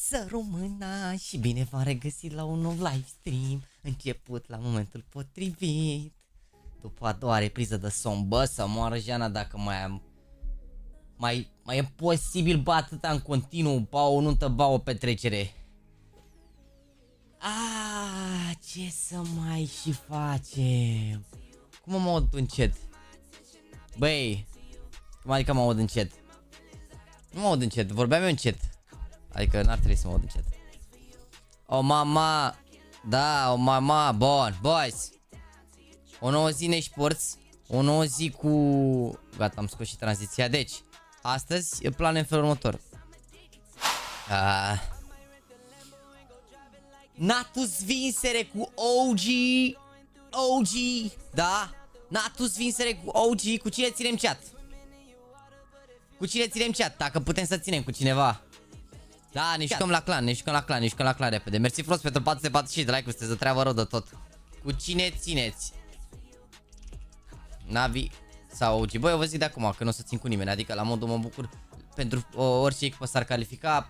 Să româna și bine v-am regăsit la un nou live stream început la momentul potrivit. După a doua repriză de somn, bă, să moară Jana dacă mai e posibil, bă, atâta în continuu, ba o nuntă, ba o petrecere. Ce să mai și facem? Cum mă aud încet? Băi, cum adică mă aud încet? Nu mă aud încet, vorbeam eu încet. Adică n-ar trebui să mă aud încet. O mama, da, o mama, bun, boys. O nouă zi neșporți, o nouă zi cu... Gata, am scos și tranziția, deci astăzi plan în felul următor. Natus vinsere cu OG, da? Natus vinsere cu OG, cu cine ținem chat? Cu cine ținem chat, dacă putem să ținem cu cineva. Da, ne jucăm la clan, ne jucăm la clan repede. Mersi frumos pentru 445 de like-uri, sunteți de treabă rău de tot. Cu cine țineți? Navi sau OG? Băi, eu vă zic de acum că nu o să țin cu nimeni, adică la modul mă bucur pentru orice echipă s-ar califica.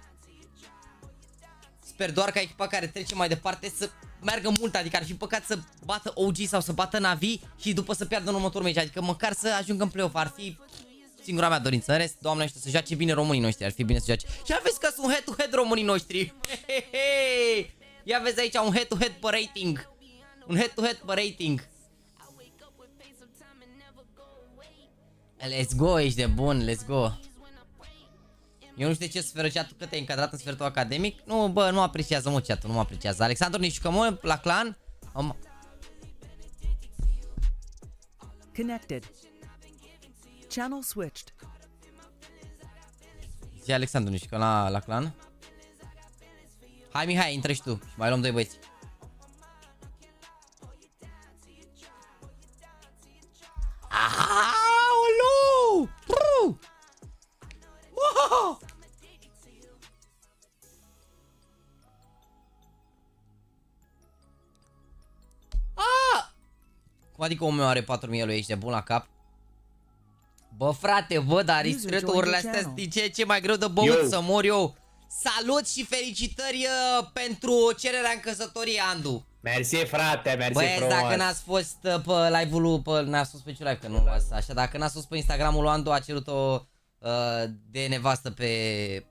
Sper doar ca echipa care trece mai departe să meargă mult, adică ar fi păcat să bată OG sau să bată Navi și după să piardă în următorul meci, adică măcar să ajungă în play-off, ar fi singura mea dorință. În rest, doamne, să joace bine românii noștri, ar fi bine să joace. Și aveți că sunt head-to-head românii noștri. Ia vezi aici un head-to-head pe rating. Un head-to-head pe rating. Let's go, ești de bun, let's go. Eu nu știu de ce sferă chat-ul, că te-ai încadrat în sferul academic. Nu, bă, nu apreciază mult chat-ul, nu mă apreciază. Alexandru, ne jucăm la clan. Connected. Channel switched. Zi Alexandru, nu știi că la clan? Hai Mihai, intră și tu și mai luăm 2 băieți. Aoleu! Wow! Cum adică omul meu are 4000 lui, ești de bun la cap? Bă frate, vă, dar restreturile astea sunt ce mai greu de băut să mor eu. Salut și felicitări pentru cererea în căsătorie, Andu. Mersi frate, mersi băieți, frumos. dacă n-ați fost pe live-ul lui, n-ați fost pe ce live, că nu asta, așa, dacă n-ați fost pe Instagramul lui Andu, a cerut-o de nevastă pe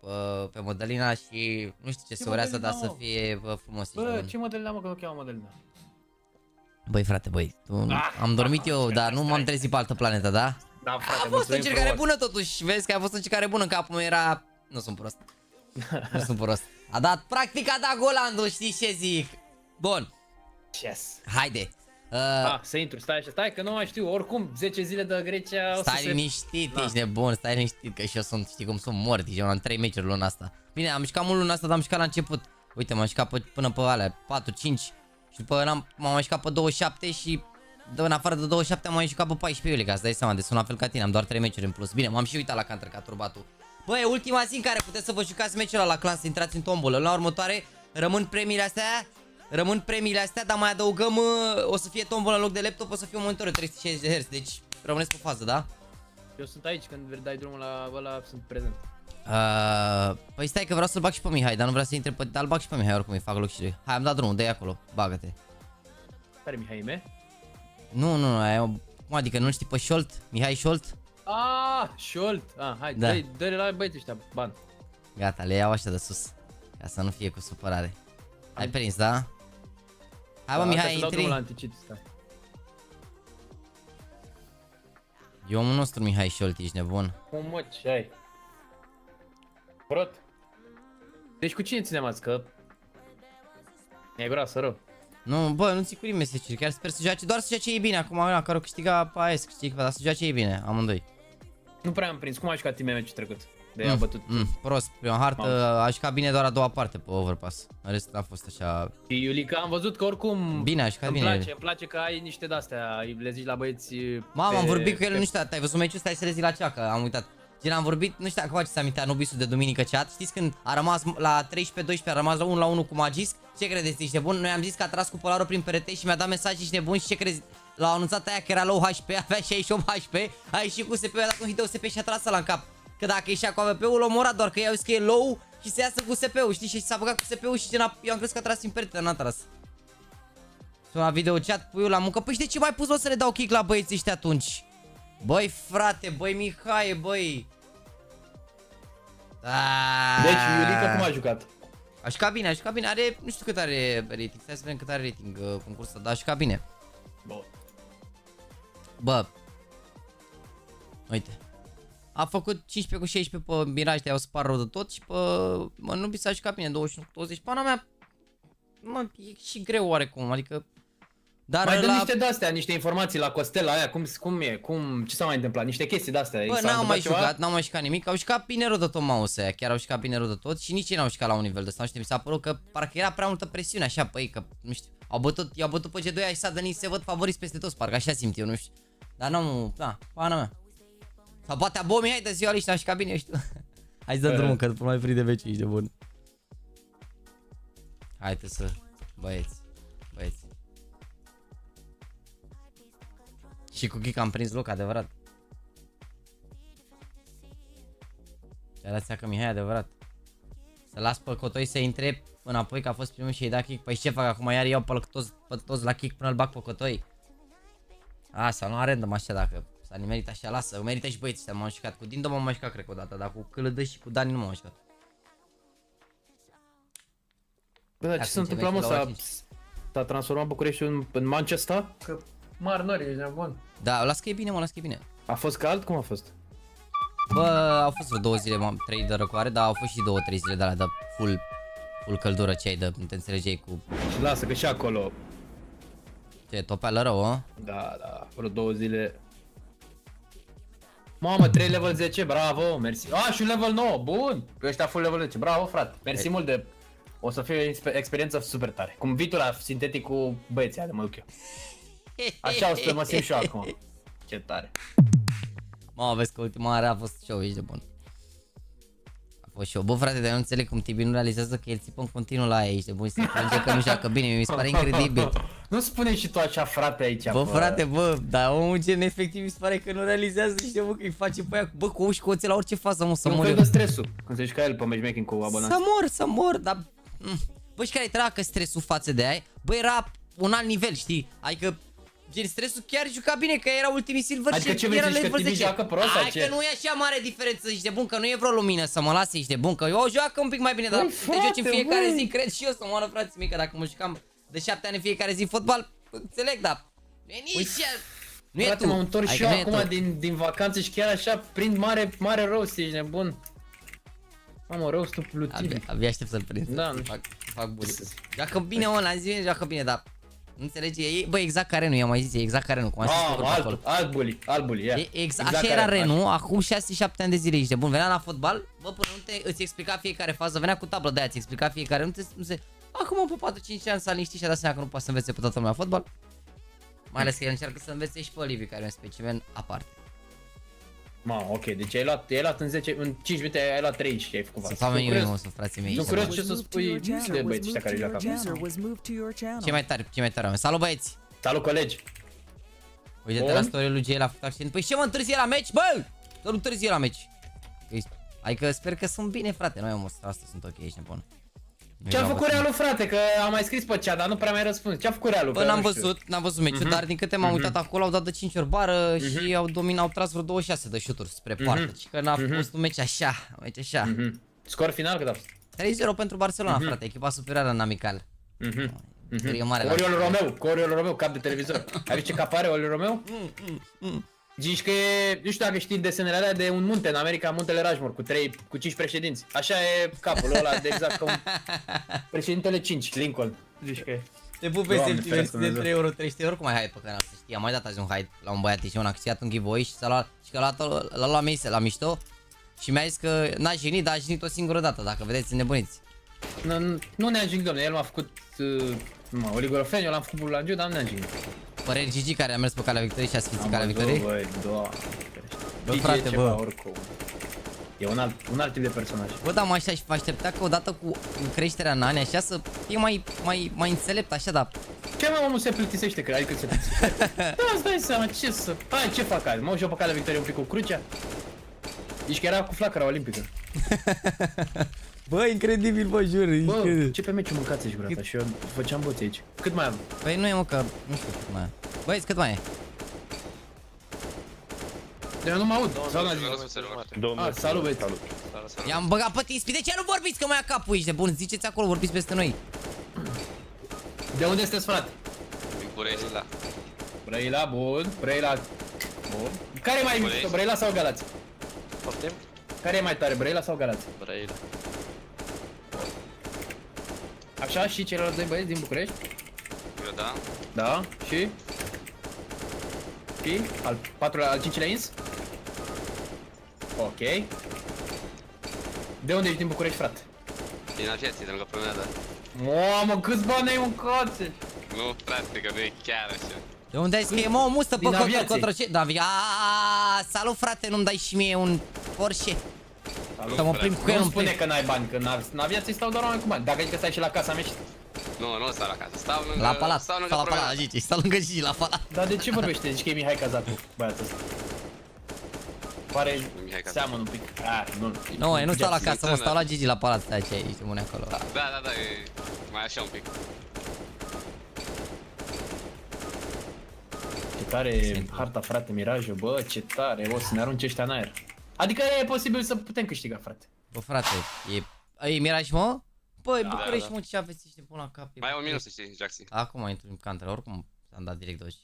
Mădălina și nu știu ce se urează, dar să fie frumos. Bă, ce Mădălina, mă, că o cheamă Mădălina? Băi frate, băi, am dormit eu, dar nu m-am trezit pe altă planetă, da? Da, frate, a fost o încercare bună totuși, vezi că a fost o încercare bună, în capul meu era... Nu sunt prost. Nu sunt prost. A dat, practic a dat Golandu, știi ce zic? Bun. Yes. Haide. Să intru, stai că nu mai știu, oricum 10 zile de Grecia o să stai liniștit, ești nebun, stai liniștit, că și eu sunt, știi cum sunt mort, eu am 3 meciuri luna asta. Bine, am mișcat mult luna asta, dar am mișcat la început. Uite, m-am mișcat până pe alea, 4, 5 și după m-am mișcat pe 27 și în afară de 27 am mai jucat pe 14 iulie, ca să dai seama, de sunt la fel ca tine, am doar 3 meciuri în plus. Bine, m-am și uitat la Counter ca turbatul. Băi, e ultima zi în care puteți să vă jucați meciul la clan, să intrați în tombolă. La următoare rămân premiile astea, dar mai adăugăm, o să fie tombolă în loc de laptop, o să fie un monitor 360 de Hz, deci rămâneți pe fază, da? Eu sunt aici, când dai drumul la ăla, sunt prezent. Păi stai că vreau să-l bag și pe Mihai, dar nu vreau să intre pe... Dar îl bag și pe Mihai, oricum îi fac loc și lui. Hai, am dat drumul, dă-i acolo, bagă-te. Care Mihai me? Nu, cum adică, nu știi pe Șolt? Mihai Șolt? Șolt! Hai, da. dă-le la băieții ăștia, bani. Gata, le iau așa de sus, ca să nu fie cu supărare. Ai prins, da? Hai bă, Mihai, intri. E omul nostru, Mihai Șolt, ești nebun. Cum mă, ce ai? Brot. Deci cu cine ținem azi, că... E groasă rău. Nu, bă, nu ți-i curim meseciri, chiar sper să joace, doar să joace ei bine, acum ăla care o câștiga pe AS, câștigă, dar să joace ei bine, amândoi. Nu prea am prins, cum a jucat meciul trecut? De i-a bătut. Prost, prima hartă, a jucat bine doar a doua parte pe overpass, în rest a fost așa... Și Iulica, am văzut că oricum... Bine, a jucat bine. Îmi place că ai niște de-astea, le zici la băieți... Mamă, am vorbit cu el, nu știu, ai văzut meciul, stai să le zic la Joaca, am uitat. Gen, am vorbit, nu știu dacă faceți aminte Anubisul de duminică chat, știți când a rămas la 13-12, a rămas la 1-1 cu Magis? Ce credeți, ești nebun? Noi am zis că a tras cu polarul prin perete și mi-a dat mesaj, ești nebun și ce crezi? L-au anunțat aia că era low HP, avea 68 HP, a ieșit cu SP-ul, a dat un hit de USP și a tras ăla în cap. Că dacă ieșea cu AWP-ul, l-a omorat, doar că i-au zis că e low și se iasă cu SP-ul, știi? Și s-a băgat cu SP-ul și gen, eu am crezut că a tras prin perete, dar n-a tras. Suna video chat, puiul la muncă, păi și de ce mai pus o să le dau kick la băieții ăștia atunci? Băi frate, băi Mihai, băi. Deci Iulica cum a jucat? A jucat bine, are, nu știu cât are rating, stai să vedem cât are rating concursul, dar a jucat bine. Bă, uite, a făcut 15 cu 16 pe Mirage, te-au spart rău de tot și pe Nubi s-a jucat bine, 21 cu 20, pana mea, mă, e și greu oarecum, adică... Dar mai dă niște de-astea, niște informații la Costela aia, cum e, ce s-a mai întâmplat, niște chestii de-astea. Bă, n-au mai jucat nimic, au jucat bine rău de tot mouse aia, chiar au jucat bine rău de tot și nici ei n-au jucat la un nivel de ăsta, nu știu, mi s-a părut că parcă era prea multă presiune așa pe ei, că nu știu, i-au bătut pe G2 și s-a dănit, se văd favoriți peste toți, parcă așa simt eu, nu știu. Dar nu, da, pana mea. Sau poate Abomi, hai de ziua lui și n-a jucat bine, eu știu. Hai să dăm drumul, că după mai prinde veci, ești de bun. Haide să, băieți. Și cu Geek am prins loc, adevărat. Și arăți că Mihai, adevărat. Să las pe Cotoi să intre înapoi, că a fost primul și i-ai dat kick. Păi ce fac acum, iar iau pe toți la kick până îl bag pe Cotoi. Sau nu are random așa, dacă s-a nimerit așa, lasă, merită și băieții ăștia, m-am jucat cu Dindo, m-am jucat cred că o dată, dar cu CLD și cu Dani nu m-am jucat. Bă, dar ce se întâmplă, mă, s-a transformat Bucureștiul în Manchester? Că mari nori, ești nebun. Da, las că e bine, mă, las că e bine. A fost cald? Cum a fost? Bă, au fost vreo 2 zile, 3 de răcoare, dar au fost și 2-3 zile de alea de full căldură ce ai de, nu te înțelegeai cu... Lasă că și acolo... Ce, topeală rău, a? Da, vreo 2 zile... Mamă, 3 level 10, bravo, mersi. Și un level 9, bun. Pe ăștia full level 10, bravo, frate. Mersi mult de... O să fie o experiență super tare. Cum vii tu la sintetic cu băieții, de mă duc eu. Așa o să mă simt și eu acum. Ce tare. Mă, vezi că ultima oară a fost show, ești de bun. A fost show. Bă, frate, dar eu nu înțeleg cum Tibi nu realizează că el țipă în continuu la aici de bun, se plânge că nu joacă bine, mi se pare incredibil. Nu spune și tu așa, frate, aici. Bă, frate, bă, dar omul gen efectiv mi se pare că nu realizează și bă, că îi face pe aia, bă, cu ou și cu oțel la orice fază, mă, să mor. Nu de stresul, când se juca el pe matchmaking cu abonați. Să mor, dar... Bă, și care era că stresul față de aia? Bă, era un alt nivel, știi? Adică, gen, stresul chiar juca bine, că era ultimii silver adică și era level 10. Joacă prost, hai că nu e așa mare diferență, ești de bun, că nu e vreo lumină să mă lase, ești de bun, că eu joacă un pic mai bine, dar te joci în fiecare zi, cred și eu să moară frații mei, că dacă mă jucam de 7 ani în fiecare zi fotbal, înțeleg, dar nu e nici... Nu e frate, tu. m-am întors și eu acum din vacanță și chiar așa prind mare roast, ești nebun. Mamă, roastul plutin. Abia aștept să-l prind. Da, nu fac bully. Joacă bine, mă, la zi joacă bine, dar nu înțelege, e, bă, exact ca Renu, i-am mai zis, e exact ca Renu, cum am zis acolo. Alt bully, ia. Exact așa era Renu, acum 6-7 ani de zile, ești de bun, venea la fotbal, bă, până îți explica fiecare fază, venea cu tablă de aia, îți explica fiecare, nu se... Acum pe 4-5 ani s-a liniștit și a dat seama că nu poate să învețe pe toată lumea fotbal. Mai ales că el încearcă să învețe și pe Livi, care e un specimen aparte. Ma, ok, deci ai luat în 5 minute, ai luat 3 și ai făcut față. Sunt oamenii mei, mă, sunt frații mei. Sunt curios ce să spui de băieți ăștia care joacă acum. Ce mai tare, oameni. Salut, băieți! Salut, colegi! Uite-te la story lui Jay la făcut accident. Păi ce mă întârzie la meci, bă? Să nu întârzie la meci. Adică sper că sunt bine, frate. Noi am asta sunt ok, ești nebun. Ce-a făcut Realul, frate? Că am mai scris pe chat, dar nu prea mai răspuns. Ce-a făcut Realul? Bă, n-am văzut meciul, dar din câte m-am uitat acolo, au dat de 5 ori bară și au tras vreo 26 de shooturi spre poartă. Și că n-a fost un meci așa, Scor final cât a fost? 3-0 pentru Barcelona, frate, echipa superioară în amical. Oriol Romeo, cap de televizor. Ai văzut ce cap are Oriol Romeo? Zici că e, nu știu dacă știi desenele alea de un munte în America, muntele Rushmore, cu 5 președinți. Așa e capul ăla, de exact ca un președintele 5, Lincoln. Zici că e. Te pup pe sentimentul de 3 euro, 300 euro, cum ai hype pe canal, să știi. Am mai dat azi un hype la un băiat și un acțiat un giveaway și l-a luat Mese la mișto. Și mi-a zis că n-a jignit, dar a jignit o singură dată, dacă vedeți, nebuniți. Nu ne-a jignit, domne, el m-a făcut oligorofeniu, eu l-am făcut bulangiu, dar nu ne-a jignit. Păreri Gigi care a mers pe calea victoriei și a sfințit calea victoriei? Bă, frate, bă. Oricum. E un alt tip de personaj. Bă, dar mă aștepta că odată cu creșterea în ani așa să fie mai înțelept așa, dar... Ce mă, omul se plictisește, cred, adică se plictisește. Da, îți dai seama, ce fac azi? Mă uit eu pe calea victoriei un pic cu crucea. Zici că era cu flacăra olimpică. Bă, incredibil, bă, jur. Bă, ce pe meciul mâncați ești, brata, și eu făceam boți aici. Cât mai am? Păi nu e, mă, că nu știu cât mai am. Băieți, cât mai e? Eu nu mă aud. Salut, băieți. I-am băgat pe Teamspeak, de ce nu vorbiți că mai ia capul aici de bun? Ziceți acolo, vorbiți peste noi. De unde sunteți, frate? Din Brăila. Brăila, bun. Brăila, bun. Care e mai mișto, Brăila sau Galați? Poftim? Care e mai tare, Brăila sau Galați? Brăila. Așa, și celălalt doi băieți din București? Eu da. Da, și? Și? Al 4-lea, al 5-lea ins? Ok. De unde ești din București, frate? Din aviație, de lângă promenada. Mamă, câți bani ai mâncați? Nu, frate, că nu e chiar așa. De unde ai zis că e, mă, o mustă pe Cotroceni? Da, salut, frate, nu-mi dai și mie un Porsche? Să mă plimb cu el. Nu spune că n-ai bani, că în aviație stau doar oameni cu bani. Dacă zici că stai și la casa mea, Nu stau la casă, stau lângă... La palat, stau lângă la palat, promenada. zici, stau lângă Gigi, la palat. Dar de ce vorbește? Zici că e Mihai Cazacu, băiatul ăsta. Pare, seamănă un pic. Nu, nu stau la casă, mă, stau la Gigi, la palat, stai ce ești, mâine acolo. Da, e mai așa un pic. Ce tare harta, frate, mirajul, bă, ce tare, o să ne arunce ăștia în aer. Adică e posibil să putem câștiga, frate. Bă, frate, e miraj, mă? Băi, București, mă, ce aveți, ești pun la cap. Mai e un minut, să știi, Jaxy. Acum intru în cantere, oricum s-am dat direct 2.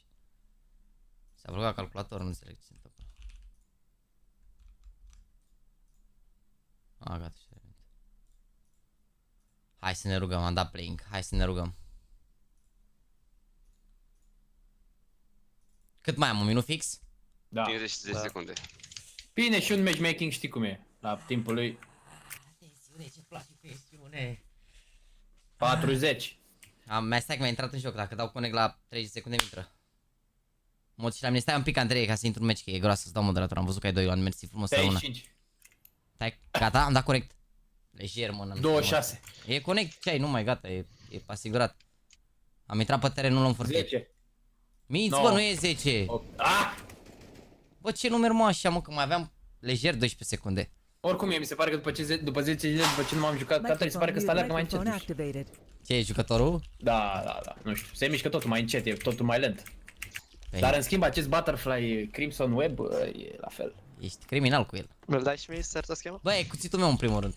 S-a blocat calculatorul, nu înțeleg ce se întâmplă. Gata, și revenit. Hai să ne rugăm, am dat playing, hai să ne rugăm. Cât mai am, un minut fix? Da. 50 de secunde. Bine, și un matchmaking știi cum e, la timpul lui. Atențiune, ce place presiune. 40. Mai stai că mi-a intrat în joc, dacă dau connect la 30 secunde mi intră. Mod și la mine, stai un pic Andrei ca să intru în match, că e groasă să dau moderator, am văzut că ai 2 ani, mersi frumos să una. 35. Stai, gata, am dat corect. Lejer, mă, 26. E connect, ce ai, nu mai gata, e asigurat. Am intrat pe teren, nu l-am fărtit. 10. Minți, 9. bă, nu e 10. 8. Ah! Bă, ce numer mă așa, mă, că mai aveam lejer 12 secunde. Oricum, mi se pare că după 10 zile, după ce nu m-am jucat, tata mi se pare că ăsta alergă mai încet. Nu știu. Ce e jucătorul? Da, nu știu, se mișcă totul mai încet, e totul mai lent. Păi, Dar în schimb, acest Butterfly Crimson Web e la fel. ești criminal cu el. Mi-l dai și mie să schema? Bă, e cuțitul meu în primul rând.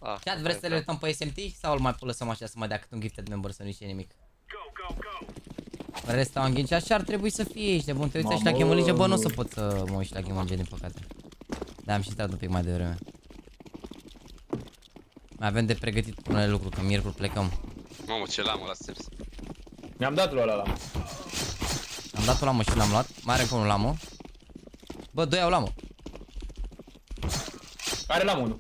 Ah, Chat, vreți să le uităm pe SMT sau îl mai lăsăm așa să mai dea cât un gifted member să nu știe nimic? Resta în ghinci, așa ar trebui să fie, ești de bun, te uiți și la Game Legion, bă, nu o să pot să mă uit și la Game Legion, din păcate. Da, am și intrat un pic mai devreme. Mai avem de pregătit unele lucruri, că miercuri plecăm. Mamă, ce lamă la stairs. Mi-am dat lui ăla. Am dat-o lamă și l-am luat, mai are încă unul lamă. Bă, 2 au lamă. Are la unul.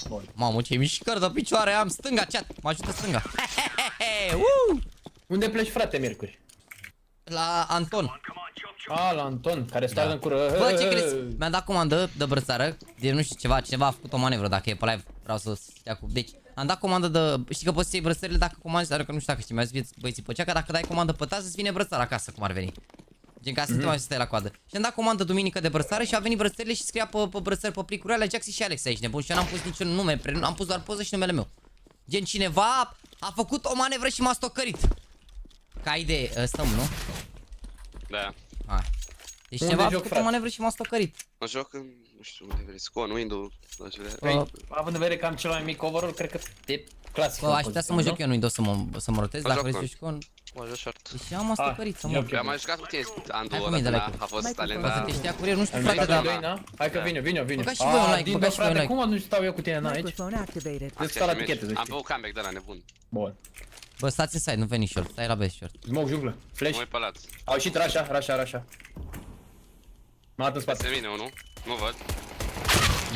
Bun. Mamă, ce mișcări de picioare am, stânga, chat, mă ajută stânga. Unde pleci, frate, miercuri? La Anton. La Anton, care stă în cură. Bă, ce crezi? Mi-am dat comandă de brățară, de nu știu ceva, cineva a făcut o manevră, dacă e pe live, vreau să stea cu... Deci, am dat comandă de... Știi că poți să iei brățările dacă comanzi, dar că nu știu dacă știi, mi-a zis băieții pe cea, că dacă dai comandă pe taz, îți vine brățara acasă, cum ar veni. Gen ca să te mai stai la coadă. Și am dat comandă duminică de brățară și a venit brățările și scria pe brățări pe plicuri alea Jaxy și Alex aici, nebun, și eu n-am pus niciun nume, am pus doar poză și numele meu. Gen, cineva a făcut o manevră și m-a stocărit. Ca idee, stăm, nu? Da. Hai. Deci cineva a făcut o manevră și m-a stocărit. Mă joc în, nu știu, unde vrei, Scon, Windows, Având în vedere că am cel mai mic overall, cred că e clasic. Bă, aș putea să mă joc eu în Windows să mă rotez, dacă vrei să joci cu... Mă joc short. Deci am mă stocărit să mă... Eu am mai jucat cu tine an Hai 2 cu mine de ăla, like-uri. a fost talent, Poate dar... te știa curier, nu știu Am frate, jucat dar... doi, na? Hai că vine. Băgați și voi un like, Din băgați și voi un frate, like. cum nu stau eu cu tine, na, aici? Microphone activated. Deci stau la tichete, să Am știi. făcut comeback de la nebun. Bun. Bă, stați în side, nu veni short, stai la base short. Smoke junglă. Flash. Mă uit pe lat. Au ieșit Rasha. M-a dat în spate. Peste mine unul, nu văd.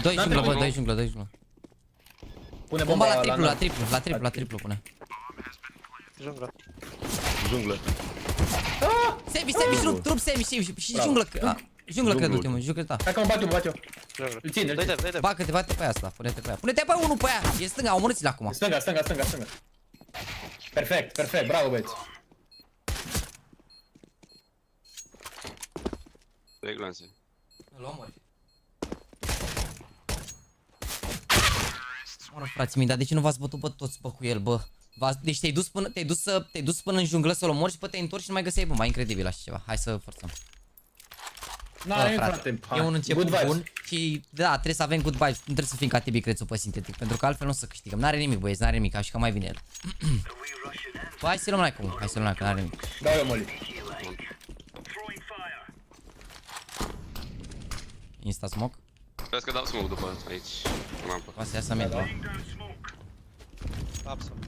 2 junglă, bă, trecut, 2 junglă. Pune Bomba bomba la triplu pune. Junglă. Semi, trup semi și junglă cred ultimul, junglă ta. Hai că mă bat eu. Junglă. Îl țin. Dă-i. Bate pe asta, pune-te pe ea. Pune-te pe unul pe ea, e stânga, omorâți-l acum. Stânga. Perfect, bravo băieți. Reglanțe. Îl omori. Mă rog, frații mei, dar de ce nu v-ați bătut pe toți pe cu el, bă? Deci te-ai dus până în junglă să-l omori și pe te-ai întors și nu mai găseai bomba, incredibil așa ceva. Hai să forțăm. Na, frate. E un început bun și da, trebuie să avem good vibes, nu trebuie să fim ca Tibi Crețu pe sintetic, pentru că altfel nu o să câștigăm. N-are nimic, băieți, n-are nimic, așa că mai vine el. Bă, hai să luăm like-ul, că n-are nimic. Dau eu molly. Insta smoke. Trebuie că dau smoke după aici. Nu am Poate să iasă mid, bă. Absolut.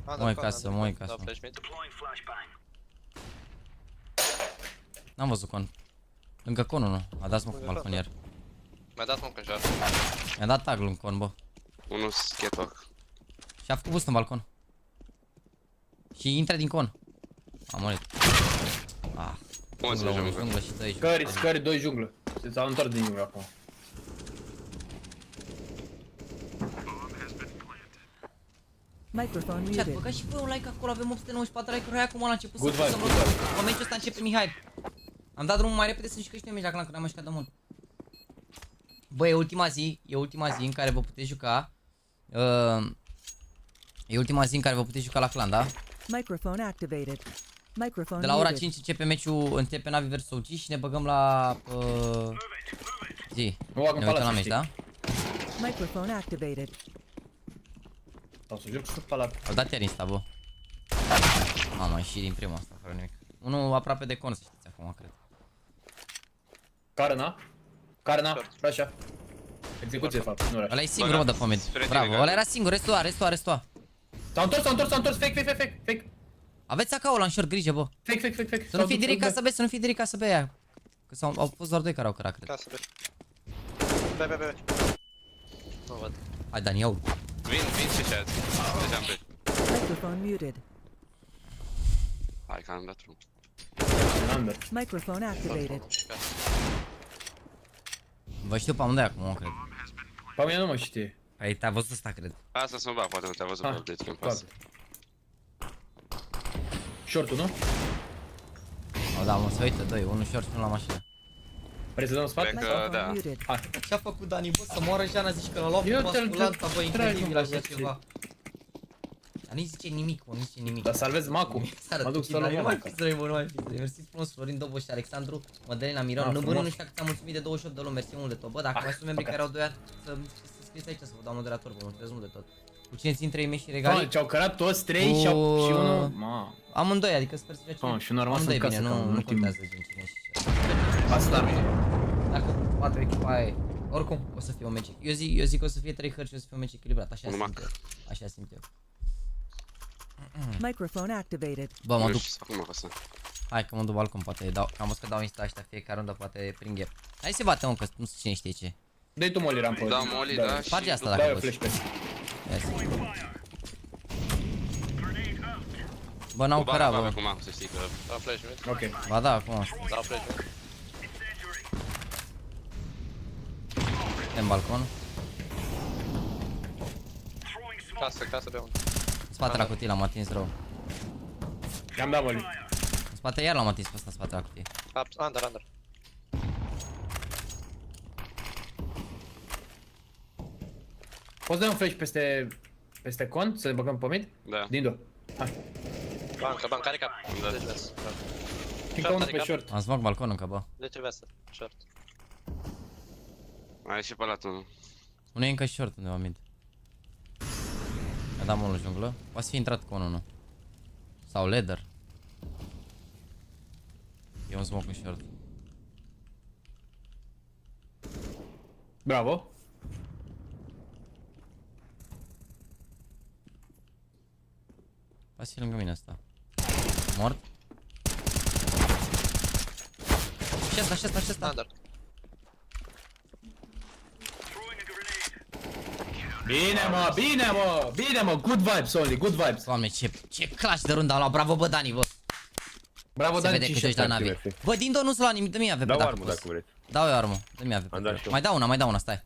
Mă uit casă. N-am văzut con. Lângă conul, nu. A dat smoke cu balconier. Mi-a dat smoke în jar. Mi-a dat tag lângă con, bă. Unul skatewalk. Și a făcut boost în balcon. Și intră din con. Am murit. Ah. Junglă și tăi. Scări, 2 junglă. S-au întors din junglă acum. Microphone Chat, muted. băgați și voi un like acolo, avem 894 like-uri, hai acum la început Good să vibe, forțăm good rotul. Pe meciul ăsta începe Mihai. Am dat drumul mai repede să jucăm și noi meci la clan, că n-am mai jucat de mult. Bă, e ultima zi în care vă puteți juca. E ultima zi în care vă puteți juca la clan, da? Microphone activated. Microphone De la ora muted. 5 începe meciul, începe NAVI vs OG și ne băgăm la zi. Nu, acum Ne uităm la palat, meci, știi. da? Microphone activated. Sau să joc sub palat. Au dat iar insta, bă. Mamă, ieși din prima asta, fără nimic. Unul aproape de con, să știți acum, cred. Carna, Rasha. Execuție, de fapt, nu Rasha. Ăla e singur, mă, de pe mid. Bravo, ăla era singur, restul A. S-au întors, fake. Aveți AK-ul ăla în short, grijă, bă. Fake. Să nu fii direct ca să bei, să nu fii direct ca să bei aia. Că au fost doar 2 care au cărat, cred. Casă, be. Nu văd. Hai, Dani, iau. Vin și chat. Deja am pe. Microphone muted. Hai că am dat drum. Under. Microphone activated. Vă știu pe amândoi acum, cred. Pe mine nu mă știe. Păi te-a văzut ăsta, cred. Asta să mă bag, poate nu te-a văzut pe update când pasă. Short-ul, nu? O, da, mă, se uită, 2, unul short și unul la mașină. Vrei să dăm în spate? Cred că Microphone da. muted. Hai. Ce-a făcut Dani, bă, să moară Jana, zici că l-a luat Eu cu te-l basculanța, bă, tragi, incredibil mă, așa bă, ceva. Dar nu-i zice nimic, mă, nu zice nimic. Dar salvez Macu. Mă duc să Dar nu luăm mai Macu. fi străi, mă, nu mai fi străi. Mersi frumos, Florin Dobo și Alexandru, Mădălina Miron, Ah, Năbârâ, frumos. nu știu dacă ți-am mulțumit de 28 de luni, mersi mult de tot. Bă, dacă mai sunt membrii care au 2 ani, să scrieți aici să vă dau moderator, vă mulțumesc mult de tot. Cu cine țin 3 mei și regalii? Ce-au cărat toți 3 și unul... Ma. Amândoi, adică sper să fie Ah, și unul a rămas amândoi în bine, casă, că nu nu știm. contează din cine și ce. Asta. Dacă poate echipa aia, oricum o să fie un meci. Eu zic că o să fie 3 hărți și o să fie un meci echilibrat, așa simt eu. Așa simt eu. Microphone activated. Bă, mă Nu duc. știu acum asta. Hai că mă duc balcon, poate dau, am văzut că dau insta ăștia fiecare rundă, poate prin gap. Hai să bate, mă, că nu știu cine știe ce. Dă-i tu Molly rampă. Da, Molly, da, și... Sparge asta Dau dacă eu poți. flash pe. Yes. Bă, n-au cărat, bă. Acum, să știi că... Dau flash mid. Ok. Ba da, acum asta. Dau flash mid. În balcon. Casă pe unul. În spate la cutie l-am atins rău. I-am dat Molly. În spate iar l-am atins pe ăsta în spate la cutie. Under. Poți da un flash peste con? Să ne băgăm pe mid? Da. Din două. Hai. Bancă, are cap. Da. Deci vest. Încă unul pe short. Am smoke balcon încă, bă. Deci vest. Short. Ai și pe ăla tu. Unul e încă short undeva mid. Mi-a dat mult junglă. Poate să fi intrat con unul. Sau leather. E un smoke în short. Bravo. Poate să fie lângă mine asta. Mort. Și ăsta. Under. Bine mă, good vibes only, good vibes. Doamne, ce clash de rundă am luat, bravo bă Dani, bă. Bravo, Se Dani, vede că 5 joci la NAVI. Bă, din două nu s-a luat nimic, dă-mi AVP Dau dacă armă poți. dacă vreți. Dau eu armă, dă-mi AVP. Am dat și eu. Mai dau una, stai.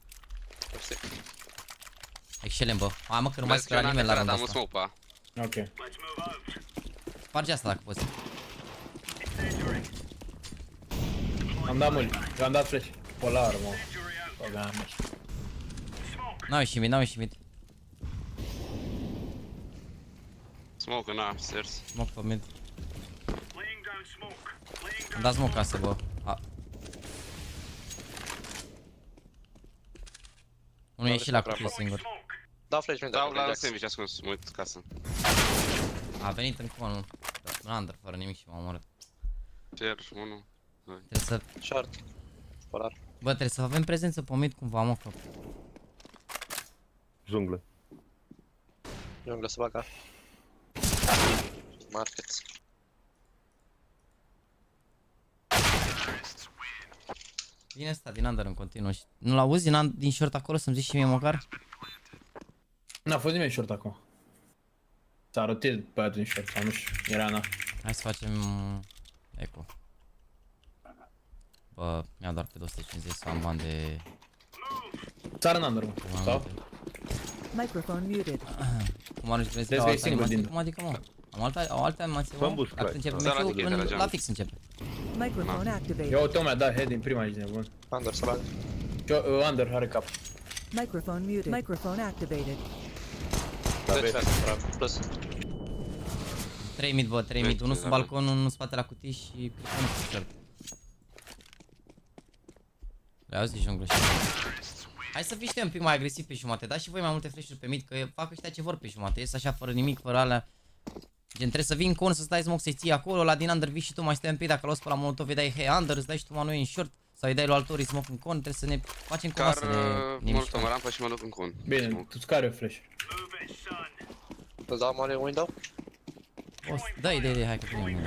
Excelent, bă. Hai mă că nu mai scrie nimeni la runda Am un asta. smoke pe A. Ok. Sparge asta dacă poți. Am dat Molly. Eu am dat flash. Polar, mă. Băga mea. N-au ieșit mid. Smoke în A, stairs. Smoke pe mid. Am dat smoke casă, bă. Unul e și la cutie singur. Dau flash mid. Dau la sandwich ascuns, mă uit casă. A venit în con, în under, fără nimic și m-a omorât. Pier, 1. Trebuie să... Short. Polar. Bă, trebuie să avem prezență pe mid cumva, mă, că... Junglă. Junglă să bag A. Market. Vine ăsta din under în continuu și... Nu-l auzi din short acolo să-mi zici și mie măcar? N-a fost nimeni short acum. S-a rotit băiatul din short, sau nu știu, era na. Hai să facem... Eco. Bă, mi-a doar pe 250 să am bani de... Țară în under, mă. Sau? Microphone muted. Cum ar Vezi trebui să că dau e altă singur animație? din- Cum adică, mă? Am alte animații, Fă-mi mă? boost, Dacă Clyde. începe Da, la meciul, tighe, la fix începe. Microphone activated. Eu uite, mi-a dat head din prima aici, nebun. Under să bag. Under are cap. Microphone muted. Microphone activated. Deci vest. Bravo. Plus. 3 mid, bă, 3 mid. Deci, Unul sub da. balcon, unul în spate la cutii și cred că unul sub short. Le auzi junglă și... Hai să fiți un pic mai agresiv pe jumate, dați și voi mai multe flash-uri pe mid, că fac ăștia ce vor pe jumate, ies așa fără nimic, fără alea. Gen trebuie să vin con, să stai smoke, să-i ții acolo, la din under vii și tu mai stai un pic, dacă l-auzi pe la molotov, îi dai hey under, îți dai și tu manui în short, sau îi dai lui altorii smoke în con, trebuie să ne facem cumva Car să ne mult mișcăm. mă rampă și mă duc în con. Bine, tu-ți care flash. Îl dau mare window. Dai, hai că prima nu.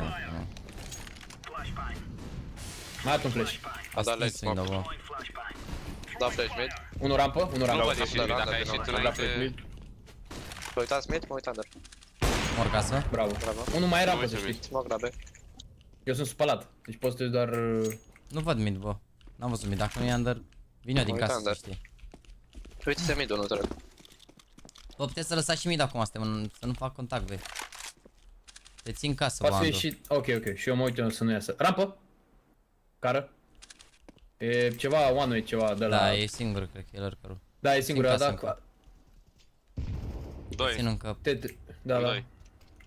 Mai dat un flash. A dat late smoke. Window, bă. Da flash mid. Unul rampă, unul Nu rampă. văd ieșit mid, dacă a ieșit înainte... Vă uitați mid, mă uit under. Mor casă. Bravo. Bravo. Unul mai rampă, Nu să uite știi. Smoke la B. Eu sunt spălat. Deci poți să doar... Nu văd mid, bă. N-am văzut mid, dacă nu e under, vine eu din Mă uit casă, să under. știi. Uite-te mid, nu trec. Bă, puteți să lăsați și mid acum, să nu fac contact, băi. Te țin casă, bă, Poate fi Andu. și... Ok. Și eu mă uit să nu iasă. Rampă. Cară. E ceva one-way, ceva de la... Da, e singur, cred că e lurkerul. Da, e singura, Țin da. casă Țin 2, încă. Da. 2.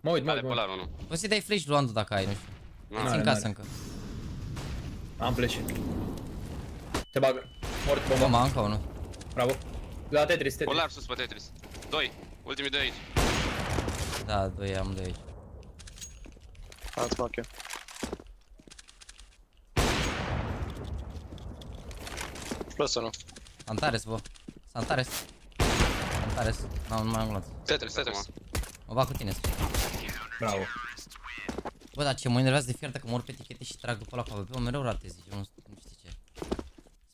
Mă uit. Are polar 1. Poți să-i dai flash lui Andu dacă ai, nu știu. Nu, Te N-are, țin casă n-are. încă. Am flash. Se bagă. Mort, bomba. Bomba, încă unul. Bravo. La Tetris. Polar sus pe Tetris. 2. Ultimii 2 aici. Da, doi am de aici. Am smoke eu. Plus 1. Santares, bă. Santares. Nu mai am luat. Tetris. Mă bag cu tine. Bravo. Bă, dar ce mă enervează de fiartă că mor pe etichete și trag după la cu AWP-ul, mereu ratez, zice, nu știu ce.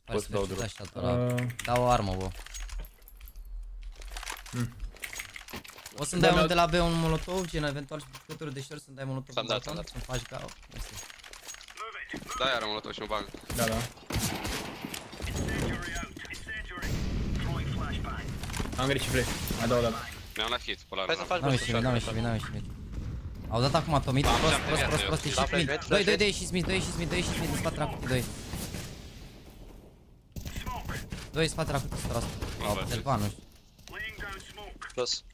Pare să dau fie drop. așa ăla. Dau o armă, bă. O să-mi dai unul de la B un molotov, gen eventual și bucături de șor să-mi dai molotov. S-am dat, s-am dat. Să-mi faci ca... Da, iară molotov și mă bag. Da. Am greșit flash. Mai dau o dată. Mi-am luat hit, polar. Hai să faci N-am burst ieșit mid, n-am ieșit mid. Au dat acum atomit, Am prost, 7 prost, viață, prost, eu. ieșit Da, mid. flash, 2 flash. ieșiți mid, 2 ieșiți mid, în spate la cutii, 2. 2 în spate la cutii, 100%. Au văd. telefon, nu știu. Plus.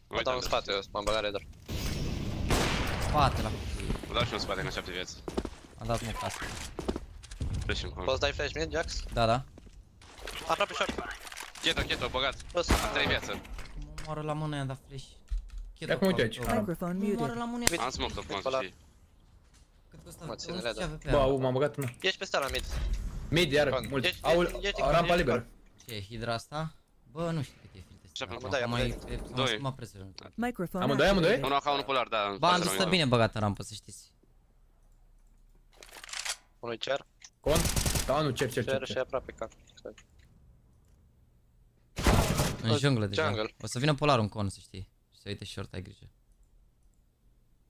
Mă Uite, dau în spate, eu m-am băgat radar. Spate la cutii. Mă dau și în spate, că 7 vieți. Am dat mă casă. Pleci în con. Poți dai flash mid, Jax? Da. Aproape short. Cheto, băgat. Plus. Am 3 viață. Mă moară la mână, i-am dat flash. Ia cum uite aici. Microphone Mă moară muted. la mână. Am smoke-ul, cum să Polar. știi. Cât costă? Mă ține Nu știu ce radar. avea pe Bă, ea. m-am băgat, nu. Ești pe stara mid. Mid, iară, Con. mult. Ești- Au ești- rampa ești- liberă. Ce e hidra asta? Bă, nu știu cât e filtre. Ce am dat, am dat. Doi. Mă prețul. Microphone Amândoi? activated. Unul ca unul polar, da. Ba, am dus bine băgat în rampă, să știți. Unui cer. Con? Da, nu, cer. Cer și aproape ca. În junglă deja. Jungle. O să vină polarul în con, să știi. Și să uite short, ai grijă.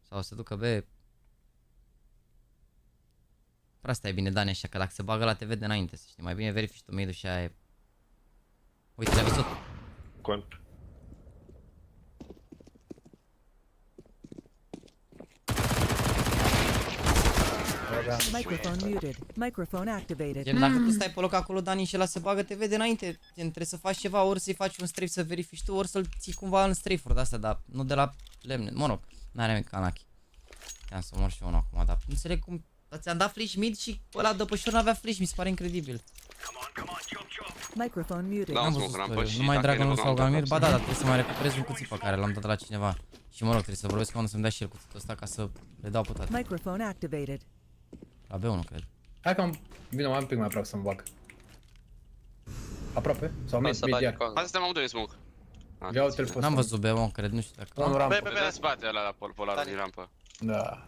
Sau o să ducă B. Păi asta e bine, Dani, așa, că dacă se bagă la TV de înainte, să știi. Mai bine verifici tu mid-ul și aia e... Uite, le-a văzut. Con. Microphone muted. Microphone activated. Gen, dacă tu stai pe loc acolo, Dani, și ăla se bagă TV de înainte, gen, trebuie să faci ceva, ori să-i faci un strafe să verifici tu, ori să-l ții cumva în strafe-uri de-astea, dar nu de la lemne. Mă rog, n-are nimic Kanaki. Te-am să mor și eu unul acum, dar nu înțeleg cum... Ți-am dat flash mid și ăla de pe n-avea flash, mi se pare incredibil. Microphone muted. Da, N-am smoke văzut rampă story. și Nu mai dacă e Dragon nevoie, sau am dat Gamir, ba capsul. da, dar trebuie să mai recuperez un cuțit pe care l-am dat de la cineva. Și mă rog, trebuie să vorbesc cu unul să-mi dea și el cuțitul ăsta ca să le dau pe toate. Microphone activated. La B1, cred. Hai că am... Vino mai un pic mai aproape să mă bag. Aproape? Sau O mid, să mid, bagi iar. con. Hai să stăm amândoi în smoke. Ia uite-l pe N-am ăsta. văzut B1, cred, nu știu dacă... Unul rampă. Pe, În spate ăla la polarul din rampă. Da.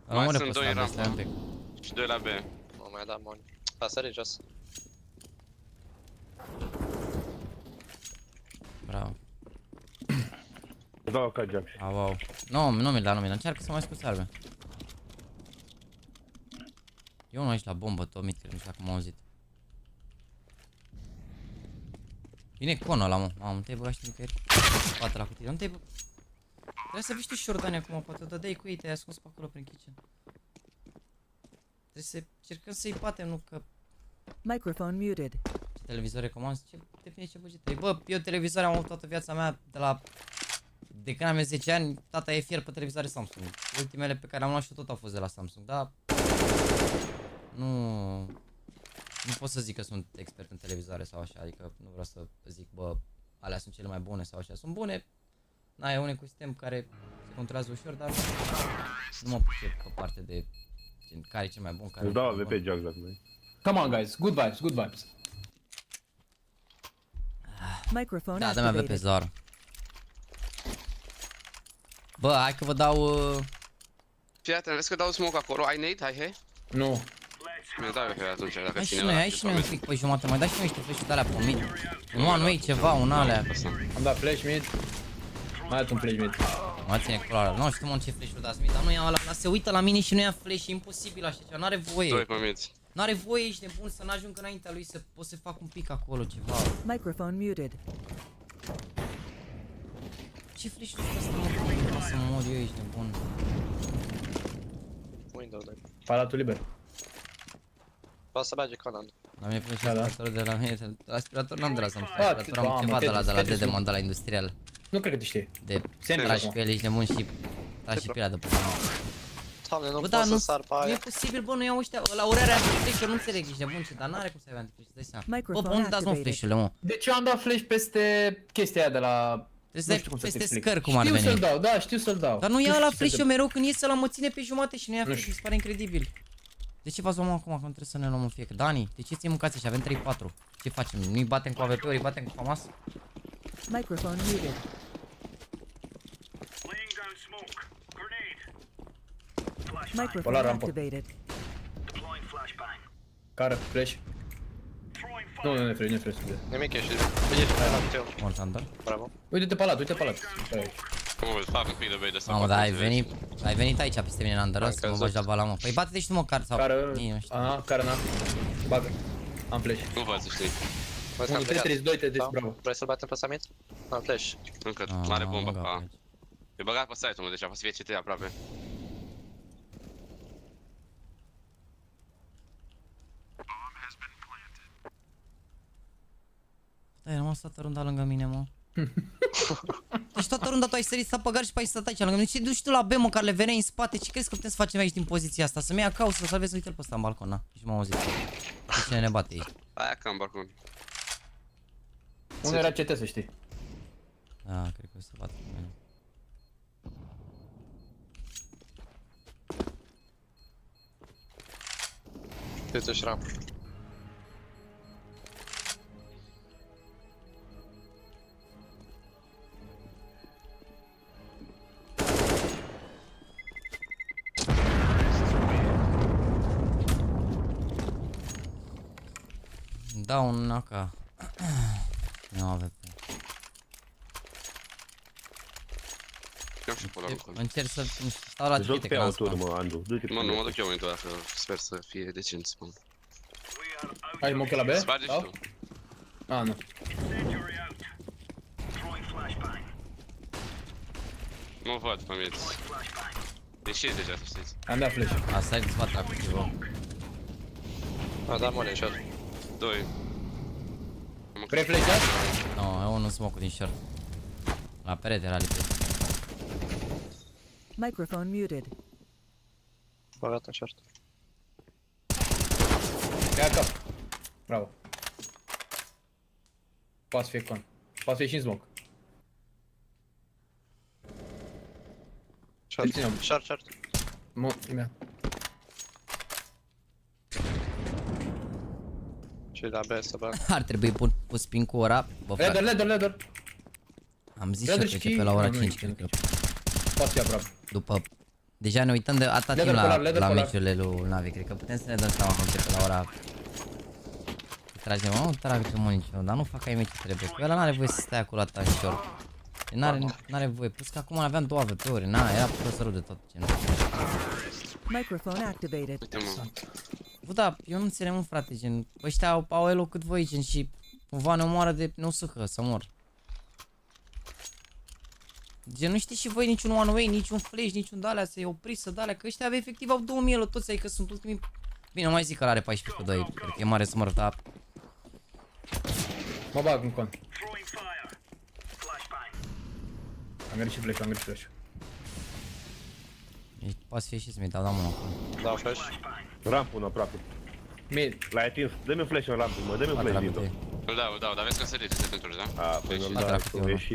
Îl omore sunt pe doi în ăsta, stai un rampă. pic. Și 2 la B. Mă mai da moni. A sărit jos. Bravo. Dau ca Jax. Au. Nu mi-l da, încearcă să mai scoți arme. E unul aici la bombă, Tomit, cred, nu știu dacă m-au auzit. Vine conul ăla, mă. Mamă, nu te-ai băgat și nicăieri. Spate la cutie, nu te-ai băgat. Trebuie să vii tu Șordani acum, poate o dădeai cu ei, te-ai ascuns pe acolo prin kitchen. Trebuie să încercăm să-i batem, nu că... Microphone muted. Ce televizor recomand? Ce depinde ce buget ai. Bă, eu televizor am avut toată viața mea de la... De când am 10 ani, tata e fier pe televizoare Samsung. Ultimele pe care am luat și tot au fost de la Samsung, dar... Nu pot să zic că sunt expert în televizoare sau așa, adică nu vreau să zic, bă, alea sunt cele mai bune sau așa. Sunt bune, e un ecosistem care se controlează ușor, dar nu mă pricep pe parte de gen, care e cel mai bun, care Îți e dau cel mai AWP bun. Jax dacă vrei. Come on, guys. Good vibes, good vibes. Microphone Da, dă-mi AWP activated. Zor. Bă, hai că vă dau... Fii atent, vezi că dau smoke acolo, ai nade, hai. Nu. Mi-a dat că atunci, dacă Hai și ține noi, ăla, hai și noi un de pic pe jumătate, mai dai și noi niște flash-uri de alea pe mid. Un one-way ceva, un alea. Am dat flash mid. Mai dat un flash mid. Mă ține culoarea, nu știu mă ce flash-uri dați mid, dar nu ia ăla, se uită la mine și nu ia flash, e imposibil așa ceva, n-are Doi voie. pe mid. N-are voie, ești nebun să n-ajung înaintea lui să pot să fac un pic acolo ceva. Microphone muted. Ce flash-uri ăsta mă, să mă mor eu, ești nebun. Window, dai. Palatul liber. Poate să merge Conan. La mine pune și Da, da. aspiratorul de la mine, aspirator n-am de la să-mi fac Ah, aspirator, am mamă, ceva de la Tetris, de mand de la industrial. Nu cred că te știi. De Sandwich tragi acum. pe el, ești nebun și tragi și pielea de pe mine. Doamne, nu Bă, pot dar să nu, sar pe nu e aia. posibil, bă, nu iau ăștia, la ori are anti-flash, eu nu înțeleg, ești nebun ce, dar n-are cum să aibă anti-flash, îți dai seama. Bă, Microphone pe unde dați mă activated. flash-urile, mă? Deci eu am dat flash peste chestia aia de la... Trebuie să Nu dai știu cum să peste te explic. scări cum ar Știu veni. să-l dau, da, știu să-l dau. Dar nu Nu ia știu la ce flash se eu mereu când ies ăla mă ține pe jumate și nu ia Nu flash, știu. mi se pare incredibil. De ce v-ați luat mă acum, că nu trebuie să ne luăm în fiecare? Dani, de ce ți-e mâncați și avem 3-4? Ce facem? Nu-i batem cu AVP-uri, îi batem cu FAMAS? Microphone muted. Microphone Polar rampă. activated. Care? Flash? Nu, nu, nu e flash. Nimic, ești. Ești pe la tău. Bun, Thunder. Bravo. Uite-te pe ăla. Cum îți fac un pic de bait de asta. Mamă, dar ai venit aici peste mine în Under, Am să mă crezut. bagi la bala, mă. Păi bate-te și tu măcar, sau... Care? Nici nu știu. Aha, care n-a. Bagă. Am flash. Nu văd să știi. Văd că 1, am 3, plecat. 32, Tetris, Da? bravo. Vrei să-l batem pe summit? Am flash. Încă Ah, mare bombă. mă, Ah. gata. E băgat pe site-ul, deci a fost să fie CT aproape. Da, ai rămas toată runda lângă mine, mă. Deci toată runda tu ai sărit, s-a păgat și pe aici stat aici lângă mine. Ce duci tu la B, măcar le veneai în spate? Ce crezi că putem să facem aici din poziția asta? Să-mi ia cauză, să salvezi, uite-l pe ăsta în balcon, na. Și m-am auzit. Și cine ne bate aici? Aia ca în balcon. Unul era CT, să știi. Da, cred că o să bată cu mine. Uite și ramp. Da, un AK. Nu avem. Eu și pe la balcon. Încerc să stau la Joc tipite, pe că n-am autor, spam. mă, Andu. Du-te pe Mă, nu mă mine. duc eu momentul ăla, că sper să fie decent spun. Ai moche la B? Sparge și Sau? tu. Ah, nu. Nu văd pe mid. Ieșiți deja, să știți. Am dat flash. Asta e dezbaterea cu ceva. A dat money shot. 2. Vrei flash, da? Nu, e unul smoke din short. La perete era lipit. Microphone muted. Băgat în short. Ia cap. Bravo. Poate să fie con. Poate să fie și în smoke. Short. ținem. Short. Imediat. Și la B să bag. Ar trebui pus pin cu ora. Bă, frate, Ladder. am zis Ladder și eu și că pe la ora nu, 5, nu, cred că. Poate să fie aproape. După... Deja ne uităm de atâta timp Ladder la polar. meciurile lui Navi. Cred că putem să ne dăm seama că începe la ora... Tragem, nu trag eu mă niciunul, dar nu fac ai meci trebuie. Că ăla n-are voie să stai acolo atâta în short. N-are voie. Plus că acum aveam 2 AVP-uri. Era profesorul de tot genul. Microphone activated. Uite mă. Bă, da, eu nu înțeleg, mă, frate, gen, ăștia au elo cât voi, gen, și cumva ne omoară de neusâcă, să mor. Gen, nu știți și voi niciun one-way, niciun flash, niciun de-alea, să-i opriți, să de-alea, că ăștia efectiv au 2000 elo toți, adică sunt ultimii... Bine, mai zic că are 14 cu 2, cred că e mare smurf, dar... Mă bag în con. Am greșit flash. Poate să fie și să-mi dau mână acum. Dau flash. Ramp unul aproape. Mid. L-ai atins. Dă-mi un flash în ramp, mă. Dă-mi un Spate la flash din cutie, Îl dau, dar vezi că se rege pentru, da? A, păi nu-l Spate la dau, cutie, tu mă. ieși.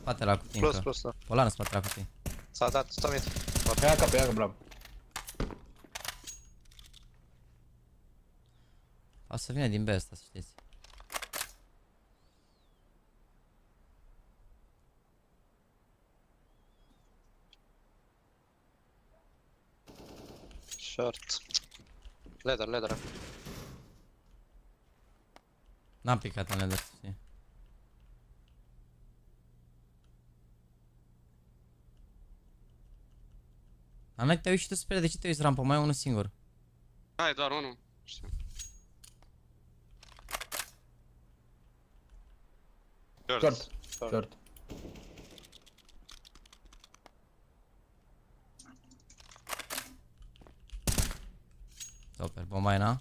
spate la cutie încă. Plus, da. Polar în spate la cutie. S-a dat, stă mid. Ia cap, bravo. O să vină din B ăsta, să știți. Short. Ladder. N-am picat în ladder, să știi. Am like, te-ai uitat și tu spre de ce te uiți rampă? Mai e unul singur. Hai, doar unul. Știu. Short. Super, bomba e na?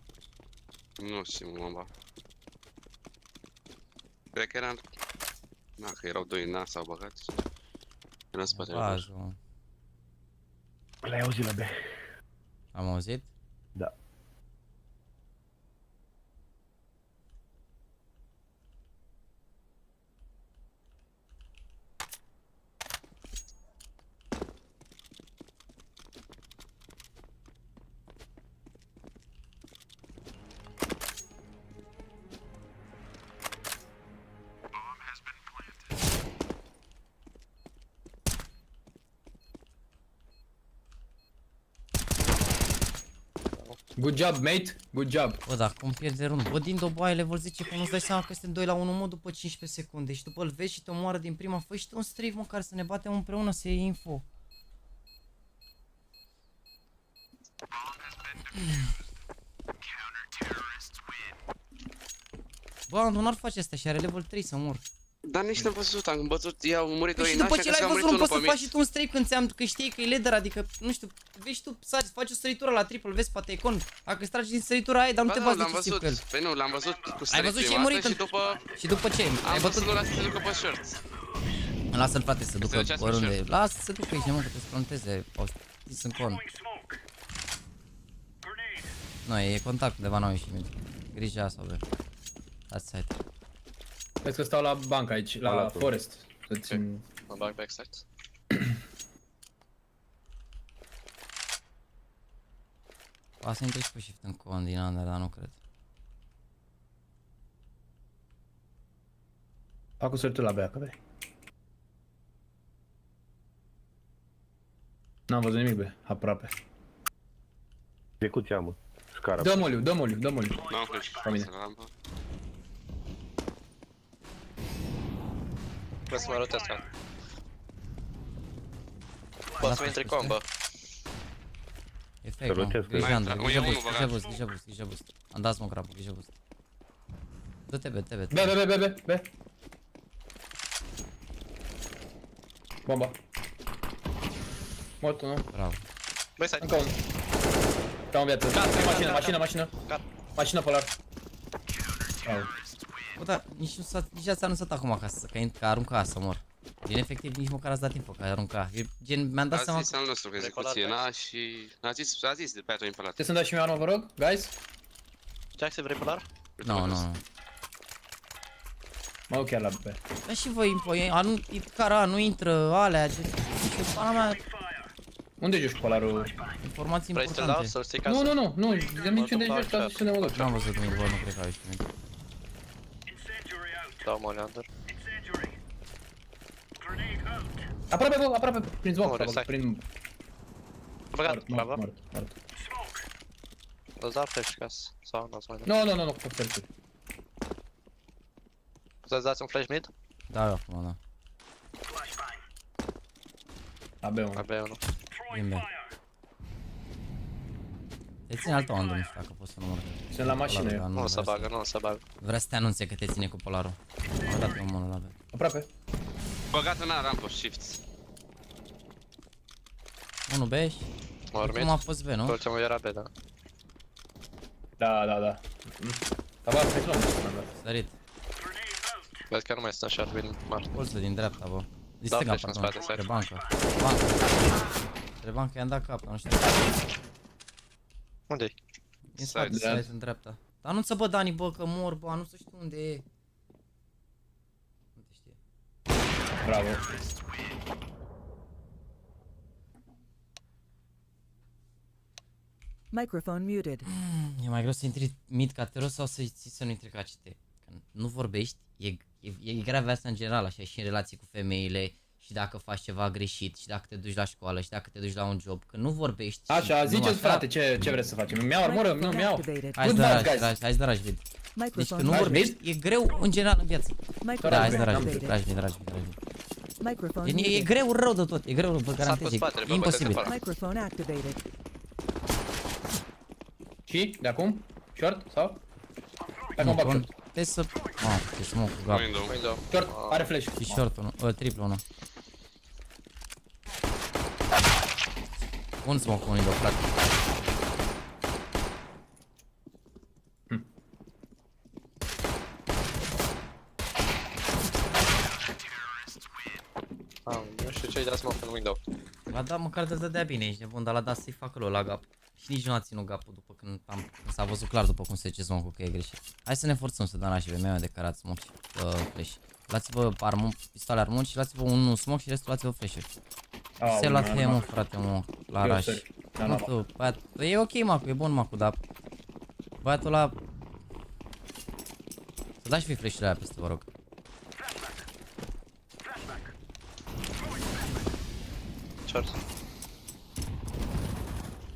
Nu știu, bomba. Cred că era... Na, că erau doi în nas, s-au băgat. Era în spatele lor. Pazul. L-ai auzit la B. Am auzit? Da. Good job, mate. Good job. Bă, dar cum pierde rândul? Bă, din doboaie level 10 că nu-ți dai seama că suntem 2 la 1 mă după 15 secunde și după îl vezi și te omoară din prima. Fă și tu un strave măcar să ne batem împreună, să iei info. Bă, Andu, n-ar face asta și are level 3 să mor. Dar nici n-am văzut, am bătut, i-au murit Păi doi și în după așa ce că s-a l-ai murit văzut, nu unul poți pe să faci mid. și tu un strave că știi că e ladder, adică, nu știu, vezi și tu, faci o săritură la triple, vezi poate icon. Dacă îți tragi din săritura aia, dar nu Ba te da, bați l-am decisiv văzut. cu el. Păi nu, l-am văzut cu Ai straight văzut și ai prima murit dată și după... Și după ce? Ai Am bătut? văzut ăla să se ducă pe short. Lasă-l, frate, să ducă ducească pe oriunde. short. Lasă să ducă aici, mă, că te splanteze. Au stis în con. Nu, e contact undeva, n-au ieșit minte. Grija sau bă. That's side. Vezi că stau la bancă aici, la Palatul. forest. Să țin... Mă bag backside. Poate să intri și pe shift în con din under, dar nu cred. Fac o săritură la bea, că vrei. N-am văzut nimic, bă, aproape. Execuția, mă. Scara. Dă moliu. N-am flash. Ca mine. Să la rampă. Vreau să mă rotez ca. Poți să intri combo. E fake, mă. rotesc, Grija mai under, intra. grija E boost, unul grija băgat. boost, grija boost, grija boost. Am dat smoke rapul, grija boost. Du-te, be. Be. Bomba. Mortul, nu? Bravo. Băi, stai. Încă unul. Ca în viață. Mașină. Mașină polar. Bravo. Bă, dar nici asta nu s-a dat acum că arunca să mor. Gen, efectiv, nici măcar ați dat info că arunca. Gen, mi-am dat A seama zis că... al nostru că execuție n-a și... A zis de pe aia impalat. Puteți să-mi dați și mie armă, vă rog, guys? Jaxy, vrei polar? Nu. Mă duc chiar la B. Dar și voi info, cara, nu intră alea, ce pana mea, Unde joci polarul? informații Vrei să-l dau? importante. Să-l ții casă? Nu, de niciunde joci, ca să ne mă duc. N-am văzut nimic, bă, nu cred că au ieșit nimic. Dau mole under. Aproape, prin Nu, smoke, restai. prin... Băgat, bravo. Mort. Îți dau flash casă. Sau nu, să mai dau. Nu, fac sărituri. Să-ți dați un flash mid? Da, eu acum, da. La B1. AB 1. Bine. Te ține altă ondă, nu știu dacă poți să număr. Sunt la mașină eu. Nu se bagă. Vrea să te anunțe că te ține cu polarul. Am dat pe un mână la B. Aproape. Băgat în rampă, shift. 1 B și... Mă urmit. Cum a fost B, nu? Ultimul era B, da. Da. Dar bă, pe slom. Sărit. Vezi că nu mai sunt așa, vin mari. Colțul din dreapta, bă. Din Da, stânga, flash în pardon. spate, Spre side. bancă. Spre bancă i-am dat cap, nu știu. Unde-i? Din spate, Side. side în dreapta. Dar anunță, bă, Dani, bă, că mor, bă, anunță și tu unde e. Nu te știe. Bravo. Microphone muted. E mai greu să intri mid ca teros sau să ții să nu intri ca CT. Că nu vorbești, e grav asta în general, așa, și în relații cu femeile, și dacă faci ceva greșit și dacă te duci la școală și dacă te duci la un job, că nu vorbești. Așa, nu ziceți așa. frate, ce vreți să facem? Mi-au armură? Nu, mi-au. Activated. Hai să Good dă luck, guys. raj, hai să dă raj, vid. Deci că nu Microphone vorbești, e greu în general în viață. Da, hai să dă raj, Microphone vid, activated. raj, vid. Microphone E muted. greu rău de tot, e greu, vă Sar pe garantez, spatele, e bă, imposibil. băgați afară. Microphone activated. Și? De acum? Short? Sau? Hai că mă bag short. Trebuie să... ce smoke cu gap. Window. Window. Short, are flash. Și short unul, triple unul. Un smoke cu window, frate. Nu știu ce-i dat smoke în window. L-a dat măcar de dădea bine, ești nebun, dar l-a dat să-i facă lui la gap. Și nici nu a ținut gapul după când s-a văzut clar după cum se zice smoke-ul că e greșit. Hai să ne forțăm să dăm la și pe de carat smoke și flash. Luați-vă pistoale armuri și luați-vă un smoke și restul luați-vă flash-uri. Se la mă, frate, mă, la raș. Nu tu, băiat, e ok Macu, e bun Macu, dar băiatul ăla... Să dați și flash-urile aia peste, vă rog. Short.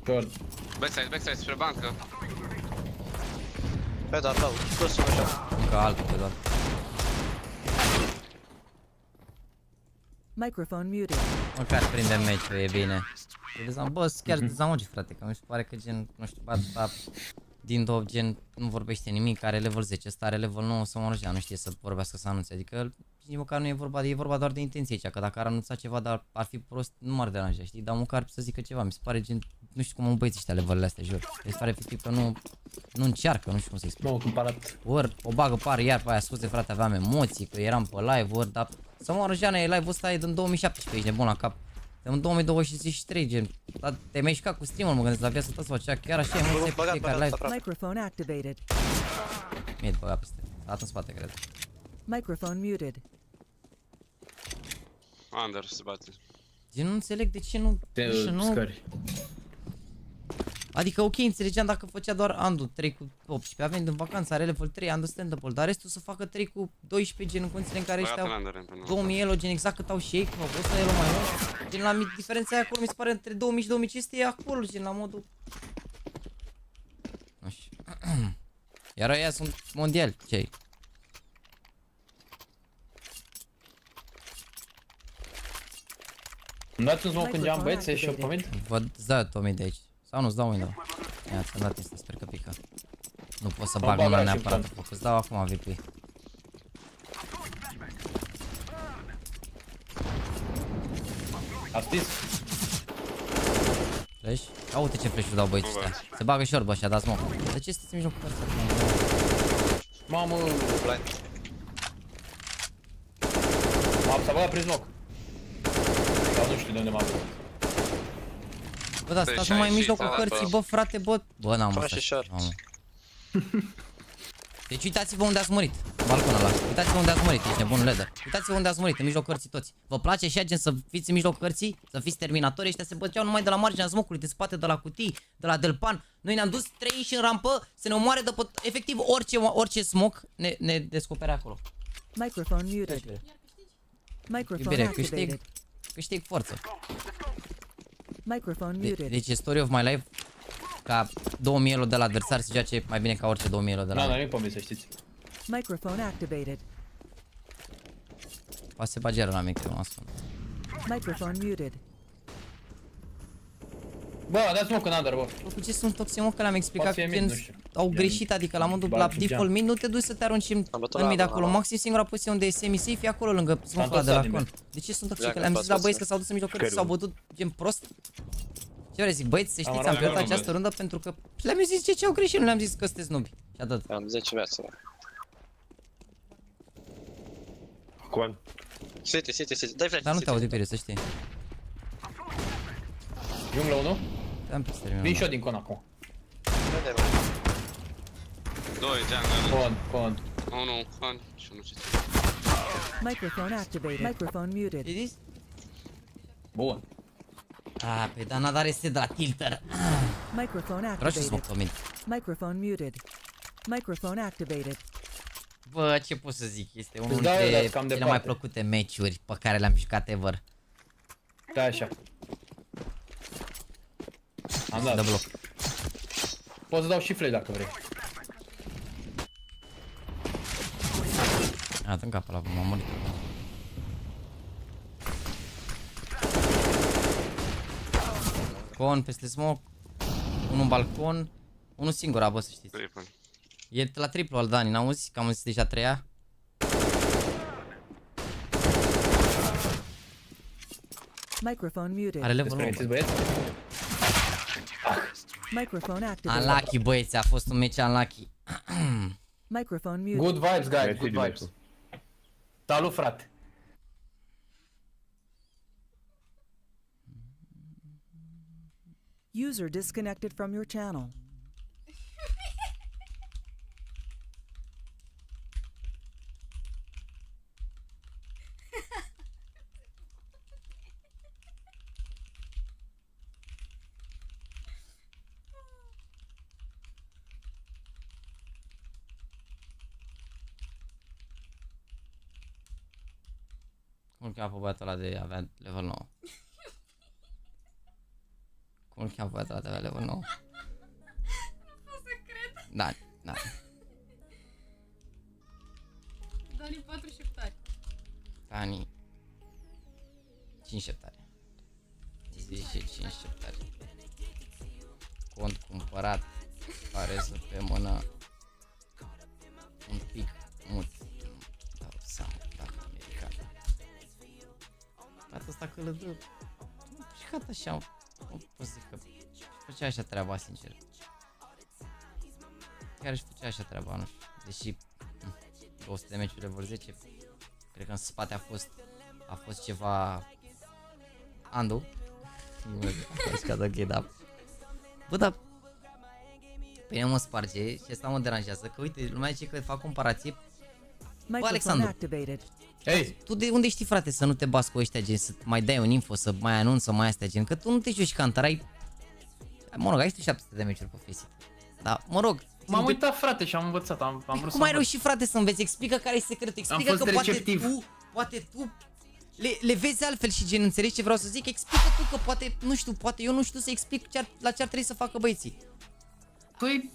Short. Backside, spre bancă. Pe dar dau, sus așa. Încă altul pe doar. Microphone muted. Măcar prindem meciul, e bine. Bă, chiar dezamăgit, frate, că mi se pare că gen, nu știu, bat din top, gen, nu vorbește nimic, are level 10, ăsta are level 9, să mă rog, nu știe să vorbească, să anunțe, adică nici măcar nu e vorba doar de intenție aici, că dacă ar anunța ceva, dar ar fi prost, nu m-ar deranja, știi, dar măcar să zică ceva, mi se pare gen, nu știu cum băieți ăștia levelele astea, jur, mi se pare efectiv că nu încearcă, nu știu cum să-i spun. Nu, cumpărat. Ori o bagă par iar pe aia, scuze frate, aveam emoții, că eram pe live, ori, dar să mă rog, e live-ul ăsta e din 2017, ești nebun la cap. În 2023, gen, dar te-ai mai jucat cu stream-ul, mă gândesc la viața ta sau cea, chiar așa e mulți pe fiecare live. Microphone activated. Mid băga peste, a dat în spate, cred. Microphone muted. Under se bate. Gen, nu înțeleg de ce nu... Scări. Adică ok, înțelegeam dacă făcea doar Andu 3 cu 18, avem în vacanță, are level 3, understandable, dar restul să facă 3 cu 12 gen în condițiile în care ăștia au 2000 elo, gen exact cât au și ei, că ăsta elo mai mult. Gen la diferența aia acolo mi se pare între 2000 și 2500 e acolo, gen la modul... Nu știu. Iar ăia sunt mondiali, ce-i? Îmi dați un smoke în geam, băieți, să ieși eu pe mid? Îți dau Tommy de aici. Sau nu, îți dau window. Ia, ți-am dat instant, sper că pică. Nu pot să bag mâna neapărat, îți dau acum VP. A stins? Flash? Ia uite ce flash-uri dau băieții ăștia. Se bagă și orbă ăștia, dați smoke. De ce sunteți în mijlocul ăsta? Mamă, Blind. s-a băgat prin smoke. Sau nu știu de unde m-am băgat. Bă, dar stați numai în mijlocul cărții, bă, frate, bă. Bă, n-am Flash și short. Deci uitați-vă unde ați murit, balconul ăla. Uitați-vă unde ați murit, ești nebun leather. Uitați-vă unde ați murit, în mijlocul cărții toți. Vă place și gen să fiți în mijlocul cărții? Să fiți terminatori? Ăștia se băteau numai de la marginea smocului, de spate, de la cutii, de la delpan. Noi ne-am dus 3 și în rampă să ne omoare de pe... Efectiv orice smoke ne descopere acolo. Microphone muted. Microphone Iubire, activated. câștig forță. Microphone muted. Deci e story of my life. Ca 2000 elo de la adversar se joace mai bine ca orice 2000 elo de la... Nu, nimic pe mine, să știți. Microphone activated. Poate se bage la mic, eu ascund. Microphone muted. Bă, dați smoke în under, bă. Bă, cu ce sunt toxic, mă, că le-am explicat Poate că fie mid, gen nu știu. au greșit, adică la modul la default mid nu te duci să te arunci în mid acolo. Maxim singura poziție unde e semi-safe e acolo lângă smoke-ul ăla de la con. De ce sunt toxic? Că le-am zis la băieți că s-au dus în mijlocul și s-au bătut gen prost. Ce vreau zic, băieți, să știți, am pierdut această rundă pentru că le-am zis ce au greșit, nu le-am zis că sunteți nubi. Și atât. Am 10 viață. Con. City. Dai flash. Dar nu te aud de să știi. Junglă 1. Te-am pus terminat. Vin și eu din con acum. 2 jungle. Con. 1 con și 1 city. Microphone activated. Microphone muted. Ce-ai zis? Bun. Ah, pe dar n-a dat reset de la tilter. Microphone Vreau și activated. smoke pe mid. Microphone muted. Microphone activated. Bă, ce pot să zic, este unul Îți dau eu, dar dintre cam cele mai departe. plăcute meciuri pe care le-am jucat ever. Da, așa. Am dat. Dă bloc. Pot să dau și flash dacă vrei. A, dă-mi capul ăla, m-a murit. Con peste smoke, unul în balcon, unul singur a, bă, să știți. Triple. E la triplu al Dani, n-auzi? Că am zis deja treia. Microphone muted. Are level 1. Pregătiți, băieți? Microphone activated. Unlucky, băieți, a fost un meci unlucky. Microphone muted. Good vibes, guys, Mersi, good vibes. Dimitru. Salut, frate. User disconnected from your channel. Cum îl cheamă pe băiatul ăla de avea level 9? Cum îl cheamă pe băiatul ăla de avea level 9? Nu pot să cred. Da, da. Dani 4 șeptari. Dani. 5 șeptare. Zice 5 șeptare. Cont cumpărat. Pareză pe mână. Un pic mult. Dau seama dacă american. Băiatul ăsta că le dă. Și gata așa. Nu pot să zic că făcea așa treaba, sincer. Chiar își făcea așa treaba, nu știu. Deși 200 de meciuri level 10. Cred că în spate a fost ceva Andu. Bă, dar pe mine mă sparge și asta mă deranjează, că uite, lumea zice că fac comparație. Microphone Alexandru. activated. Hei, Tu de unde știi, frate, să nu te bați cu ăștia, gen, să mai dai un info, să mai anunți, să mai astea, gen, că tu nu te joci cantar, ai... Mă rog, ai tu 700 de meciuri pe Facebook. Da, mă rog. m-am uitat, frate, și am învățat, am vrut Cum să ai învăț. reușit, frate, să înveți? Explică care e secretul, explică fost că receptiv. poate tu le vezi altfel și gen, înțelegi ce vreau să zic? Explică tu că poate, nu știu, poate eu nu știu să explic la ce ar trebui să facă băieții. Păi,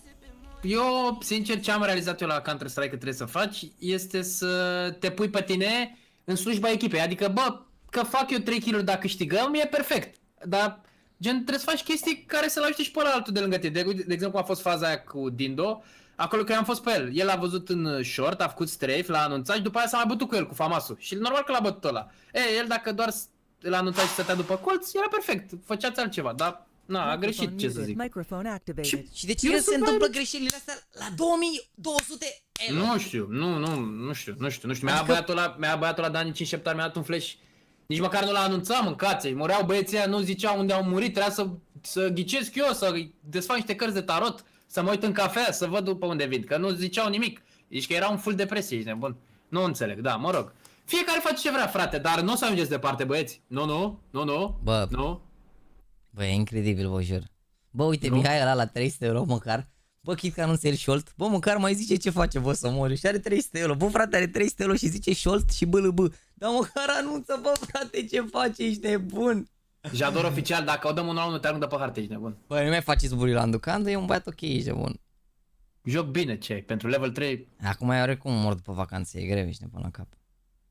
eu, sincer, ce am realizat eu la Counter-Strike că trebuie să faci este să te pui pe tine în slujba echipei. Adică, bă, că fac eu 3 kg dacă câștigăm, e perfect. Dar, gen, trebuie să faci chestii care să-l ajute și pe altul de lângă tine. De exemplu, cum a fost faza aia cu Dindo, acolo că eu am fost pe el. El a văzut în short, a făcut strafe, l-a anunțat și după aia s-a mai bătut cu el, cu famasul. Și normal că l-a bătut ăla. El dacă doar l-a anunțat și stătea după colț, era perfect. Făceați altceva, dar, na, a greșit, ce să zic. Microphone activated. Și de ce Eu se sunt întâmplă mai- greșelile astea la 2200 euro? Nu știu, nu știu. Mi-a Adică- băiatul ăla de anii 5 mi-a dat un flash. Nici măcar nu l-a anunțat, mâncați-i. Mureau băieții ăia, nu ziceau unde au murit, trebuia să ghicesc eu, să desfac niște cărți de tarot, să mă uit în cafea, să văd după unde vin, că nu ziceau nimic. Deci că era un full depresie, ești nebun. Nu înțeleg, da, mă rog. Fiecare face ce vrea, frate, dar nu o să ajungeți departe, băieți. Nu. Bă. Nu. Bă, e incredibil, vă jur. Bă, uite, Nu? Mihai ăla la 300 euro măcar. Bă, chit că anunță el șolt. Bă, măcar mai zice ce face, bă, să mori. Și are 300 euro. Bă, frate, are 300 euro și zice șolt și bă. Dar măcar anunță, bă, frate, ce face, ești nebun. Jador oficial, dacă o dăm 1-1, te arunc de pe harte, ești nebun. Bă, nu mai faceți burilandu, că Andu e un băiat ok, ești nebun. Joc bine, ce ai, pentru level 3. Acum e oricum mor după vacanțe, e greu, ești nebun la cap.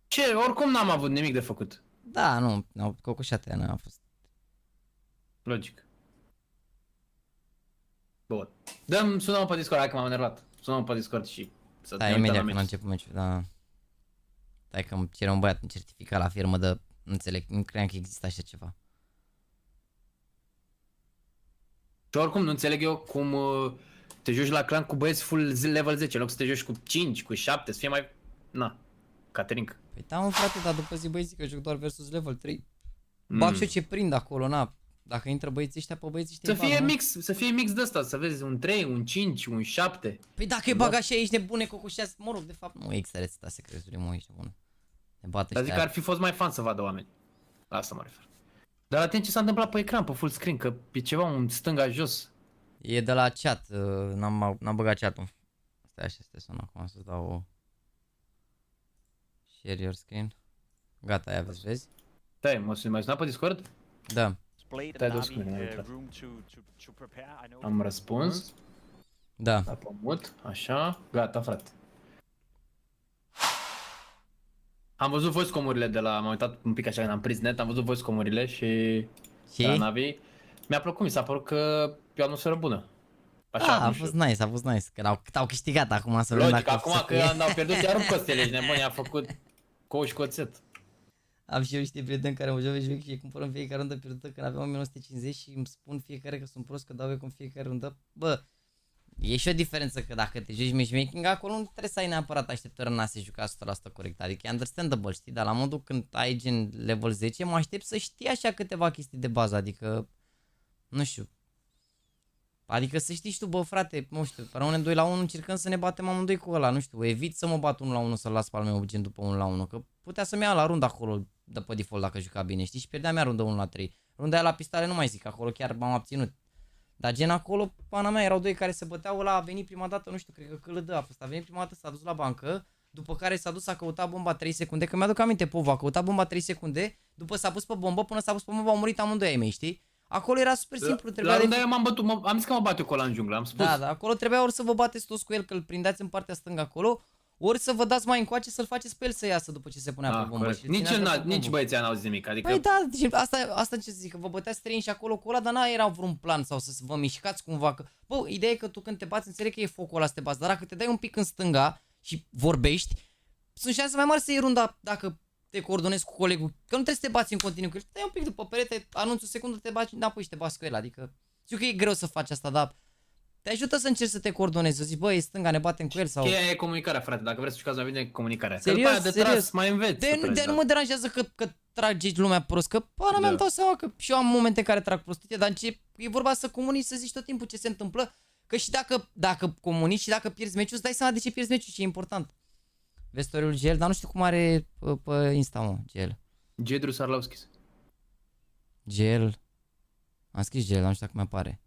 Ce, oricum n-am avut nimic de făcut. Da, nu, cocoșatea n-a fost. Logic. Bun. Sună-mă pe Discord, hai că m-am enervat. Sună-mă pe Discord și să Da, ne uităm imediat la când a meci. început meciul, da. Stai că îmi cere un băiat un certificat la firmă de... Nu înțeleg, nu credeam că există așa ceva. Și oricum nu înțeleg eu cum te joci la clan cu băieți full level 10, în loc să te joci cu 5, cu 7, să fie mai... Na, Catering. Păi da, mă, frate, dar după zi băieții că joc doar versus level 3. Bag și eu ce prind acolo, na. Dacă intră băieții ăștia pe băieții ăștia Să îi fie bag, mix, să fie mix de ăsta, să vezi un 3, un 5, un 7. Păi dacă îi bag așa, ești nebune, cocoșează. Mă rog, de fapt, nu există rețeta secretului, mă, ești nebune. Ne bată Dar zic că ăștia. ar fi fost mai fan să vadă oameni. La asta mă refer. Dar atent ce s-a întâmplat pe ecran, pe full screen, că e ceva un stânga jos. E de la chat, n-am băgat chat-ul. Stai așa, stai să sună acum să dau Share your screen. Gata, ia vezi? Stai, mai sunat pe Discord? Da. Stai 2 secunde, n-am intrat. Am răspuns. Da. Da, pe mut, așa, gata, frate. Am văzut voice comurile de la, m-am uitat un pic așa când am prins net, am văzut voice comurile și de la NAVI. Mi-a plăcut, mi s-a părut că e o atmosferă bună. Așa, A fost nice, a fost nice. Că au câștigat acum să vedem logic, dacă acum să că fie. au pierdut iar un costele, ești nebun, i-a făcut coș cu oțet. Am și eu niște prieteni care mă joacă și vechi și îi cumpărăm fiecare rundă pierdută când aveam 1950 și îmi spun fiecare că sunt prost că dau eu cum fiecare rundă. Bă, e și o diferență că dacă te joci matchmaking acolo nu trebuie să ai neapărat așteptări în a se juca 100% corect. Adică e understandable, știi? Dar la modul când ai gen level 10 mă aștept să știi așa câteva chestii de bază. Adică, nu știu. Adică să știi și tu, bă frate, nu știu, rămânem 2 la 1, încercăm să ne batem amândoi cu ăla, nu știu, evit să mă bat 1 la 1 să-l las pe al meu gen după 1 la 1, că putea să-mi ia la runda acolo de pe default dacă juca bine, știi, și pierdeam mea runda 1 la 3. Runda aia la pistole nu mai zic, acolo chiar m-am abținut. Dar gen acolo, pana mea, erau doi care se băteau, ăla a venit prima dată, nu știu, cred că CLD a fost, a venit prima dată, s-a dus la bancă, după care s-a dus, a căutat bomba 3 secunde, că mi-aduc aminte, Povo, a căutat bomba 3 secunde, după s-a pus pe bombă, până s-a pus pe bombă, au murit amândoi ai mei, știi? Acolo era super simplu, trebuia la runda aia m-am bătut, am zis că mă bate cu ăla în junglă, am spus. Da, acolo trebuia ori să vă bateți toți cu el, că îl prindeați în partea stângă acolo, ori să vă dați mai încoace să-l faceți pe el să iasă după ce se punea pe bombă. Și Nici băieții n-au zis nimic, adică... Păi da, asta ce să zic, că vă băteați străini și acolo cu ăla, dar n-era vreun plan sau să vă mișcați cumva. Că... Bă, ideea e că tu când te bați, înțeleg că e focul ăla să te bați, dar dacă te dai un pic în stânga și vorbești, sunt șanse mai mari să iei runda dacă te coordonezi cu colegul, că nu trebuie să te bați în continuu, că stai un pic după perete, anunți o secundă, te bați înapoi și te bați cu el, adică știu că e greu să faci asta, dar te ajută să încerci să te coordonezi, să zici, bă, e stânga, ne batem cu el sau... Cheia e comunicarea, frate, dacă vrei să jucați mai bine, comunicarea. Serios, că de serios. tras mai înveți. De nu mă deranjează că tragi lumea prost, că pana mea îmi dau seama că și eu am momente în care trag prostite, dar e vorba să comunici, să zici tot timpul ce se întâmplă, că și dacă comunici și dacă pierzi meciul, îți dai seama de ce pierzi meciul și e important. Vezi storiul Gel, dar nu știu cum are pe Insta, mă, Gel. Gedru Sarlauskis. Gel. Am scris Gel, dar nu știu dacă mi-apare.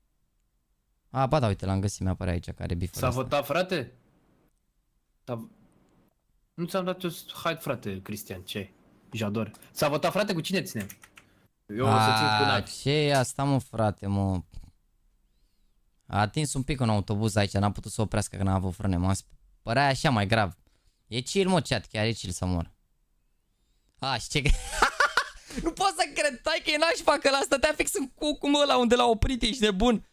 A, ba da, uite, l-am găsit, mi-apare aici, care bifă. S-a votat, frate? Nu ți-am dat eu hai, frate, Cristian, ce? Jador. S-a votat, frate, cu cine ținem? Eu o să țin cu Nike. Ce e asta, mă, frate, mă? A atins un pic un autobuz aici, n-a putut să oprească că n-a avut frâne, mă. Părea așa mai grav. E chill, mă, chat, chiar e chill să mor. A, și ce... Nu pot să cred, tai că e nașpa că ăla stătea fix în cucul ăla unde l-a oprit, ești nebun.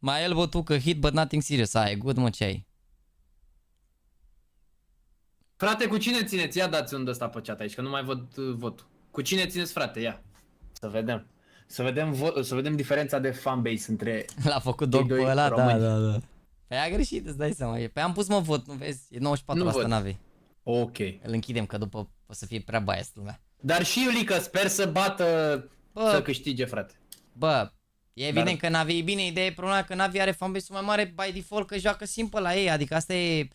Mai elbow tu că hit, but nothing serious. Ai, good, mă, ce ai? Frate, cu cine țineți? Ia dați unde ăsta pe chat aici, că nu mai văd votul. Cu cine țineți, frate? Ia. Să vedem. Să vedem diferența de fanbase între... L-a făcut dog pe ăla, da. Păi a greșit, îți dai seama. Păi am pus mă vot, nu vezi? E 94% NAVI. Ok. Îl închidem că după o să fie prea biased lumea. Dar și Iulica, sper să bată, să câștige, frate. Bă, e evident că NAVI e bine, ideea e problema că NAVI are fanbase-ul mai mare by default că joacă simple la ei, adică asta e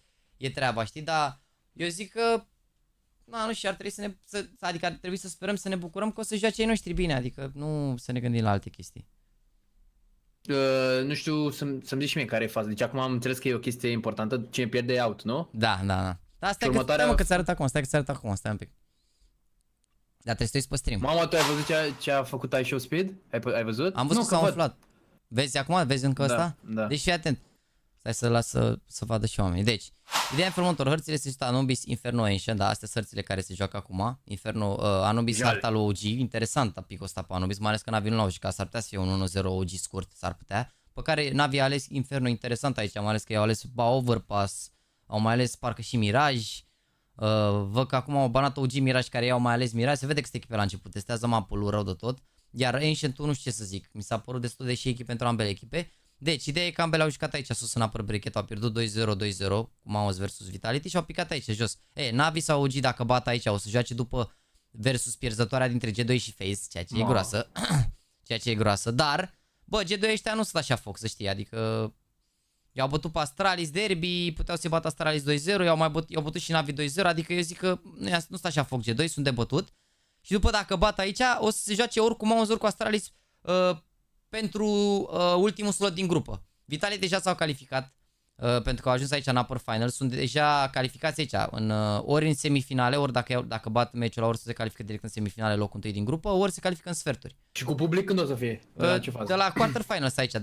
treaba, știi? Dar eu zic că, nu știu, ar trebui adică ar trebui să sperăm să ne bucurăm că o să joace ei noștri bine, adică nu să ne gândim la alte chestii. Nu știu să-mi zici și mie care e faza. Deci acum am înțeles că e o chestie importantă. Cine pierde e out, nu? Da. Dar stai că ți arăt acum, stai un pic. Dar trebuie să te uiți pe stream. Mama, tu ai văzut ce a făcut iShow Speed? Ai văzut? Am văzut că s-a umflat. Vezi acum? Vezi încă ăsta? Da. Deci fii atent. Stai să las să vadă și oamenii. Deci, ideea în felul următor, hărțile se jută Anubis, Inferno, Ancient, da, astea sunt hărțile care se joacă acum. Inferno, Anubis, harta lui OG, interesant picul ăsta pe Anubis, mai ales că NAVI nu l-au jucat, s-ar putea să fie un 1-0 OG scurt, s-ar putea. Pe care NAVI a ales Inferno interesant aici, mai ales că i-au ales Overpass, au mai ales parcă și Mirage. Văd că acum au banat OG Mirage care i-au mai ales Mirage, se vede că este echipe la început, testează mapul rău de tot. Iar Ancient-ul nu știu ce să zic, mi s-a părut destul de shaky pentru ambele echipe. Deci, ideea e că ambele au jucat aici sus în upper bracket, au pierdut 2-0, 2-0 cu Maus versus Vitality și au picat aici jos. NAVI sau OG dacă bat aici o să joace după versus pierzătoarea dintre G2 și FaZe, ceea ce e groasă. Ceea ce e groasă, dar, bă, G2 ăștia nu sunt așa foc, să știi, adică i-au bătut pe Astralis derby, puteau să-i bată Astralis 2-0, i-au bătut și NAVI 2-0, adică eu zic că nu sunt așa foc G2, sunt de bătut. Și după dacă bat aici, o să se joace ori cu Maus, ori cu Astralis pentru ultimul slot din grupă. Vitality deja s-au calificat pentru că au ajuns aici în upper final, sunt deja calificați aici, ori în semifinale, ori dacă bat meciul ăla, ori se califică direct în semifinale, locul întâi din grupă, ori se califică în sferturi. Și cu public când o să fie? De la ce fază? De la quarter finals aici,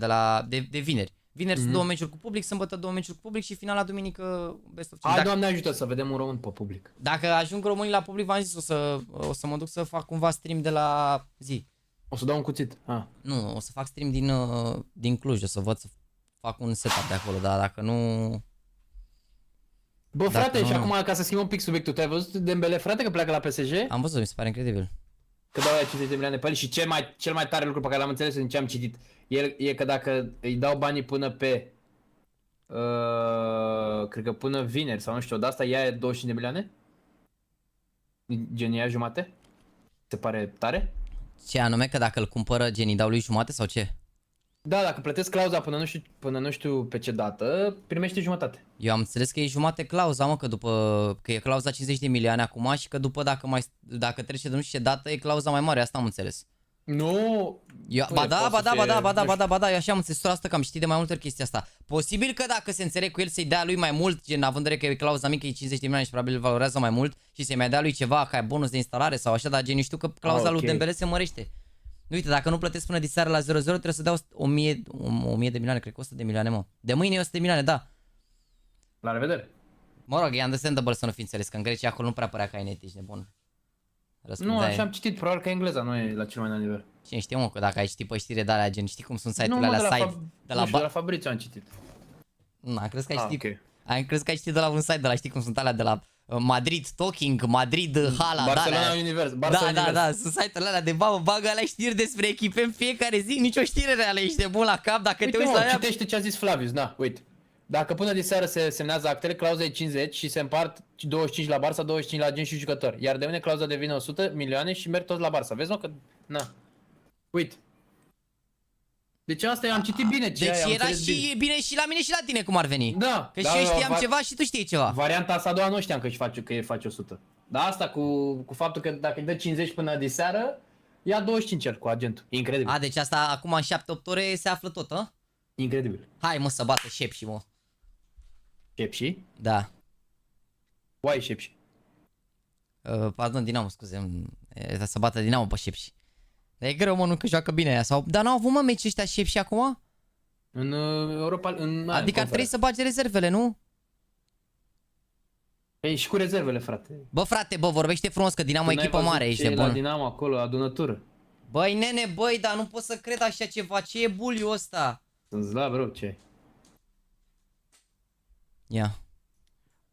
de vineri. Vineri sunt 2 meciuri cu public, sâmbătă 2 meciuri cu public și finala duminică best of 5. Hai, Doamne ajută să vedem un român pe public. Dacă ajung românii la public, v-am zis, o să mă duc să fac cumva stream de la zi. O să dau un cuțit. Nu, o să fac stream din Cluj, o să văd să fac un setup de acolo, dar dacă nu... Bă, Dacă frate, nu, și nu. acum ca să schimbăm un pic subiectul, tu ai văzut Dembele, frate, că pleacă la PSG? Am văzut, mi se pare incredibil. Că dau aia 50 de milioane pe el și cel mai tare lucru pe care l-am înțeles din ce am citit e că dacă îi dau banii până pe cred că până vineri sau nu știu, de asta ia 25 de milioane? Gen ia jumate? Se pare tare? Ce anume, că dacă îl cumpără genii dau lui jumate sau ce? Da, dacă plătesc clauza până nu știu pe ce dată, primește jumătate. Eu am înțeles că e jumate clauza, mă, că e clauza 50 de milioane acum și că după dacă trece de nu știu ce dată e clauza mai mare, asta am înțeles. Nu. Ba da, eu așa am înțeles, asta că am citit de mai multe ori chestia asta. Posibil că dacă se înțeleg cu el să-i dea lui mai mult, gen având în vedere că e clauza mică, e 50 de milioane și probabil îl valorează mai mult și să-i mai dea lui ceva ca bonus de instalare sau așa, dar gen eu știu că clauza lui Dembele se mărește. Uite, dacă nu plătesc până diseară la 0-0, trebuie să dau 1000 de milioane, cred că 100 de milioane, mă. De mâine e 100 de milioane, da. La revedere. Mă rog, e understandable să nu fi înțeles, că în Grecia acolo nu prea părea că ai net, ești nebun. Nu, așa am citit, probabil că engleza nu e la cel mai înalt nivel. Cine știe, mă, că dacă ai citit pe știre de alea, gen, știi cum sunt site-urile Nu, alea mă, site de la Fabrizio am citit. Nu, am crezut că ai citit. Okay. Am crezut că ai citit de la un site de la, știi cum sunt alea de la Madrid Talking, Madrid Hala, Barcelona Univers, da, sunt site-urile alea de babă, bagă alea știri despre echipe în fiecare zi, nicio știre reală, ești de bun la cap, dacă uite, te uiți la ea. Citește ce a zis Flavius, da, uite. Dacă până de seară se semnează actele, clauza e 50 și se împart 25 la Barça, 25 la agent și jucător. Iar de mâine clauza devine 100 milioane și merg toți la Barça. Vezi, mă, că... Na. Uite. Deci asta am citit bine. Deci era și bine și la mine și la tine cum ar veni. Da. Că și eu știam ceva și tu știi ceva. Varianta asta a doua nu știam că îi face 100. Dar asta cu faptul că dacă îi dă 50 până de seară, ia 25 el cu agentul. Incredibil. Deci asta acum în 7-8 ore se află tot, a? Incredibil. Hai, mă, să bată Șepși, mă. Șepși? Da. Why Șepși? Pardon, Dinamo, scuze. Să bată Dinamo pe Șepși. Dar e greu, mă, nu că joacă bine aia. Sau... Dar n-au avut, mă, meci ăștia Șepși acum? În Europa... Adică ar trebui să bage rezervele, nu? Ei, și cu rezervele, frate. Bă, frate, bă, vorbește frumos că Dinamo e echipă mare, ești de bun. La Dinamo acolo, adunătură. Băi, nene, băi, dar nu pot să cred așa ceva. Ce e buliu ăsta? Sunt slab, rău, ce? Ia.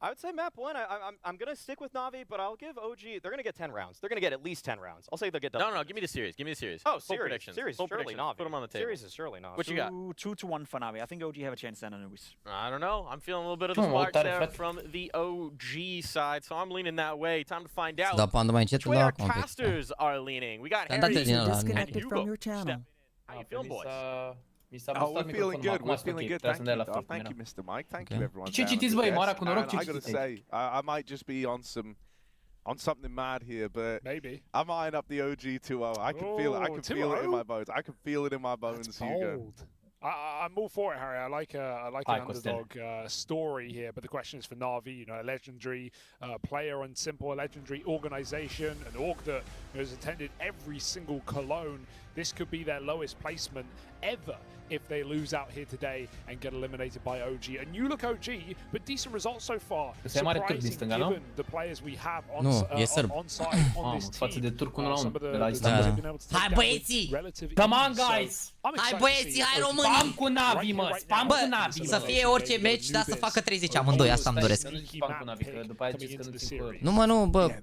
I would say map one. I'm gonna stick with Navi, but I'll give OG. They're gonna get 10 rounds. They're gonna get at least 10 rounds. I'll say they'll get. No, give me the series. Give me the series. Oh, Full series. predictions. Series Full is surely predictions. Navi. Put them on the table. Series is surely Navi. What you got? 2-1 for Navi. I think OG have a chance then on Luis. I don't know. I'm feeling a little bit of the sparks there from the OG side, so I'm leaning that way. Time to find out. Da, pandă mai încet, Where da, our casters are leaning. We got Harry Disconnected from your channel. How you feeling, boys? Oh, we're feeling good. We're feeling good. Thank you. Oh, thank you, Mr. Mike. Thank you, everyone. Ce citiți, băi, Mara cu noroc, ce I gotta say, I might just be on something mad here, but maybe I'm eyeing up the OG 2-0. I can feel it. I can feel it in my bones. I can feel it in my bones, Hugo. I'm all for it, Harry. I like an underdog story here, but the question is for Navi, you know, a legendary player and simple, a legendary organization, an org that has attended every single Cologne. This could be their lowest placement ever if they lose out here today and get eliminated by OG. A new look OG, but decent results so far. Surprising given the players we have on side on this team. Hai, băieții! Come on, guys! Hai, băieții, hai, românii! Spam cu Navi, mă! Spam cu Navi! Să fie orice meci, dar să facă 30 amândoi, asta îmi doresc. Nu, mă, nu, bă.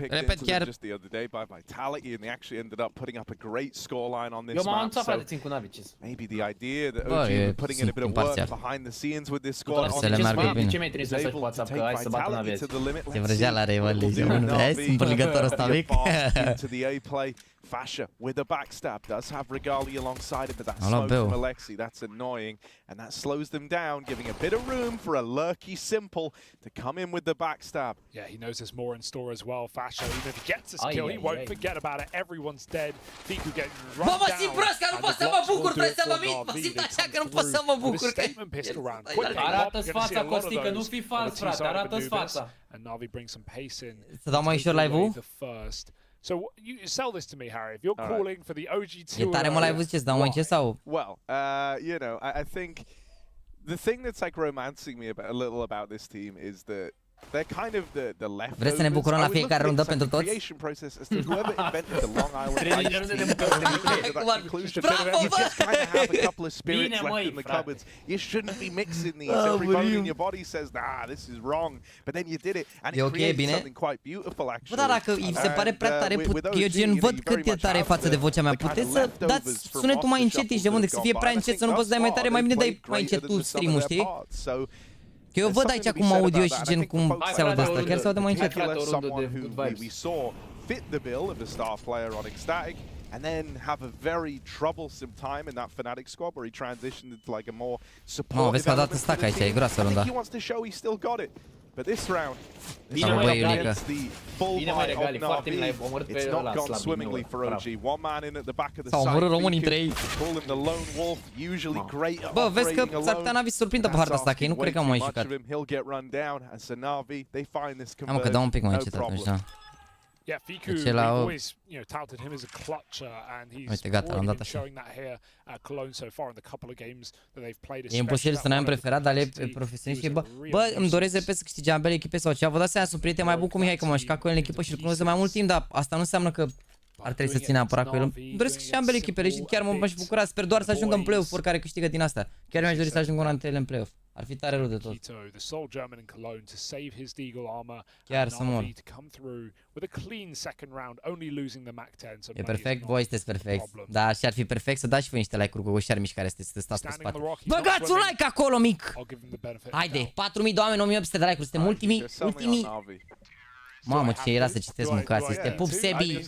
Repet, chiar... Just the other day by Vitality, and they actually ended up putting up a great scoreline on this Eu m-am map. anunțat, frate, țin cu Navi. Maybe the idea that OG were putting in a bit of work behind the scenes with this squad on Să le meargă bine. Ce mi-ai trimis mesaj pe WhatsApp că hai să bată Navi? Se vrăjea la Reval Legion. Vezi? Sunt băligătorul ăsta mic. to the A play Fascia with a backstab does have Regali alongside him, but that smoke from Alexi, that's annoying, and that slows them down, giving a bit of room for a lurky Simple to come in with the backstab. Yeah, he knows there's more in store as well. Fascia, even if he gets this kill, he won't forget about it. Everyone's dead. Fiku getting run down. Mă simt prost, că nu pot să mă bucur, vrei să mă mint. Mă simt așa că nu pot să mă bucur. Arată-ți fața, Costică, nu fi fals, frate, arată-ți fața. And Navi brings some pace in. Să dau mai ușor live-ul? So you sell this to me, Harry. If you're calling for the OG2, E tare mă live-ul, ce-ți dau mai încet sau? Well, you know, I think the thing that's like romancing me a little about this team is that they're kind of the leftovers. Vreți să ne bucurăm la fiecare rundă pentru toți? Creation process as to whoever invented the Long Island Ice team. You just kind of have a couple of spirits left in the cupboards. You shouldn't be mixing these. Every bone in your body says, nah, this is wrong. But then you did it, and it created something quite beautiful, actually. Bă, dar dacă îi se pare prea tare, eu gen văd cât e tare față de vocea mea. Puteți să dați sunetul mai încet, ești de unde, să fie prea încet, să nu poți să dai mai tare, mai bine dai mai încet tu stream-ul, știi? Că eu văd aici cum audio și gen cum se aude asta, chiar se aude mai încet. And then have a very troublesome time in that Fnatic squad where he transitioned into like a more supportive element. I think he wants to show he still got it. But this round, against the full might of Navi, it's not gone swimmingly for OG. One man in at the back of the side. Call him the lone wolf, usually great at operating alone. He'll get run down, and so Navi, they find this conversion, no problem. Yeah, Fiku, we've always, touted him as a clutcher, and he's already been showing that here at Cologne so far in the couple of games that they've played. E imposibil să n-am preferat, dar le profesioniști. Bă, îmi doresc repede să câștige ambele echipe sau ceva. Vă dați seama, sunt prieten mai bun cu Mihai, că m-am jucat cu el în echipă și îl cunosc de mai mult timp, dar asta nu înseamnă că ar trebui să țin neapărat cu el. Îmi doresc și ambele echipele și chiar m-aș bucura. Sper doar să ajungă în play-off oricare câștigă din asta. Chiar mi-aș dori să ajungă una dintre ele în play-off. Ar fi tare rău de tot. Chiar să mor. E perfect, voi sunteți perfect. Da, și ar fi perfect să dați și voi niște like-uri cu șermiși care sunteți să stați pe spate. Băgați un like acolo, mic! Haide, 4000 de oameni, 1800 de like-uri, suntem ultimii. Mamă, ce era să citesc mâncați. Este Pup Sebi,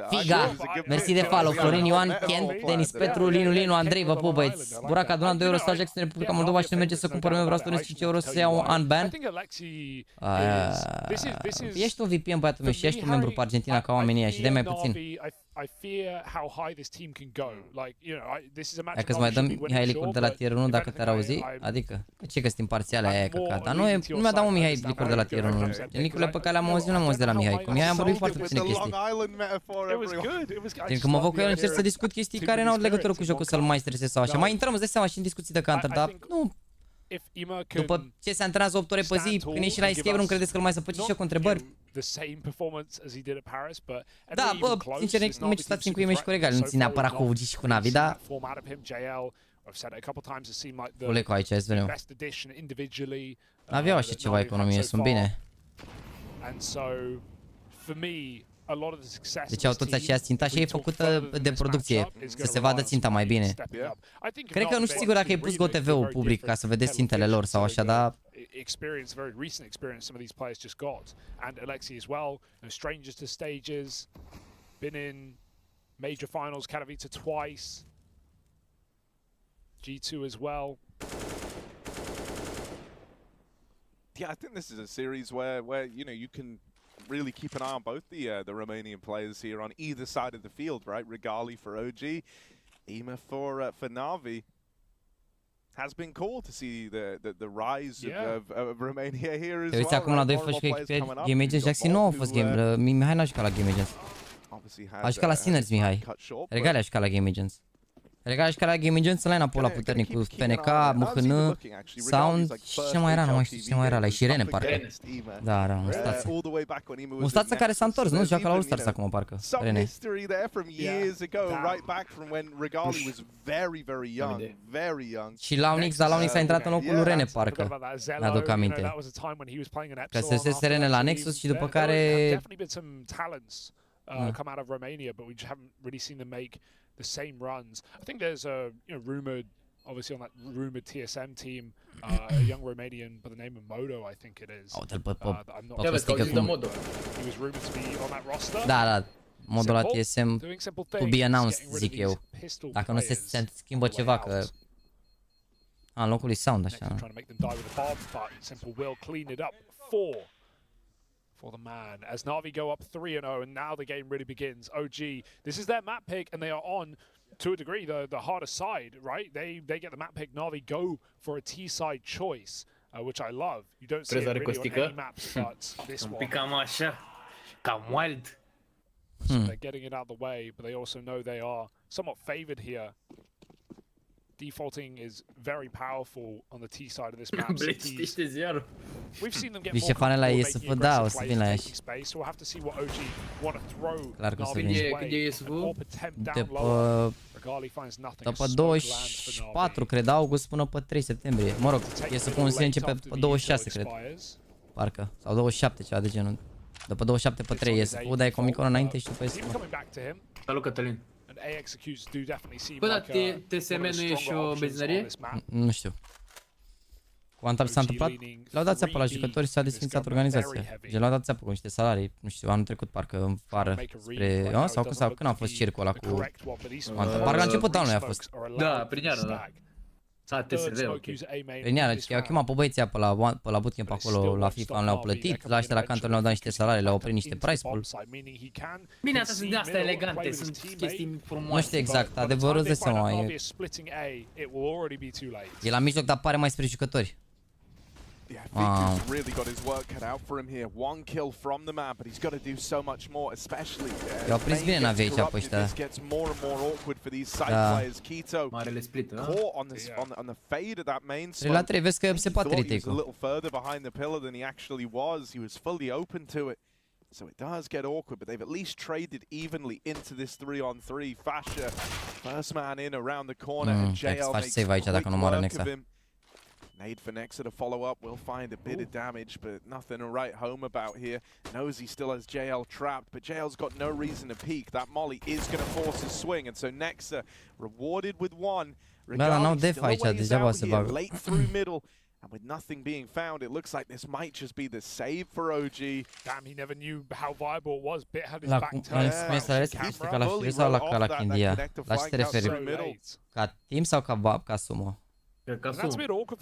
Figa, mersi de follow, Florin Ioan, Ken, Denis Petru, Linu, Andrei, vă pup băieți. Burac a donat 2 euro să Jackson Republica Moldova și nu merge să cumpăr, vreau să donez 5 euro să iau un unban. Ești un VPN, băiatul meu, și ești un membru pe Argentina ca oamenii ăia și dai mai puțin. Dacă îți mai dăm Mihai licuri de la tier 1 dacă te-ar auzi, adică, ce că sunt imparțiale aia e căcat, dar nu mi-a dat un Mihai licuri de la tier 1, licurile pe care le-am auzit, nu le-am auzit de la Mihai, cu Mihai am vorbit foarte puține chestii. Din când mă văd cu el încerc să discut chestii care n-au legătură cu jocul să-l mai stresez sau așa, mai intrăm, îți dai seama, și în discuții de counter, dar nu... După ce se antrenează 8 ore pe zi, când ești la escape room, credeți că îl mai să faci și eu cu întrebări? Da, bă, sincer, nu meci stați cu ei și cu regali, nu țin neapărat cu OG și cu Navi, dar... Ulecu aici, îți venim. Aveau așa ceva economie, sunt bine. Deci au toți aceea ținta și e făcută de producție, să se vadă ținta mai bine. Cred că nu știu sigur dacă ai pus GoTV-ul public ca să vedeți țintele lor sau așa, dar... G2 as well. Yeah, I think this is a series where you can really keep an eye on both the Romanian players here on either side of the field, right? Regali for OG, Ema for Navi. Has been cool to see the rise of Romania here as well. Uite acum la 2 fost pe Game Agents, Jaxy nu a fost game, Mihai n-a jucat la Game Agents. A jucat la Sinners, Mihai. Regali a jucat la Game Agents. Regali a jucat la Game Agents, line-up ăla puternic cu FNK, MHN, Sound și ce mai era, nu mai știu ce mai era, la Shirene parcă. Da, era Mustață. Mustață care s-a întors, nu? Joacă la All-Stars acum parcă, Rene. Și Launix, dar Launix a intrat în locul lui Rene parcă, mi-aduc aminte. Că se sese Rene la Nexus și după care... Come out of Romania, but we just haven't really seen them make the same runs. I think there's a rumored, obviously on that rumored TSM team, a young Romanian by the name of Modo, I think it is. I'm not sure. He was rumored to be on that roster. Da, modul la TSM to be announced, zic eu. Dacă nu se schimbă ceva, că... în locul lui Sound, așa. For the man, as Navi go up 3-0, and now the game really begins. OG, this is their map pick, and they are on, to a degree, the harder side, right? They get the map pick. Navi go for a T-side choice, which I love. You don't see it really on any maps, but this one. Cam așa, cam wild. So they're getting it out of the way, but they also know they are somewhat favored here. Defaulting is very powerful on the T side of this map. We've seen them get more comfortable making aggressive plays, so we'll have to see what OG want to throw Navi's way and pop a temp down lower. Regali finds nothing. După 24, cred, august până pe 3 septembrie. Mă rog, e să pun se începe pe 26, cred. Parcă, sau 27, ceva de genul. După 27 pe 3 e să pun, dai Comic-Con înainte și după e să pun. Salut, Cătălin. Bă, dar TSM nu e și o benzinărie? Nu știu. Cu Antap s-a întâmplat, le-au dat țeapă la jucători și s-a desfințat organizația. Gen, le-au dat țeapă cu niște salarii, nu știu, anul trecut parcă în vară spre... sau când a fost circul ăla cu Antap? Parcă la început anului a fost. Da, prin iară, da. S-a TSV, ok. Prin iară, i-au chemat pe băieții pe la bootcamp acolo, la FIFA, le-au plătit, la ăștia la cantor le-au dat niște salarii, le-au oprit niște price pool. Bine, astea sunt din astea elegante, sunt chestii frumoase. Nu știu exact, adevărul îți dai seama, e la mijloc, dar pare mai spre jucători. Yeah, Fiku's really got his work cut out for him here. One kill from the map, but he's got to do so much more, especially. I-au prins bine NAVI aici pe ăștia. This gets more and more awkward for these side players. Keto caught on this on the fade of that main smoke. 3 la 3, vezi că se poate He was a retake-ul. little further behind the pillar than he actually was. He was fully open to it. So it does get awkward, but they've at least traded evenly into this 3-on-3. Fasha, first man in around the corner, and JL makes quick work of him. Nade for Nexa to follow up, will find a bit of damage, but nothing to write home about here. Knows he still has JL trapped, but JL's got no reason to peek. That molly is going to force his swing, and so Nexa rewarded with one. Regali still a ways out here, late through middle, and with nothing being found, it looks like this might just be the save for OG. Damn, he never knew how viable it was. Bit had his back turned. Ca la Fury sau la Kindia? La ce te referi? Ca team sau ca sumo? Ca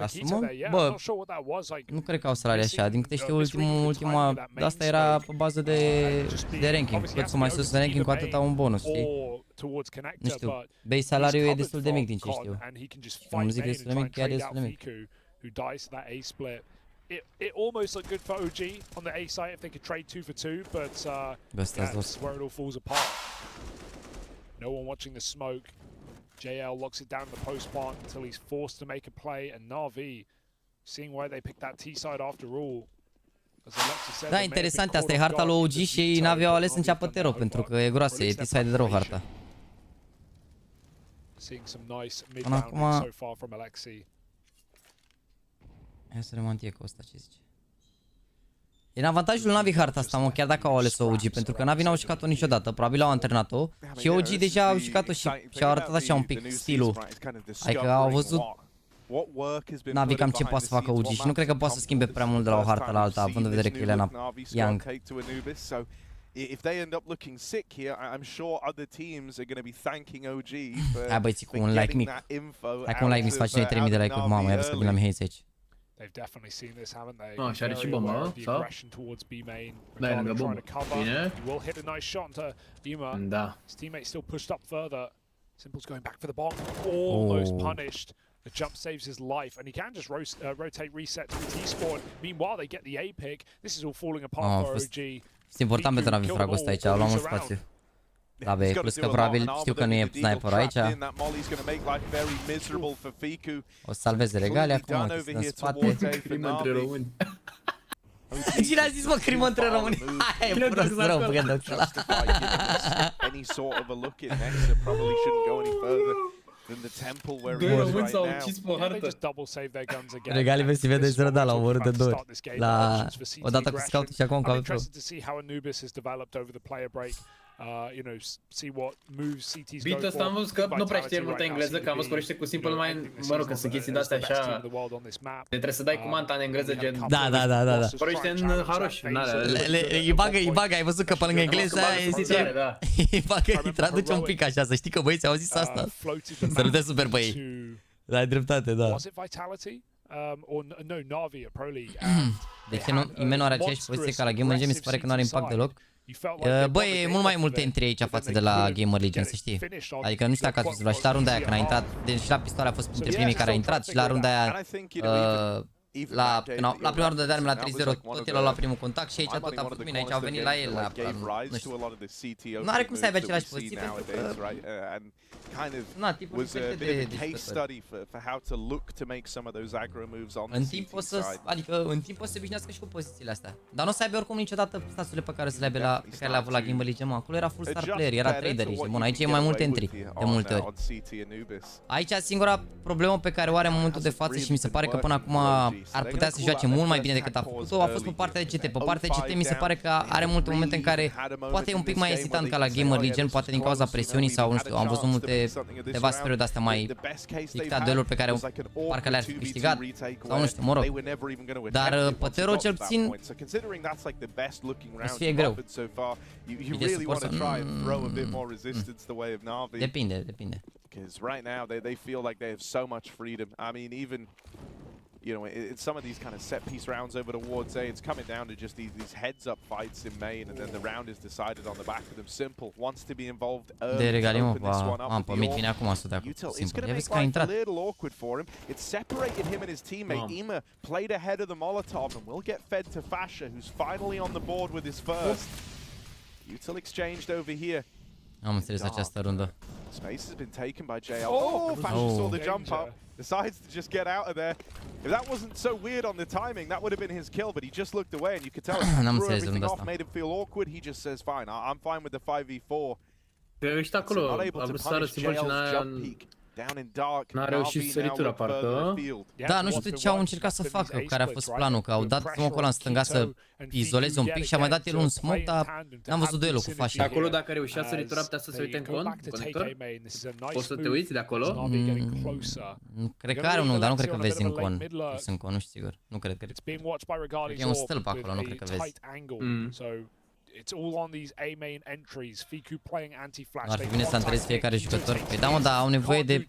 sumo? Bă, nu cred că au salarii așa, din câte știu ultima, asta era pe bază de ranking, cât sunt mai sus în ranking cu atâta un bonus, știi? Nu știu, base salariul e destul de mic din ce știu. Nu zic destul de mic, chiar e destul de mic. It almost looked good for OG on the A site if they could trade 2 for 2, but that's where it all falls apart. No one watching the smoke. JL locks it down in the post plant until he's forced to make a play, and Navi, seeing why they picked that T-side after all. Da, interesant, asta e harta lui OG și Navi au ales să înceapă tero, pentru că e groasă, e T-side de rău harta. Până acum... Hai să remontie cu ăsta, ce zice. E în avantajul Navi harta asta, mă, chiar dacă au ales-o OG, pentru că Navi n-au jucat-o niciodată, probabil au antrenat-o și OG deja au jucat-o și au arătat așa un pic stilul. Adică au văzut Navi cam ce poate să facă OG și nu cred că poate să schimbe prea mult de la o hartă la alta, având în vedere că e young. If they end up looking sick here, I'm sure other teams are going to be thanking OG Hai băieții, cu un like mic. Hai cu un like mic să faci noi 3000 de like-uri, mamă, ia vezi că vin la Mihai aici. They've definitely seen this, haven't they? Oh, și are și bomba, sau? Da, e lângă bombă. Bine. Will hit a nice shot to Yuma. Da. His teammate still pushed up further. Simple's going back for the bomb. Almost punished. The jump saves his life, and he can just rotate, reset to the T-spawn. Meanwhile, they get the A pick. This is all falling apart for OG. Este important pentru Navi fragul ăsta aici, luăm un spațiu. Da, băi, plus că probabil știu că nu e sniper aici. O să salveze Regali acum, în spate. Crimă între români. Cine a zis, mă, crimă între români? Hai, e prost rău, gândește ăla. Regali vezi, vede să răda la omorât de 2 ori. Odată cu scout și acum cu AWP. you know, see what moves CT's go Beat ăsta am văzut că nu prea știe multă engleză, că am văzut vorbește cu Simple Mind, mă rog, că sunt chestii de-astea așa, trebuie să dai comanda în engleză gen... Da. Vorbește în haroș, Îi bagă, ai văzut că pe lângă engleză îi zice... Îi traduce un pic așa, să știi că băieții au zis asta. Să râde super pe ei. Ai dreptate, da. Deci IEM nu are aceeași poziție ca la Gamer Legion, mi se pare că nu are impact deloc. Bă, e mult mai multe entry aici față de la Gamer Legion, să știi. Adică nu știu dacă ați văzut, și la runda aia când a intrat, deci la pistoale a fost printre primii care a intrat și la runda aia, la prima rundă de arme la 3-0, tot el a luat primul contact și aici tot a făcut bine, aici au venit la el, nu știu. Nu are cum să aibă același poziție, pentru că... Na, tipul de în timp o să, adică în timp o să se obișnuiască și cu pozițiile astea. Dar nu o să aibă oricum niciodată staturile pe care să le aibă pe care le-a avut la Gamer Legion. Acolo era full star player, era trader, ești bun. Aici e mai multe entry, de multe ori. Aici singura problemă pe care o are în momentul de față și mi se pare că până acum ar putea să joace mult mai bine decât a făcut-o, a fost pe partea de CT. Pe partea de CT mi se pare că are multe momente în care poate e un pic mai ezitant ca la Gamer Legion, poate din cauza presiunii sau nu știu, am văzut multe câteva sferuri de astea mai dictat dueluri pe care parcă le-ar fi câștigat sau nu știu, mă rog. Dar pe Tero cel puțin o să fie greu. Depinde. You know, in some of these kind of set-piece rounds over towards A, it's coming down to just these heads-up fights in main, and then the round is decided on the back of them. Simple wants to be involved early to open this one up with the Util. It's going to make life a little awkward for him. It's separated him and his teammate. Ima played ahead of the Molotov and will get fed to Fasha, who's finally on the board with his first. Util exchanged over here. Am înțeles această rundă. Space has been taken by JL. Oh, Fasha saw the jump up. Decides to just get out of there. If that wasn't so weird on the timing, that would have been his kill, but he just looked away and you could tell it threw everything off, made him feel awkward. He just says, fine, I'm fine with the 5v4. Ești acolo, a vrut să sară Simple și n-a reușit săritura, parcă. Da, nu știu ce au încercat să facă, care a fost planul, că au dat smoke-ul ăla în stânga să izoleze un pic și a mai dat el un smoke, dar n-am văzut duelul cu Fasha. Acolo dacă reușea săritura putea să se uite în conector? Poți să te uiți de acolo? Cred că are unul, dar nu cred că vezi în con. Nu știu sigur, nu cred că e un stâlp acolo, nu cred că vezi. It's all on these A main entries. Fiku playing anti-flash. Ar fi bine să antrenezi fiecare jucător. Păi da, mă, dar au nevoie de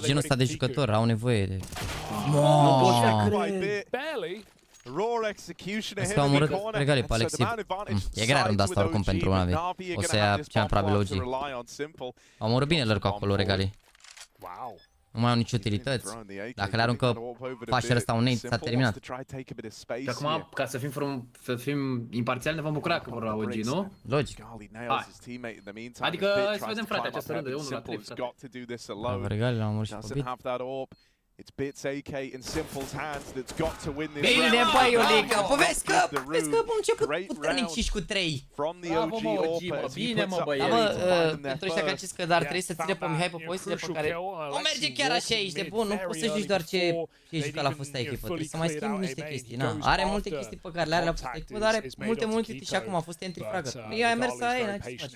genul ăsta de jucător, au nevoie de... Asta a omorât regalii pe Alexi. E grea runda asta oricum pentru NAVI. O să ia cea mai probabil OG. Au omorât bine lor cu acolo regalii. Nu mai au nici utilități. Dacă le aruncă Fasher ăsta un nade, s-a terminat. Și acum, ca să fim imparțiali, ne vom bucura că vor la OG, nu? Logic. Adică, să vedem, frate, această rundă, e 1-3, frate. Regalii l-au omorât și pe bit. It's Bits AK in Simple's hands that's got to win this round. Bine, băi, Iulica, vezi că am început puternic 5 cu 3. Bravo, mă, OG, bine, mă, băi. Da, mă, pentru ăștia care zic că dar trebuie să ține pe Mihai pe pozițiile pe care... O merge chiar așa, ești de bun, nu poți să zici doar ce ești jucat la fosta echipă, trebuie să mai schimbi niște chestii, na. Are multe chestii pe care le are la fosta echipă, dar are multe și acum a fost entry fragă. Ea a mers la ei, ce faci?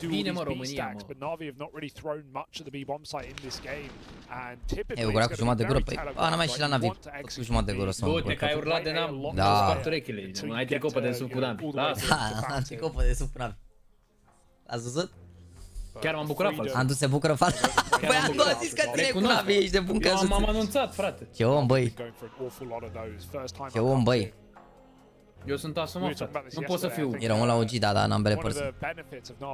Bine, mă, România, mă. E, ugurat cu jumătate de gură, păi, n-am mai și la NAVI, tot cu jumătate de gură să mă uite că ai urlat de n-am spart urechile, ai tricou pe de sub cu NAVI. Da, am tricou pe de sub cu NAVI. Ați văzut? Chiar m-am bucurat, frate. Andu se bucură, frate. Băi, Andu a zis că ține cu NAVI, ești de bun că eu m-am anunțat, frate. Ce om, băi. Ce om, băi. Eu sunt asumat, frate. Nu pot să fiu. Era unul la OG, da, în ambele părți.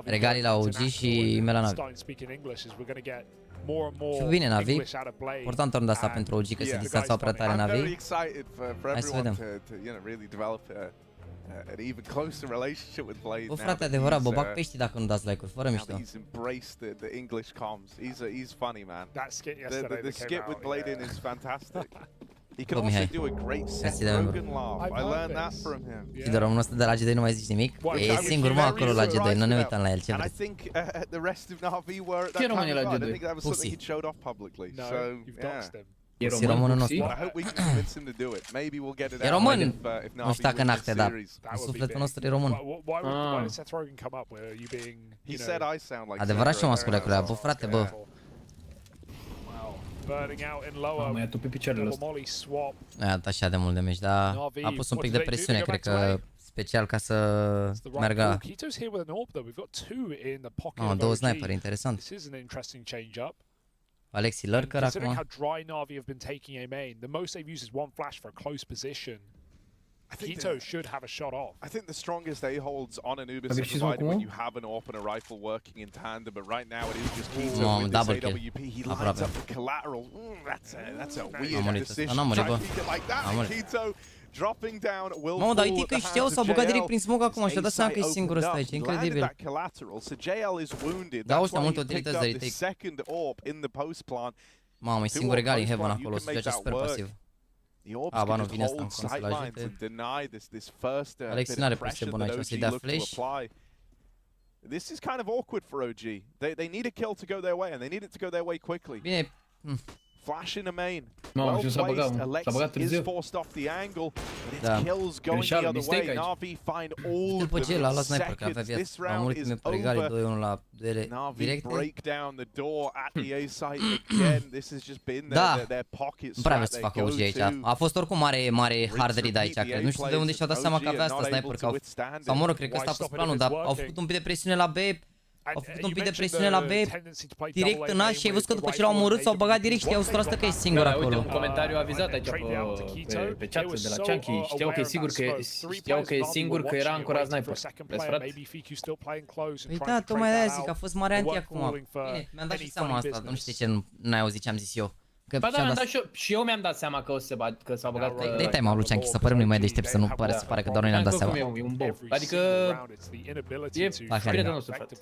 Regalii la OG și mea la NAVI. Și bine, NAVI. Importantă runda asta pentru OG, că se distanța prea tare NAVI. Hai să vedem. Bă, frate, adevărat, bă, bag pești dacă nu dați like-uri, fără mișto. He can also do a great set broken laugh. I learned that from him. Și de românul ăsta de la G2 nu mai zici nimic? E singur, mă, acolo la G2, nu ne uităm la el, ce vreți? I think the rest of NAVI were at that time. I think that was something he showed off publicly. So, yeah. E Si românul nostru. I hope we can convince him to do it. Maybe we'll get it E out român. if Nu știu dacă în acte, dar în sufletul nostru e român. Why did Seth Rogen come up with you being, He said I sound like Adevărat și eu mă ascult de acolo. Bă, frate, bă. Mamă, ia tu pe picioarele ăsta. Nu i-a dat așa de mult de meci, dar a pus un pic de presiune, cred că special ca să meargă. Mamă, două sniperi, interesant. Alexi Lurker acum. Considering how dry Navi have been taking A main, the most they've used is one flash for a close position. Keto should have a shot off. I think the strongest A-holds on Anubis are provided when you have an AWP and a rifle working in tandem, but right now it is just Keto with this AWP. He lines up the collateral. That's a weird decision. Trying to keep it like that, and Keto dropping down will Mamă, dar fall uite at că the știau, hands s-au of băgat JL. direct prin smoke acum și-a dat seama că e His singur ăsta aici, incredibil. that collateral, so JL is wounded. Da, That's ăștia why multe he picked utilități up de the retake. second AWP in the post plan. Mamă, e singur egal în Heaven acolo, se joace super pasiv. The AWP's ba, nu gonna vine asta în hold cont să-l sidelines ajute. and deny this first Alexi bit n-are of poziție pressure bună that aici, o să-i OG dea look to flash. apply. This is kind of awkward for OG. They need a kill to go their way, and they need it to go their way quickly. Bine, Flash in a main. Mamă, Well și s-a băgat, placed. s-a Alexi băgat is târziu. forced off the angle, but its Da. kills going the Greșeală, other way. mistake aici. Navi find all uite-l of pe them Gel, a in luat sniper, că avea seconds. viață. This Am round murit is prime pregali, over. 2-1 la duele Navi directe. break down the door at the A site again. This has just been their pocket Nu prea avea strat, să their facă OG aici. go-to. A fost oricum mare hard read aici, cred. Nu știu de unde și-au dat seama că avea asta sniper, că sau mă rog, cred că ăsta a fost planul, dar au făcut un pic de presiune la B. Au făcut un pic de presiune la B, direct în A și ai văzut că după ce l-au omorât s-au băgat direct, știau 100% că e singur Da, uite, acolo. un comentariu avizat aici pe chat de la Chunky. Știau că e singur că era ancorat sniper. Vezi, frate? Păi da, tocmai de-aia zic, a fost mare anti acum. Bine, mi-am dat și seama asta, nu știu de ce n-ai auzit ce am zis eu. Ba da, și eu mi-am dat seama că s-a băgat... Dai time-ul lui Chunky să părem noi mai deștept, să nu se pare că doar noi ne-am dat seama. E un bow. Adică e prietenul nostru, frate.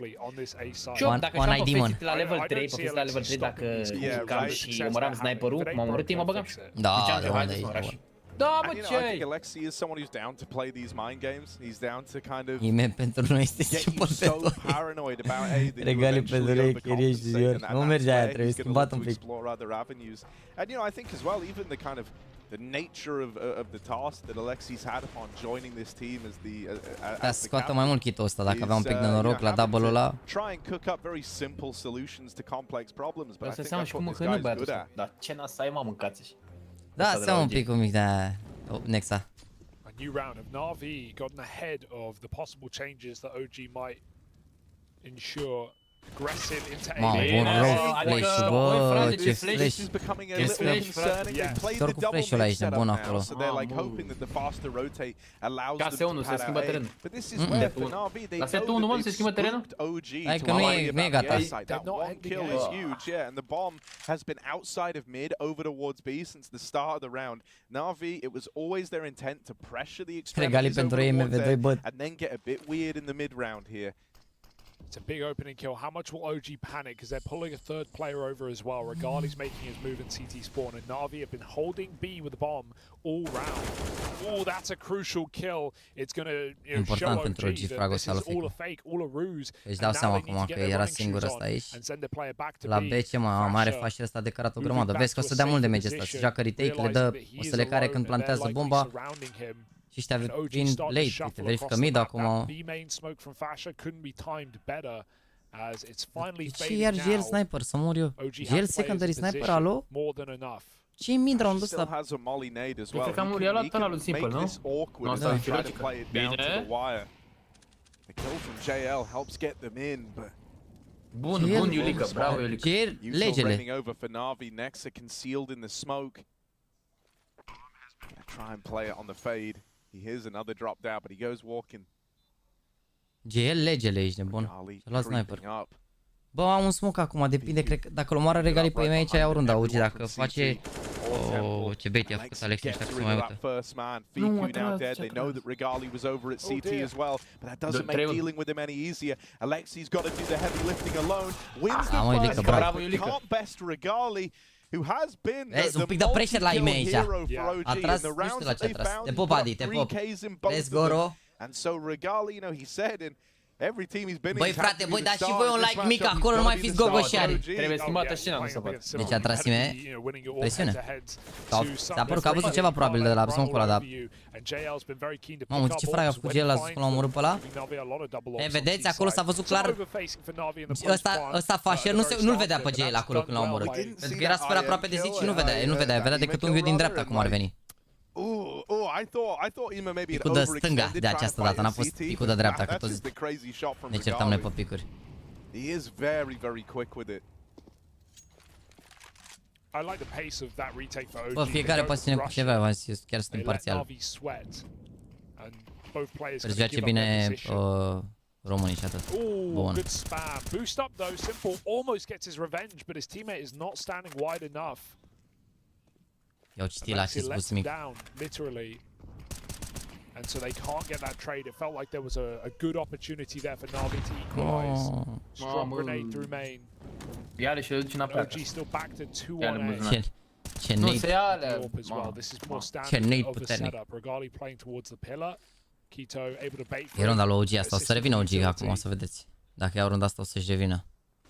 Și eu, dacă și-am pe fetite la level 3, pe la level 3, dacă cam și omoram sniperul, m-am omorât, ei mă băgam și Da, de unde aici? Da, mă, And, ce I think Alexi is someone who's down to play these mind games. He's down to kind of IEM pentru noi este get you super so pe tot. paranoid about A that you Regalii pe eventually durei, chirie și overcompensate, junior. and Nu that's merge aia, where trebuie he's gonna schimbat look un to pic. explore other avenues. And you know, I think as well, even the kind of the nature of the task that Alexi's had upon joining this team as the Da, să scoată mai mult kit-ul ăsta, dacă avea un pic de noroc la double-ul ăla. try and cook up very simple solutions to complex problems, but I think seama that's și cum what this mâncănă guy's băiatul good ăsta. at. Dar ce nasa ai, mă, mâncați și. Da, seama un pic un mic de Nexa. A new round of Navi gotten ahead of the possible changes that OG might ensure. Aggressive into A. Mamă, bun rău flash, bă, ce flash. Is becoming a Yes, little bit flash. concerning. They played Doar the cu double flash-ul ăla mid ești setup nebun now, acolo. so they're like hoping that the faster rotate allows them Case to 1, se pad schimbă out A. terenul. But this is where for Navi they La setul know 1, mă, that se they've schimbă terenul? spooked OG Hai to că nu worry e about gata. the A side. That They're not one ending kill it. is huge, yeah, and the bomb has been outside of mid over towards B since the start of the round. Navi, it was always their intent to pressure the Regalii extremities pentru over ei, towards MV2 A băt. and then get a bit weird in the mid round here. It's a big opening kill. How much will OG panic? Because they're pulling a third player over as well. Regali's making his move in CT spawn, and Navi have been holding B with the bomb all round. Oh, that's a crucial kill. It's going to show Important OG pentru OG that fragul this ăsta is all a fake, all a ruse. Își dau seama acum că era singur ăsta aici. La B ce mai are fașul ăsta de cărat o grămadă. Vezi că o să dea mult damage ăsta. Se joacă retake, le dă, o să le care când plantează bomba. Și ăștia vin late, uite, verifică mid acum. Ce iar Gel sniper, să mor eu? Gel secondary sniper, alo? Ce-i mid round ăsta? Cred că am luat ăla lui Simple, nu? Nu, asta e bine. The kill from JL helps get them in, but bun, Iulica, bravo Iulica. Gel, legele. running over for Navi. Nexa concealed in the smoke. Try and play it on the fade. He hears another drop down, but he goes walking. GL legele, ești nebun. Să lua sniper. Bă, am un smoke acum, depinde, cred că dacă îl omoară Regalii pe mei aici iau runda, uite, dacă face... Oh, ce bait i-a făcut Alex, ăștia că se mai uită. Nu, now dead. They know that Regali was over at CT as well, but that doesn't make dealing with him any easier. Alexi's got to do the heavy lifting alone. Wins the first round, can't best Regali, who has been un pic de pressure la ei aici. A tras, nu știu la ce a tras. Te pop, Adi, te pop. Let's go, ro. And so Regali, you know, he said, and Every team he's been in. Băi frate, voi dați și voi un like mic acolo, nu mai fiți gogoșari. Trebuie schimbată scena, nu se poate. Deci a tras presiune. S-a părut că a văzut ceva probabil de la smoke-ul ăla, dar... Mamă, ce frag a făcut el ăla până l-a omorât pe ăla? E, vedeți, acolo s-a văzut clar. Ăsta Fasher nu-l vedea pe JL acolo când l-a omorât. Pentru că era super aproape de zid și nu vedea decât unghiul din dreapta cum ar veni. Picul de stânga de această dată, n-a fost picul de dreapta, că toți ne certam noi pe picuri. Bă, fiecare poate să ne cu ceva, v-am zis, chiar sunt imparțial. Sper să joace bine românii și atât. Bun. Boost up though, Simple almost gets his revenge, but his teammate is not standing wide enough. I-au citit la acest boost mic. And so they can't get that trade. It felt like there was a good opportunity there for Navi to equalize. Strong grenade through main. Iarăși îl duce înapoi. OG still backed at 2-1. Ce nade. As well. This is more standard of the setup. Regali playing towards the pillar. Quito able to bait. E runda lui OG asta, o să revină OG acum, o să vedeți. Dacă iau runda asta o să-și revină.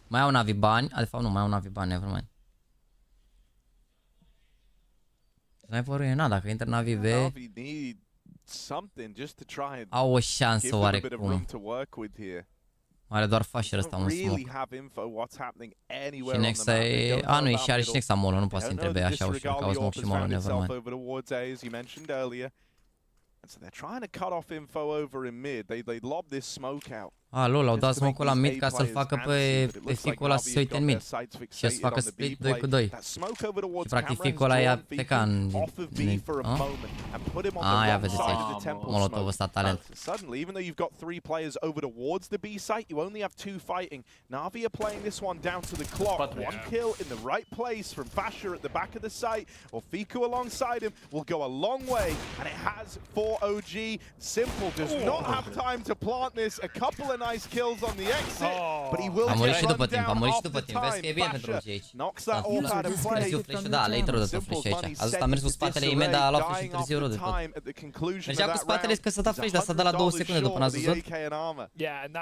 Mai au Navi bani, de fapt nu, mai au Navi bani, nevermind. N-ai părut nada, dacă intră Navi B, au o șansă oarecum. Are doar Fasher ăsta un smoke. Și Nexa e... A, nu, e și are și Nexa molo, nu poate să intre B așa ușor, că au smoke și molo, nevermind. So they're trying to cut off info over in mid. They lob this smoke out. Ah, lol, au dat smoke-ul la mid ca să-l facă pe ficul ăla să se uite în mid. Și să facă split 2 cu 2. Și practic ficul ăla ia pleca în... Ah, ia vedeți aici. Molotov ăsta talent. Suddenly, even though you've got 3 players over towards the B site, you only have 2 fighting. Navi are playing this one down to the clock. One kill in the right place from Fasher at the back of the site, or Fiku alongside him will go a long way, and it has for OG. Simple does not have time to plant this. A couple of nice kills on the exit, but he will get run down off the time. Fasher knocks that all out of play. Da, le-ai trădă tot flash aici. Azi a mers cu spatele imediat, dar a luat flash târziu rău de tot. Mergea cu spatele că s-a dat flash, dar s-a dat la 2 secunde după n-ați văzut?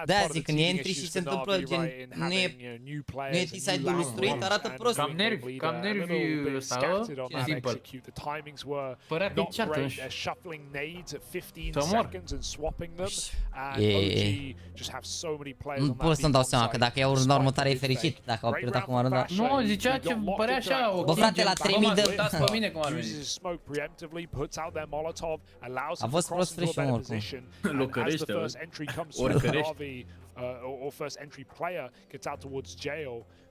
De-aia zic, când e entry și se întâmplă gen, nu e T-side-ul lustruit, arată prost. Cam nervi ăsta, simple. Părea că-i ceartă, nu nu pot să-mi dau seama că dacă iau runda următoare e fericit, dacă au pierdut acum runda. Nu, zicea ce părea așa, ok. Bă frate, la 3000 de... Uitați pe mine cum ar veni. A fost prost fresh oricum. Locărește, oricărește.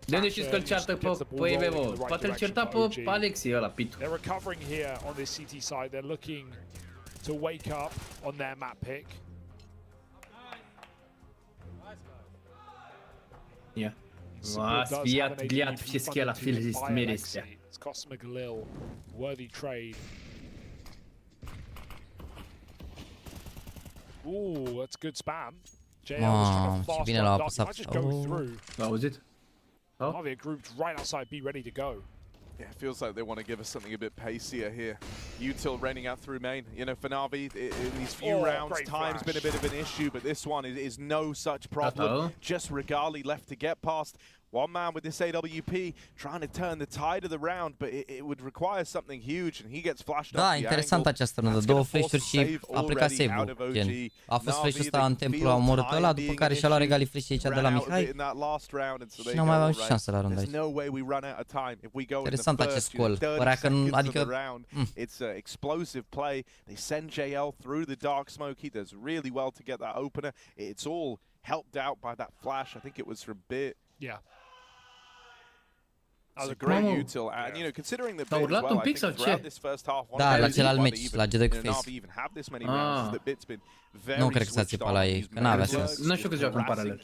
De unde știți că îl ceartă pe EV, bă? Poate îl certa pe Alexi ăla, Pitu. They're recovering here on this CT side. They're looking to wake up on their map pick. Yeah. Was fiat gliat wszystkie la chwilę jest mieryście. It's cost him a Galil. Worthy trade. Ooh, that's good spam. JL was trying to fast one dart. Might just go through. What was it? Navi are grouped right outside B, ready to go. Yeah, it feels like they want to give us something a bit pacier here. Util running out through main. You know, for Navi, in these few rounds, time's been a bit of an issue, but this one is no such problem. Just Regali left to get past. One man with this AWP trying to turn the tide of the round, but it would require something huge, and he gets flashed Da, interesant această rundă. Două flash-uri și a plecat save-ul. A fost flash-ul ăsta în templu, a omorât ăla, după care și-a luat Regali flash aici de la Mihai și n-a mai avut șansă la runda aici. Interesant acest scol. Părea că, adică... It's explosive play. They send JL through the dark smoke. He does really well to get that opener. It's all helped out by that flash. I think it was from Bit. Yeah. That was a great util, and you know, considering the Bit as well, I think throughout this first half, da, la celălalt meci, la G2 cu Face. Nu cred că s-a țipat la ei, că n-avea sens. Nu știu că joacă în paralel.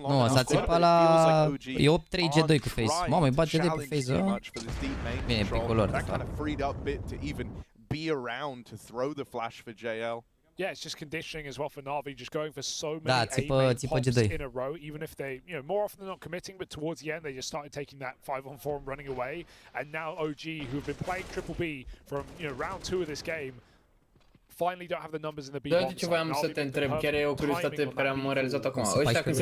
Nu, s-a țipat la... E 8-3 G2 cu Face. Mamă, îi bat G2 cu Face, ăla. Bine, e picolor, de fapt. Yeah, it's just conditioning as well for Navi, just going for so many pops in a row, even if they, you know, more often than not committing, but towards the end they just started taking that 5-on-4 and running away. And now OG, who've been playing Triple B from, you know, round 2 of this game, finally don't have the numbers in the B Da, de ce voiam să te întreb, chiar e o curiozitate pe care am realizat acum. Ăștia când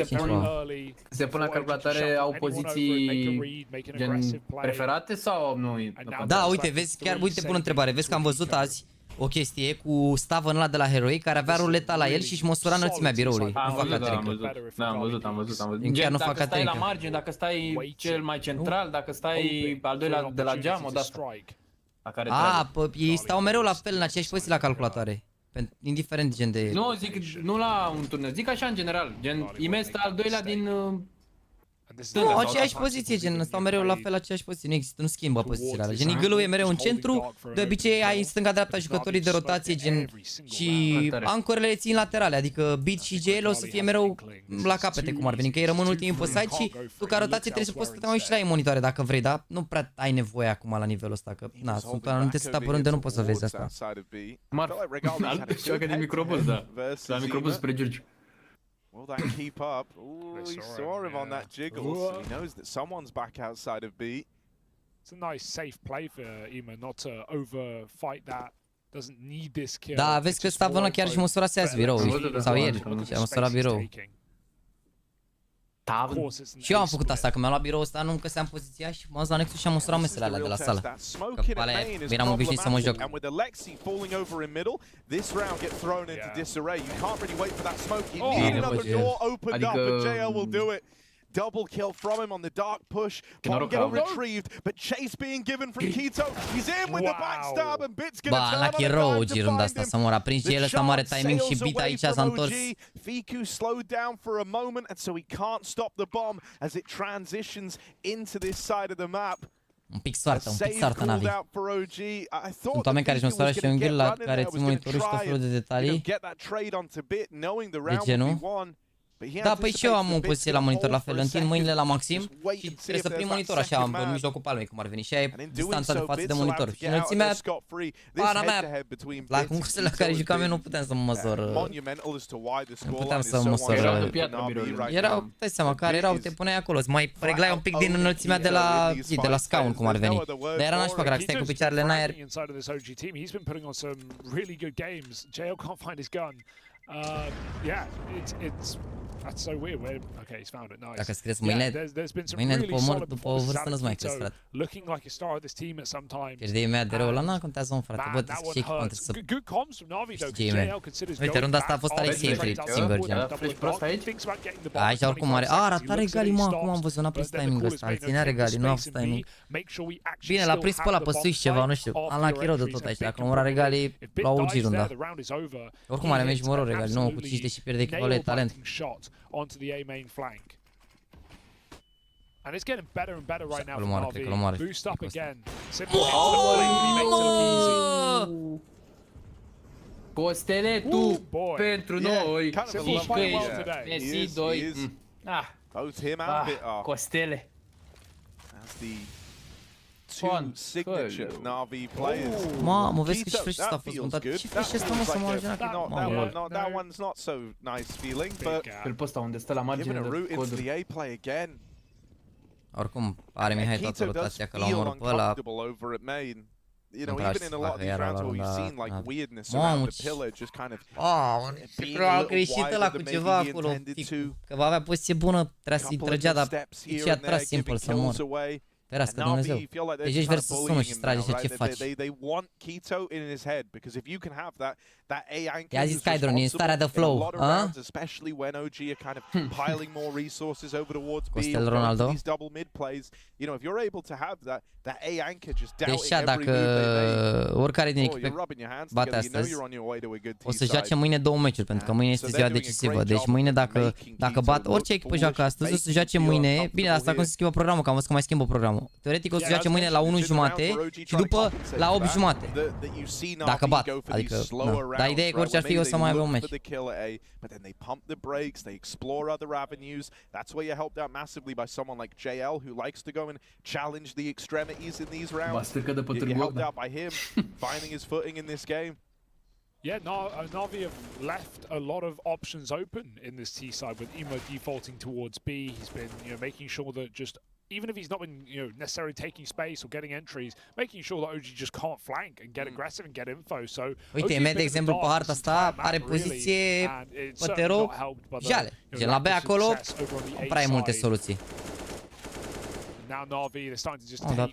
se pun la calculatoare au poziții gen preferate sau nu? Da, uite, vezi, chiar uite, pun o întrebare. Vezi că am văzut azi o chestie cu stavul ăla de la Heroic care avea ruleta la el și își măsura înălțimea biroului. Nu fac caterincă. Da, am văzut. Chiar nu fac dacă stai la caterincă. margine, dacă stai cel mai central, dacă stai al doilea de la geam, o de asta. Ei stau mereu la fel în aceeași poziție la calculatoare. Indiferent gen de... Nu, zic, nu la un turneu, zic așa în general. Gen, IEM stă al doilea din... Nu, aceeași poziție, gen, stau mereu la fel aceeași poziție, nu există, nu schimbă pozițiile alea. Gen, Eagle-ul e mereu în centru, de obicei ai stânga-dreapta jucătorii de rotație, gen, și ancorele țin laterale, adică Beat și JL o să fie mereu la capete, cum ar veni, că ei rămân ultimii pe site și tu ca rotație trebuie să poți să te mai uiți și la ei monitoare dacă vrei, dar nu prea ai nevoie acum la nivelul ăsta, că, na, sunt anumite setup-uri unde nu poți să vezi asta. Joaca din microbus, da, la microbus spre Giurgiu. Will that keep up? Ooh, he saw him on that jiggle, so he knows that someone's back outside of B. It's a nice safe play for EMA not to overfight that. Doesn't need this kill. Da, vezi că Stavona chiar și măsurase azi biroul, sau ieri, și a măsurat biroul. Și eu am făcut asta, că mi-am luat biroul ăsta, nu încă seam poziția și m-am dus la Nexus și am măsurat mesele alea de la sală. Că pe alea eram obișnuit să mă joc. Double kill from him on the dark push. Bomb getting retrieved, but chase being given from Keto. He's in with the backstab and Bit's gonna turn on a dime to find him. Să mă aprins el ăsta mare timing și Bit aici s-a întors. Fiku slowed down for a moment and so he can't stop the bomb as it transitions into this side of the map. Un pic soartă Navi. Sunt oameni care își măsoară și un ghil la care țin monitorul și tot felul de detalii. De genul. Da, păi și eu am o poziție la monitor la fel, întind mâinile la maxim și trebuie să prind monitor așa, în mijlocul palmei, cum ar veni. Și aia e distanța de față de monitor. Și înălțimea, pana mea, la concursurile la care jucam eu nu puteam să mă măsor. Nu puteam să mă măsor. Erau, dai seama, care erau, te puneai acolo, îți mai reglai un pic din înălțimea de la scaun, cum ar veni. Dar era nașpa, că dacă stai cu picioarele în aer. That's so weird. Okay, he's found it. Nice. Dacă scrieți mâine după o vârstă nu-ți mai crezi, frate. Looking like a star of this team at some time. Ești de imea de rău, ăla n-a contează, om, frate. Bă, trebuie să știi cum trebuie să... Uite, runda asta a fost Alex singur, gen. Aici oricum are... arată regali, mă, acum am văzut, n-a prins timing-ul ăsta. Îl ținea regali, nu a fost timing. Bine, l-a prins pe ăla pe Switch ceva, nu știu. Am la chirou de tot aici, dacă nu ora regali, la OG runda. Oricum are meci moro regali, 9 cu 5 deși pierde echivalent talent. Onto the A main flank. And it's getting better and better right now from Navi. Boost up again. Simple Costele, tu, pentru noi. Zici că ești Messi 2. Both him and Bit are. Costele. That's the two signature Navi players. Mamă, vezi că și fresh ăsta a fost montat. Și fresh ăsta, mă, să mă ajună. That one's not so nice feeling, but pe ăsta unde stă la margine de codul. Oricum, are Mihai toată rotația, că l-a omorât pe ăla. You know, even in a lot of these rounds where we've seen like weirdness around the pillar, just kind of being a little wider than maybe he intended to. Că va avea poziție bună, trebuia să-i trăgea, dar și a prea simplu să mor. Ferească Dumnezeu. Deci ești versus 1 și trage și ce faci? I-a zis Kydron, e în starea de flow. Costel Ronaldo. Deci dacă oricare din echipe bate astăzi, o să joace mâine 2 meciuri, pentru că mâine este ziua decisivă. Deci mâine dacă bat orice echipă joacă astăzi, o să joace mâine. Bine, asta cum se schimbă programul, că am văzut că mai schimbă programul. Teoretic o să joace mâine la 1 jumate și după la 8 jumate. Dacă bat, adică, dar ideea e că orice ar fi o să mai avea un meci. But then they pump the brakes, they explore other avenues. That's where you're helped out massively by someone like JL, who likes to go and challenge the extremities in these rounds. You're helped out by him finding his footing in this game. Yeah, Navi have left a lot of options open in this T side with EMA defaulting towards B. He's been, making sure that just even if he's not been, necessarily taking space or getting entries, making sure that OG just can't flank and get aggressive and get info. So, uite, de exemplu, pe harta asta are poziție pătero jale. Gen la B acolo, nu prea ai multe soluții. Dar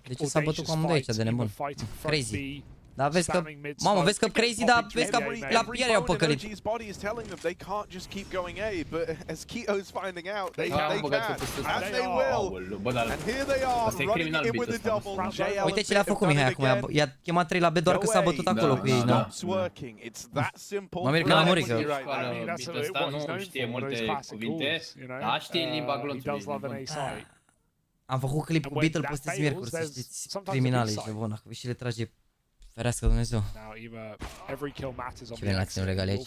de ce s-a bătut cu amândoi aici de nebun? Crazy. Dar vezi că, mamă, vezi că Crazy, dar vezi că la piere i-au păcălit. Uite ce le-a făcut Mihai acum, i-a chemat 3 la B doar că s-a bătut acolo cu ei. Mă mir că l-a murit că... Nu știe multe cuvinte, dar știe limba glonțului. Am făcut clip cu Beatle, postez miercuri, să știți, criminale și bun, acum și le trage. Ferească Dumnezeu. Ce vine la ținut legal aici.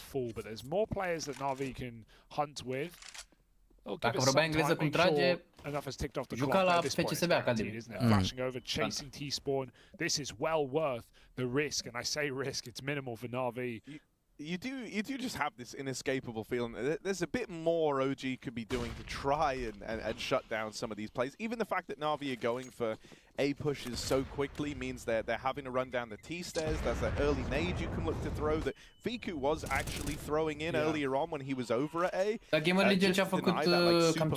Dacă vorbea engleză cum trage, juca la FCSB Academy. You do just have this inescapable feeling. There's a bit more OG could be doing to try and shut down some of these plays. Even the fact that NAVI are going for A pushes so quickly means they're having to run down the T stairs. That's that early nade you can look to throw that Fiku was actually throwing in earlier on when he was over at A. Dar Gamer Legion ce-a făcut cam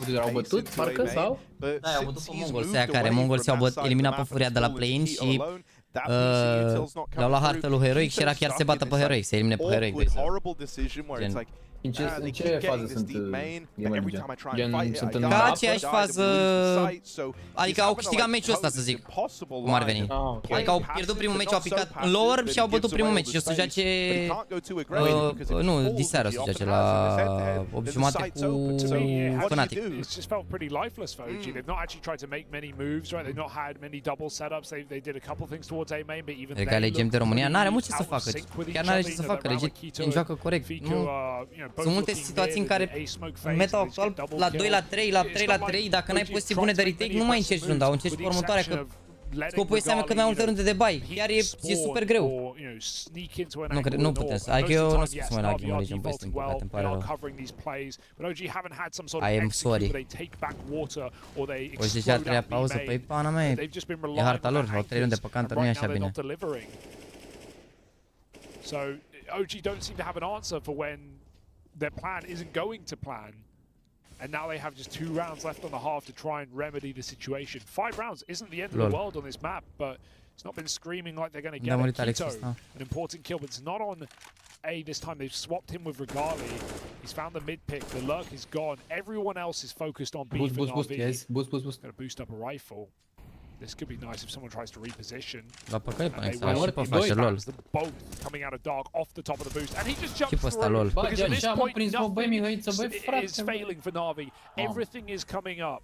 ce au bătut, parcă, sau? Da, au bătut pe Mongols, aia care Mongols au eliminat pe Furia de la play-in și le-au luat hartă lui Heroic și era chiar se bată pe Heroic, se elimine pe Heroic. În ce fază sunt Gamer Legion? Sunt în ca aceeași fază, adică au câștigat meciul ăsta, să zic, cum ar veni. Adică au pierdut primul meci, au picat în lower și au bătut primul meci și o să joace, nu, diseară o să joace la 8 jumate cu Fnatic. It's just felt pretty lifeless for OG. They've not actually tried to make many moves, right? They've not had many double setups. They did a couple things towards A main, but even Legal Legem de România n-are mult ce să facă. Chiar n-are ce să facă, legit joacă corect. Sunt multe situații în care în meta actual la 2 la 3, la 3 la 3, dacă n-ai poziții bune de retake, nu mai încerci runda, o încerci pe următoarea, că scopul este să cât mai multe runde de bai. Chiar e super greu. Nu putem să, adică eu nu știu să mai la Game Legion, băi, sunt păcate, îmi pare rău. I am sorry. O să deja a treia pauză, păi pana mea, e harta lor, au 3 runde pe counter, nu e așa bine. So OG don't seem to have an answer for when their plan isn't going to plan, and now they have just 2 rounds left on the half to try and remedy the situation. 5 rounds isn't the end of the world on this map, but it's not been screaming like they're going to get it. Keto, an important kill, but it's not on A this time. They've swapped him with Regali. He's found the mid pick. The lurk is gone. Everyone else is focused on B for NAVI. Boost. Going to boost up a rifle. This could be nice if someone tries to reposition. La păcălit până extra și pe face LOL. Both coming out of dark off the top of the boost, and he just jumps through. Because at this point, nothing is failing for NAVI. Everything is coming up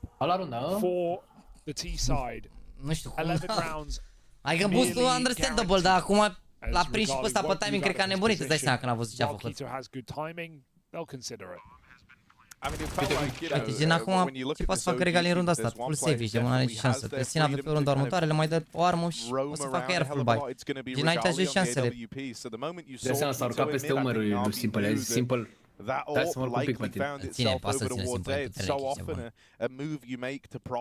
for the T side. Nu știu cum. 11 rounds. Adică boostul understandable, dar acum l-a prins și pe ăsta pe timing, cred că a nebunit, îți dai seama când a văzut ce a făcut. Uite, gen acum, ce poate să facă Regali în runda asta? Full save, gen, nu are nici șansă. Presina avea pe runda următoare, le mai dă o armă și o să facă iar full buy. Gen, aici ajungi șansele. De seama s-a urcat peste umărul lui Simple, a zis Simple. Dai să mă urc un pic pe tine. Ține, poate să ține Simple,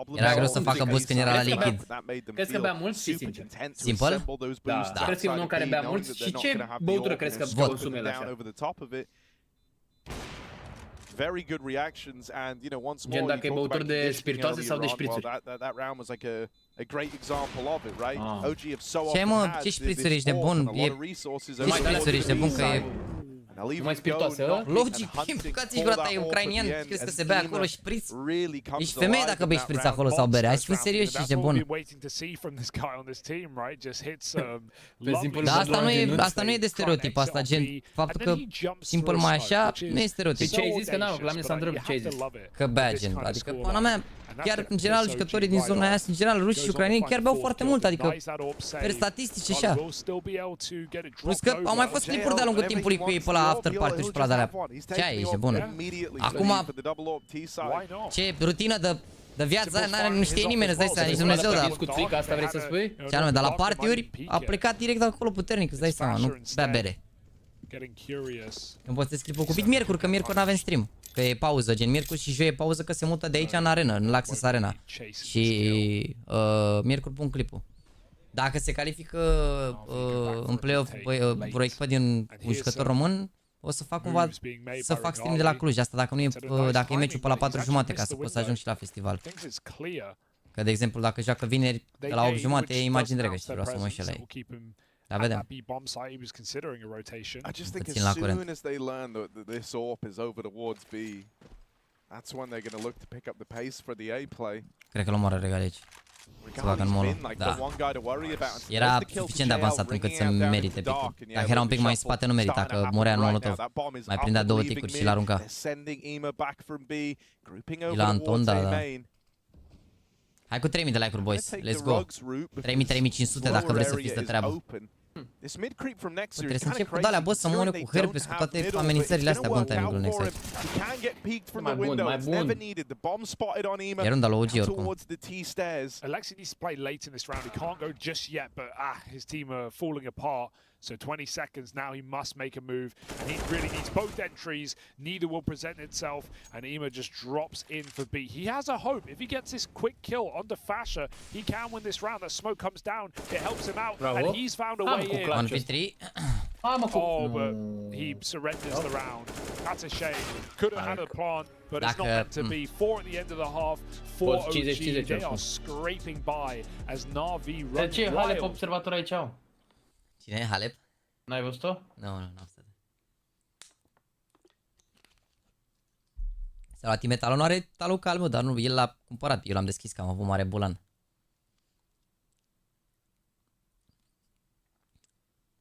putere era greu să facă boost când era la lichid. Crezi că bea mulți și sincer? Simple? Da. Crezi că e un om care bea mulți? Și ce băutură crezi că consume la așa? Very good reactions, and once more, gen dacă e băuturi de spiritoase sau de șprițuri. That round was like a great example of it, right? OG have so ce mă, ce șprițuri ești de bun? Ce șprițuri ești de bun că e... Nu mai spiritoase, logic, implicați-și vreodată, e ucrainian, crezi că se bea acolo șpriț? Ești femeie dacă bei șpriț acolo sau bere, hai să fii serios și ești de bun. Dar asta nu e de stereotip, asta gen, faptul că Simple mai așa, nu e stereotip. Ce ai zis că n-am, la mine s-a întrebat ce ai zis? Că bea gen, adică pana mea, chiar în general jucătorii din zona aia, în general ruși și ucrainieni chiar beau foarte mult, adică per statistici așa. Plus că au mai fost clipuri de-a lungul timpului cu ei pe la after party și pe la de-alea. Ce ai, ești bună. Acum, ce rutină de viața aia, nu știe nimeni, îți dai seama, nici Dumnezeu, dar... Asta vrei să spui? Ce anume, dar la party-uri a plecat direct acolo puternic, îți dai seama, nu bea bere. Îmi postez clipul cu Bit miercuri, că miercuri n-avem stream. Că e pauză, gen miercuri și joi e pauză că se mută de aici în arenă, în Laxis Arena. Și miercuri pun clipul. Dacă se califică în play-off vreo echipă din un jucător român, o să fac cumva să fac stream de la Cluj. Asta dacă e meciul pe la 4:30 ca să pot să ajung și la festival. Că de exemplu dacă joacă vineri de la 8:30 e imagini dragă și vreau să mă înșel ei. Da, vedem. I just think as soon as they learn that this AWP is over towards B, that's when they're going to look to pick up the pace for the A play. Cred că l-omoară Regal aici. Să facă în molo. Da. Era suficient de avansat încât să merite picul. Dacă era un pic mai în spate, nu merita, că murea în molotov. Mai prindea 2 ticuri și l-arunca. La Anton, da. Hai cu 3000 de like-uri, boys. Let's go. 3000-3500 dacă vreți să fiți de treabă. Trebuie să încep cu de-alea, bă, să mor eu cu herpes, cu toate amenințările astea bun timing-ul next. Mai bun, mai bun. E runda la OG oricum. Alexi needs to play late in this round. He can't go just yet, but his team are falling apart. So 20 seconds now, he must make a move. And he really needs both entries. Neither will present itself. And Ema just drops in for B. He has a hope. If he gets this quick kill on the Fasher, he can win this round. That smoke comes down. It helps him out. Bravo. And he's found a way in. 1v3. Oh, but he surrenders the round. That's a shame. Could have had a plant, but it's not meant to be. 4 at the end of the half. 4 OG. They are scraping by as NAVI runs wild. De ce Halep observator aici au? Cine e Halep? N-ai văzut-o? Nu, n-am stat. S-a luat Timetalon, are talul calm, dar nu, el l-a cumpărat, eu l-am deschis că am avut mare bulan.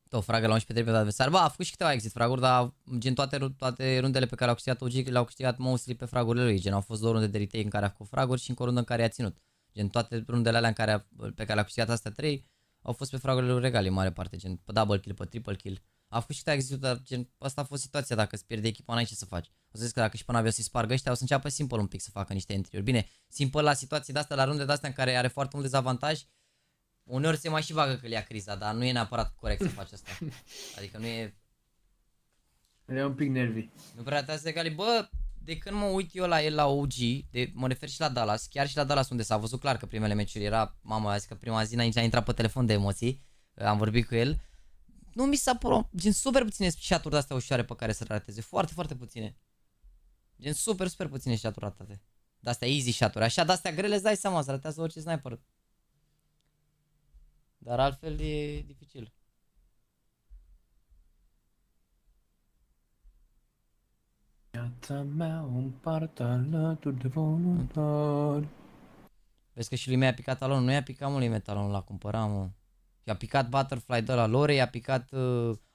Tot fragă la 11 pe adversar. Ba, a făcut și câteva exit fraguri, dar gen toate rundele pe care au câștigat OG le-au câștigat mostly pe fragurile lui. Gen au fost 2 runde de retake în care a făcut fraguri și încă o rundă în care i-a ținut. Gen toate rundele alea pe care le-au câștigat astea 3 au fost pe fragurile lui Regal în mare parte, gen pe double kill, pe triple kill. A făcut și câteva exit, dar gen asta a fost situația, dacă îți pierde echipa n-ai ce să faci. O să zic că dacă și până avea să-i spargă ăștia, o să înceapă Simple un pic să facă niște entry-uri. Bine, Simple la situații de-astea, la runde de-astea în care are foarte mult dezavantaj, uneori se mai și bagă că le ia criza, dar nu e neapărat corect să faci asta. Adică nu e... E un pic nervi. Nu prea trebuie să egali. Bă, de când mă uit eu la el la OG, mă refer și la Dallas, chiar și la Dallas unde s-a văzut clar că primele meciuri era, mama a zis că prima zi a intrat pe telefon de emoții, am vorbit cu el. Nu mi s-a părut, gen super puține shot-uri de-astea ușoare pe care să rateze, foarte, foarte puține. Gen super puține shot-uri ratate. De-astea easy shot-uri, așa de-astea grele îți dai seama, să ratează orice sniper. Dar altfel e dificil. Viața mea împart alături de voluntari. Vezi că și lui mi-a picat talonul, nu i-a picat mult lui talonul la cumpăra, mă. I-a picat Butterfly de la Lore, i-a picat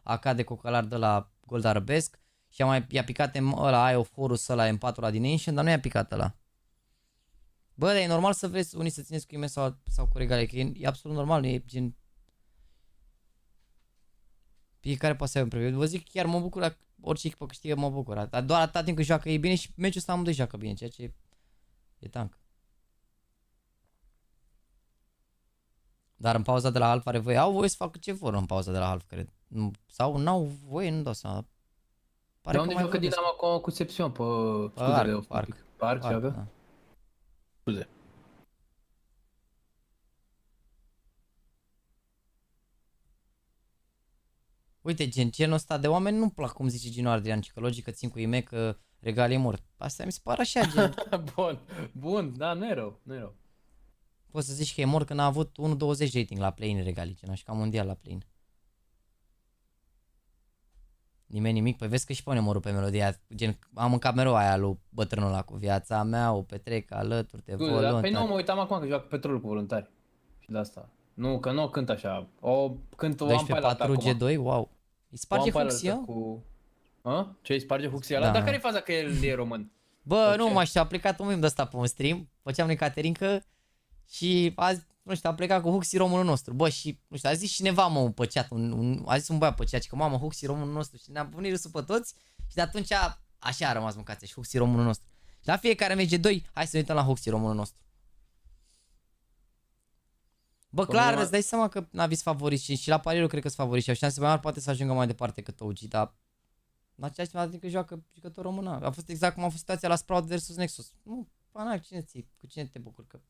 AK de cocalar de la Gold Arabesc și i-a picat ăla Eye of Horus ăla M4 la din Ancient, dar nu i-a picat ăla. Bă, dar e normal să vreți unii să țineți cu IM sau cu regale, că e absolut normal, nu e gen... Fiecare poate să aibă un premiu. Vă zic, chiar mă bucur, orice echipă câștigă mă bucur. Doar atâta timp când joacă ei bine și meciul ăsta amândoi joacă bine, ceea ce e tank. Dar în pauza de la Half are voie, au voie să facă ce vor în pauza de la Half, cred. Sau n-au voie, nu dau seama. Pare de unde joacă Dinamo cu Sepsion? Pe scuzele, Parc joacă? Da. Scuze. Uite, genul ăsta de oameni nu-mi plac, cum zice Gino Adrian, că logică țin cu IME că Regal e mort. Asta mi se pare așa, gen. Bun, da, nu e rău. Poți să zici că e mort când a avut 1.20 rating la play-in Regal, gen, și ca mondial la play-in. Nimeni nimic, păi vezi că și pune morul pe melodia, gen, am în camerou aia lui bătrânul ăla cu viața mea, o petrec alături de voluntari. Păi nu, mă uitam acum că joacă Petrolul cu voluntari. Și de asta. Nu, că nu o cânt așa. O cânt o ampală 12-4 G2, wow. Îi sparge Huxia? Cu... Ce îi sparge Huxia ăla? Dar care e faza că el e român? Bă, nu mă știu, a plecat un meme de ăsta pe un stream, făceam noi caterincă și azi, nu știu, a plecat cu Huxi românul nostru. Bă, și, nu știu, a zis cineva, mă, pe chat, a zis un băiat pe chat, că mamă, Huxi românul nostru și ne-am punit râsul pe toți și de atunci așa a rămas mâncați și Huxi românul nostru. Și la fiecare meci G2, hai să ne uităm la Huxi românul nostru. Bă, clar, îți dai seama că n-aviți favoriți și la Pariul cred că sunt favoriți și au șanse mai mari poate să ajungă mai departe cât OG, dar La ce adică joacă jucător român? A fost exact cum a fost situația la Sprout versus Nexus. Nu, panac, cu cine te bucur că...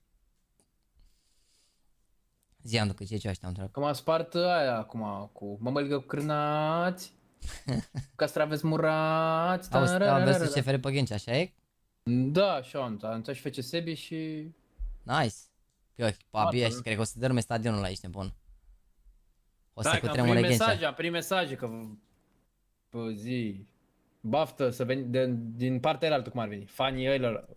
Zi-am că ce ăștia am întrebat. Că m-a spart aia acum cu mămăligă cu cârnați, castraveți murați. Auzi, versus CFR pe Ghenci, așa e? Da, așa am și face Sebi și... Nice. Eu, abia și cred că o să dărâme stadionul aici, nebun. O să cutremure Ghencea. Am primit mesaje că... zi... Baftă să veni din partea aia cum ar veni. Fanii ăilor.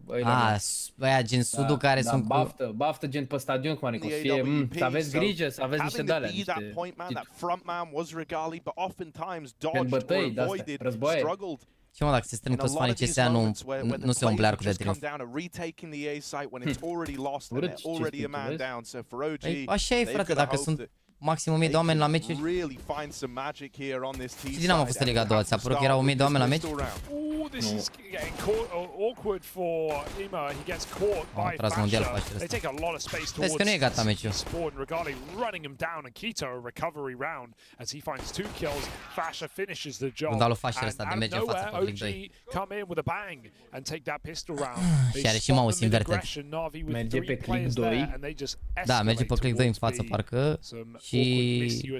Băia gen sudul care sunt cu... Baftă gen pe stadion cum ar veni. Să fie, să aveți grijă, să aveți niște de-alea. Gen bătăi de-astea, războaie. Ce mă, dacă se strâng toți fanii CSA, nu se umple arcul de triumf. Păi, așa e, frate, dacă sunt maxim 1000 de oameni la meciuri. Și Dinamo a fost în Liga a doua, ți-a părut că erau 1000 de oameni la meci? This is getting awkward for Ima. He gets caught by Fasha. They take a lot of space towards spawn. Regarding running him down, and Keto a recovery round as he finds 2 kills. Fasha finishes the job. And out of nowhere, OG come in with a bang and take that pistol round. Și are și mouse inverted. Merge pe click 2. Da, merge pe click 2 în față parcă. Și...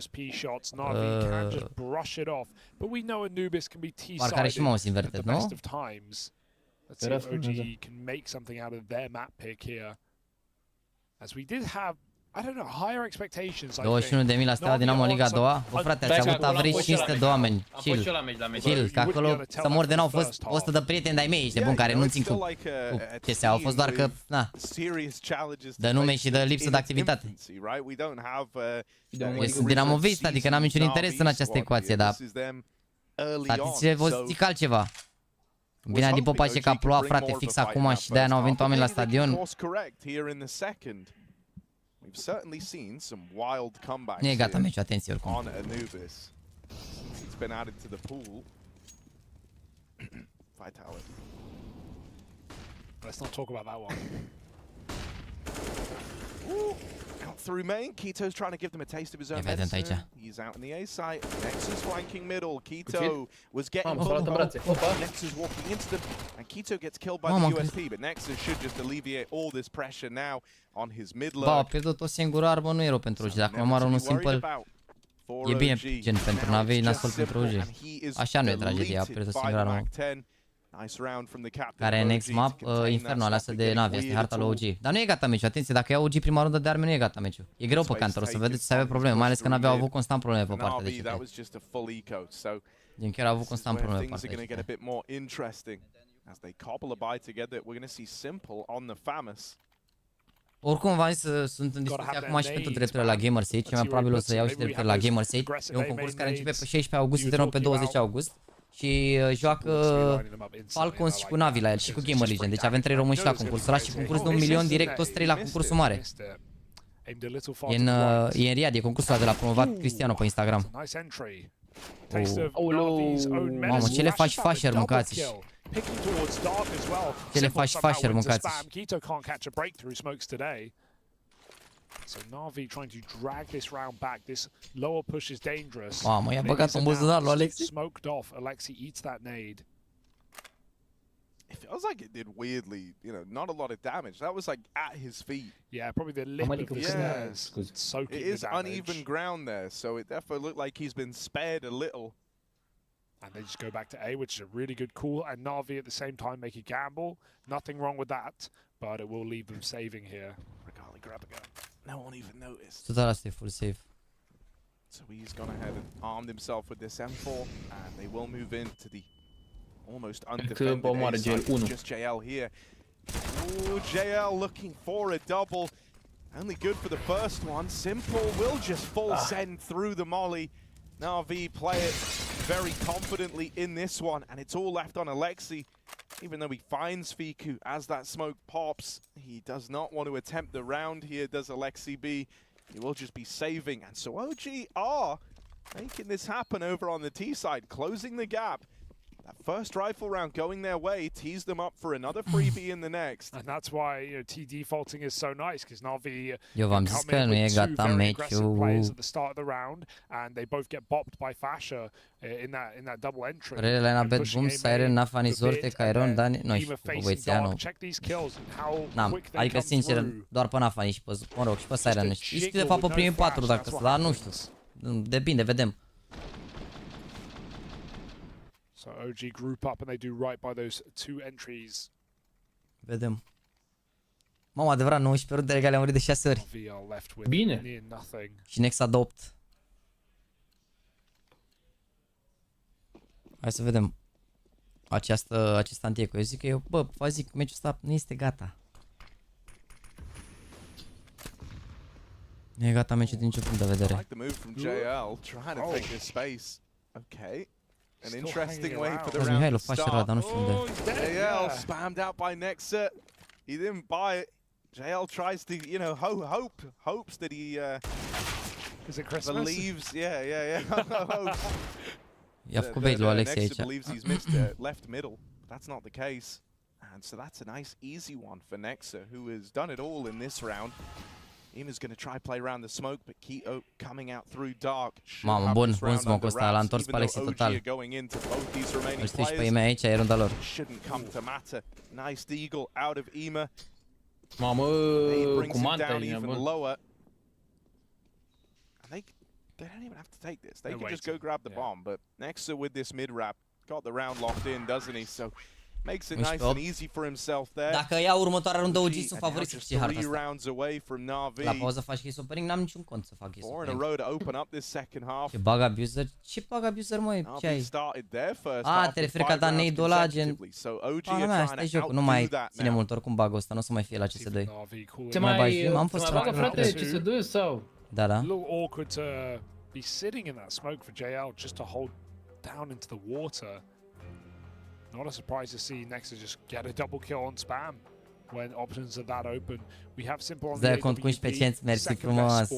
Parcă are și mouse inverted, nu? Of times. Let's see if OG can make something out of their map pick here. As we did have, I don't know, higher expectations. 21.000 la Steaua Dinamo Liga a doua. Bă, frate, ați avut average 500 de oameni. Chill, că acolo să mor de nou au fost 100 de prieteni de-ai mei, ești de bun, care nu țin cu CSA. Au fost doar că, na, de nume și de lipsă de activitate. Eu sunt dinamovist, adică n-am niciun interes în această ecuație, dar... Statisticile vă zic altceva. Bine, din Popa și că a plouat, frate, fix acum și de-aia n-au venit oameni la stadion. Nu e gata meciul, atenție oricum. Let's not talk about that one. Through main, Keto's trying to give them a taste of his own medicine. He's out in the A site. Nexus flanking middle. Keto was getting Nexus walking into them, and Keto gets killed by the USP. But Nexus should just alleviate all this pressure now on his mid lurk. Ba, a pierdut o singură armă, nu e rău pentru OG. Dacă omoară unul simple, e bine, gen pentru NAVI, nasol pentru OG. Așa nu e tragedia, a pierdut o singură armă. Care e next map, Inferno, aleasă de NAVI, este harta lui OG. Dar nu e gata meciul, atenție, dacă ia OG prima rundă de arme, nu e gata meciul. E greu pe Cantor, o să vedeți să avea probleme, mai ales că n-aveau avut constant probleme pe partea de CT. Din chiar au avut constant probleme pe partea de CT. Oricum v-am zis, sunt în discuție acum și pentru drepturile la Gamersite, cel mai probabil o să iau și drepturile la Gamersite. E un concurs care începe pe 16 august și termină pe 20 august. Și joacă Falcons și cu NAVI la el și cu Gamer Legion. Deci avem 3 români și la concursul ăla și concurs de 1 milion direct, toți 3 la concursul mare. E în Riyadh, e concursul ăla de la promovat Cristiano pe Instagram. Mamă, ce le faci Fasher, mâncați. Ce le faci Fasher, mâncați. So NAVI trying to drag this round back. This lower push is dangerous. Mamă, i-a băgat un buzunar lui Alexi. Smoked off. Alexi eats that nade. It feels like it did weirdly, you know, not a lot of damage. That was like at his feet. Yeah, probably the lip of the stairs soaking the damage. It is uneven ground there, so it definitely looked like he's been spared a little. And they just go back to A, which is a really good call. And NAVI at the same time make a gamble. Nothing wrong with that, but it will leave them saving here. Regali, grab a gun. No one even noticed. 100% full save. So he's gone ahead and armed himself with this M4, and they will move into the almost undefended A-site. Just JL here. Ooh, JL looking for a double. Only good for the first one. Simple will just full send through the molly. NAVI play it very confidently in this one, and it's all left on Alexi. Even though he finds Fiku as that smoke pops, he does not want to attempt the round here, does Alexi B. He will just be saving, and so OG are making this happen over on the T side, closing the gap. That first rifle round going their way, tease them up for another freebie in the next. And that's why, you know, T defaulting is so nice, because Navi Eu v-am zis că nu e gata meciul. players at the start of the round, and they both get bopped by Fasha in that double entry. Relele na bad boom, Siren, Nafani, Zorte, Cairon, Dani, nu știu, băiețeanu. Adică, sincer, doar pe Nafani și pe, mă rog, și pe Siren, nu știu. Știu de fapt pe primii 4 dacă sunt, dar nu știu. Depinde, vedem. So OG group up and they do right by those 2 entries. Vedem. Mamă, adevărat, 19 runde legale, am murit de 6 ori. Bine. Și next adopt. Hai să vedem acest antieco. Eu zic că vă zic, meciul ăsta nu este gata. Nu e gata meciul din niciun punct de vedere. An interesting way for the round Mihailul to face start. rău, dar nu știu unde. JL spammed out by Nexa. He didn't buy it. JL tries to, you know, hopes that he Is it Christmas? believes. Yeah. Hopes. I-a făcut bait lui Alexei aici. Nexa believes he's missed left middle. That's not the case. And so that's a nice easy one for Nexa, who has done it all in this round. Ima's going to try play around the smoke, but Keto coming out through dark. Mamă, bun smoke-ul ăsta, l-a întors pe Alexei total. Îl strici pe Ima aici, e runda lor. Shouldn't come to matter. Nice deagle out of Ima. Mamă, cu manta e even lower. And they don't even have to take this. They can just go grab the bomb, but Nexa with this mid wrap got the round locked in, doesn't he? So makes it nice and easy for himself there. Dacă ia următoarea rundă OG, sunt favorit să știi harta asta. Rounds away from NAVI. La pauză faci case opening, n-am niciun cont să fac case opening. Ce bug abuser? Ce bug abuser, măi? Ce ai? Te referi că a dat nade-ul ăla, gen... Pana mea, asta e jocul, nu mai ține mult, oricum bug-ul ăsta, nu o să mai fie la CS2. Ce mai bagă, frate, CS2 sau? Da. A little awkward to be sitting in that smoke for JL just to hold down into the water. Not a surprise to see Nexa just get a double kill on spam when options are that open. We have simple on the AWP, mersi frumos.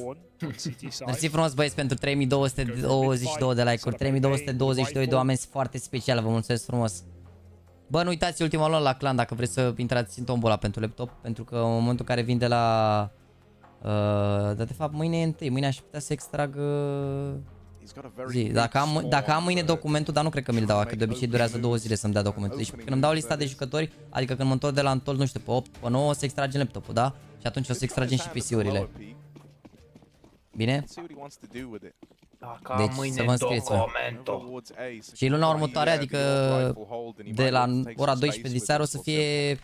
Mersi frumos, băieți, pentru 3222 de like-uri, 3222 de oameni foarte special, vă mulțumesc frumos. Bă, nu uitați ultima lor la clan dacă vreți să intrați în tombola pentru laptop, pentru că în momentul în care vin de la... dar de fapt mâine e întâi, mâine aș putea să extrag... Dacă am mâine documentul, dar nu cred că mi-l dau, că de obicei durează 2 zile să-mi dea documentul. Deci când îmi dau lista de jucători, adică când mă întorc de la întol, nu știu, pe 8, pe 9, o să extragem laptopul, da? Și atunci o să extragem și PC-urile. Bine? Deci să vă înscrieți. Și luna următoare, adică de la ora 12 de seară, o să fie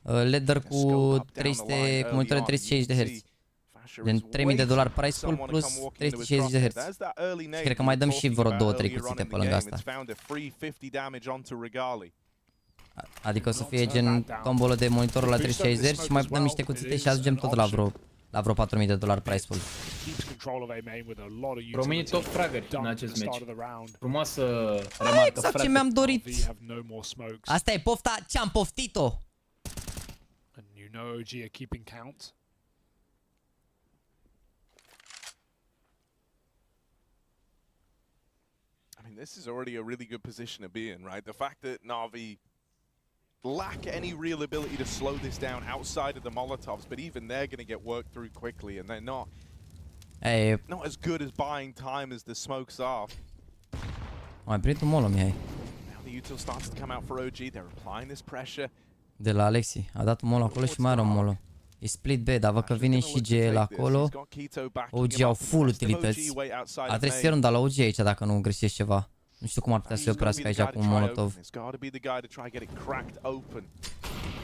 ladder cu 300, cu monitoare 360 de Hz. Din $3000 price pool plus 360 de Hz. Și cred că mai dăm și vreo 2-3 cuțite pe lângă asta. Adică o să fie gen tombolă de monitorul la 360 și mai dăm niște cuțite și ajungem tot la vreo $4000 price pool. Românii top fragări în acest meci. Frumoasă remarcă, exact ce mi-am dorit. Asta e pofta ce-am poftit-o. I mean, this is already a really good position to be in, right? The fact that NAVI lack any real ability to slow this down outside of the Molotovs, but even they're going to get worked through quickly, and they're not as good as buying time as the smokes are. Mai prins un molo, Mihai. Now the util starts to come out for OG. They're applying this pressure. De la Alexi. A dat un molo acolo și mai are un molo. E split B, dar văd că vine și GL acolo. OG au full utilități. A trebuit să fie runda la OG aici dacă nu greșești ceva. Nu știu cum ar putea să-i oprească aici cu un molotov.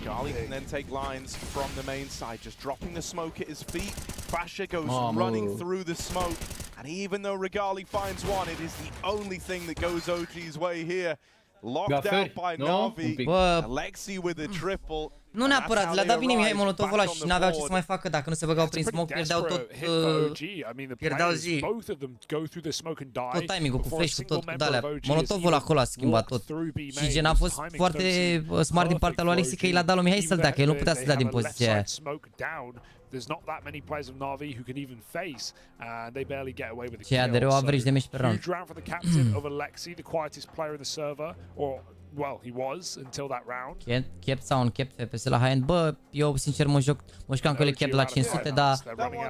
Gali can then take lines from the main side, just dropping the smoke at his feet. Fasha goes running through the smoke, and even though Regali finds one, it is the only thing that goes OG's way here. Locked out by NAVI. Alexi with a triple. Nu neapărat, le-a dat bine Mihai molotovul ăla și n-aveau ce să mai facă dacă nu se băgau prin smoke, pierdeau tot timing-ul cu flash, cu tot, cu de-alea. Molotovul acolo a schimbat tot. Și gen a fost foarte smart din partea lui Alexi că i l-a dat lui Mihai să-l dea, că el nu putea să-l dea din poziția aia. There's not that many players of NAVI who can even face, and they barely get away with the kill. De rău average de meci pe round. Huge round for the captain of Alexi, the quietest player in the server, or well, he was until that round. Cap sau un cap FPS la high-end. Bă, eu sincer mă jucam cu ele cap la 500, dar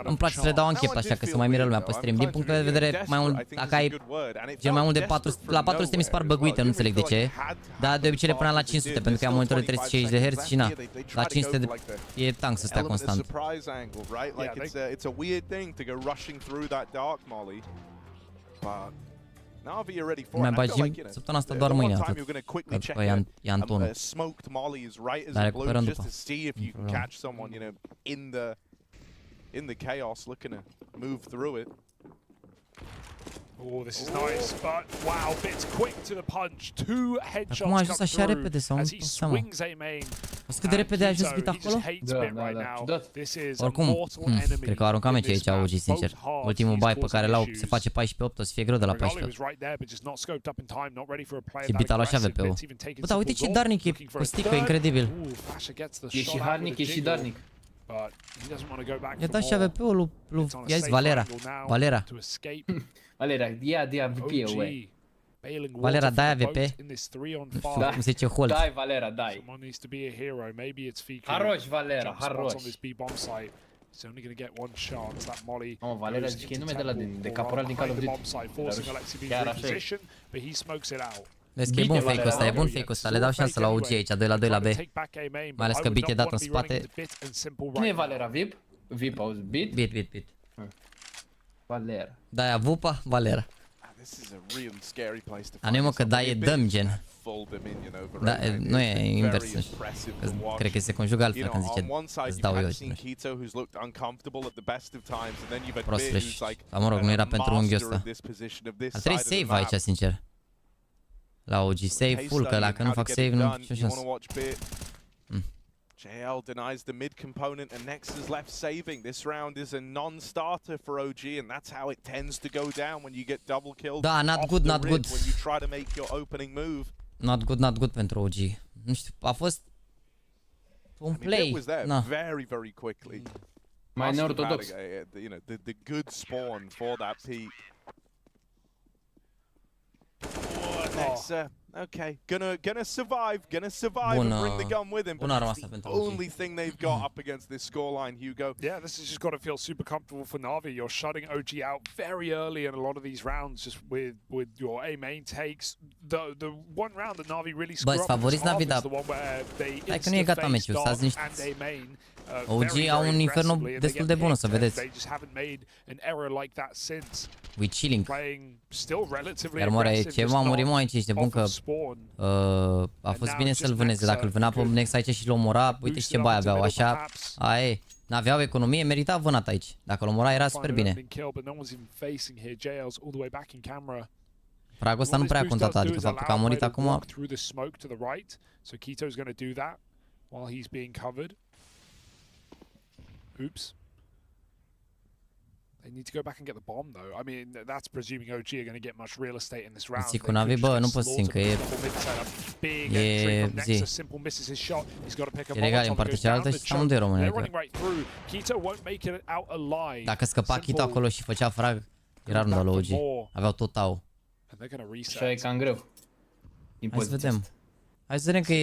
îmi place să le dau un cap așa, că să mai miră lumea pe stream. Din punct de vedere, mai mult, dacă ai gen mai mult de 400, la 400 mi se par băguite, nu înțeleg de ce. Dar de obicei le puneam la 500, pentru că am monitor de 360 de Hz și na. La 500 e tank să stea constant. Mai bagim săptămâna asta doar mâine atât. Că e Antonul. Dar recuperăm după. Oh, this is nice, but wow, Bit's quick to the punch. 2 headshots come așa repede, as he swings a main. Cât de repede a ajuns Bit acolo? Oricum, cred că a aruncat meci aici OG, sincer. Ultimul buy pe care l-au se face 14-8, o să fie greu de la 14. Și Bit a luat și AVP-ul. Bă, dar uite ce darnic e cu stick-ul, incredibil. E și harnic, e și darnic. I-a dat și AVP-ul lui, i-a zis Valera. Valera, ia VP, ué. Valera, dai AVP. Cum se zice hold. Dai, Valera, dai. Haroș, Valera, haroș. Mamă, Valera zice că e nume de la de caporal din Call of Duty. Chiar așa e. Vezi că e bun fake-ul ăsta, e bun fake-ul ăsta. Le dau șansă la OG aici, 2 la 2 la B. Mai ales că Bit e dat în spate. Cine e Valera? VIP? VIP, auzi? Bit? Bit. Valera. Da, Vupa, Valera. A nu mă că da e dăm gen. Da, nu e invers. Cred că se conjugă altfel când zice îți dau eu. Prost flash. Dar mă rog, nu era pentru unghiul ăsta. Ar trebui save aici, sincer. La OG save full, că dacă nu fac save nu știu șansă. JL denies the mid component and Nex is left saving. This round is a non-starter for OG and that's how it tends to go down when you get double killed. Da, not good. When you try to make your opening move. Not good pentru OG. Nu știu, a fost un play. Na. Very quickly. Mai neortodox. You know, the good spawn for that peak. Nex, okay, gonna survive and bring the gun with him. But that's the only thing they've got up against this scoreline, Hugo. Yeah, this has just got to feel super comfortable for Navi. You're shutting OG out very early in a lot of these rounds, just with your A main takes. The one round that Navi really screwed up was the one where they insta-faced off and A main. OG au un inferno destul de bun, o să vedeți. We chilling. Iar moare ce m-a murit aici, ești bun că a fost bine să-l vâneze. Dacă îl vâna pe Nex aici și l-o omora, uite și ce bai aveau, așa, aia n-aveau economie, merita vânat aici. Dacă l-o omora era super bine. Fragul ăsta nu prea a contat, adică faptul că a murit acum. Oops. They need to go back and get the bomb though. I mean, that's presuming OG are going to get much real estate in this round. Zic cu Navi, bă, nu pot să că e zi. E legal în partea cealaltă și amândoi români. Dacă scăpa Kito acolo și făcea frag, era runda lui OG. Aveau tot au. Așa e cam greu. Hai să vedem. Hai să vedem că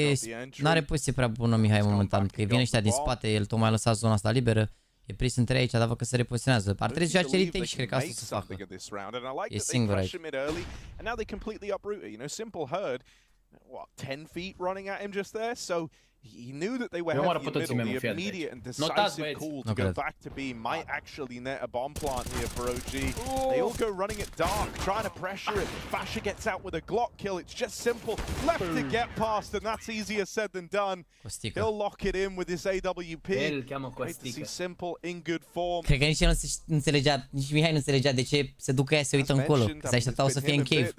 n-are poziție prea bună Mihai momentan, că vine ăștia din spate, el tocmai a lăsat zona asta liberă. E prins între aici, dar văd că se repoziționează. Ar trebui să joace Elite și cred că asta să facă. E singur aici. What, 10 feet running at him just there? So he knew that they were heavy in the middle. The immediate and decisive call to go back to B might actually net a bomb plant here for OG. They all go running it dark, trying to pressure it. Fasher gets out with a Glock kill. It's just simple. Left to get past, and that's easier said than done. He'll lock it in with this AWP. Great to see Simple in good form. Cred că nici el nu înțelegea, nici Mihai nu înțelegea de ce se ducă ea să uită încolo. Că se așteptau să fie în cave.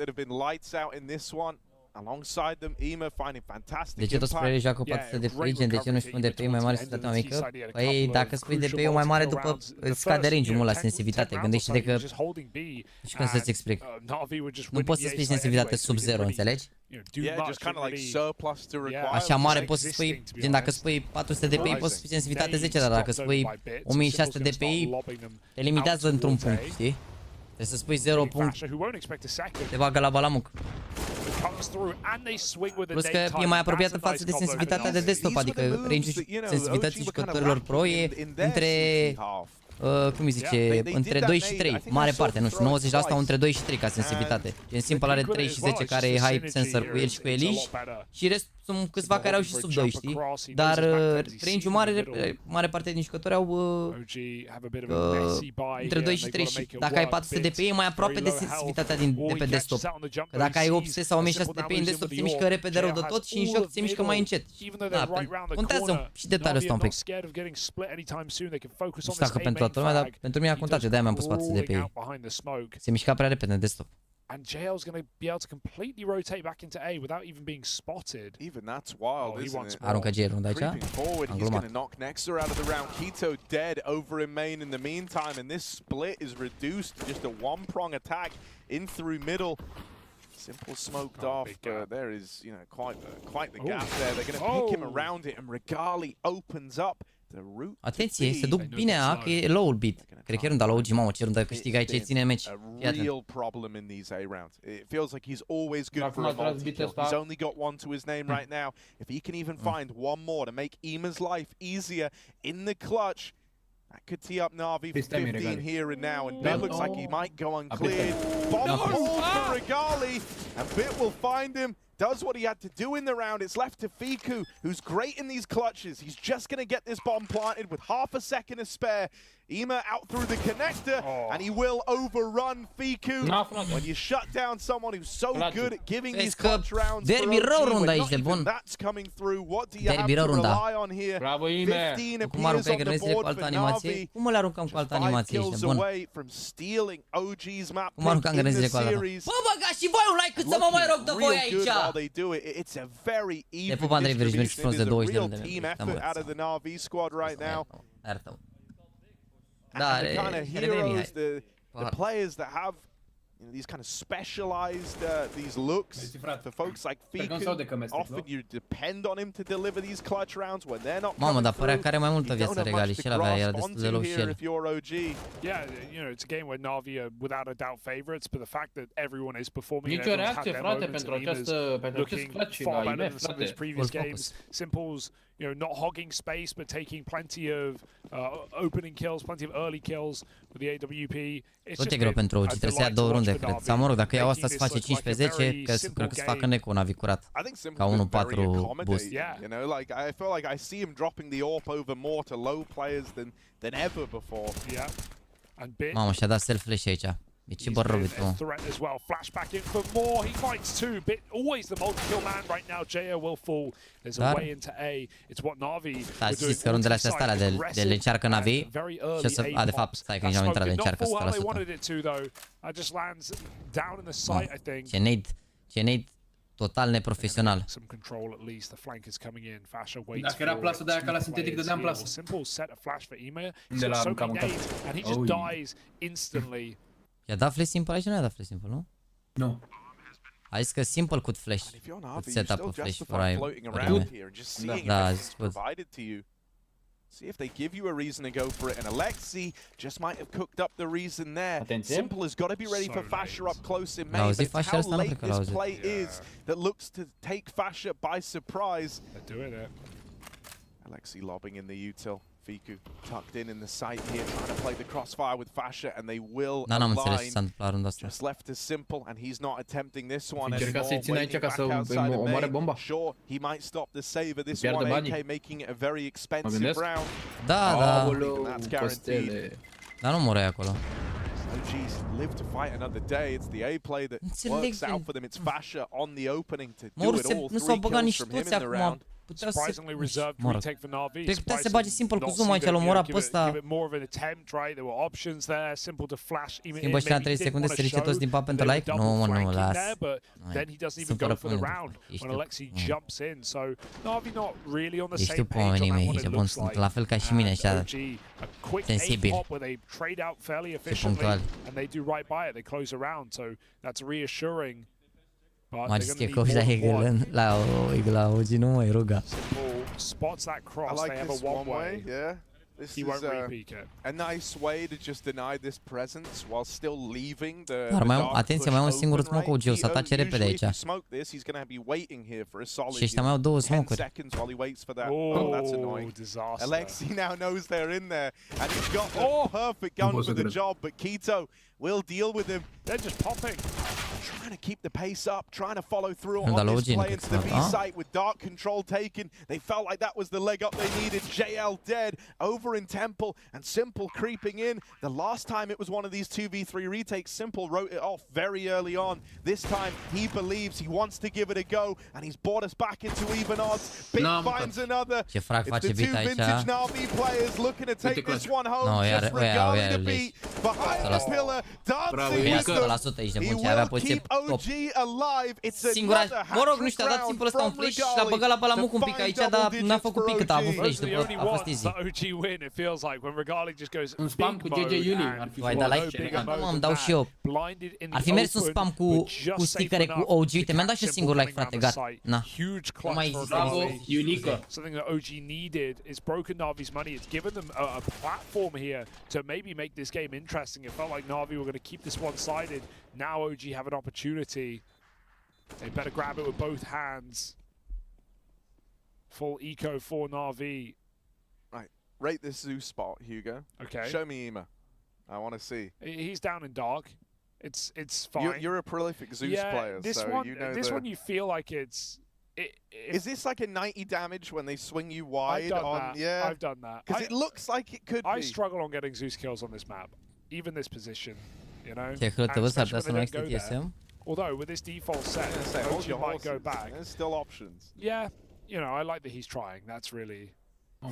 Alongside them, EMA finding fantastic. De ce tot spune el joacă 400 de Legion? De ce nu spun DPI mai mare sensibilitate mai mică? Păi dacă spui DPI-ul mai mare după îți scade range-ul mult la sensibilitate. Gândește-te că și cum să-ți explic. Nu poți să spui sensibilitate sub 0, înțelegi? Așa mare poți să spui, gen dacă spui 400 DPI poți să spui sensibilitate 10, dar dacă spui 1600 DPI te limitează într-un punct, știi? Trebuie să spui 0 punct, te bagă la balamuc. Plus că e mai apropiată față de sensibilitatea de desktop, adică range-ul sensibilității jucătorilor pro e între cum îi zice, între 2 și 3, mare parte, nu știu, 90% între 2 și 3 ca sensibilitate. Gen Simple are 3 și 10 care e high sensor cu el și cu Elish și restul sunt câțiva care au și sub 2, știi? Dar range-ul mare parte din jucători au între 2 și 3 și dacă ai 400 dpi e mai aproape de sensibilitatea de pe desktop. Că dacă ai 800 sau 1600 dpi în desktop se mișcă repede rău de tot și în joc se mișcă mai încet. Da, contează și detaliul ăsta un pic. Nu știu dacă pentru toată lumea, dar pentru mine a contat, de-aia mi-am pus 400 dpi. Se mișca prea repede în desktop. And JL's going to be able to completely rotate back into A without even being spotted. Even that's wild, isn't it? Aruncă JL-ul de aici. Creeping forward, he's going to knock Nexter out of the round. Keto dead over in main in the meantime, and this split is reduced to just a one-prong attack in through middle. Simple smoked off, but there is, you know, quite the gap there. They're going to pick him around it, and Regali opens up. Atenție, se duc bine A, că e low-ul beat. Cred că e runda la OG, mamă, ce rundă câștigai, ce ține meci. Real problem in these A rounds. It feels like he's always good for a multi-kill. He's only got one to his name right now. If he can even find one more to make Ema's life easier in the clutch, that could tee up Navi for 15 here and now, and Bit looks like he might go uncleared. Bomb pulled for Regali, and Bit will find him. Does what he had to do in the round. It's left to Fiku, who's great in these clutches. He's just going to get this bomb planted with half a second to spare. Ema out through the connector, and he will overrun Fiku. When you shut down someone who's so good at giving these clutch rounds for OG, not even that's coming through. What do you have to rely on here? 15 appears on the board for Navi. Cum le aruncăm cu altă animație aici, bun? From stealing OG's map Cum aruncăm grenezile cu altă? Bă, băgați și voi un like cât să mă mai rog de voi aici! They do it. It's a very even pup, Andrei, distribution. There's a real team effort out of the Navi squad right now. And the kind of heroes, the players that have, you know, these kind of specialized these looks for folks like Fiku. Often you depend on him to deliver these clutch rounds when they're not. Mamă, dar părea că are mai multă viață Regali și el avea, era destul de low și el. Yeah, you know, it's a game where Navi are without a doubt favorites, but the fact that everyone is performing, nicio reacție, frate, pentru acest clutch la IEM, frate. Previous games, Simple's, you know, not hogging space but taking plenty of opening kills, plenty of early kills with the AWP. Tot e greu pentru OG, trebuie să ia 2 runde, cred. Sau mă rog, dacă iau asta să face 15-10, cred că să facă neco Navi curat. Ca 1-4 boost. You know, like I feel like I see him dropping the AWP over more to low players than ever before. Mamă, și-a dat self-flash aici. E ce bărrobi tu. Flashback in for more. He fights two. Bit always the multi-kill man right now. JO will fall. There's a way into A. It's what Navi. Da, știți că rundele astea starea de le încearcă Navi. Și o să, de fapt, stai că nici am intrat de încearcă 100%. Ce nade total neprofesional. Dacă era plasă de aia ca la sintetic, dădeam plasă. De la arunca. I-a dat flash Simple aici? Nu i-a dat flash Simple, nu? Nu. A zis că Simple cu flash. Cu setup-ul flash for IEM. Da, a zis că see if they give you a reason to go for it, and Alexi just might have cooked up the reason there. Simple has got to be ready for Fasher up close in main, but it's how late this play is that looks to take Fasher by surprise. Alexi lobbing in the util. Fiku tucked in the site here, trying to play the crossfire with Fasher, and they will align. Just left to Simple, and he's not attempting this one anymore. Waiting back outside of main. Sure, he might stop the save of this one. AK making it a very expensive round. Da. That's guaranteed. Dar nu morai acolo. OGs live to fight another day. It's the A play that works out for them. It's Fasher on the opening to do it all. 3 kills from him in the round. Surprisingly reserved retake for Navi. Putea să bage Simple cu zoom aici, l-a omorat pe ăsta. Schimbă și la 3 secunde să ridice toți din pap pentru like? Nu, mă, nu, las. Sunt fără pământ. Ești tu pe oamenii mei, ești bun, sunt la fel ca și mine, așa sensibil și punctual. Majestie că ușa la OG nu mai ruga. I like this one way, yeah. This He is won't repeat it. a nice way to just deny this presence while still leaving the Dar mai dark atenție, mai push un singur open, smoke right? OG, o să atace repede Usually if you aici. smoke this, he's going to be waiting here for a solid Și ăștia mai au 2 10 smoke-uri. seconds while he waits for that. Oh, Oh, that's annoying. disaster. Alexi now knows they're in there, and he's got the perfect gun for the job, but Keto will deal with him. They're just popping. Trying to keep the pace up, trying to follow through Nu, dar on this Logic play nu into cred the că B site with dark control taken. They felt like that was the leg up they needed. JL dead, over in Temple, and Simple creeping in. The last time it was one of these 2v3 retakes, Simple wrote it off very early on. This time he believes, he wants to give it a go, and he's brought us back into even odds. Big finds another. Ce frag It's face the two Vita aici. vintage Navi players looking to take this one home. No, Just Regali to beat behind the pillar, dancing with them. 100% aici de He bun, ce avea will poziție keep top. OG alive. It's Singura, mă rog, nu another știu, a dat hat-trick simplu ăsta un round flash și from l-a băgat la balamuc un Regali pic aici, to dar find n-a double făcut pic cât a avut digits flash, Those are the după only a fost ones easy. that OG win. It feels like when Regali just goes Un spam big cu mode GG Iuli and ar fi Vai, dar la fost. bigger mode am than dau that, și eu. blinded in Ar the fi mers un open, spam but cu just stickere safe cu enough OG. to Uite, mi-am dat și catch eu singur like, Simple frate, coming gata. around the Na. site. Huge Nu clutch mai for există. Bravo, Navi. Iulică. Something that OG needed. It's broken Navi's money. It's given them a platform here to maybe make this game interesting. It felt like Navi were going to keep this one-sided. Now OG have an opportunity. They better grab it with both hands. Full eco for Navi. Right, rate this zoo spot, Hugo. Okay. Show me Ema. I want to see. He's down in dark. It's fine. You're a prolific Zeus player, this so one, you know this one you feel like it's. Is this like a 90 damage when they swing you wide? I've done on, that. Yeah, I've done that. Because it looks like it could I be. struggle on getting Zeus kills on this map, even this position. You know. Ce hârtă, vă, s-ar putea să nu And mai especially when they don't go TSM? there. Although with this default set, Hold OG your might go horses. back. There's still options. Yeah, you know, I like that he's trying. That's really.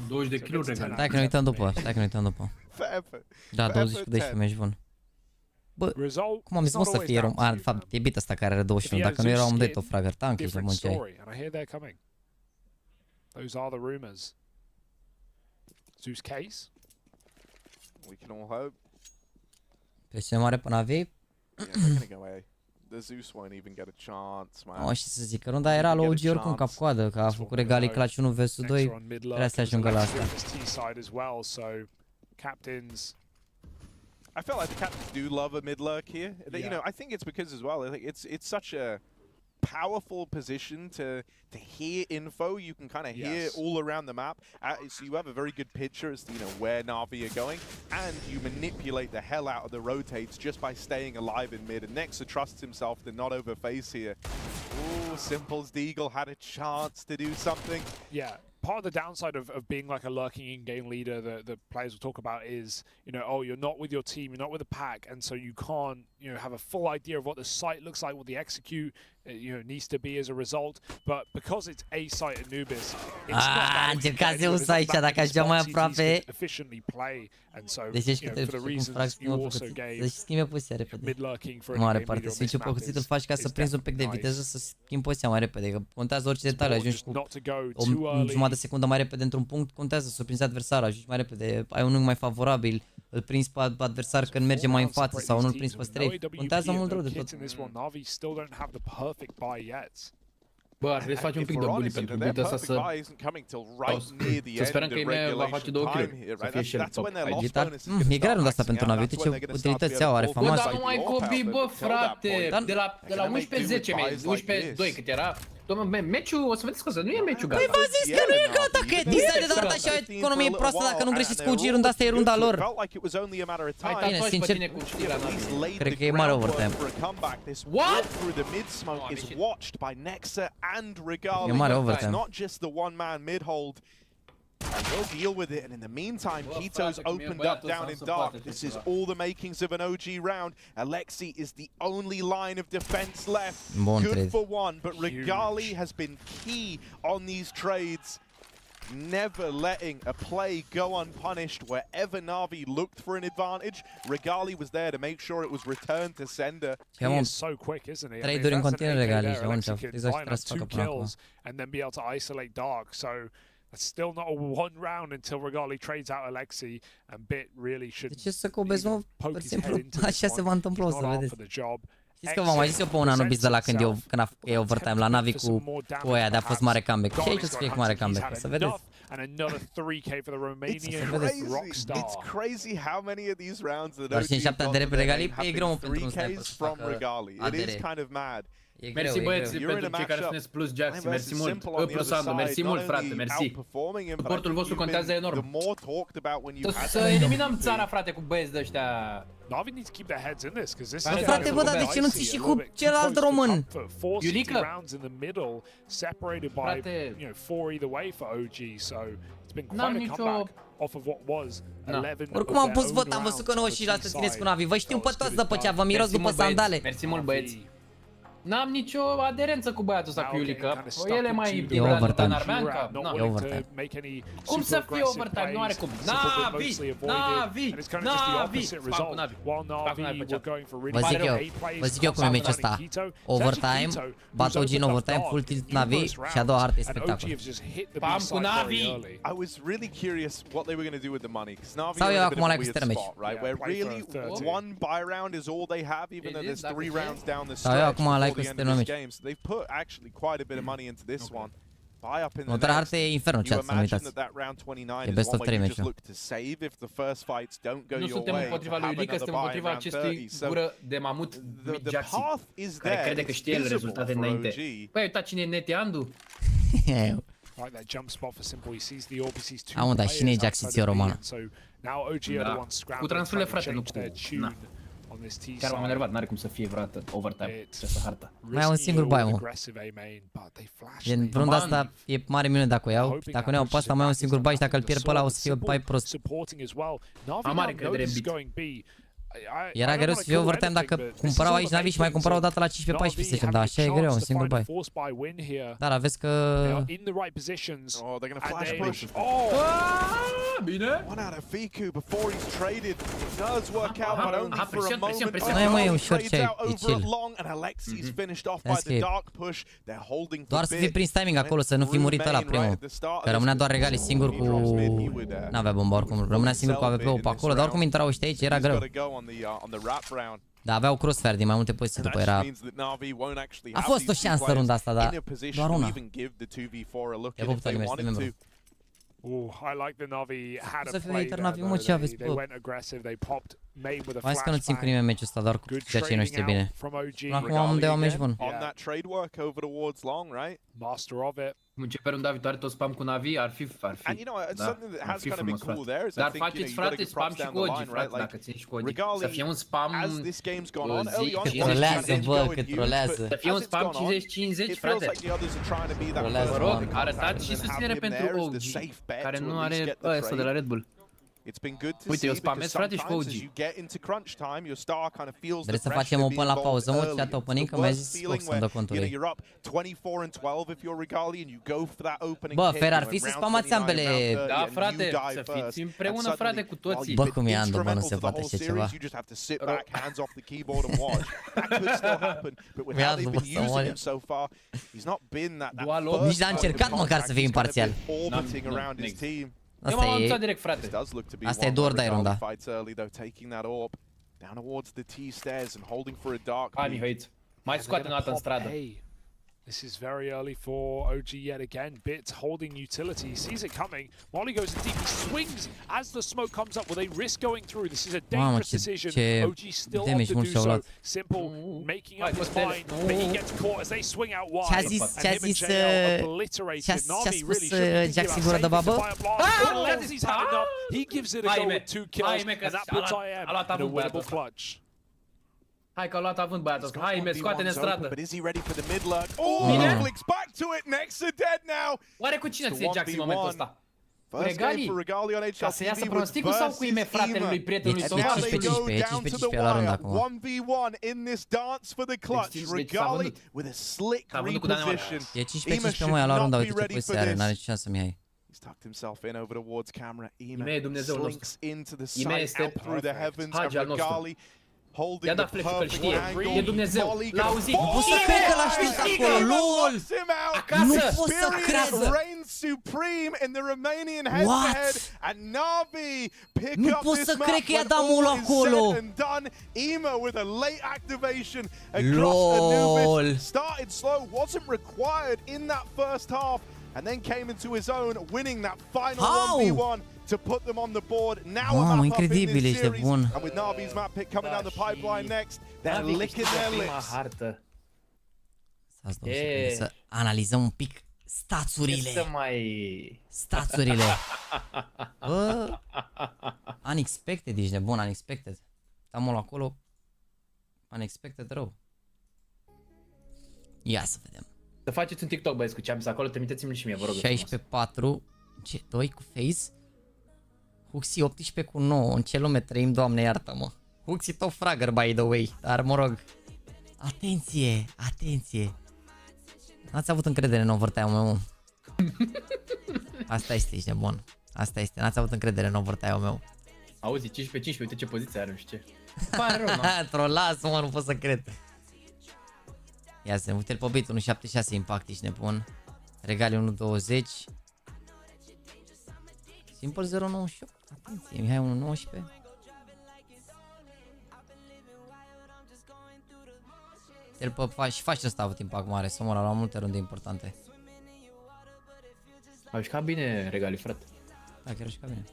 20 de kill regal. Stai că ne uităm după, stai că ne uităm după. Fair for, Da, 20 cu 12 meci bun. Bă, cum am zis, mă, să fie rom... A, de fapt, e bit ăsta care are 21, dacă nu era un deto fragger, tank ești de bun ce ai. And I hear they're coming. Those are the rumors. Zeus case. We can all hope. Presiune mare pe Navi. Yeah, they're gonna go A. The Zeus won't even get a chance, man. O, și să zic că runda era la OG oricum cap-coadă, că a făcut Regali clutch 1 vs 2, trebuia să ajungă la asta. I felt like the captains do love a mid lurk here. You know, I think it's because as well. I think it's such a powerful position to hear info. You can kind of hear all around the map, so you have a very good picture as to where Navi are going, and you manipulate the hell out of the rotates just by staying alive in mid. And Nexa trusts himself to not overface here. Ooh, Simple's Deagle had a chance to do something. Yeah. Part of the downside of being like a lurking in-game leader that the players will talk about is, oh, you're not with your team, you're not with the pack, and so you can't, have a full idea of what the site looks like, what the execute, needs to be as a result. But because it's a site Anubis, it's not that efficiently play, and so for the reasons you also gave, mid-lurking for mare parte, switch-ul pe cutit îl faci ca să prinzi un pic de viteză, să schimbi poziția mai repede, că contează orice detaliu, ajungi cu o jumătate de secundă mai repede într-un punct, contează, surprinzi adversarul, ajungi mai repede, ai un unghi mai favorabil, îl prinzi pe adversar când merge mai în față sau nu îl prinzi pe strafe, contează mult rău de tot. Bă, ar trebui să faci un pic de bully pentru build ăsta să sperăm că IEM va face 2 kill-uri, să fie și el top aici. E grea runda asta pentru Navi, uite ce utilități au, are Bă, famoasă. dar nu mai copi, bă, frate, de la 11-10, 11-2 cât era. Dom'le, meciul, o să vedeți că nu e meciul gata. Păi v-am zis că nu e gata, că e decided de așa o economie proastă dacă nu greșiți cu OG, runda asta e runda lor. Bine, sincer, cred că e mare overtime. What? E mare overtime. And we'll deal with it, and in the meantime, Keto's opened up down in dark. This is all the makings of an OG round. Alexi is the only line of defense left. Good for one, but Regali has been key on these trades. Never letting a play go unpunished. Wherever Navi looked for an advantage, Regali was there to make sure it was returned to sender. He is so quick, isn't he? 3 duri în continuu Regali și atunci Alexi exact ce trebuie să facă până acum. And then be able to isolate dark. So that's still not a one round until Regali trades out Alexi, and Bit really should. De ce să cobezi, mă? Pur și simplu, așa se va întâmpla, o să vedeți. Știți că v-am mai zis eu pe un anubis de la când e overtime la Navi cu oia de a fost mare comeback. Și aici o să fie cu mare comeback, o să vedeți. It's crazy how many of these rounds that Dar și în 7 de repede regalii, e greu mă pentru un 3 sniper Ks să from facă regalii. It is kind of mad. E greu, Mersi e băieți greu. pentru cei care spuneți plus Jaxi, mersi mult. Plus Sandu, mersi mult frate, mersi. Suportul vostru contează enorm. Să eliminăm țara frate cu băieți de ăștia. Navi needs to keep their heads in this because this Bă, frate, bă, dar de ce nu ții și cu celălalt român? Iulică? Frate, n-am nicio... Oricum am pus vot, am văzut că 95% țineți cu Navi. Vă știu pe toți după ce vă miros după sandale. Mersi mult băieți. N-am nicio aderență cu băiatul ăsta cu Iulica. El e mai E overtime. în Armeanca. E overtime. Cum să fie overtime? Nu are cum. Navi! Navi! Navi! Spam cu Navi. Vă zic eu cum e meciul ăsta. Overtime, bat OG în overtime, full tilt Navi și a doua hartă e spectacol. Spam cu Navi! I was really curious what they were going to do with the money. Navi Sau eu are in a bit acum of a like weird stărmeci. spot, right? Where really one buy round is all they have, even though there's 3 rounds down the Sau eu stretch acum before like the end of this game. So they've put actually quite a bit of money into this one. Buy up in the Următoarea next. hartă e Inferno, You chat, să nu imagine uitați. that round 29 E is best one of where 3 you just meciul. look to save if the first fights don't go Nu your suntem way. împotriva to lui have Iulica, another suntem buy in împotriva round acestui 30. So gură de mamut the Jaxi, path is care there. crede că It's știe el visible rezultate for înainte. OG. Păi, uita cine e Neteandu. Like that jump spot for Simple, he sees the orb, he sees 2 Am dat și ne JAXYYYTV romană. So now OG are the ones scrambling. Cu transurile frate, nu cu... Na. On this T Chiar m-am side. enervat, n-are cum să fie vreodată overtime această hartă. Mai au un singur bai, mă. În runda asta e mare minune dacă o iau. Dacă nu iau pe asta, mai au un singur bai și dacă îl pierd pe ăla o să fie bai prost. Am mare încredere în beat. Era greu să fie overtime dacă cumpărau aici Navi și mai cumpărau o dată la 15-14 zicem, dar așa e greu, un singur bai. Dar aveți că... Oh, they're going to flash push. Bine. One out of Fiku before he's traded. It does work out, but only for a moment. Nu e mai ușor Trades ce ai, out e over chill. long, and Alexi's finished off by the dark push. They're holding Doar for să fii prins timing acolo, să nu fi murit ăla primul. Că rămânea doar regali singur cu... N-avea bomba oricum, rămânea singur cu AWP-ul pe acolo, dar oricum intrau ăștia aici, era greu. Da, aveau crossfire din mai multe poziții după, era... A fost o șansă runda asta, dar doar una. E pup, mersi de membru. I like the Navi had Să a fie play Inter there, Navi, mă, though. ce aveți, They bă? went aggressive, they popped main with a Mai zis că nu țin cu flashbang. nimeni meciul ăsta, doar cu Good ceea ce nu știe trading bine. out from OG. Acum am de meci bun. On that trade work over towards long, right? Master of it. Începe runda viitoare tot spam cu Navi, ar fi. And you know, it's Da, something that ar has fi kind of been frumos, cool frate. there. Is I Dar think, you know, faceți, you gotta frate, give spam props și down cu the Ogi, line, frate, right? Like, dacă țin și cu Ogi. Să fie un as spam this game's gone on, early on, Că he wanted trolează, to bă, go că in huge, trolează. but Să fie un as it's spam gone on, 50-50, it feels frate. like the others are trying to be that Trolează, Vă first rog, one. arătați și To have susținere him pentru there is OG, the safe bet care to nu at least are get the ăsta de la trade. Red Bull. It's been good to Uite, see eu because spamez, frate, și pe sometimes OG. as you get into crunch time, your star kind of feels the Vreți să pressure facem to open be la pauză, mă? involved Chat early. opening, It's că the mi-a worst zis feeling Fox să-mi dă when, contul you know, ei. you're up 24 and 12 if you're Regali and you go for that opening Bă, kick, Fer, ar and fi when să round spamați 29, ambele. round 30 Da, and frate, you die să first, fiți împreună, and frate, suddenly, cu toții. while Bă, you've cum been e Andu, bă, nu se instrumental poate the așa whole ceva. series, you just have to sit back, hands off the keyboard and watch. That could still happen, but with how they've been using him so far, he's not been that first Nici n-a încercat măcar să fie imparțial. orbiting around his team. Eu m-am anunțat direct, frate. Asta e doar dai runda. Fights early though, taking that orb down towards the T stairs and holding for a dark. Hai, Mihăiț. Mai scoate o dată în stradă. Hey, this is very early for OG yet again. Bits holding utility. He sees it coming. While he goes in deep, he swings as the smoke comes up. Will they risk going through? This is a dangerous decision. OG still opt to do so. Simple, making up his mind, but he gets caught as they swing out wide. And him and JL obliterated. Navi really shouldn't give us safety to buy a blast. As he's had enough, he gives it a go with 2 kills, and that puts IEM in a winnable clutch. Hai că a luat avânt băiatul ăsta. Hai, scoate-ne în stradă. But is he ready for the mid lurk? Oh, flicks back to it. Next are dead now. Oare cu cine ți-e Jaxi în momentul ăsta? First game for Regali on Ca să iasă HLTV pronosticul sau cu IME fratelui, prietenului E său? 15-15, go down to the 15-15 la rând wire. acum. 1v1 in this dance for the clutch. Regali with a slick reposition. E 15-15 mă, ia la runda, uite ce poziție are, n-are șansă Mihai. He's tucked himself in over towards camera. IME, Dumnezeul nostru. slinks into the IME sight este out through the heavens, and Hagi al nostru. Regali holding the perfect angle. E Dumnezeu, l-a auzit. Nu pot să cred că l-a știut acolo, lol! Nu pot să cred! Reigns supreme in the Romanian head-to-head, and Navi pick up this map when all is said and done. Ema with a late activation across Anubis. Started slow, wasn't required in that first half, and then came into his own, winning that final 1v1 to put them on the board. Now a map up in this series, and with Navi's map pick coming down the pipeline next, they're licking their lips. Să analizăm un pic stațurile. Stațurile. Bă, unexpected, ești nebun, unexpected. Tamul acolo, unexpected rău. Ia să vedem. Să faceți un TikTok, băieți, cu ce am zis acolo, trimiteți-mi și mie, vă rog. 16-4, C2 cu Face. Huxi 18 cu 9, în ce lume trăim, Doamne iartă-mă. Huxi tot fragger, by the way, dar mă rog. Atenție, atenție. N-ați avut încredere în overtime-ul meu. Asta este, ești nebun. Asta este, n-ați avut încredere în overtime-ul meu. Auzi, 15-15, uite ce poziție are, nu știu ce. Pare rău, mă. Trollasă, mă, nu pot să cred. Ia să uite-l pe bit, 1.76 impact, ești nebun. Regali 1.20. Simple 0.98. Atenție, Mihai 1.19. El pe și face ăsta avut impact mare, să mă la multe runde importante. A jucat bine Regali, frate. Da, chiar a jucat bine.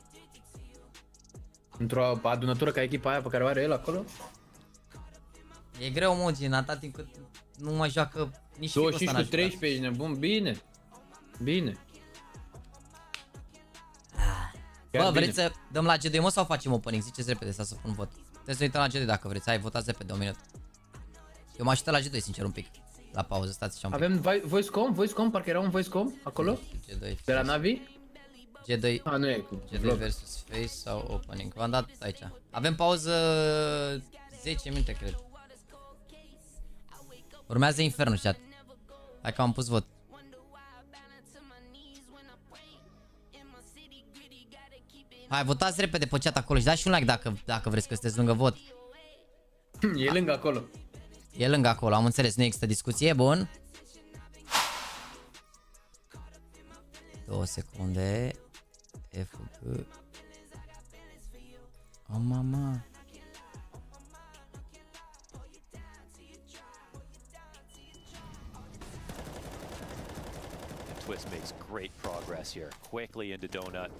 Într-o adunătură ca echipa aia pe care o are el acolo? E greu, Mogi, în atât timp cât nu mai joacă nici 25 cu 13, ești nebun, bine. Bine. Bă, vreți să dăm la GD, mă, sau facem opening? Ziceți repede, să pun vot. Trebuie să uităm la GD dacă vreți, hai, votați repede, 1 minut. Eu m-aș uita la G2, sincer, un pic. La pauză, stați așa un pic. Avem voice-com, parcă era un voice-com acolo? G2. De la Navi? G2. A, nu e cu G2 versus Face sau opening. V-am dat aici. Avem pauză 10 minute, cred. Urmează Infernul, chat. Hai că am pus vot. Hai, votați repede pe chat acolo și dați și un like dacă vreți, că sunteți lângă vot. E lângă acolo. E lângă acolo, am înțeles, nu există discuție, bun. 2 secunde. FG. Oh, mama. Twist makes great progress here. Quickly into Donut.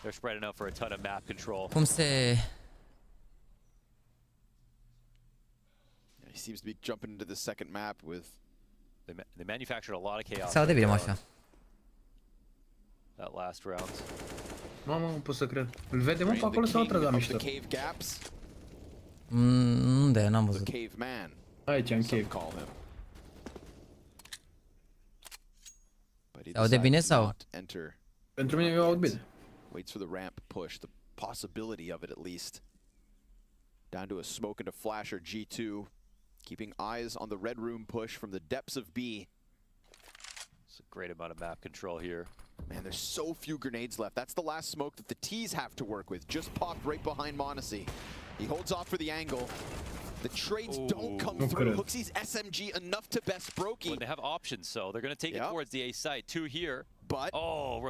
They're spreading out for a ton of map control. Cum se... He seems to be jumping into the second map with... They manufactured a lot of chaos. Sau de bine, așa. That last round. Mamă, nu pot să cred. Îl vedem pe acolo sau trăs la mișto? Unde? N-am văzut. Aici, în cave. Se aude bine sau? Pentru mine eu aud bine. Waits for the ramp push, the possibility of it at least. Down to a smoke and a flasher G2, keeping eyes on the red room push from the depths of B. It's a great amount of map control here. Man, there's so few grenades left. That's the last smoke that the T's have to work with. Just popped right behind Monacy. He holds off for the angle. The trades don't come through. Hooksy's SMG enough to best Brokey. When they have options, so they're going to take it towards the A side. 2 here. But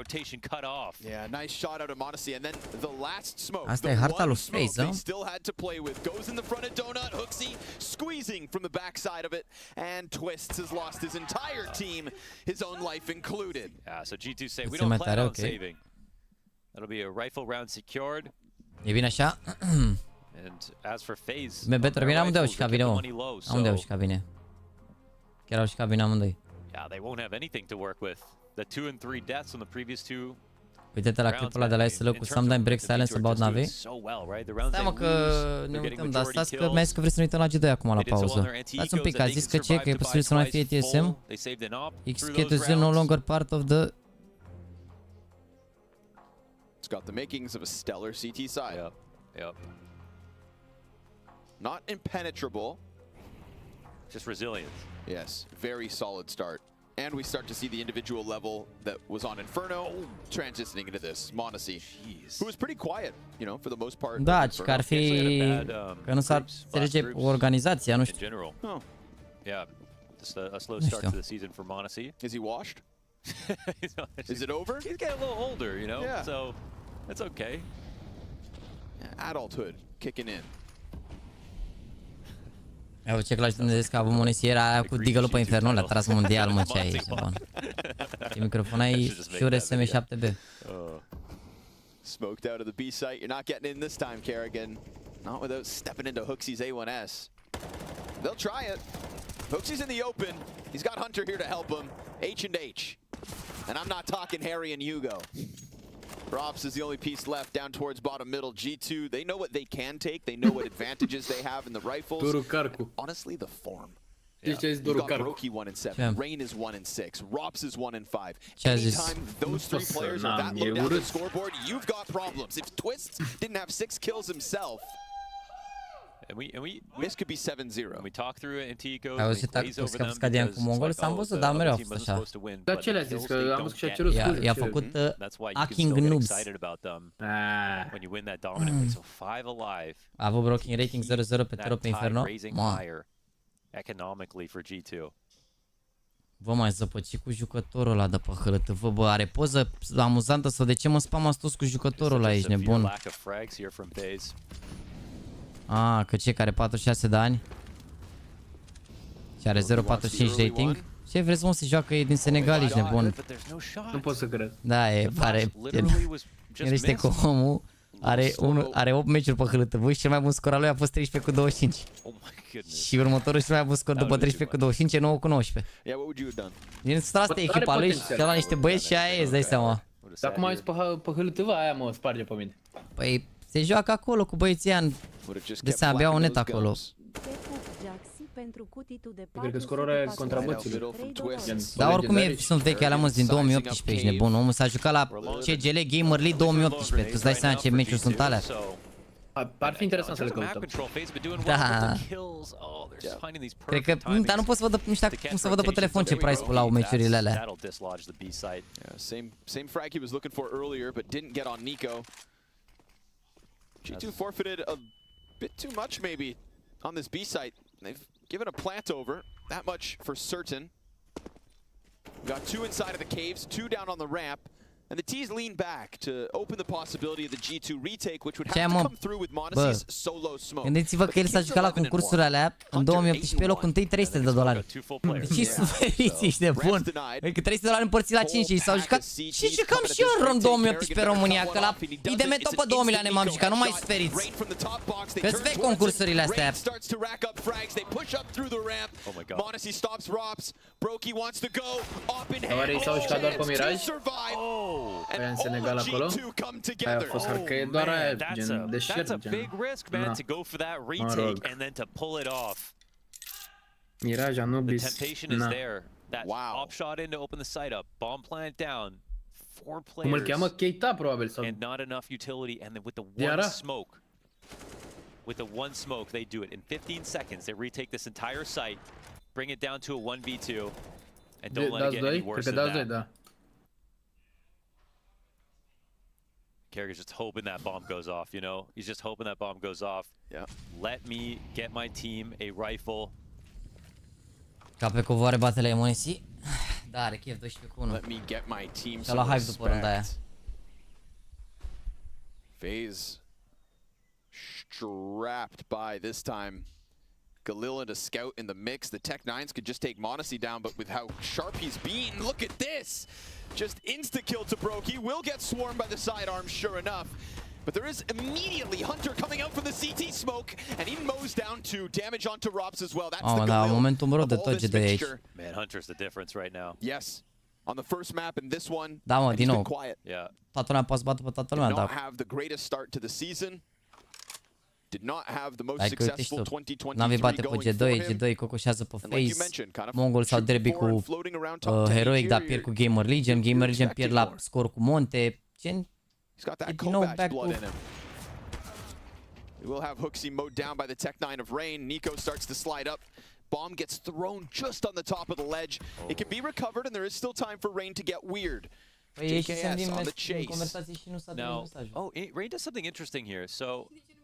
rotation cut off. Yeah, nice shot out of Monacy, and then the last smoke. Asta e harta lui Space, they still had to play with. Goes in the front of Donut. Hooksy squeezing from the backside of it, and Twists has lost his entire team, his own life included. Yeah, so G2 say we don't plan on saving. That'll be a rifle round secured. E bine așa? And as for FaZe, Better bine amândoi au jucat bine, amândoi au jucat bine. Chiar au jucat bine amândoi. Yeah, they won't have anything to work with. The 2 and 3 deaths on the previous 2. Uite-te la clipul ăla de la SL cu Sometime Break Silence About Navi. Stai mă că ne uităm, dar stați că mi-a zis că vreți să ne uităm la G2 acum la pauză. Stați un pic, a zis că ce, că e posibil să nu mai fie TSM. XK2 no longer part of the... It's got the makings of a stellar CT side. Yep. Not impenetrable. Just resilience. Yes, very solid start. And we start to see the individual level that was on Inferno transitioning into this. Monacy, who was pretty quiet, you know, for the most part. Da, că ar fi că nu s-ar înțelege organizația, nu știu. Oh. Yeah, just a slow start to the season for Monacy. Is he washed? Is it over? He's getting a little older, you know, yeah. so it's okay. Yeah, adulthood kicking in. Eu ce clași Dumnezeu că a avut monesiera aia cu digălul pe Inferno, le-a tras mondial, mă, ce ai aici, bun. Ce microfon ai? Shure SM7B. Smoked out of the B site. You're not getting in this time, Kerrigan. Not without stepping into Hooksy's A1S. They'll try it. Hooksy's in the open. He's got Hunter here to help him. H and H. And I'm not talking Harry and Hugo. Robs is the only piece left down towards bottom middle. G2, they know what they can take. They know what advantages they have in the rifles. Honestly, the form. Yeah. You've got Brokey 1-7. Rain is 1-6. Rops is 1-5. Anytime those three players are that low down the scoreboard, you've got problems. If Twists didn't have 6 kills himself, this could be 7-0. We talk through it, and Tico plays over them because cu mongol, s-am văzut, dar mereu a fost așa. Dar ce le-a zis? Că am văzut și a cerut scuze. I-a făcut hacking noobs. When you win that dominant, so 5 alive. A avut broking rating 0-0 pe tero pe Inferno. Economically for G2. Vă mai zăpăci cu jucătorul ăla de pe hârtă. Vă, bă, are poză amuzantă sau de ce mă spamați toți cu jucătorul ăla, ești nebun? Ah, că ce, care 46 de ani? Și are 0,45 rating? Ce vreți, mă, să joacă, e din Senegal, ești nebun? Nu pot să cred. Da, e, pare... Este cu omul. Are 8 meciuri pe hârtă. Voi cel mai bun scor al lui a fost 13 cu 25. Și următorul cel mai bun scor după 13 cu 25 e 9 cu 19. Din asta e echipa lui și la niște băieți și aia e, îți dai seama. Dar cum ai zis pe hârtăva aia, mă, sparge pe mine. Păi se joacă acolo cu băieții aia. De seama, abia un net acolo. Cred că scorul e contra băților. Dar oricum sunt vechi alea, mă, din 2018, ești nebun. Omul s-a jucat la CGL Gamer League 2018. Tu îți dai seama ce meciuri sunt alea? Ar fi interesant să le căutăm. Da. Cred că, dar nu pot să văd, nu știu cum să văd pe telefon ce price la au meciurile alea. Same frag he was looking for earlier, but didn't get on Nico. G2 forfeited a bit too much maybe on this B site. They've given a plant over, that much for certain. We got 2 inside of the caves, 2 down on the ramp. And the T's lean back to open the possibility of the G2 retake, which would have to come through with Monacy's solo smoke. Gândiți-vă că el s-a jucat la concursurile alea în 2018 locul întâi $300. Deci suferiți, ești nebun. Adică $300 împărțit la 5 și s-au jucat. Și jucam și eu în 2018 în România, că la IDM top pe 2 milioane m-am jucat, nu mai suferiți. Că-ți vei concursurile astea. Monacy stops Rops. Brokey wants to go. Oare i s-au jucat doar pe Miraj? Aia în Senegal acolo? Aia a fost că doar aia, gen deșert, gen. Mă rog. Miraj, Anubis, na. Cum îl cheamă? Keita, probabil, sau... Diara? With the one smoke, they do it. In 15 seconds, they retake this entire site, bring it down to a 1v2, and don't let it get any worse than that. Kerrigan's just hoping that bomb goes off, you know? He's just hoping that bomb goes off. Yeah. Let me get my team a rifle. Ca pe covoare batele Monacy. Da, are chef 12 cu 1. Let me get my team some hype după runda aia. FaZe strapped by this time. Galil and a scout in the mix. The Tech-9s could just take Monacy down, but with how sharp he's beaten, look at this! Just insta-kill to Brokey. Will get swarmed by the sidearms, sure enough. But there is immediately Hunter coming out from the CT smoke, and he mows down to damage onto Rops as well. That's the Galil of all this mixture. Man, Hunter's the difference right now. Yes. On the first map and this one, da, mă, din nou. Quiet. Yeah. Toată lumea poate să bată pe toată lumea, da. Did not have the greatest start to the season. Did not have the most successful 2023 NAVI bate cu G2 cocoșează pe FaZe. Mongol sau derby cu Heroic, dar pierd cu Gamer Legion. Gamer Legion pierd la scor cu Monte. Gen, e din nou back to... We will have Hooksy mowed down by the Tech-9 of Rain. Nico starts to slide up Bomb gets thrown just on the top of the ledge. It can be recovered, and there is still time for Rain to get weird. JKS on the chase. Now, Rain does something interesting here. So,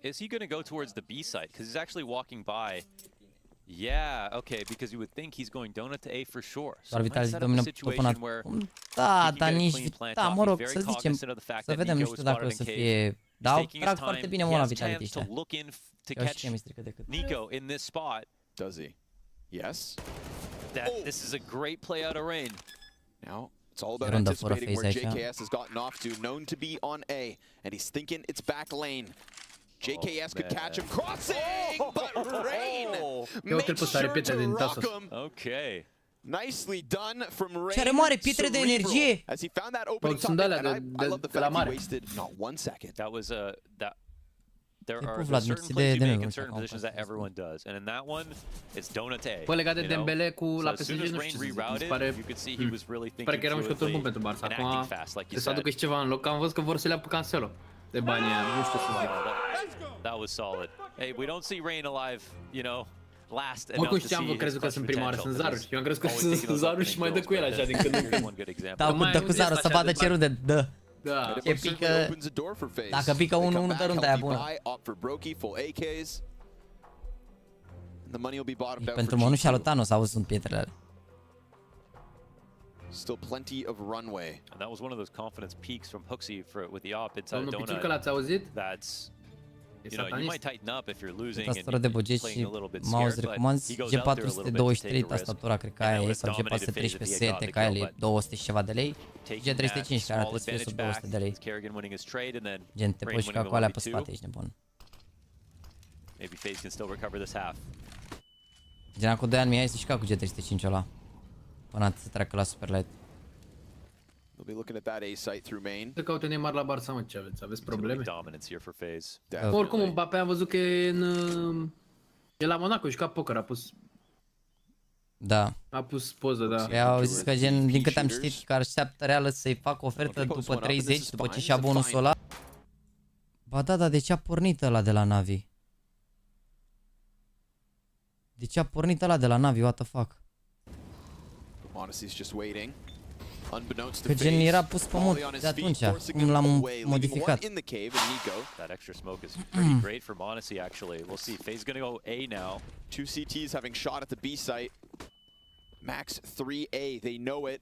is he going to go towards the B site? Because he's actually walking by. Yeah, okay, because you would think he's going donut to A for sure. So he might set up a situation where da, dar nici, da, mă rog, să zicem, să vedem, nu știu dacă o să fie, da, trag foarte bine mult la Vitality ăștia. Eu și mi strică decât. Nico in this spot. Does he? Yes. This is a great play out of Rain. Now, it's all about anticipating where JKS has gotten off to, known to be on A, and he's thinking it's back lane. JKS could catch him crossing, but Rain makes sure to rock him. Okay. Nicely done from Rain. Ce are mare pietre de energie. As he found that opening top, and I love the fact he wasted not 1 second. That was there are certain plays you make in certain positions that everyone does, and in that one, it's donut A. Păi legat de Dembele cu la PSG, nu știu, rerouted, pare, you could see he was really thinking pare că era un jucător bun pentru Barça. Acum trebuie să aducă și ceva în loc, am văzut că vor să le ia pe Cancelo. De bani aia, nu știu să zic. That was solid. Hey, we don't see Rain alive, you know, last enough oricum to știam, see crezut că sunt prima oară, sunt zaruri. Eu am crezut că always sunt zaruri și mai dă cu el așa din când în când. Dă cu zarul să vadă ce rude, dă. Da. Ce pică, dacă pică 1-1, dă runda aia bună. Pentru Monușa lui Thanos au sunt pietrele alea. Still plenty of runway. And that was one of those confidence peaks from Hooksy with the op inside Domnul donut. Piciucă, l-ați auzit? That's, you know, you might tighten up if you're losing and tastatură de buget și mouse recomanzi G423, tastatura cred că aia e, sau G413 sete, ca el e 200 și ceva de lei, G305 care trebuie să fie sub 200 de lei. Gen, te poți juca cu alea pe spate, ești nebun. Maybe FaZe can still recover this half. Gen, acum 2 ani mi-ai să juca cu G305 ăla, până să treacă la Superlight. They'll be looking at that A site through main. Să caute Neymar la Barça, mă, ce aveți? Aveți probleme? Dominance here for FaZe. Oricum, Mbappé am văzut că e în... E la Monaco, juca poker, a pus... Da. A pus poză, da. Păi au zis că, gen, din câte am citit, că așteaptă Reală să-i facă ofertă după 30, după ce și-a bonusul ăla. Ba da, dar de ce a pornit ăla de la NAVI? De ce a pornit ăla de la NAVI, what the fuck? Monacy's just waiting. Că gen era pus pe mod de atunci, cum l-am modificat. That extra smoke is pretty great for Monacy actually. We'll see. FaZe gonna go A now. 2 CTs having shot at the B site. Max 3A, they know it.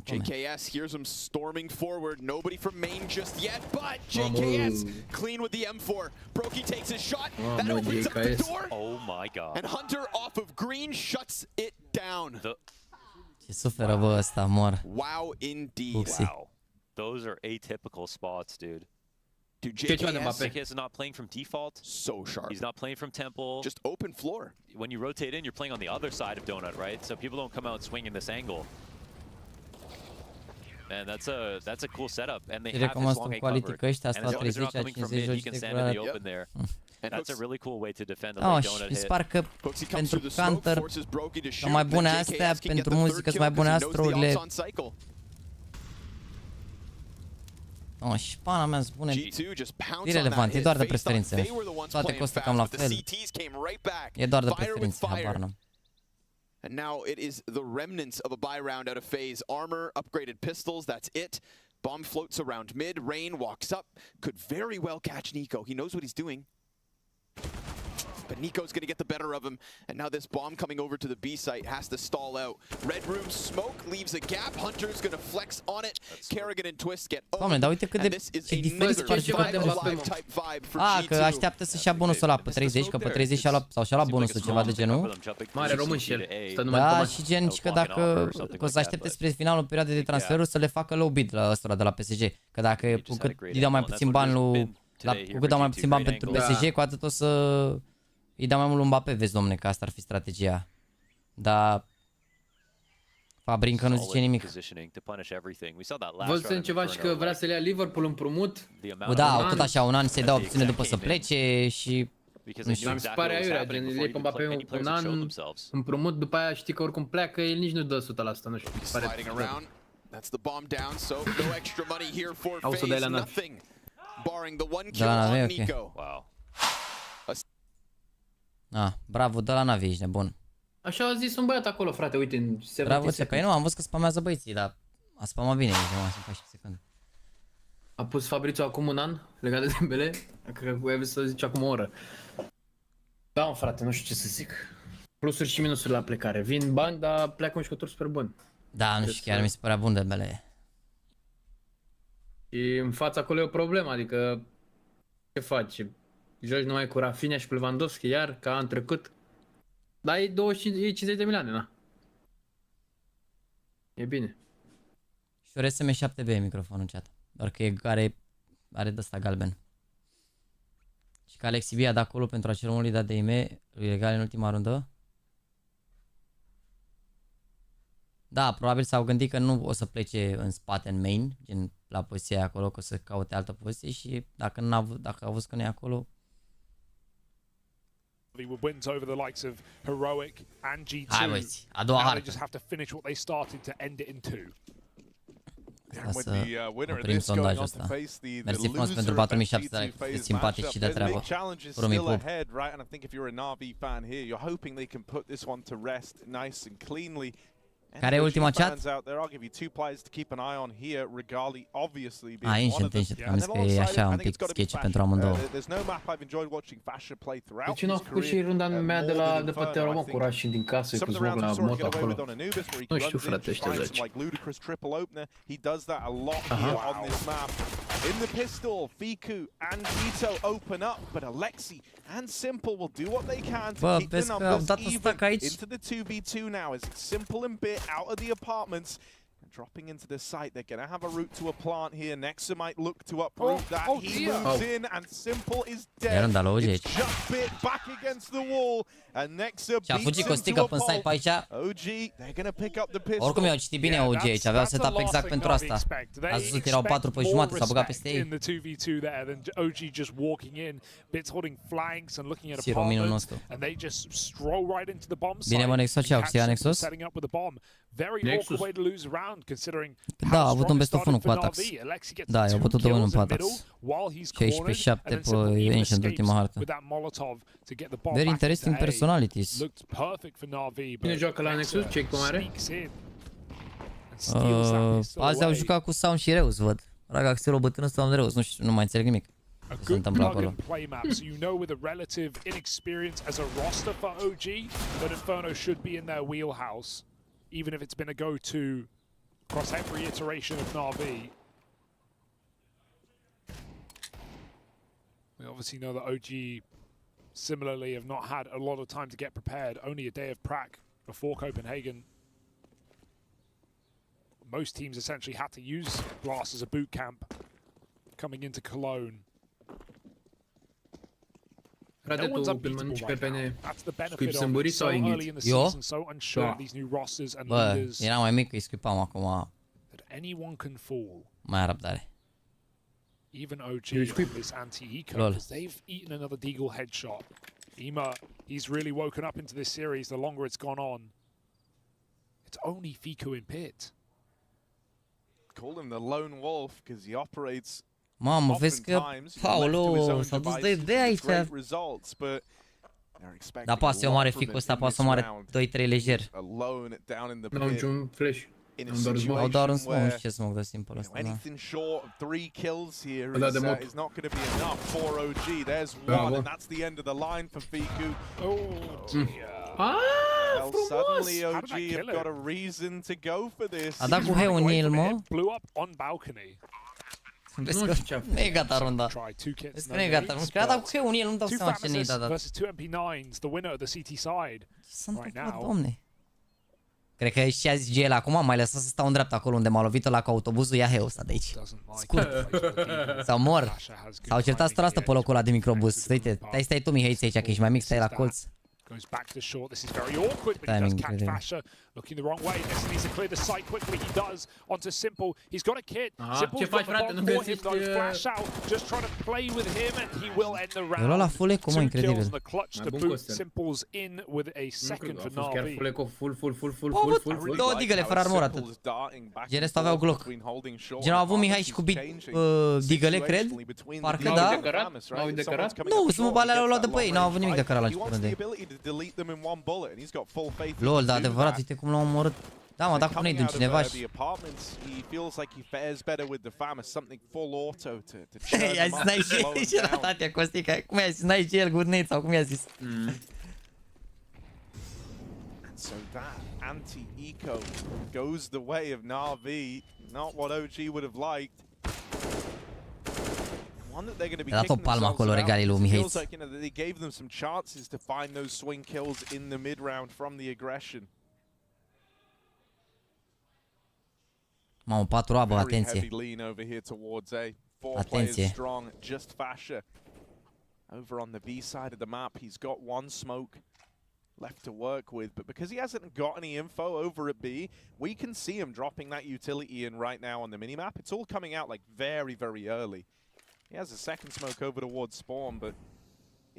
JKS hears him storming forward. Nobody from main just yet, but JKS clean with the M4. Brokey takes his shot. That opens up the door. Oh my god. And Hunter off of green shuts it down. Ce suferă, bă, ăsta, mor. Wow, indeed. Wow. Those are atypical spots, dude. Dude, JKS is not playing from default. So sharp. He's not playing from temple. Just open floor. When you rotate in, you're playing on the other side of donut, right? So people don't come out swinging this angle. Man, that's a cool setup, and they have his long A covered. And as long as they're not coming from mid, he can stand in the open there. That's a really cool way to defend a late donut hit. Și parcă pentru counter, sunt mai bune astea, pentru muzică sunt mai bune Astro-urile. Oh, și pana mea sunt bune, irelevant, e doar de preferințe. Toate costă cam la fel. E doar de preferințe, habar n-am. And now it is the remnants of a buy round out of FaZe. Armor, upgraded pistols, that's it. Bomb floats around mid. Rain walks up. Could very well catch Nico. He knows what he's doing. But Nico's going to get the better of him. And now this bomb coming over to the B site has to stall out. Red room smoke leaves a gap. Hunter's going to flex on it. Kerrigan and Twist get open. Doamne, dar uite cât de diferit pare să facă că așteaptă să-și ia bonusul ăla pe 30, că pe 30 și-a luat bonusul, ceva de genul. Mare român și el. Da, și gen, și că dacă o să aștepte spre finalul perioadei de transferuri să le facă low bid la ăstora de la PSG. Că dacă cu cât îi dau mai puțin bani cu cât dau mai puțin bani pentru PSG, cu atât o să îi dau mai mult lui Mbappé, vezi, domne, că asta ar fi strategia. Dar Fabrin că nu zice nimic. Văzusem ceva și că vrea să le ia Liverpool împrumut. Da, tot așa, un an să-i dea opțiune după să plece și... Nu știu. Mi se pare aiurea, gen, îi iei pe Mbappé un an împrumut, după aia știi că oricum pleacă, el nici nu dă 100%, nu știu. Au să dai la NAVI. De la NAVI, ok. Ah, bravo, de la NAVI, ești nebun. Așa a zis un băiat acolo, frate, uite, în 70 Bravo, secunde. păi nu, am văzut că spamează băieții, dar a spamat bine, zice, mă, 14 secunde. A pus Fabrițiu acum un an, legat de Dembele, cred că voia să zice acum o oră. Da, mă, frate, nu știu ce să zic. Plusuri și minusuri la plecare. Vin bani, dar pleacă un jucător super bun. Da, nu știu, chiar mi se părea bun Dembele. Și în fața acolo e o problemă, adică ce faci? Joci numai cu Rafinha și Lewandowski, iar ca în trecut. Dar e 50 de milioane, na. E bine. Și o SM7B microfonul în chat. Doar că e are de-asta galben. Și că Alexi B a dat acolo pentru acel omului dat de IME ilegal în ultima rundă. Da, probabil s-au gândit că nu o să plece în spate în main, gen la poziția aia acolo, că o să caute altă poziție și dacă au văzut că nu e acolo. Wins over the likes of Heroic and G2. Hai băieți, a doua They hartă. just have to finish what they started to end it in 2. Să oprim sondajul ăsta. Mersi frumos pentru 4700 de like, simpatici și de treabă. Promii pup. Care e ultima chat? Ancient, că am zis că e așa un pic sketchy pentru amândouă. De ce n-au făcut și runda mea de pe Teromă cu Rush din casă, cu zvog la moto acolo? Nu știu, frate, ăștia zaci. In the pistol, Fiku and Vito open up, but Alexi and Simple will do what they can to keep the numbers even into the 2v2 now as Simple and Bit out of the apartments. Dropping into the site, they're going to have a route to a plant here. Nexa might look to uproot that. He moves in and Simple is dead. It's just Bit back against the wall and Nexa beats him to a pulp. OG, they're going to pick up the pistol. Oricum i-au citit bine OG aici, aveau setup exact pentru asta. Ați văzut, erau 4 pe jumate, s-a băgat peste ei. Sirominul nostru. Bine mă, Nexus, ce au câștigat Nexus? Da, a avut un best of 1 cu Atax. Da, i-au bătut 2-1 pe Atax. 16-7 pe Ancient ultima hartă. Very interesting personalities. Cine joacă la Nexus? Ce cum are? Azi au jucat cu Sound și Reus, văd. Ragaxel o bătână Sound Reus, nu știu, nu mai înțeleg nimic. Ce se întâmplă acolo. Even if it's been a go-to across every iteration of NAVI. We obviously know that OG similarly have not had a lot of time to get prepared. Only a day of prac before Copenhagen. Most teams essentially had to use Glass as a boot camp coming into Cologne. Frate, tu când mănânci pepene, scuip sâmburii sau inghiți? Eu? Bă, eram mai mic, îi scuipam acum. Mai am răbdare. Even OG is anti-eco because they've eaten another Deagle headshot. Ema, he's really woken up into this series the longer it's gone on. It's only Fiku in pit. Call him the lone wolf because he operates. Mamă, vezi că, Paolo, s-au dus de aici. Dar poate să omoare ficul ăsta, poate să omoare 2-3 lejer. N-au niciun flash. Au doar un smoke, nu știu ce smoke de simplu ăsta, da. Da, de moc. A dat cu heu în el, mă. Vezi că nu e gata runda. Vezi că nu e gata. Nu cred, a dat cu heu în el, nu-mi dau seama ce ne-i dat. Ce s-a întâmplat, domne? Cred că și a zis GL acum, mai lăsat să stau în dreapta acolo unde m-a lovit ăla cu autobuzul, ia heu ăsta de aici. Scurt. Sau mor. S-au certat strastă pe locul ăla de microbus. Uite, stai tu Mihaiță aici, că ești mai mic, stai la colț. Goes back to short. This is very awkward, but he does catch Fasher looking the wrong way. Nessie needs to clear the site quickly. He does onto Simple. He's got a kit. Simple's got the bomb for him though. Flash out, just trying to play with him, and he will end the round. La full eco, mă, incredibil. The clutch to boot Simple's in with a second for Navi. Full. Două digăle fără armor atât. Gen ăsta aveau Glock. Gen au avut Mihai și cu digăle, cred. Parcă da. N-au decarat? Nu, sunt alea le-au luat de pe ei. N-au avut nimic de cărat la început de ei. to delete them in one bullet, and he's got full faith. Lol, da adevărat, uite cum l-au omorât. Da, mă, dacă pune-i din cineva și... The apartments, he feels like he fares better with the FAMAS, something full auto to churn I-a zis, n-ai și la tatea Costica, cum i-a zis, n-ai și el gurnit sau cum i-a zis? So that anti-eco goes the way of NAVI, not what OG would have liked. One that they're going to be kicking themselves about. It feels like, you know, that they gave them some chances to find those swing kills in the mid-round from the aggression. Mamă, 4 abă, atenție. Atenție. Strong, just Fasha. Over on the B side of the map, he's got one smoke left to work with, but because he hasn't got any info over at B, we can see him dropping that utility in right now on the minimap. It's all coming out like very, very early. He has a second smoke over towards spawn, but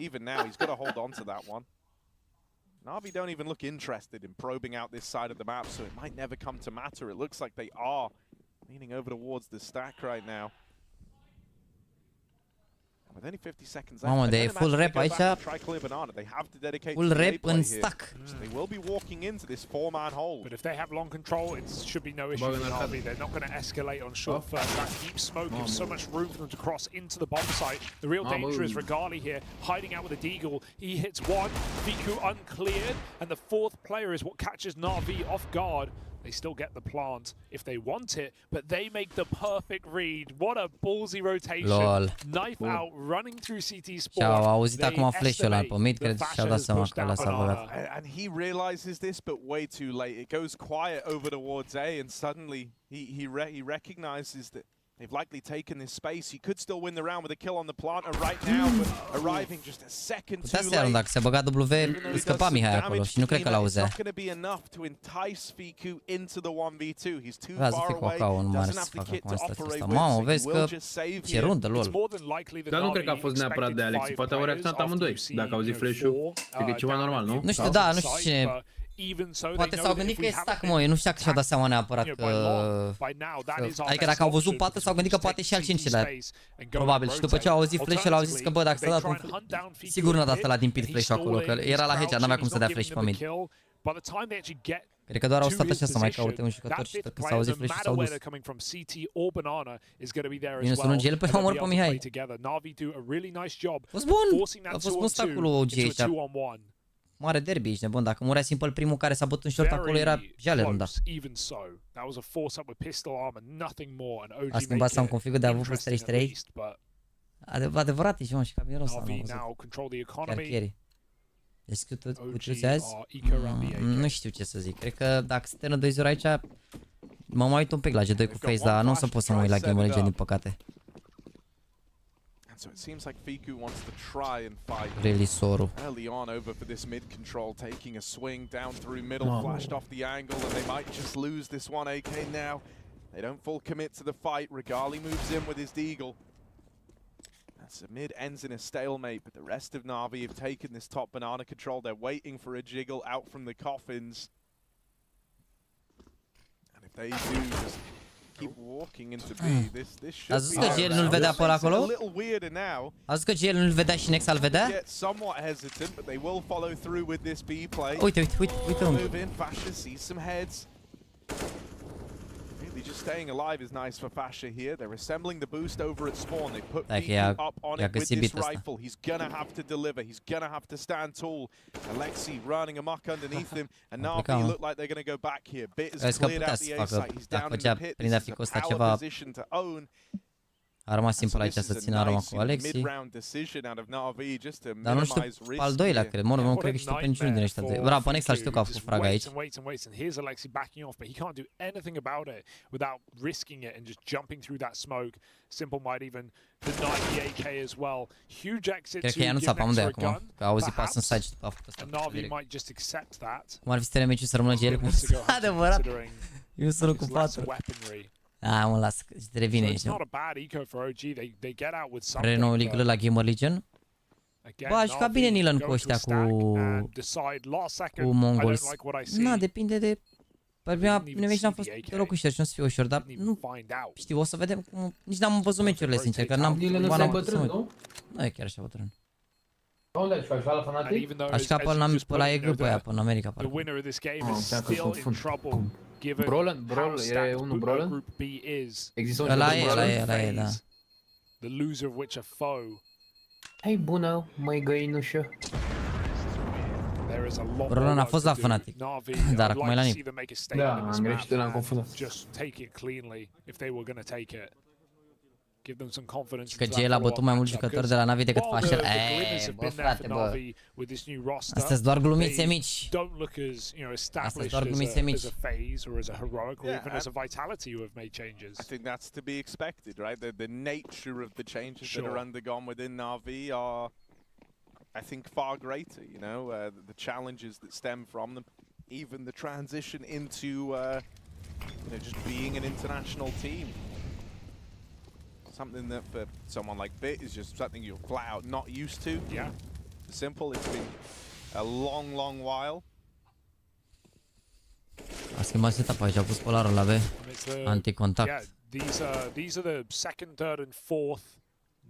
even now he's got to hold on to that one. NAVI don't even look interested in probing out this side of the map, so it might never come to matter. It looks like they are leaning over towards the stack right now. With only 50 seconds left, mamă, de full rap aici. Full rap în stack. They will be walking into this four-man hold. But if they have long control, it should be no issue for NAVI. They're not going to escalate on short first. That deep smoke gives so much room for them to cross into the bomb site. The real danger is Regali here, hiding out with a deagle. He hits one, Fiku uncleared, and the fourth player is what catches NAVI off guard. They still get the plant if they want it, but they make the perfect read. What a ballsy rotation. Lol. Knife out, running through CT spawn. Și-au auzit acum flash-ul ăla pe mid, cred, și-au dat seama că l-a salvat. And he realizes this, but way too late. It goes quiet over towards A, and suddenly he recognizes that they've likely taken this space. He could still win the round with a kill on the planter right now, but arriving just a second too late. Putea să dacă se băga W, scăpa Mihai acolo și nu cred că l-auzea. Vreau să fie cocao în mare să facă acum asta. Mamă, vezi că ce rundă, lol. Dar nu cred că a fost neapărat de Alex, poate au reacționat amândoi, dacă au auzit flash-ul, cred că e ceva normal, nu? Nu știu, da, nu știu cine... Poate s-au gândit că e stack, mă, eu nu știu că și-au dat seama neapărat că... Adică dacă au văzut 4, s-au gândit că poate și al 5-lea. Probabil. Și după ce au auzit flash-ul, au zis că, bă, dacă s-a dat un... Sigur n-a dat ăla din pit flash-ul acolo, că era la hedge, n-avea cum să dea flash pe mid. Cred că doar au stat așa să mai caute un jucător și că s-a auzit flash-ul s-au dus. Minus un gel pe omor pe Mihai. A fost bun! A fost bun stack-ul lui OG aici. Mare derby, ești nebun. Dacă murea Simple primul care s-a bătut în short acolo, era jale runda. A schimbat să am configul de avut plus 33. Adevărat ești, mă, și camionul ăsta n-am văzut. Chiar carry. Deci cu ce azi? Nu știu ce să zic. Cred că dacă se termină 2-0 aici, mă mai uit un pic la G2 cu Face, dar nu o să pot să mă uit la Game Legion, din păcate. So it seems like Fiku wants to try and fight early on over for this mid control, taking a swing down through middle, flashed off the angle, and they might just lose this one AK now. They don't full commit to the fight. Regali moves in with his deagle. As the mid ends in a stalemate, but the rest of NAVI have taken this top banana control. They're waiting for a jiggle out from the coffins. And if they do just keep walking into B, this should be a little weirder now. A zis că GL nu-l vedea și Nex al vedea? Get somewhat hesitant, but they will follow through with this B play. Uite unde. Move in, Fasha sees some heads. Really just staying alive is nice for Fasha here. They're assembling the boost over at spawn. They put Fiku up on it with this rifle. He's gonna have to deliver. He's gonna have to stand tall. Alexi running amok underneath him, and Navi look like they're gonna go back here. Bit has cleared out the A site. He's down in the pit. This is a power position to own. A rămas Simple aici să țină arma cu Alexi. Dar nu știu al doilea, cred. Mă, nu cred că știu pe niciunul din ăștia doi. Bra, pe Nexa știu că a făcut frag aici. Cred că ea nu țapă amândoi acum, că a auzit pas în side și după a făcut ăsta. Cum ar fi să tine meciul să rămână GL cum adevărat. Eu sunt cu 4. Ah, mă las, te revine aici. Renault League la Gamer Legion. Bă, a jucat bine Nilan cu ăștia, cu Mongols. Na, depinde de... Prima meci n-am fost deloc ușor și nu o să fie ușor, dar nu știu, o să vedem cum... Nici n-am văzut meciurile, sincer, că n-am... Nu e chiar așa bătrân. Unde ai jucat la Fnatic? Aș ca pe la EG pe aia, pe în America. The winner of this game is still in trouble. Given Brolin, e unul Brolin? Group B is. Există un ăla e, da. The loser of which a foe. Hai bună, măi găinușă. Brolin a fost la Fnatic, dar acum e la NIP. Da, am greșit, l-am confundat. Just take it cleanly if they were going to take it. Give them some confidence. Și că GL a bătut mai mulți jucători de la NAVI decât Fasher. Bă, frate, bă. Astea-s doar glumițe mici. Astea-s doar glumițe mici. I think that's to be expected, right? The nature of the changes that are undergone within NAVI are, I think, far greater, you know? The challenges that stem from them. Even the transition into, you know, just being an international team. Something that for someone like Bit is just something you're flat out not used to. Yeah. Simple, it's been a long while. A schimbat setup aici, a pus polarul la B, anticontact. Yeah, these are the second, third and fourth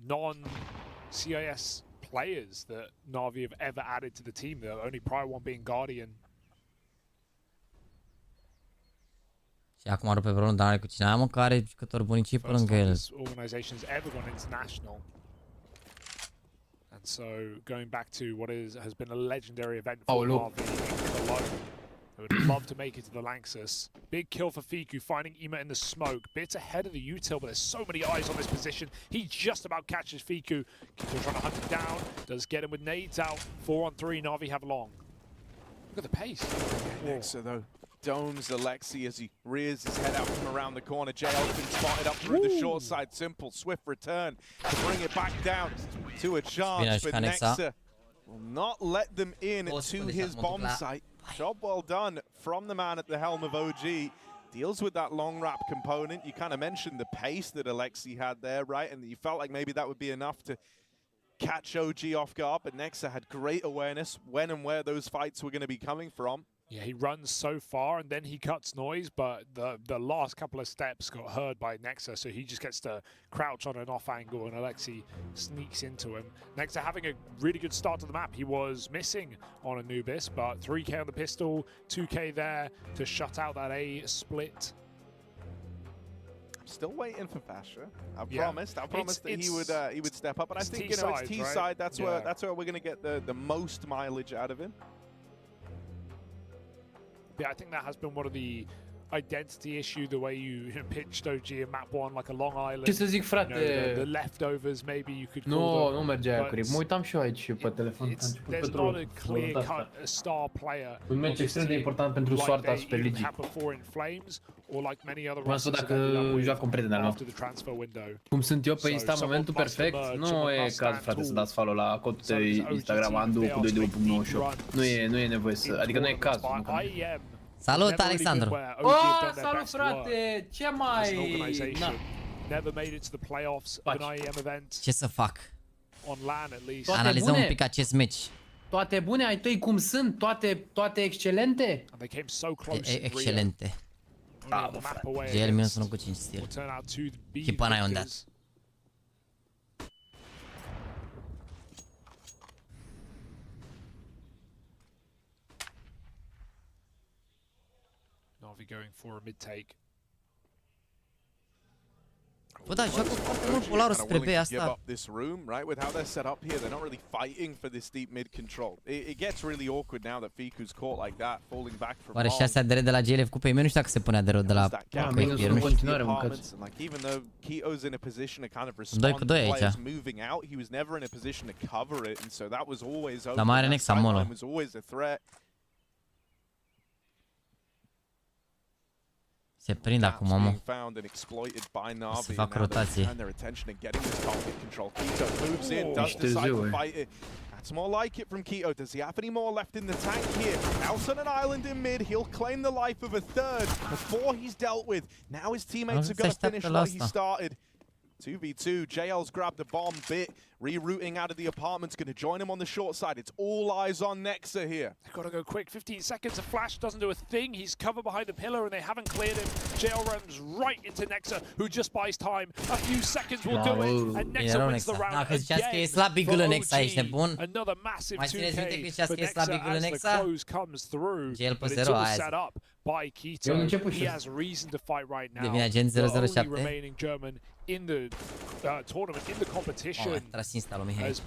non-CIS players that NAVI have ever added to the team. The only prior one being Guardian. Și acum rupe pe unul, dar are cu cine am, că are jucători bunicii pe lângă el. Organization's ever gone international. And so going back to what has been a legendary event for NAVI in Cologne. They would love to make it to the Lanxess. Big kill for Fiku, finding Ima in the smoke. Bits ahead of the util, but there's so many eyes on this position. He just about catches Fiku. Kito trying to hunt him down. Does get him with nades out. 4-on-3, NAVI have long. Look at the pace. Nexa though domes Alexi as he rears his head out from around the corner. JL's been spotted up through the short side. Simple, swift return to bring it back down to a charge, but Nexa will not let them in to his bomb site. Job well done from the man at the helm of OG. Deals with that long wrap component. You kind of mentioned the pace that Alexi had there, right? And you felt like maybe that would be enough to catch OG off guard, but Nexa had great awareness when and where those fights were going to be coming from. Yeah, he runs so far and then he cuts noise, but the last couple of steps got heard by Nexa, so he just gets to crouch on an off angle and Alexi sneaks into him. Nexa having a really good start to the map. He was missing on Anubis, but 3k on the pistol, 2k there to shut out that A split. Still waiting for Pasha. I promised that he would step up, but I think, you know, it's T side. That's where we're going to get the most mileage out of him. Yeah, I think that has been one of the identity issue, the way you pitched OG in map 1 like a Long Island. Ce să zic, frate? The leftovers, maybe you could call them. Nu mergea aia cu rip. Mă uitam și eu aici pe telefon. There's not a clear-cut star player. Un meci extrem de important pentru soarta Superligii. Vreau să dacă joacă un prieten al meu. Cum sunt eu pe Insta în momentul perfect, nu e caz, frate, să dați follow la contul de Instagram Andu cu 2.98. Nu e nevoie să, adică nu e cazul. Salut, Alexandru! Oh, salut, frate! Ce mai... Ce să fac? Analizăm un pic acest meci. Toate bune ai tăi cum sunt? Toate excelente? Excelente. Bravo, frate. GL minus 1 cu 5 stil. Keep an eye on that. NAVI going for a mid take. Bă, da, joacă foarte mult polarul spre B asta. This room, right? With how they're set up here, they're not really fighting for this deep mid control. It gets really awkward now that Fiku's caught like that, falling back from. Oare 6 ADR de la GL cu pe nu știu dacă se pune ADR de la Pier, nu știu. Even though Kito's in a position to kind of respond to players moving out, he was never in a position to cover it, and so that was always open. La mare next amolo. Was always a threat. Se prind acum, mă. Să fac rotație. That's more like it from Kito. Does he have any more left in the tank here? Out on an island in mid, he'll claim the life of a third before he's dealt with. Now his teammates are going to finish like he started. 2v2, JL's grabbed the bomb bit, rerouting out of the apartment's going to join him on the short side. It's all eyes on Nexa here. They've got to go quick. 15 seconds. A flash doesn't do a thing. He's covered behind the pillar and they haven't cleared him. JL runs right into Nexa, who just buys time. A few seconds will do it. And Nexa wins the round again for OG. Another massive 2K for Nexa as the close comes through. But it's all set up by Quito. He has reason to fight right now. The only remaining German in the tournament, in the competition, as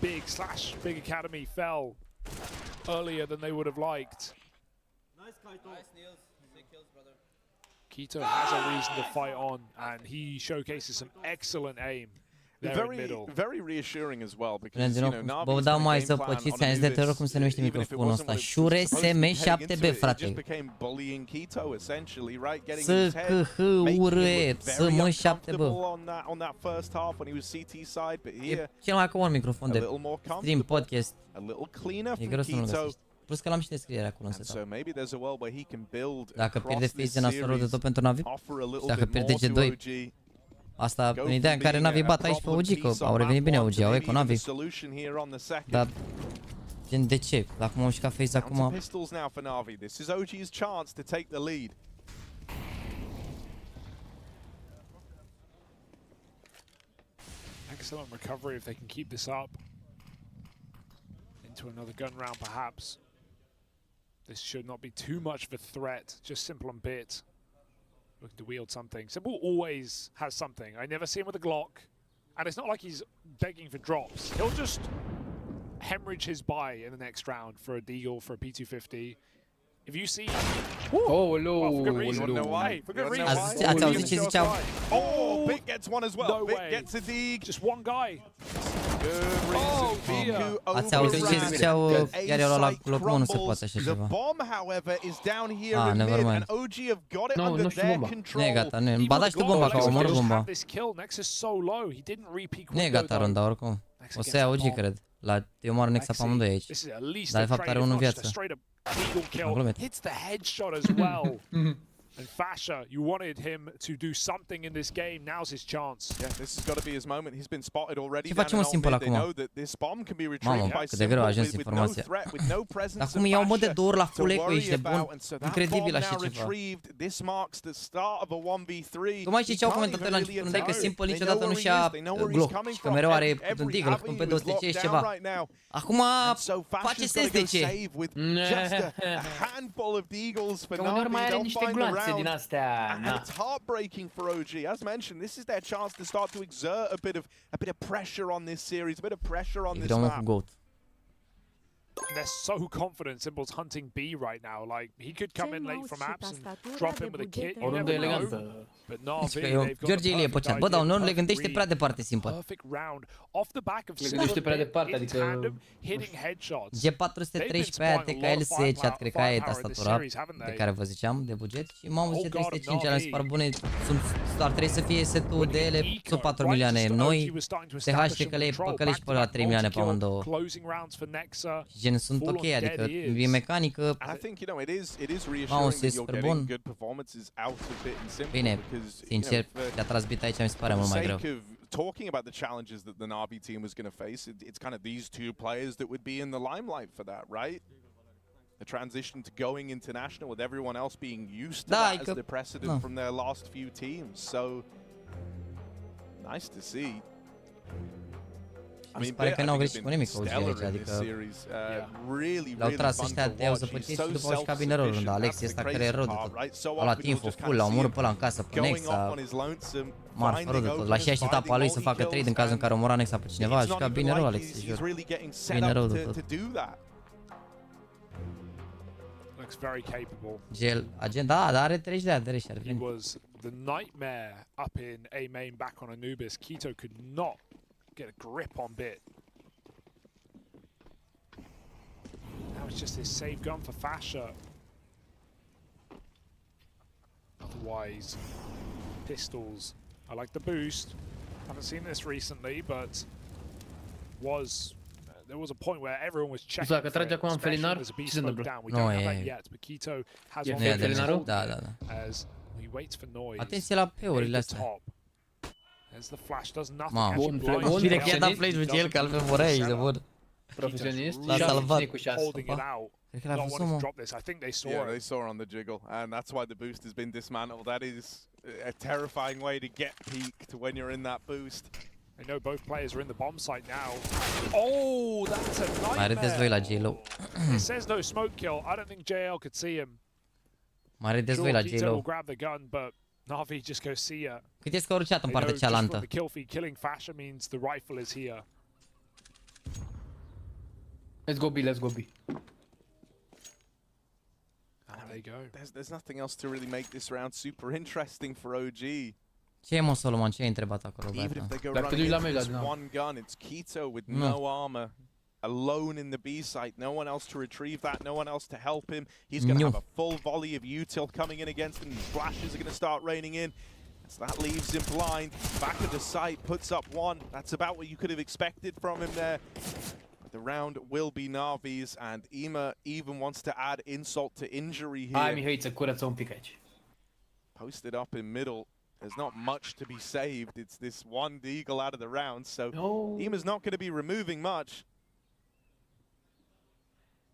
Big Academy fell earlier than they would have liked. Nice, Niels. 6 kills, brother. Quito has a reason to fight on, and he showcases some excellent aim. Very reassuring as well, because Bă, dau mai să păciți, am zis de teror cum se numește microfonul ăsta. Shure SM7B, frate. S-C-H-U-R-E, SM7B. E cel mai comod microfon de stream, podcast. E greu să nu-l găsești. Plus că l-am și descriere acolo în setup. Dacă pierde fizi nasorul de tot pentru Navi, și dacă pierde G2, asta în ideea în care Navi bat aici pe OG, că au revenit bine OG, au eco Navi. Dar, gen, de ce? Dacă m-am șticat face acum... Excellent recovery if they can keep this up. Into another gun round perhaps. This should not be too much of a threat, just Simple and Bit looking to wield something. Simple always has something. I never see him with a Glock, and it's not like he's begging for drops. He'll just hemorrhage his buy in the next round for a Deagle, for a P250. If you see... Oh, no. For good reason. Why? For good reason. Ați auzit ce ziceau? Oh, Bit gets one as well. Bit gets a dig. Just one guy. Ați auzit ce ziceau? Iar eu la locul 1 nu se poate așa ceva. Ah, nevermind. Nu știu bomba. Nu e gata, nu e. Ba da, știu bomba, că au omorât bomba. Nu e gata runda, oricum. O să ia OG, cred. Eu omoară Nexa pe amândoi aici. Dar de fapt are unul în viață. Hits the headshot as well. And Fasha, you wanted him to do something in this game. Now's his chance. Yeah, this has got to be his moment. He's been spotted already. Ce facem, Simple, acum? Mamă, cât de greu a ajuns informația. Acum iau, mă, de 2 ori la full eco, ești de bun. Incredibil așa ceva. Tu mai știi ce au comentatorii la început, unde că Simple niciodată nu și-a Glock și că mereu are un Deagle, un P250 ceva. Acum face sens de ce. Că uneori mai are niște gloanțe din astea. And it's heartbreaking for OG. As mentioned, this is their chance to start to exert a bit of pressure on this series, a bit of pressure on this map. They're so confident Simple's hunting B right now. Like, he could come in late from apps and drop in with a kit. You never know. But NAVI, they've got George Ilie Păcean. Bă, dar uneori le gândește prea departe, Simple. Perfect round off the back of Simple in tandem, hitting headshots. G413 TKL 10, cred că aia e tastatura de care vă ziceam, de buget. Și m-am văzut 305, alea super bune. Ar trebui să fie setul de ele sub 4 milioane noi. TH cred că le păcălești pe la 3 milioane pe amândouă. Gen, sunt ok, adică e mecanică. Mouse e super bun. Bine, sincer, te-a tras bit aici, mi se pare mult mai greu. Talking about the challenges that the NAVI team was going to face, it's kind of these two players that would be in the limelight for that, right? The transition to going international with everyone else being used to that as the precedent from their last few teams. So, nice to see. Mi se pare că n-au greșit cu nimic OG aici, adică l-au tras ăștia de auzăpătiți și după au și cabine rău rând, Alexi ăsta care e rău de tot. Au luat info full, l-au omorât pe ăla în casă pe Nexa, marfă rău de tot. L-a și așteptat pe lui să facă trade în cazul în care omora Nexa pe cineva, a jucat bine rău Alexi, jur. Bine rău de tot. Gel, agent, da, dar are 30 de ADR și ar veni. The nightmare up in A main back on Anubis. Quito could not get a grip on Bit. Now it's just this save gun for Fasha. Otherwise, pistols. I like the boost. Haven't seen this recently, but there was a point where everyone was checking. Dacă trage acum în felinar, ce se întâmplă? Nu e. Nu e de da. As he waits for noise. Atenție la P-urile astea. As the flash does nothing. Mamă, bine că i-a dat flash pe el, că altfel murea aici de bun. Profesionist. L-a salvat. Holding it out. Cred că l-a văzut, mă. I think they saw Yeah, they saw on the jiggle, and that's why the boost has been dismantled. That is a terrifying way to get peaked when you're in that boost. I know both players are in the bomb site now. Oh, that's a nightmare. Mai are dezvoi la J-Lo. It says no smoke kill. I don't think JL could see him. Mai are dezvoi la Keto J-Lo. will grab the gun, but Navi just goes see ya. Cât e scorul chat în partea cealaltă? The kill feed killing fashion means the rifle is here. Let's go B, let's go B. There you go. There's nothing else to really make this round super interesting for OG. Ce e, mă, Solomon? Ce ai întrebat acolo, Even if they go Dacă running la into mea, this one gun, it's Keto with no armor, alone in the B site, no one else to retrieve that, no one else to help him. He's going to have a full volley of util coming in against him. These flashes are going to start raining in. So that leaves him blind. Back of the site, puts up one. That's about what you could have expected from him there. The round will be Navi's, and Ema even wants to add insult to injury here. Hai, Mihăiță, curăță un pic aici. Posted up in middle. There's not much to be saved. It's this one deagle out of the round, so Ema's not going to be removing much.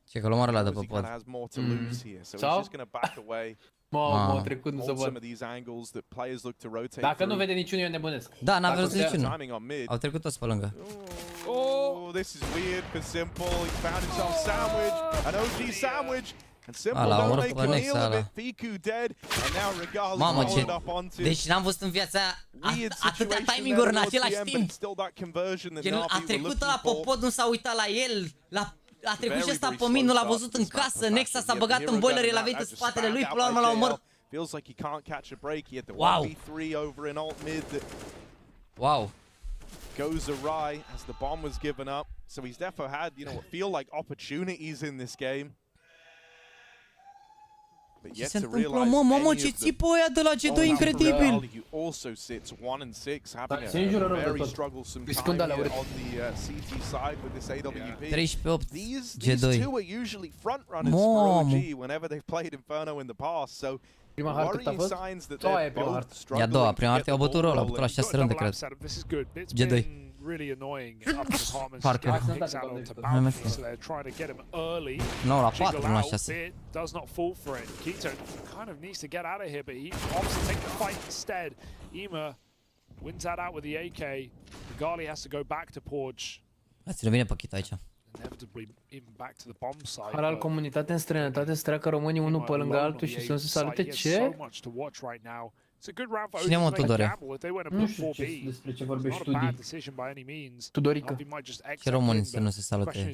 Ce că l-omoară la după He pod. has more to lose here, so he's just going to back away. Mamă, trecut, nu se Hold some văd. of these angles that players look to rotate. Dacă nu vede niciunul, eu nebunesc. Da, n-a văzut niciunul. Au trecut toți pe lângă. Oh, this is weird for Simple. He found himself sandwich, an OG sandwich. And Simple don't make a deal of it. Fiku dead, and now Regali followed up onto. Deci n-am văzut în viața atâtea timing-uri în același timp. Gen, a trecut la popod, nu s-a uitat la el. A trecut și ăsta pe mine, nu l-a văzut în casă. Nexa s-a băgat în boiler, el a venit în spatele lui, până la urmă l-a omorât. Feels like he can't catch a break. He had the Wow. 1v3 over in alt mid that goes awry as the bomb was given up. So he's definitely had, you know, what feel like opportunities in this game. But yet to realize mamă, ce țipă ăia de la G2 incredibil. He also sits 1-6, having a very strugglesome time here on the CT side with this AWP. 13-8 These two are usually front runners for OG whenever they've played Inferno in the past. So worrying signs that they're both struggling. E a doua, prima hartă i-au bătut rău, l-au bătut la 6 rânde, cred. G2. Really annoying up departments. Parcă. So they're trying to get him early. No, la 4, nu la 6. Does not fall for it. Keto kind of needs to get out of here, but he opts to take the fight instead. Ema wins that out with the AK. Regali has to go back to Porge. Ține bine pe Keto aici. Inevitably even back to the bomb site. Halal comunitate în străinătate să treacă românii unul pe lângă altul și să nu se salute. Ce? Cine mă, Tudore? Nu știu despre ce vorbești, Tudi. Tudorica. Ce români să nu se salute?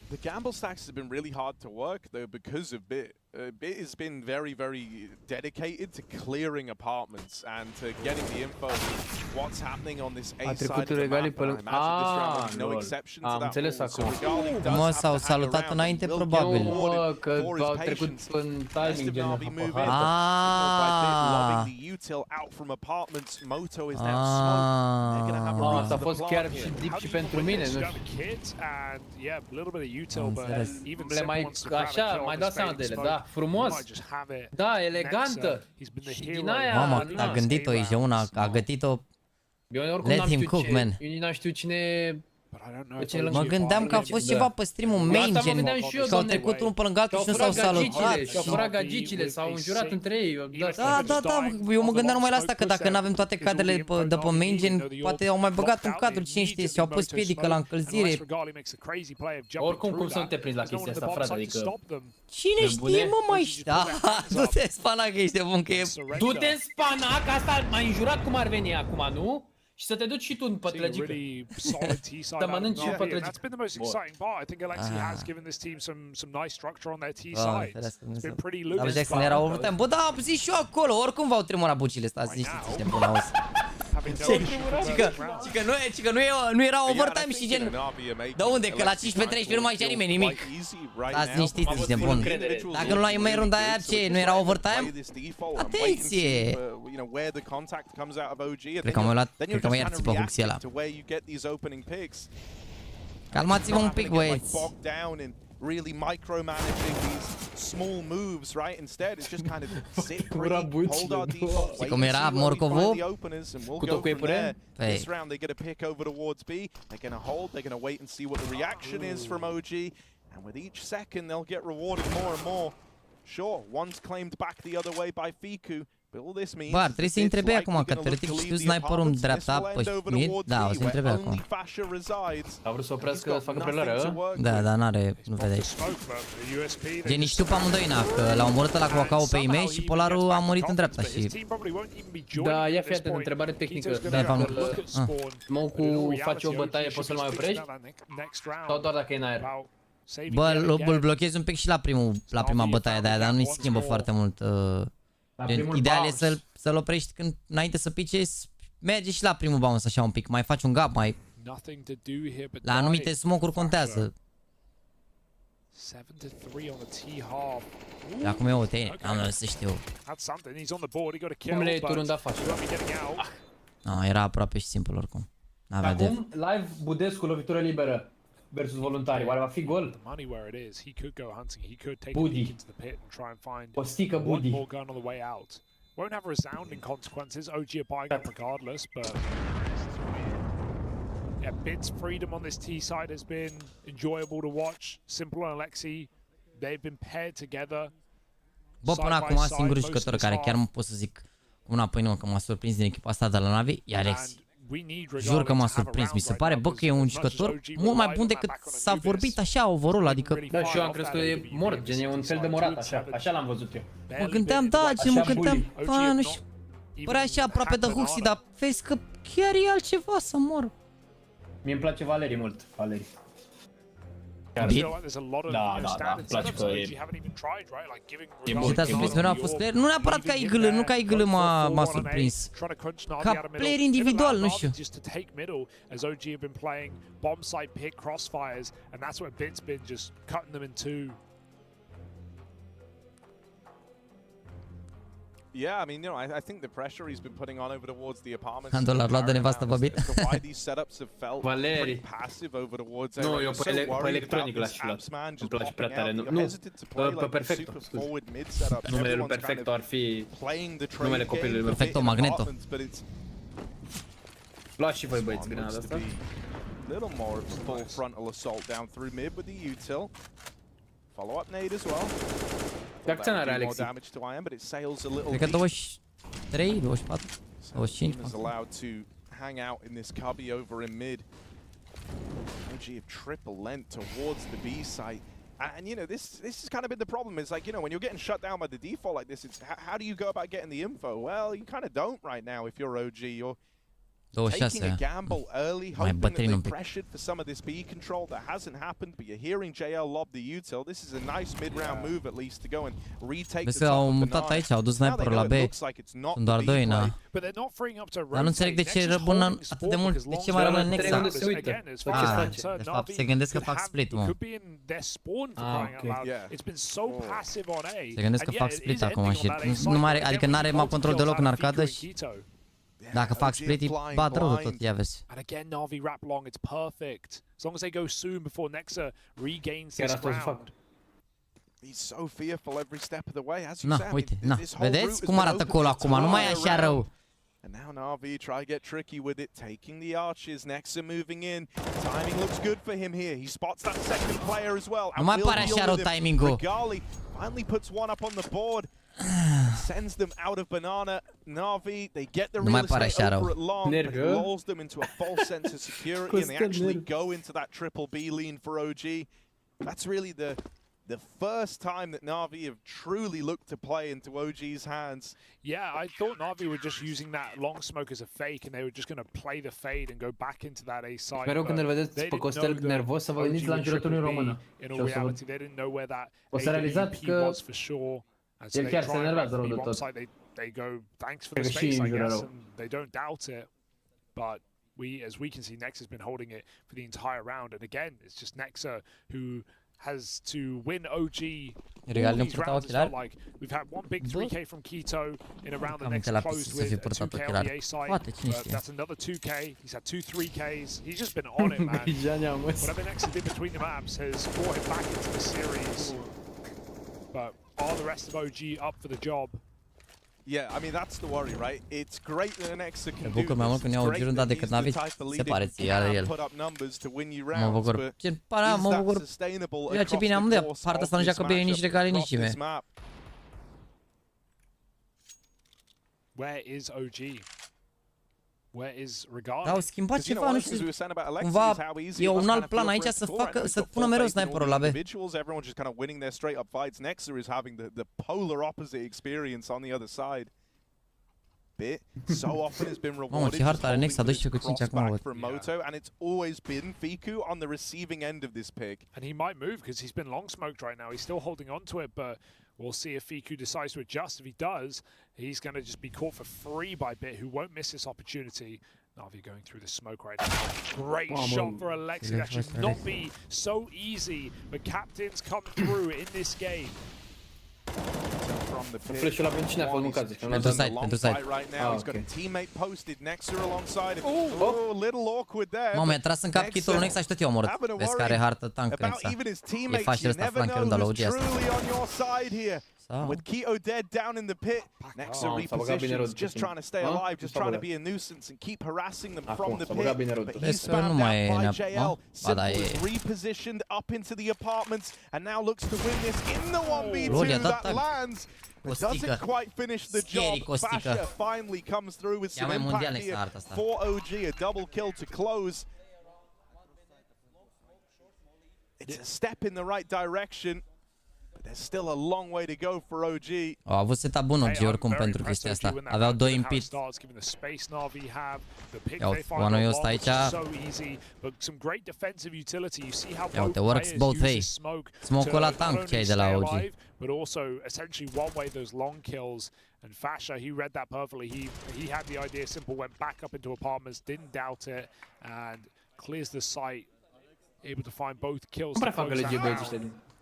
The gamble stacks have been really hard to work though because of Bit. Bit has been very, very dedicated to clearing apartments and to getting the info of what's happening on this A side of the map. And I imagine this round will be no exception to that rule. So Regali does Mă, have s-au to hang salutat around. înainte, probabil. Mă, că au trecut în timing, gen Lobbing the util out from apartments. Moto is now smoked. They're gonna have a asta a fost chiar și deep și pentru mine, nu știu. Le mai așa, mai dau seama de ele, da, frumos. Da, elegantă. Și din aia... Mamă, a gândit-o aici, una, a gătit-o. Let him cook, man. Eu n-am știut cine... Mă gândeam că a fost ceva pe stream-ul main, gen, că au trecut unul pe lângă altul și nu s-au salutat. Și-au furat gagicile, s-au înjurat între ei. Da, eu mă gândeam numai la asta, că dacă n-avem toate cadrele de pe main, gen, poate au mai băgat un cadru, cine știe, și-au pus piedică la încălzire. Oricum, cum să nu te prinzi la chestia asta, frate, adică... Cine știe, mă, mai știe? Du-te în spana că ești de bun, că e... Du-te în spana, că asta m-a înjurat cum ar veni acum, nu? Și să te duci și tu în pătrăgică. Să mănânci și în pătrăgică. That's been the most exciting part. I think Alexi has given this team some nice structure on their T side. It's been pretty loose. Dar Jackson era overtime. Bă, da, am zis și eu acolo. Oricum v-au tremurat bucile astea. Niște ține bună auzi. Ci că nu era overtime și gen... De unde? Că la 15-13 nu mai zicea nimeni nimic. Stați liniștiți, zice bun. Dacă nu luai mai runda aia, ce? Nu era overtime? Atenție! Cred că am luat, cred că mă iar țipă Huxi ăla. Calmați-vă un pic, băieți. small moves, right? Instead, it's just kind of sit pretty, hold our default, wait Cum and era see where we morcovul? find the openers, and we'll go from there. This round, they're going to pick over towards B. They're going to hold. They're going to wait and see what the reaction is from OG. And with each second, they'll get rewarded more and more. Sure, one's claimed back the other way by Fiku. Bă, ar trebui să întrebe acum, că teoretic știu sniperul în dreapta pe mid. Da, o să întrebe acum. A vrut să oprească, să facă preluare, Da, dar n-are, nu vede aici. Gen, știu pe amândoi, na, că l-au omorât la Joacao pe IM și Polarul a murit în dreapta și... Da, ia fi atent, întrebare tehnică. Dacă smoke-ul face o bătaie, poți să-l mai oprești? Sau doar dacă e în aer? Bă, îl blochezi un pic și la prima bătaie de aia, dar nu-i schimbă foarte mult. Ideal e să-l oprești când, înainte să pice, merge și la primul bounce așa un pic, mai faci un gap, mai... La anumite smoke-uri contează. Acum e o tine, am să știu. Cum le-ai tu runda face? Era aproape și simplu oricum. Acum, live, Budescu, lovitură liberă versus voluntari. Oare va fi gol? Budi. O stică Budi. Won't have resounding consequences. OG are buying up regardless, but yeah, Bid's freedom on this T side has been enjoyable to watch. Simple and Alexi, they've been paired together. Bă, până acum singurul jucător care chiar mă pot să zic una pe că m-a surprins din echipa asta de la Navi e Alexi. Jur că m-a surprins, mi se pare, bă, că e un jucător mult mai bun decât s-a vorbit așa overall, adică... Da, și eu am crezut că e mort, gen, e un fel de morat, așa l-am văzut eu. Mă gândeam, da, gen, mă gândeam, bă, nu știu, părea așa aproape de Huxi, dar vezi că chiar e altceva să mor. Mie îmi place Valerii mult, Valerii. Da, îmi place că e... Te-a surprins, mereu a fost player, nu neapărat ca Eagle, nu ca Eagle m-a surprins, ca player individual, nu știu. Yeah, I mean, you know, I think the pressure he's been putting on over towards the apartments. Handul l-a luat de nevastă băbit. Why these setups have felt pretty passive over towards. Nu, eu pe electronic l-aș fi luat. Îmi place prea tare. Nu, pe Perfecto, scuze. Numele lui Perfecto ar fi numele copilului meu. Perfecto Magneto. Luați și voi, băieți, grenada asta. Little more full frontal assault down through mid with the util. Follow up nade as well. Cât acțiune are Alexi? Cred că 23, 24, 25. Is allowed to hang out in this cubby over in mid. OG have triple lent towards the B site. And you know, this has kind of been the problem. Is like, you know, when you're getting shut down by the default like this, it's how do you go about getting the info? Well, you kind of don't right now if you're OG. You're taking a gamble early, hoping that they pressured for some of this B control. That hasn't happened, but you're hearing JL lob the util. This is a nice mid-round move at least to go and retake the top au of mutat aici, au dus sniperul la B. Sunt doar doi, na. Dar nu înțeleg de ce rămână atât de mult, de ce mai rămân Nexa. De fapt, se gândesc că fac split, mă. Se gândesc că fac split acum și nu mai are, adică n-are map control deloc în arcadă și... Dacă fac split, îi bat rău de tot, ia vezi. And again, Navi wrap long, it's perfect. As long as they go soon before Nexa regains this ground. He's so fearful every step of the way. As you Na, said, uite, na, vedeți cum arată acolo acum, nu mai e așa rău. And now Navi try to get tricky with it, taking the arches. Nexa moving in. Timing looks good for him here. He spots that second player as well. Nu mai pare așa rău timing-ul. Finally puts one up on the board. Sends them out of banana. Navi, they get the real estate over at long, but lulls them into a false sense of security, and they actually go into that triple B lean for OG. That's really the first time that Navi have truly looked to play into OG's hands. Yeah, I thought Navi were just using that long smoke as a fake, and they were just going to play the fade and go back into that A side. Sper eu când îl vedeți pe Costel nervos să vă gândiți la înjurături în română. O să realizați că el chiar se enervează rău de tot. They go thanks for the space, I guess, and they don't doubt it. But as we can see, Nexa's been holding it for the entire round, and again, it's just Nexa who has to win OG all these rounds. It's not like we've had one big 3K from Keto in a round the next closed with a 2K on the A side, but that's another 2K. He's had 2 3Ks. He's just been on it, man. Whatever Nexa did between the maps has brought him back into the series. But Are the rest of OG up for the job? Yeah, I mean that's the worry, right? It's great that an Nexa can do bucur mai mult când iau girunda decât Navi, se pare ție, are el. Mă bucur. Ce para, mă bucur. Ia ce bine am de partea asta nu joacă bine nici regale nici cime. Where is OG? Where is regarding? Au schimbat ceva, nu știu. Cumva e un alt plan aici să pună mereu sniperul la B. Everyone just kind of winning their straight up fights. Nexa is having the polar opposite experience on the other side. Bit so often has been rewarded. Mamă, ce harta are Nexa 12,5 acum. And it's always been Fiku on the receiving end of this pick. And he might move because he's been long smoked right now. He's still holding on to it, but we'll see if Fiku decides to adjust. If he does, he's going to just be caught for free by Bit, who won't miss this opportunity. Navi going through the smoke right now. Great shot for Alexi. That should not be so easy, but captains come through in this game. Flash-ul la bencinea a fost mâncat. Pentru side. Mamă, mi-a tras în cap kitul Nexa și tot i-a omorât. Vezi că are hartă tank Nexa. E fașul ăsta flanker de la OG asta. With Keto dead down in the pit, Nexa repositions, just trying to stay alive, just trying to be a nuisance and keep harassing them from the pit. But he's spammed out by JL. Simple is repositioned up into the apartments and now looks to win this in the 1v2 that lands. But doesn't quite finish the job. Fasha finally comes through with some impact here for OG, a double kill to close. It's a step in the right direction. There's still a long way to go for OG. Au avut setup bun OG oricum pentru chestia asta. Aveau 2 în pit. Ia one-ul ăsta aici. Ia uite, works both ways. Smoke-ul la tank ce ai de la OG. But also essentially one way those long kills, and Fasha, he read that perfectly. He had the idea simple, went back up into apartments, didn't doubt it, and clears the site, able to find both kills.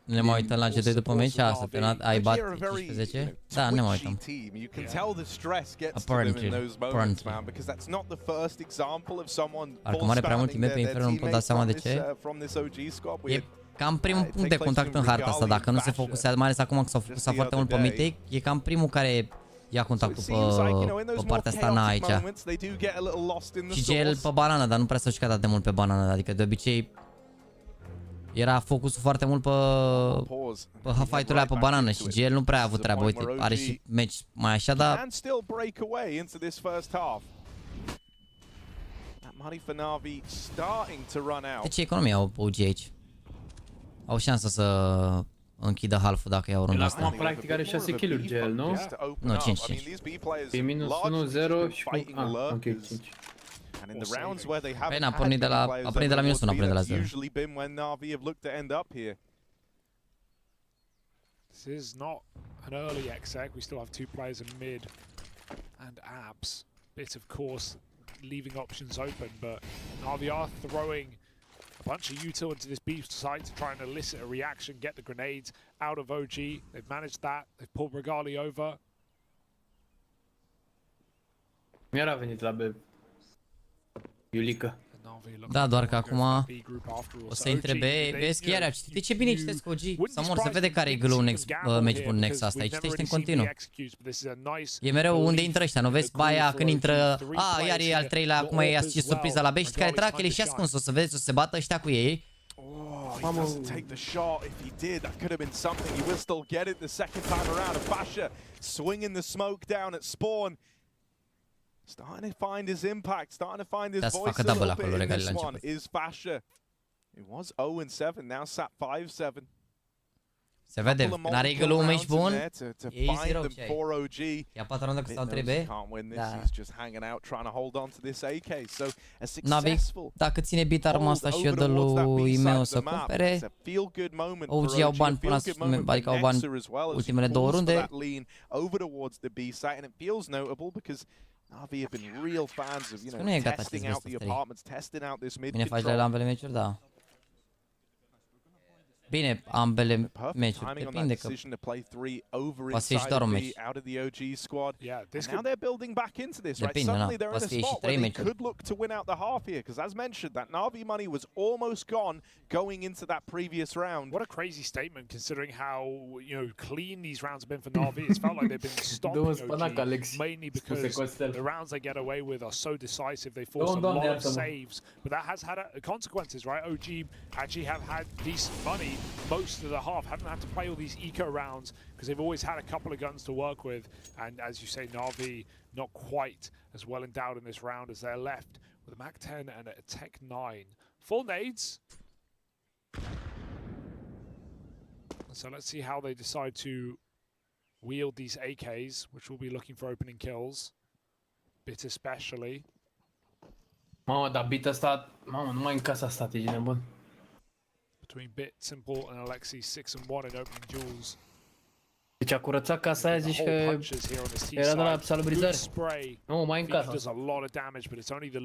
Ne mai uităm la G2 după meci, asta terminat, ai bat 15? Da, ne mai uităm. Apparently. Acum are prea mult timp pe Inferno, nu pot da seama de ce. E cam primul punct de contact în harta asta, dacă nu se focusează, mai ales acum că s-au focusat foarte mult pe Mitec, e cam primul care ia contactul pe partea asta na aici. Și GL pe banană, dar nu prea s-a jucat atât de mult pe banană, adică de obicei era focusul foarte mult pe fight-ul ăla pe banană și GL nu prea a avut treabă. Uite, are și meci mai așa, dar de ce economia au OG aici? Au șansa să închidă half-ul dacă iau runda asta. Acum practic are 6 kill-uri GL, nu? Nu, 5. E minus 1, 0 și cu... ok, 5. Păi n-a pornit de la minus 1, a pornit de la 0. This is not an early exec. We still have 2 players in mid and abs. Bit of course leaving options open, but NAVI are throwing a bunch of util into this B site to try and elicit a reaction, get the grenades out of OG. They've managed that. They've pulled Regali over. Mi-a venit la B. Iulica. Da, doar că acum o să intre B. Vezi chiar a citit. De ce bine citesc OG? Să mor, se vede care e glue match bun next asta. Îi citește în continuu. E mereu unde intră ăștia, nu vezi? Baia când intră... A, iar e al treilea, acum e și surpriza la B. Știi care drac? El e și ascuns. O să vedeți, o să se bată ăștia cu ei. He doesn't take the shot. If he did, that could have been something. He will still get it the second time around. Fasha swinging the smoke down at spawn. Starting to find his impact, starting to find his voice a little bit in this one is Fasha. It was 0-7, now sat 5-7. Se vede, n-are eagle un meci bun. E easy rău ce ai. Ia 4 rundă că stau 3B. Navi, dacă ține beat arma asta și eu de lui meu să cumpere, OG au bani până la adică au bani ultimele 2 runde. NAVI have been real fans of, you know, testing out the apartments, testing out this mid control. Bine faci la ambele meciuri, da. Bine, ambele meciuri, depinde că poate să ieși doar un meci. Now they're building back into this, right? Depinde, Suddenly they're in poate a să ieși și spot 3 where they meciuri. could look to win out the half here, because as mentioned, that Navi money was almost gone going into that previous round. What a crazy statement, considering how clean these rounds have been for Navi. It's felt like they've been stomping OG, mainly because the rounds they get away with are so decisive. They force a lot of saves, but that has had consequences, right? OG actually have had decent money most of the half, haven't had to play all these eco rounds because they've always had a couple of guns to work with. And as you say, Navi not quite as well endowed in this round as they're left with a Mac 10 and a Tech 9. Full nades. So let's see how they decide to wield these AKs, which will be looking for opening kills. Bit especially. Mamă, dar Bit ăsta, mamă, nu mai în casa asta, e nebun. Between Bit, Simple and Alexi, 6 and 1 in opening duels. Deci a curățat casa aia, zici că era de la salubrizare. Nu, mai în casa. Does a lot of damage, but it's only the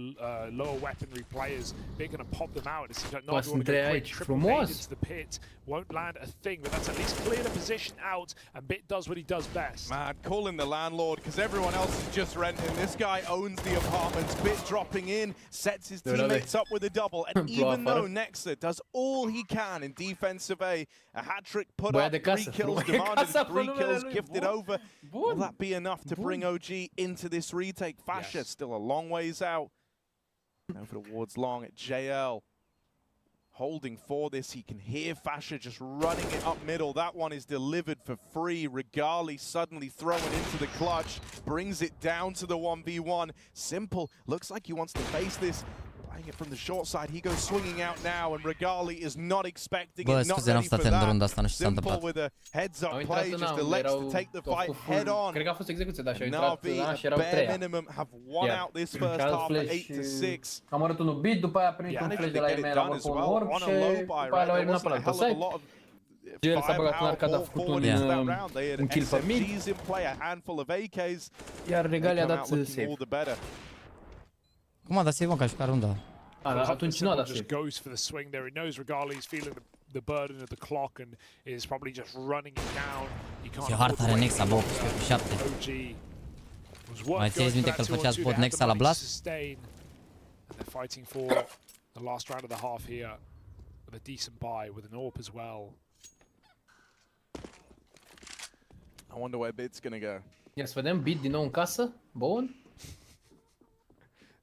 lower weaponry players. They're going to pop them out. It seems like Navi want to go quick, triple nade into the pit. Won't land a thing, but that's at least clear the position out, and Bit does what he does best. Man, calling the landlord, because everyone else is just renting. This guy owns the apartments. Bit dropping in, sets his teammates up with a double, and even though Nexa does all he can in defensive a hat-trick put up, 3 kills demanded, 3 kills gifted over. Will that be enough to bring OG into this retake? Fasha still a long ways out. Over towards long at JL. Holding for this, he can hear Fasha just running it up middle. That one is delivered for free. Regali suddenly throwing into the clutch, brings it down to the 1v1. Simple, looks like he wants to face this. Playing it from the short side, he goes swinging out now, and Regali is not expecting it, not ready for that. Simple with a heads-up play, just elects to take the fight head on. Navi, at bare minimum, have won out this first half at 8-6. Am arătat unul Bit, după aia a primit un flash de la EML, l-a pe un orb și după aia l-au eliminat pe altă site. Gel s-a băgat în arcada, a făcut un kill pe mid, iar Regali a dat save. Cum a dat save, mă, că a jucat runda? Atunci nu a dat save. Just goes for the swing there. He knows Regali's feeling the burden of the clock and is probably just running it down. He can't. Ce hartă are Nexa, bă, 7. Mai țineți minte că îl făceați bot Nexa la Blast? And they're fighting for the last round of the half here with a decent buy with an AWP as well. I wonder where Bit's gonna go. Ia să vedem, Bit din nou în casă. Bun.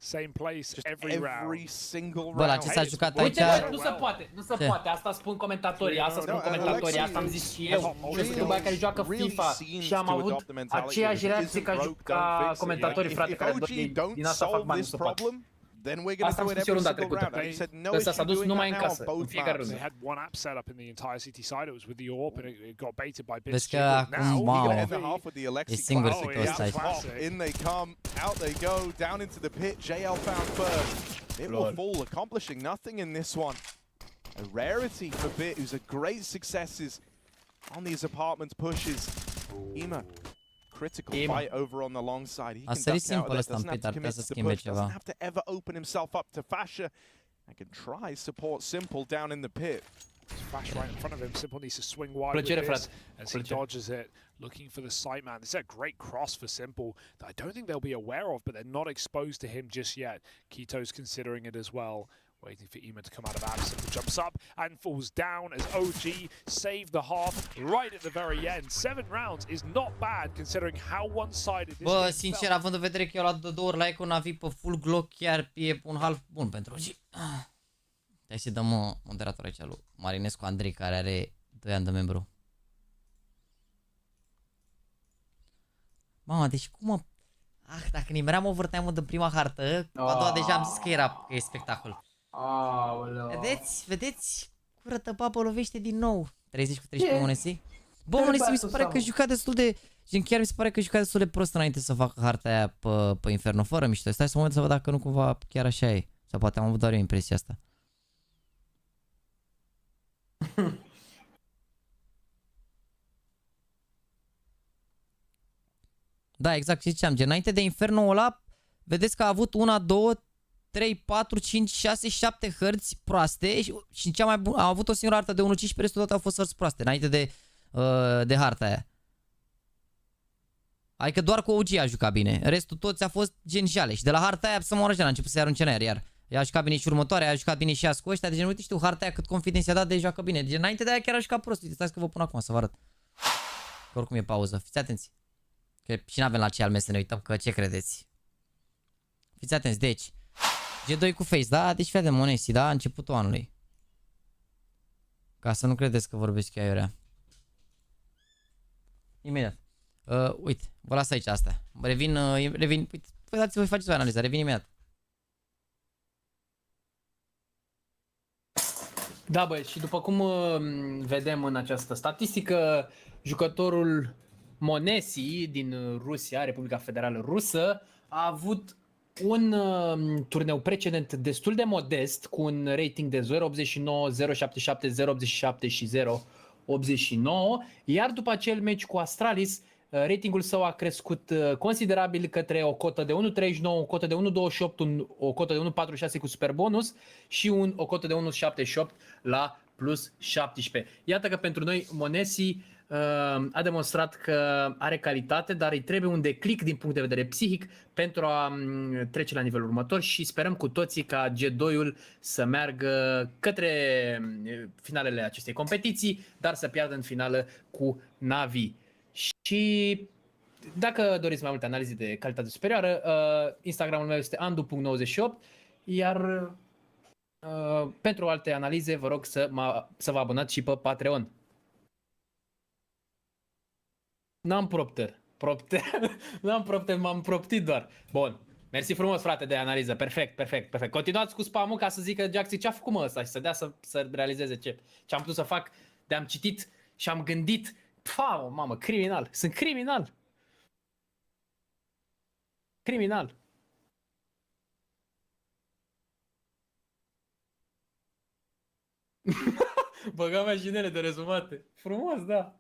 Same place every round. Bă, la ce s-a jucat aici? Uite, nu se poate, nu se poate. Asta spun comentatorii, asta am zis și eu. Și sunt băiat care joacă FIFA și am avut aceeași reacție ca comentatorii, frate, care din asta fac bani, nu se poate. Asta am spus eu runda trecută. Ăsta s-a dus numai în casă, în fiecare rundă. They had one app set up in the entire city side. It was with the AWP and it got baited by Bit. Vezi că acum, mamă, e singur sectorul ăsta aici. In they come, out they go, down into the pit. JL found first. It will fall, accomplishing nothing in this one. A rarity for Bit, who's a great successes on these apartments pushes. Ema. Critical fight over on the long side. He can duck out of there, doesn't have to commit to the push, doesn't have to ever open himself up to Fasha. And can try support Simple down in the pit. Flash right in front of him. Simple needs to swing wide with this as he dodges it, looking for the sight man. This is a great cross for Simple that I don't think they'll be aware of, but they're not exposed to him just yet. Kito's considering it as well. Waiting for Ema to come out of abs. Simple jumps up and falls down as OG saved the half right at the very end. 7 rounds is not bad considering how one-sided this. Bă, sincer, având în vedere că eu am luat 2 ori like-ul Navi pe full Glock, chiar e un half bun pentru OG. Hai să dăm moderator aici lui Marinescu Andrei, care are 2 ani de membru. Mama, deci cum mă... dacă nimeream overtime-ul de prima hartă, a doua deja am zis că e spectacol. Vedeți? Cură-tă papă lovește din nou. 30 cu 13 Monesi. Bă, Monesi mi se pare că juca destul de... chiar mi se pare că juca destul de prost înainte să facă harta aia pe Inferno, fără mișto. Stai să mă uit să văd dacă nu cumva chiar așa e. Sau poate am avut doar eu impresia asta. Da, exact ce ziceam. Înainte de Inferno ăla, vedeți că a avut 1, 2, 3, 4, 5, 6, 7 hărți proaste și cea mai bună, am avut o singură hartă de 1.15, restul toate au fost hărți proaste, înainte de harta aia. Adică doar cu OG a jucat bine, restul toți a fost gen jale și de la harta aia să mă orăjea, a început să-i arunce în aer, iar ea a jucat bine și următoarea, a jucat bine și azi cu ăștia, deci uite știu, harta aia cât confidence i-a dat de joacă bine, deci înainte de aia chiar a jucat prost, uite, stați că vă pun acum să vă arăt. Că oricum e pauză, fiți atenți, că și n-avem la ce alme să ne uităm, că ce credeți? Fiți atenți, deci, G2 cu face, da? Deci fii de Monesi, da? Începutul anului. Ca să nu credeți că vorbesc eu aiurea. Imediat. Uite, vă las aici asta. Revin, uite, dați voi faceți o analiză, revin imediat. Da, băi, și după cum vedem în această statistică, jucătorul Monesi din Rusia, Republica Federală Rusă, a avut un turneu precedent destul de modest, cu un rating de 0.89, 0.77, 0.87 și 0.89, iar după acel meci cu Astralis, ratingul său a crescut considerabil către o cotă de 1.39, o cotă de 1.28, o cotă de 1.46 cu super bonus și o cotă de 1.78 la plus 17. Iată că pentru noi Monesi a demonstrat că are calitate, dar îi trebuie un declic din punct de vedere psihic pentru a trece la nivelul următor și sperăm cu toții ca G2-ul să meargă către finalele acestei competiții, dar să piardă în finală cu NAVI. Și dacă doriți mai multe analize de calitate superioară, Instagramul meu este andu.98, iar pentru alte analize vă rog să vă abonați și pe Patreon. N-am propter. N-am propter, m-am proptit doar. Bun. Mersi frumos, frate, de analiză. Perfect. Continuați cu spamul ca să zică Jaxy ce-a făcut mă ăsta și să dea să realizeze ce am putut să fac. De-am citit și am gândit. Pau, mamă, criminal. Sunt criminal. Băgam mașinile de rezumate. Frumos, da.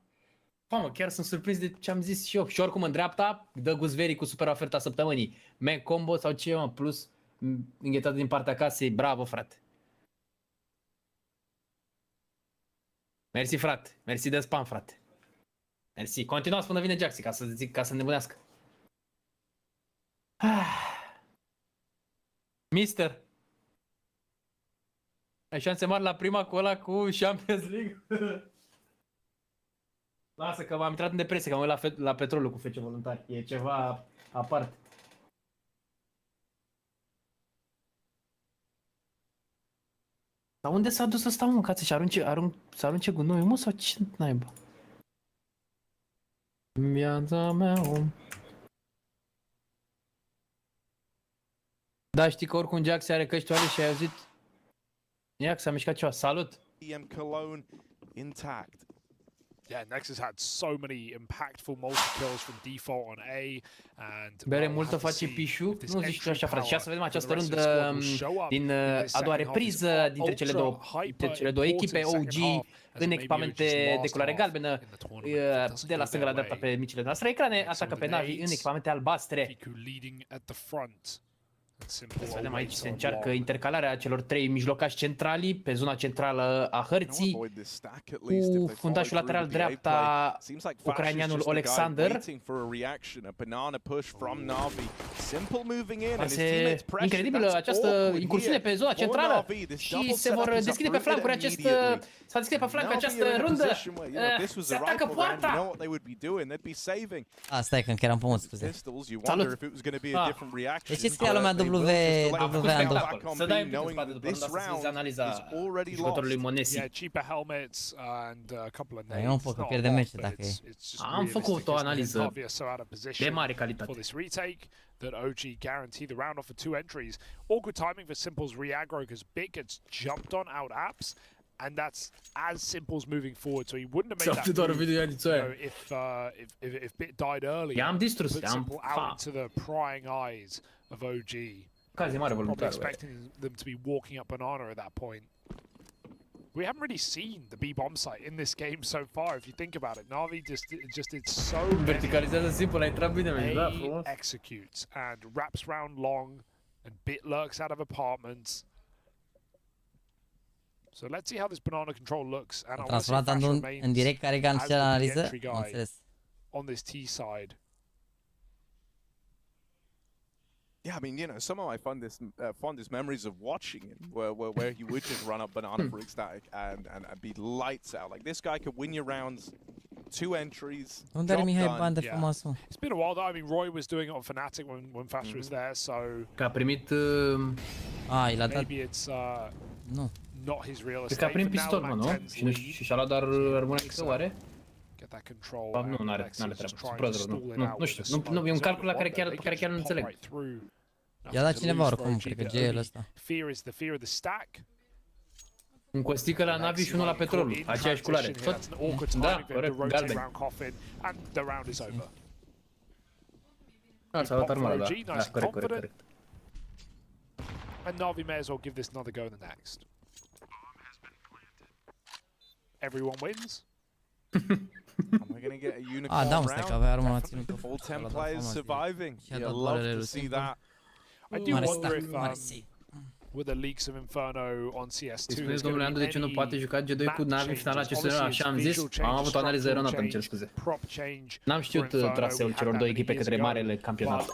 Mamă, chiar sunt surprins de ce am zis și eu. Și oricum în dreapta, dă guzverii cu super oferta săptămânii. Mac combo sau ce, mă, plus înghețat din partea casei. Bravo, frate. Mersi, frate. Mersi de spam, frate. Mersi. Continuați până vine Jaxy, ca să nebunească. Mister. Ai șanse mari la prima cu ăla cu Champions League? Lasă că m-am intrat în depresie, că am uit la petrolul cu fece voluntari. E ceva aparte. Dar unde s-a dus ăsta, mă, ca să arunce gunoi, mă, sau ce naiba? Viața mea, om. Da, știi că oricum Jaxy are căștioare și ai auzit? Ia că s-a mișcat ceva. Salut! EM Cologne intact. Yeah, Nexus had so many impactful multi-kills from default on A, and Bere multă face pișu, nu zici așa, frate. Și să vedem această rundă din a doua repriză dintre cele două echipe, OG în echipamente de culoare galbenă, de la stânga la dreapta pe micile noastre ecrane, atacă pe NAVI în echipamente albastre. Să vedem aici, se încearcă intercalarea celor trei mijlocași centrali pe zona centrală a hărții, cu fundașul lateral dreapta, ucraineanul Alexander. Pare incredibilă această incursiune pe zona centrală și se vor deschide pe flancuri s-a deschis pe flanc această rundă. Se atacă poarta! Stai că încă eram pe mod, scuze. Salut! De ce scria lumea W-Andu? Să dai un pic în spate după runda, să zici analiza jucătorului Monesi. Eu nu pot că pierde meciul dacă e. Am făcut o analiză de mare calitate. That OG guarantee the round off for 2 entries. Awkward timing for Simple's re-aggro because Bit gets jumped on out apps, and that's as Simple's moving forward. So he wouldn't have made that move, if Bit died early. Put Simple out into the prying eyes of OG. Probably expecting them to be walking up banana at that point. We haven't really seen the B-bomb site in this game so far, if you think about it. Navi just did so verticalizează Simple, a intrat bine, executes and wraps round long and bit lurks out of apartments. So let's see how this banana control looks. And transformat în direct care gan și analiză. On this T side. Yeah, I mean, you know, some of my fondest memories of watching him where he would just run up banana for ecstatic and be lights out. Like, this guy could win your rounds, 2 entries. Unde are Mihai bani de frumos? It's been a while though. I mean, Roy was doing it on Fnatic when Fasher was there, so că a primit maybe it's not his real estate. Că a primit pistol, mă, nu? Și și-a luat doar armonica, oare? Get that control. Nu, n-are treabă. Nu știu. Nu, e un calcul la care chiar nu înțeleg. I-a dat cineva oricum, cred că GL ăsta. Fear is the fear of the stack. Un costică la Navi și unul la petrol, aceeași culoare. Tot? Da, corect, galben. S-a luat armura, da, corect. And Navi may as well give this another go in the next. Everyone wins. And we're going to get a unicorn round. All 10 players surviving. You love to see that. I do wonder if with the leaks of Inferno on CS2. Spuneți, domnule Andu, de ce nu poate juca G2 cu Navi în final acestui rând? Așa am zis, am avut o analiză eronată, îmi cer scuze. N-am știut traseul celor 2 echipe către marele campionat.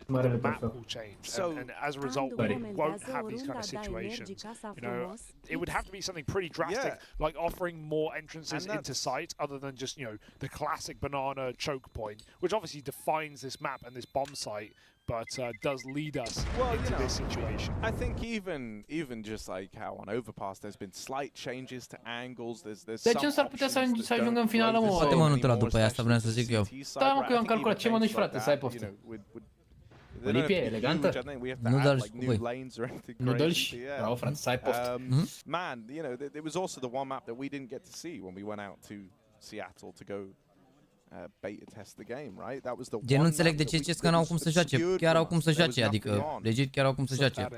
Marele trofeu. So, and as a result, we won't have these kind of situations. You know, it would have to be something pretty drastic, like offering more entrances into site other than just, you know, the classic banana choke point, which obviously defines this map and this bomb site. But does lead us into this situation. I think even just like how on Overpass there's been slight changes to angles. There's de ce s-ar putea să ajungă în finală, mă? Poate mănâncă la după asta, vreau să zic eu. Da, mă, că eu am calculat. Ce mănânci, frate? Să ai poftă. O lipie elegantă? Nu dălși cu voi. Nu dălși? Bravo, frate, să ai poftă. Man, you know, it was also the one map that we didn't get to see when we went out to Seattle to go beta test the game, right? That was the Gen, nu înțeleg de ce că n-au cum să joace. Chiar au cum să joace, adică legit chiar au cum să joace.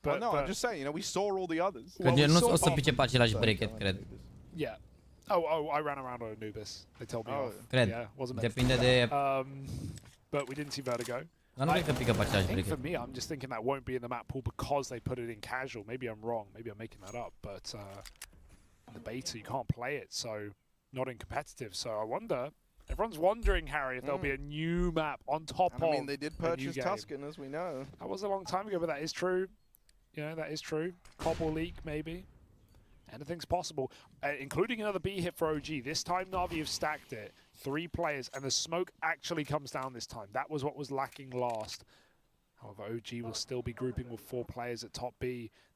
But no, I'm just saying, you know, we saw all the others. Că gen nu o să pice pe același bracket, cred. Yeah. Oh, I ran around on Anubis. They told me off. Cred. Yeah, wasn't depinde de but we didn't see Vertigo. Dar nu cred că pică pe același bracket. For me, I'm just thinking that won't be in the map pool because they put it in casual. Maybe I'm wrong. Maybe I'm making that up, but in the beta you can't play it, so not in competitive. So I wonder. Everyone's wondering, Harry, if there'll be a new map on top of. I mean, they did purchase Tuscan, as we know. That was a long time ago, but that is true. You know, that is true. Cobble leak, maybe. Anything's possible, including another B hit for OG. This time, Navi have stacked it. 3 players, and the smoke actually comes down this time. That was what was lacking last. However, OG will still be grouping with 4 players at top B.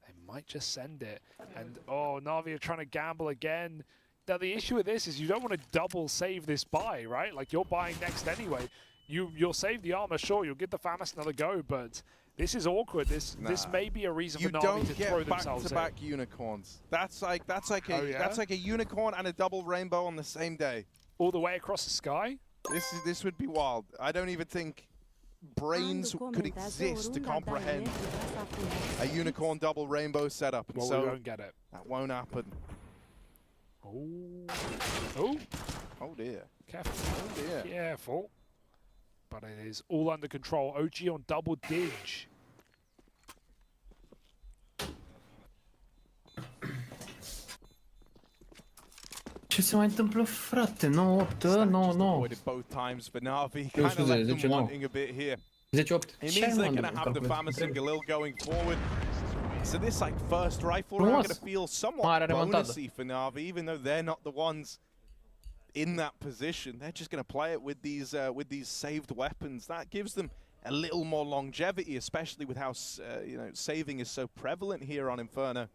They might just send it. And, oh, Navi are trying to gamble again. Now, the issue with this is you don't want to double save this buy, right? Like, you're buying next anyway. You'll save the armor, sure, you'll give the FAMAS another go, but this is awkward. This may be a reason for Navi to throw themselves in. You don't get back-to-back unicorns. That's like a unicorn and a double rainbow on the same day. All the way across the sky? This would be wild. I don't even think brains could exist to comprehend a unicorn double rainbow setup. Well, so we won't get it. That won't happen. Oh dear. Careful. Oh dear. Careful. But it is all under control. OG on double dig. Ce se mai întâmplă, frate? 9-8, 9-9. Both times for Navi. Kind of left them wanting a bit here. 10-8. It means they're going to have the FAMAS and Galil going forward. So this like first rifle round going to feel somewhat bonusy for Navi, even though they're not the ones in that position. They're just going to play it with these saved weapons. That gives them a little more longevity, especially with how you know, saving is so prevalent here on Inferno.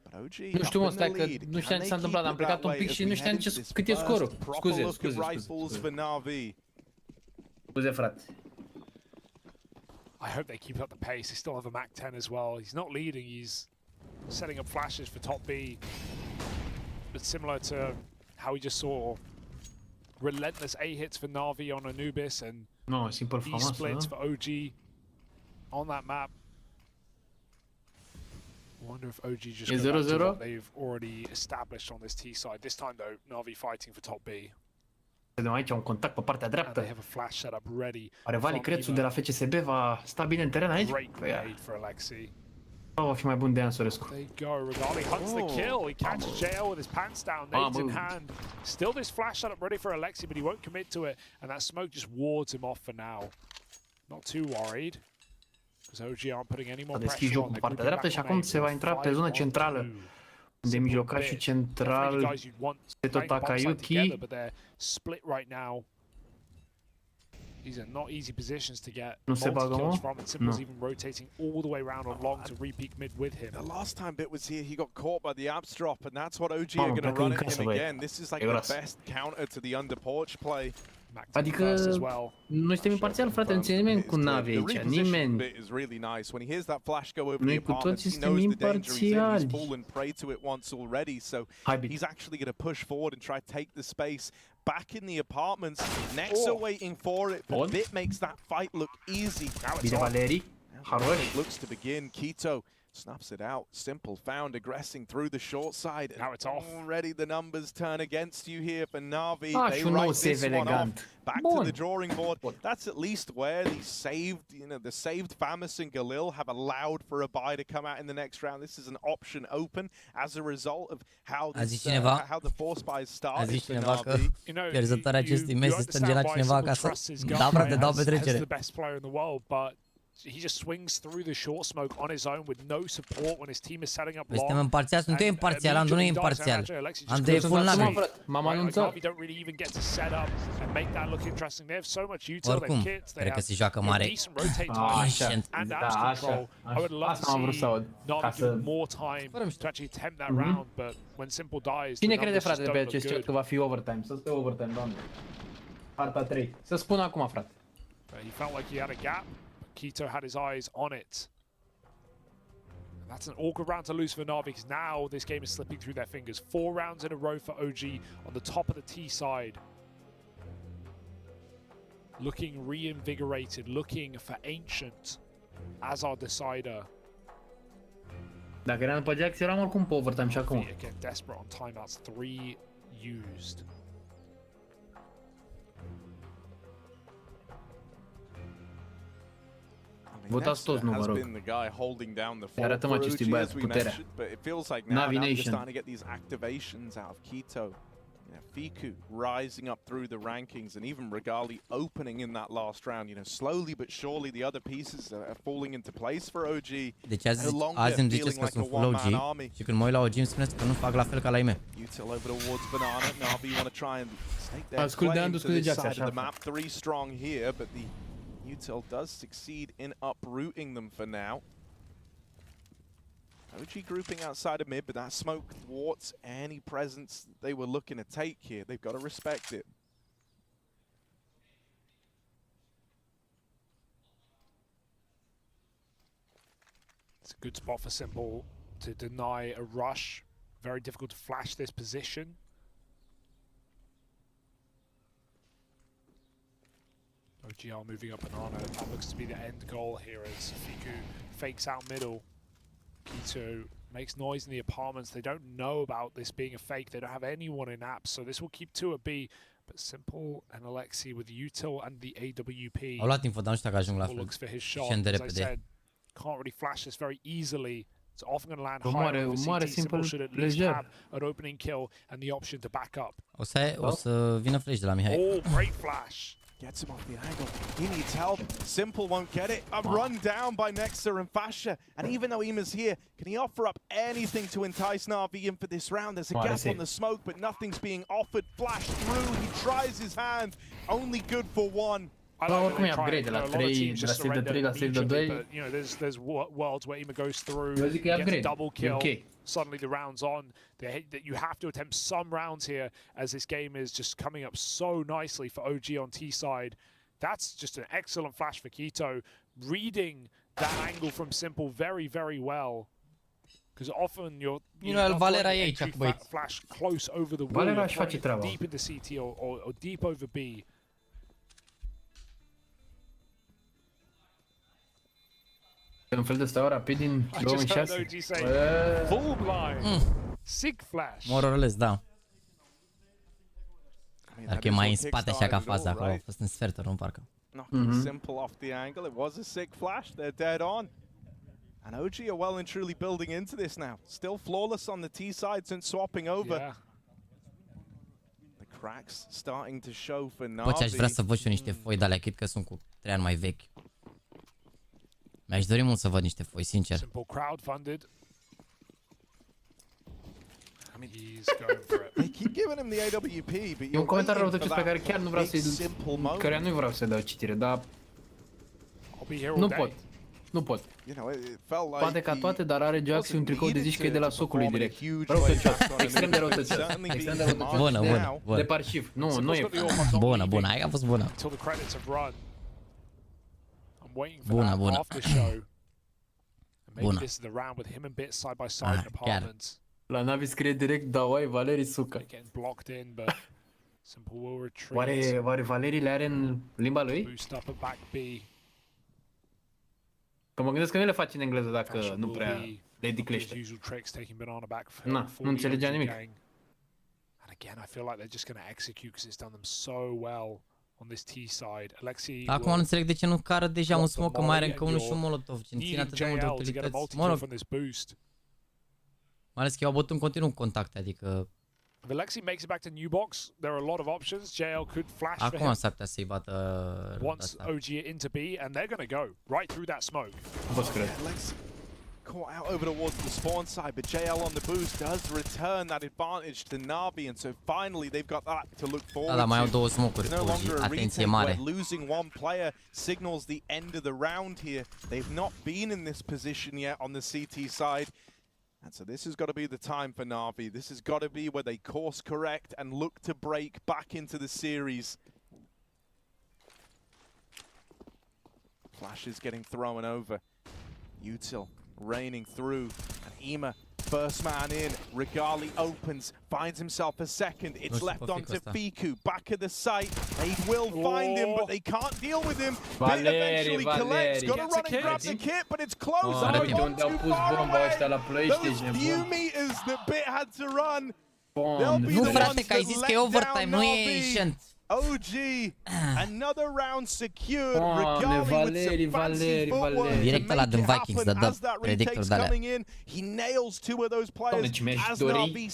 But OG nu știu, mă, stai că nu știam ce s-a întâmplat, am plecat un pic și nu știam cât e scorul. Scuze. Scuze, frate. I hope they keep up the pace. They still have a Mac 10 as well. He's not leading, he's setting up flashes for top B. But similar to how we just saw relentless A hits for Navi on Anubis and B splits for OG on that map. I wonder if OG just go back to what they've already established on this T side. This time though, Navi fighting for top B. Vedem aici un contact pe partea They dreaptă. have a flash setup ready. Are Vali Crețu de la FCSB va sta bine în teren aici? Great grenade for Alexi. Va fi mai bun de Ansorescu. They go. Regali hunts the kill. He catches JL with his pants down, nades in hand. Still this flash setup ready for Alexi, but he won't commit to it, and that smoke just wards him off for now. Not too worried, because OG aren't putting any more pressure on. Pe partea dreaptă și acum se va intra pe zona centrală. Unde mijlocașul central se tot Takayuki. But they're split right now. These are not easy positions to get Nu se bagă, multi-kills from, and Simple's even rotating all the way around on long to re-peek mid with him. The last time Bit was here, he got caught by the abs drop, and that's what OG are going to run at him again. This is like the best counter to the under porch play. Adică noi suntem imparțial, frate, nu ține nimeni cu Navi aici, nimeni. Noi cu toții suntem imparțiali. Hai bine. He's actually going to push forward and try to take the space back in the apartments. Next are waiting for it, but Bit makes that fight look easy. Bine, Valeri. Haroș. Looks to begin. Keto snaps it out. Simple found aggressing through the short side. Now it's off. Already the numbers turn against you here for Navi. They write this one off. Back to the drawing board. That's at least where the saved Famus and Galil have allowed for a buy to come out in the next round. This is an option open as a result of how the force buys started. A zis cineva că pierzătoarea acestui meci se strânge la cineva acasă. Da, frate, dau petrecere. He just swings through the short smoke on his own with no support when his team is setting up long. Suntem imparțiali, sunt eu imparțial, Andu nu e imparțial. Andu e full Navi. M-am anunțat. Oricum, cred că se joacă mare. Așa, da, așa. Asta am vrut să aud. Ca să... Cine crede, frate, pe acest chat că va fi overtime? Să stă overtime, doamne. Harta 3. Să spun acum, frate. He felt like he had a gap. Keto had his eyes on it. And that's an awkward round to lose for Navi, because now this game is slipping through their fingers. 4 rounds in a row for OG on the top of the T side. Looking reinvigorated, looking for Ancient as our decider. Dacă eram după Jax, eram oricum pe overtime și acum. Again, desperate on timeouts, 3 used. Votați toți, nu, mă rog. Îi arătăm acestui băiat puterea. Navi Nation. Fiku rising up through the rankings, and even Regali opening in that last round. Slowly but surely the other pieces are falling into place for OG. Deci azi îmi ziceți că sunt full OG și când mă uit la OG îmi spuneți că nu fac la fel ca la IEM. Ascult de Andu, scuze Jax, așa. The map 3 strong here, but the Util does succeed in uprooting them for now. OG grouping outside of mid, but that smoke thwarts any presence they were looking to take here. They've got to respect it. It's a good spot for Simple to deny a rush. Very difficult to flash this position. OGR moving up banana. That looks to be the end goal here as Fiku fakes out middle. Keto makes noise in the apartments. They don't know about this being a fake. They don't have anyone in apps, so this will keep 2 at B. But Simple and Alexi with Util and the AWP. Au luat info, dar nu știu dacă ajung la fel. Looks for his shot. As I said, can't really flash this very easily. It's often going to land higher. Simple should at least have an opening kill and the option to back up. O să vină flash de la Mihai. Oh, great flash. Gets him off the angle. He needs help. Simple won't get it. A run down by Nexer and Fasha. And even though Ima's here, can he offer up anything to entice Navi in for this round? There's a gap on the smoke, but nothing's being offered. Flash through. He tries his hand. Only good for 1. Oricum e upgrade de la 3, de la save de 3 la save de 2. But, you know, there's worlds where Ima goes through, Eu zic că e upgrade. double kill. Suddenly the round's on. That you have to attempt some rounds here as this game is just coming up so nicely for OG on T side. That's just an excellent flash for Keto, reading that angle from Simple very, very well. Because often you're Valera e aici cu băieți. Flash close over the wall, deep into CT or deep over B. Un fel de stau rapid din 2006. Full blind. Sig flash. More or less, da. Dar că e mai în spate așa ca faza acolo, a fost în sferturi, nu parcă. Simple off the angle, it was a sick flash, they're dead on. And OG are well and truly building into this now. Still flawless on the T side since swapping over. Yeah. The cracks starting to show for Bă, ce aș vrea să văd și eu niște foi de alea, chit că sunt cu 3 ani mai vechi. Mi-aș dori mult să văd niște foi, sincer. Simple crowdfunded. I mean, he's going for it. They keep giving him the AWP, but E un comentariu răutăcios pe care chiar nu vreau să-i... Căreia nu vreau să-i dau citire, dar... Nu pot. Nu pot. Poate ca toate, dar are Jaxy un tricou de zici că e de la socului direct. Răutăcios. Extrem de răutăcios. Extrem de răutăcios. Bună, bună, bună. De parșiv. Nu e. Bună, bună, aia a fost bună. Bună, bună. Bună. Chiar. La Navi scrie direct, da, oai, Valeri sucă. Oare Valeri le are în limba lui? Că mă gândesc că nu le face în engleză dacă nu prea le diclește. Na, nu înțelegea nimic. Acum nu înțeleg de ce nu cară deja un smoke, că mai are încă unul și un molotov. Ce ține atât de multe utilități. Mă rog. Mai ales că eu bătut în continuu contacte, adică... If Alexi makes it back to new box, there are a lot of options. JL could flash for him. Acum s-ar putea să-i bată... Once OG into B, and they're going to go right through that smoke. Alex caught out over towards the spawn side, but JL on the boost does return that advantage to Navi, and so finally they've got that to look forward da, mai au două to. smoke-uri, atenție mare. Losing one player signals the end of the round here. They've not been in this position yet on the CT side. And so this has got to be the time for Navi. This has got to be where they course correct and look to break back into the series. Flash is getting thrown over. Util raining through. And Ema, first man in. Regali opens, finds himself a second. It's left on to Fiku, back of the site. They will find him, but they can't deal with him. Bit eventually collects, got to run and grab the kit, but it's close. Those few meters that Bit had to run. Nu, frate, că ai zis că e overtime, nu e ancient. OG, another round secured. Valeri. Direct la din Vikings, dă predictor de alea. He nails two of those players. Deci mi-aș dori,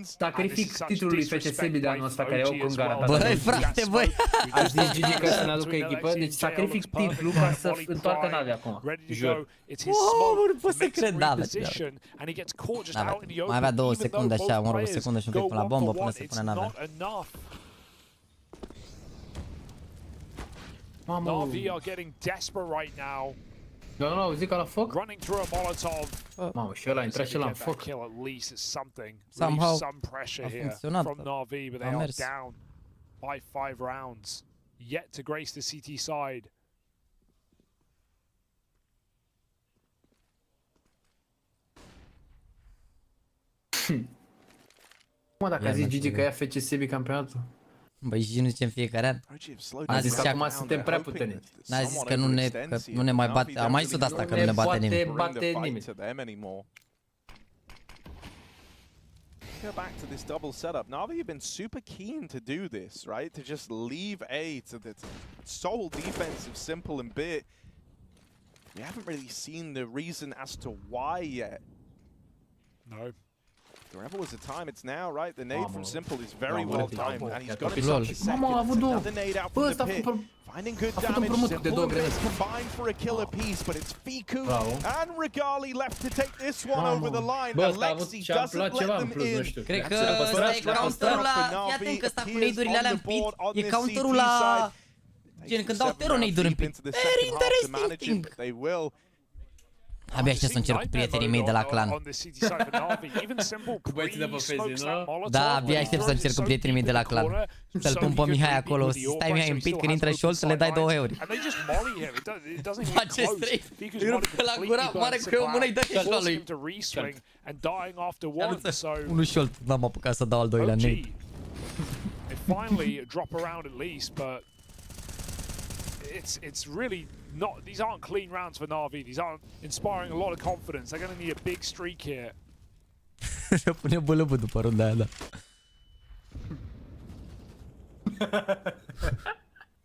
sacrific titlul lui FCSB de anul ăsta, care au cu garantat. Băi, frate, băi! Aș zis Gigi că să ne aducă echipă, deci sacrific titlul ca să întoarcă Navi acum. Jur. Nu pot să cred, da, mai avea 2 secunde așa, mă rog, o secundă și un pic până la bombă, până se pune Navia. Navi are getting desperate right now. Nu, auzi ca la foc? Running through a molotov. Mamă, și ăla a intrat și la foc. Kill at least is something. Somehow some pressure here from Navi, but they are down by 5 rounds. Yet to grace the CT side. Mă, dacă a zis Gigi că ia FCSB campionatul. Băi, și nu zicem fiecare an. A zis că acum suntem prea puternici. N-a zis că nu ne mai bate. Am mai zis asta, că nu ne bate nimeni. Nu ne bate nimeni. Go back to this double setup. Navi have been super keen to do this, right? To just leave A to the sole defense of Simple and Bit. We haven't really seen the reason as to why yet. No. There ever was a time, it's now, right? The nade from Simple is very well timed, and he's got himself a second. Another nade out from the pit, finding good damage. Simple and Bit combined for a killer piece, but it's Fiku and Regali left to take this one over the line. Alexi doesn't let them in. Cred că ăsta e counterul la... Ia atent că ăsta cu nade-urile alea în pit, e counterul la... Gen, când dau tero-nade-uri în pit. Very interesting. Abia aștept să încerc cu prietenii mei de la clan. Cu băieții de pe Facebook, nu? Da, abia aștept să încerc cu prietenii mei de la clan. Să-l pun pe Mihai acolo, să stai Mihai în pit, când intră și să le dai 2 euri. Face strafe, îi rupe la gura, mare că eu mână-i dă și lui. Unul șolt, n-am apucat să dau al doilea nade. It's really not. These aren't clean rounds for Navi. These aren't inspiring a lot of confidence. They're going to need a big streak here. Pune bălăbă după runda aia, da.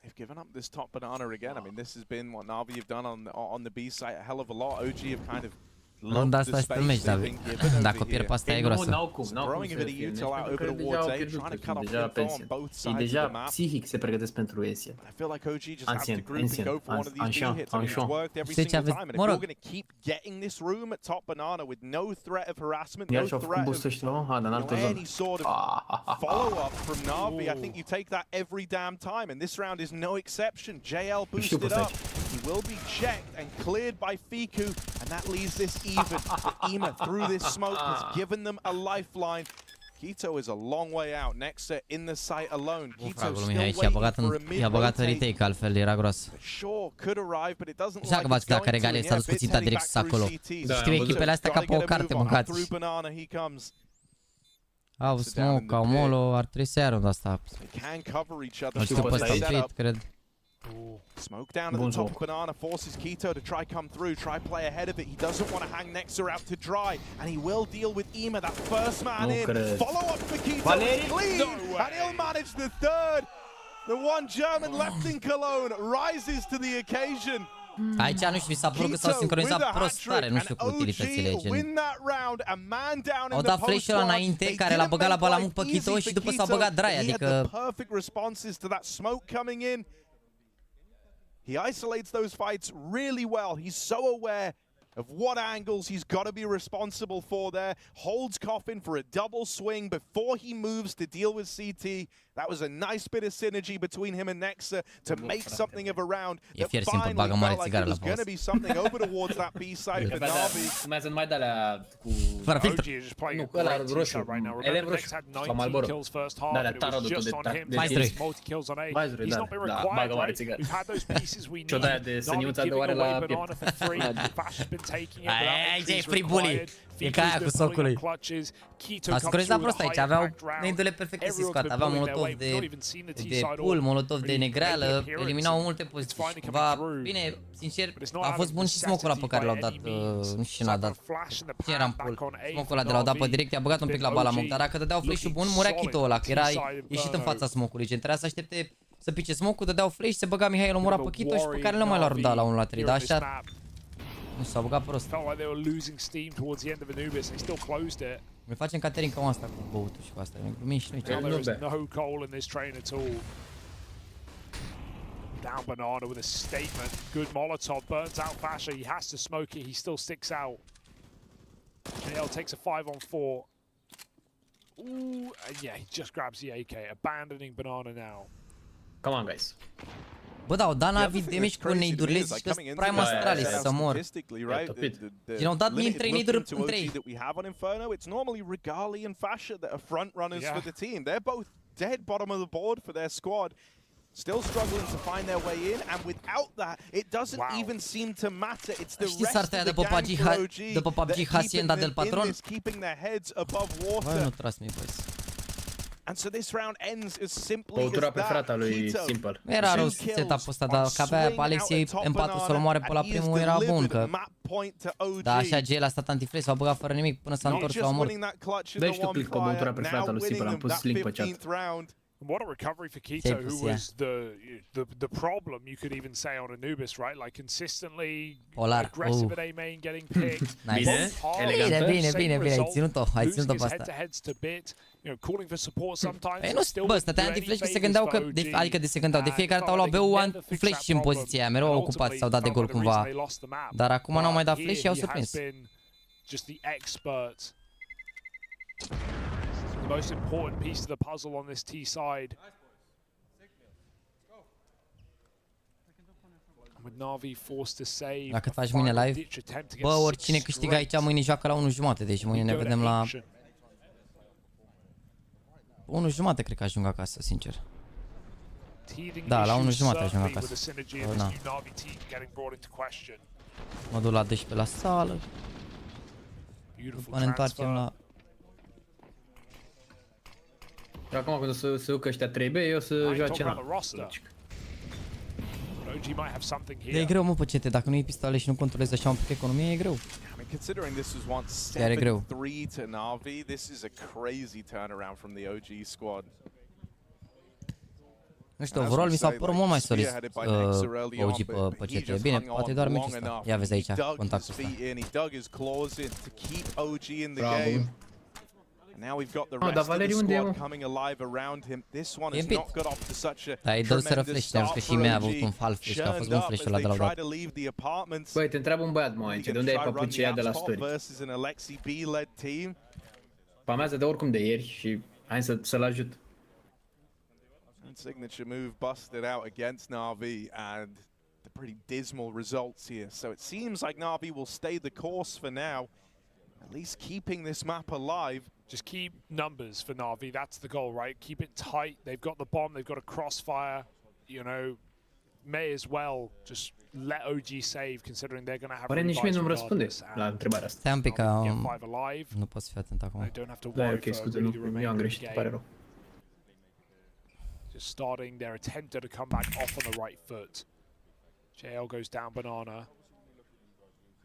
They've given up this top banana again. I mean, this has been what Navi have done on the B site a hell of a lot. OG have kind of Runda asta este meci, David. Dacă pierd pe asta e groasă. N-au cum să fie. Deja pensie. Ei deja psihic se pregătesc pentru Asia. Ancient. Știi ce aveți? Mă rog. Iar și-au făcut boost ăștia, dar în altă zonă. Follow-up from Navi. I think you take that every damn time, and this round is no exception. JL boosted up. He will be checked and cleared by Fiku, and that leaves this even. But Ema, through this smoke, has given them a lifeline. Kito is a long way out. Nexa in the site alone. Kito still waiting for a mid-rotate. I-a băgat retake, altfel era groasă. Sure, could arrive, but it doesn't Așa că v-ați dacă regali, s-a dus puțin direct sus acolo. Scrie echipele astea ca pe o carte, mâncați. Au smoke, au molo, ar trebui să ia runda asta. Nu știu pe ăsta fit, cred. Smoke down at the top of banana forces Kito to try come through, try play ahead of it. He doesn't want to hang Nexa out to dry, and he will deal with Ema, that first man in. Follow up for Kito, clean, and he'll manage the third. The one German left in Cologne rises to the occasion. Aici nu știu, mi s-a părut că s-au sincronizat prost tare, nu știu cu utilitățile, gen. Au dat flash-ul ăla înainte, care l-a băgat la balamuc pe Kito și după s-a băgat dry, adică... He isolates those fights really well. He's so aware of what angles he's got to be responsible for there. Holds Coffin for a double swing before he moves to deal with CT. That was a nice bit of synergy between him and Nexa to make something of a round that finally felt like it was going to be something over towards that B side for Navi. Urmează numai de-alea cu... Fără filtr. Nu, ăla roșu. Elev roșu. Sau Malboro. De-alea tarodul de Vaizuri, da. Da, bagă oare țigară. Și o de-aia de săniuța de oare la piept. Aici e free bully. E ca aia cu socului. A sincronizat prost aici, aveau nade-urile perfecte să scoată, aveau molotov de pull, molotov de negreală, eliminau multe poziții și cumva, bine, sincer, a fost bun și smoke-ul ăla pe care l-au dat, nu știu ce n-a dat, ce era în pull, smoke-ul ăla de l-au dat pe direct, i-a băgat un pic la balamuc, dar dacă dădeau flash-ul bun, murea Kito ăla, că era ieșit în fața smoke-ului, gen trebuia să aștepte să pice smoke-ul, dădeau flash, se băga Mihai, îl omora pe Kito și pe care nu mai l-au dat la 1 la 3, dar așa... Nu s-au băgat prost. Ne facem catering ca asta cu băutul și cu asta. Ne glumim și noi. Down banana with a statement. Good Molotov burns out Fasher. He has to smoke it. He still sticks out. JL takes a 5-on-4. Ooh, and yeah, he just grabs the AK, abandoning banana now. Come on, guys. Bă, da, au dat NAVI damage cu nade-urile, zici că sunt prime astralis să mor. Gen, au dat mie 3 nade-uri în 3. It's normally Regali and Fasher that are front runners for the team. They're both dead bottom of the board for their squad. Still struggling to find their way in, and without that, it doesn't even seem to matter. It's the rest of the gang for OG that keeping their heads above water. Bă, nu trust me, boys. And so this round ends as simply as that. Preferata lui Simple. Era rău setup-ul ăsta, dar că avea Alexei M4 să-l omoare pe la primul era bun, că... Da, așa GL a stat anti-flash, s-a băgat fără nimic până s-a întors și a omorât. Dă-i și tu click pe băutura preferată lui Simple, am pus link pe chat. What a recovery for Kito, who was the problem, you could even say, on Anubis, right? Like consistently aggressive at A main, getting picked. Nice. Bine, ai ținut-o pe asta. Calling for support sometimes. Păi nu, bă, stătea anti-flash că se gândeau că, adică de fiecare dată au luat BO1 cu flash în poziția aia, mereu au ocupat, s-au dat de gol cumva. Dar acum n-au mai dat flash și au surprins. The most important piece of the puzzle on this T side. With Navi forced to save. Dacă faci mâine live, bă, oricine câștigă aici mâine joacă la 1:30, deci mâine ne vedem la 1:30, cred că ajung acasă, sincer. Da, la 1:30 ajung acasă. Na. Mă duc la 12 la sală. După ne întoarcem la... Și acum când o să se ducă ăștia 3B, eu o să joace cena. E greu, mă, pe CT, dacă nu iei pistole și nu controlezi așa un pic economie, e greu. Chiar e greu. Nu știu, overall mi s-au părut mult mai solid OG pe CT. Bine, poate doar meciul ăsta. Ia vezi aici, contactul ăsta. Bravo. Now we've got the rest of the squad coming alive around him. This one has not got off to such a tremendous start for OG. Churned up as they try to leave the apartments. Băi, te întreabă un băiat, mă, aici, de unde ai papucia de la story? Versus an Alexi B-led team. Spamează de oricum de ieri și hai să-l ajut. Signature move busted out against NAVI and the pretty dismal results here. So it seems like NAVI will stay the course for now, at least keeping this map alive. Just keep numbers for NAVI, that's the goal, right? Keep it tight, they've got the bomb, they've got a crossfire, you know, may as well just let OG save considering they're going to have... Oare nici mie nu-mi răspunde la întrebarea asta. Stai un pic că nu poți fi atent acum. Da, ok, scuze, eu am greșit, pare rău. Just starting their attempt to come back off on the right foot. JL goes down banana.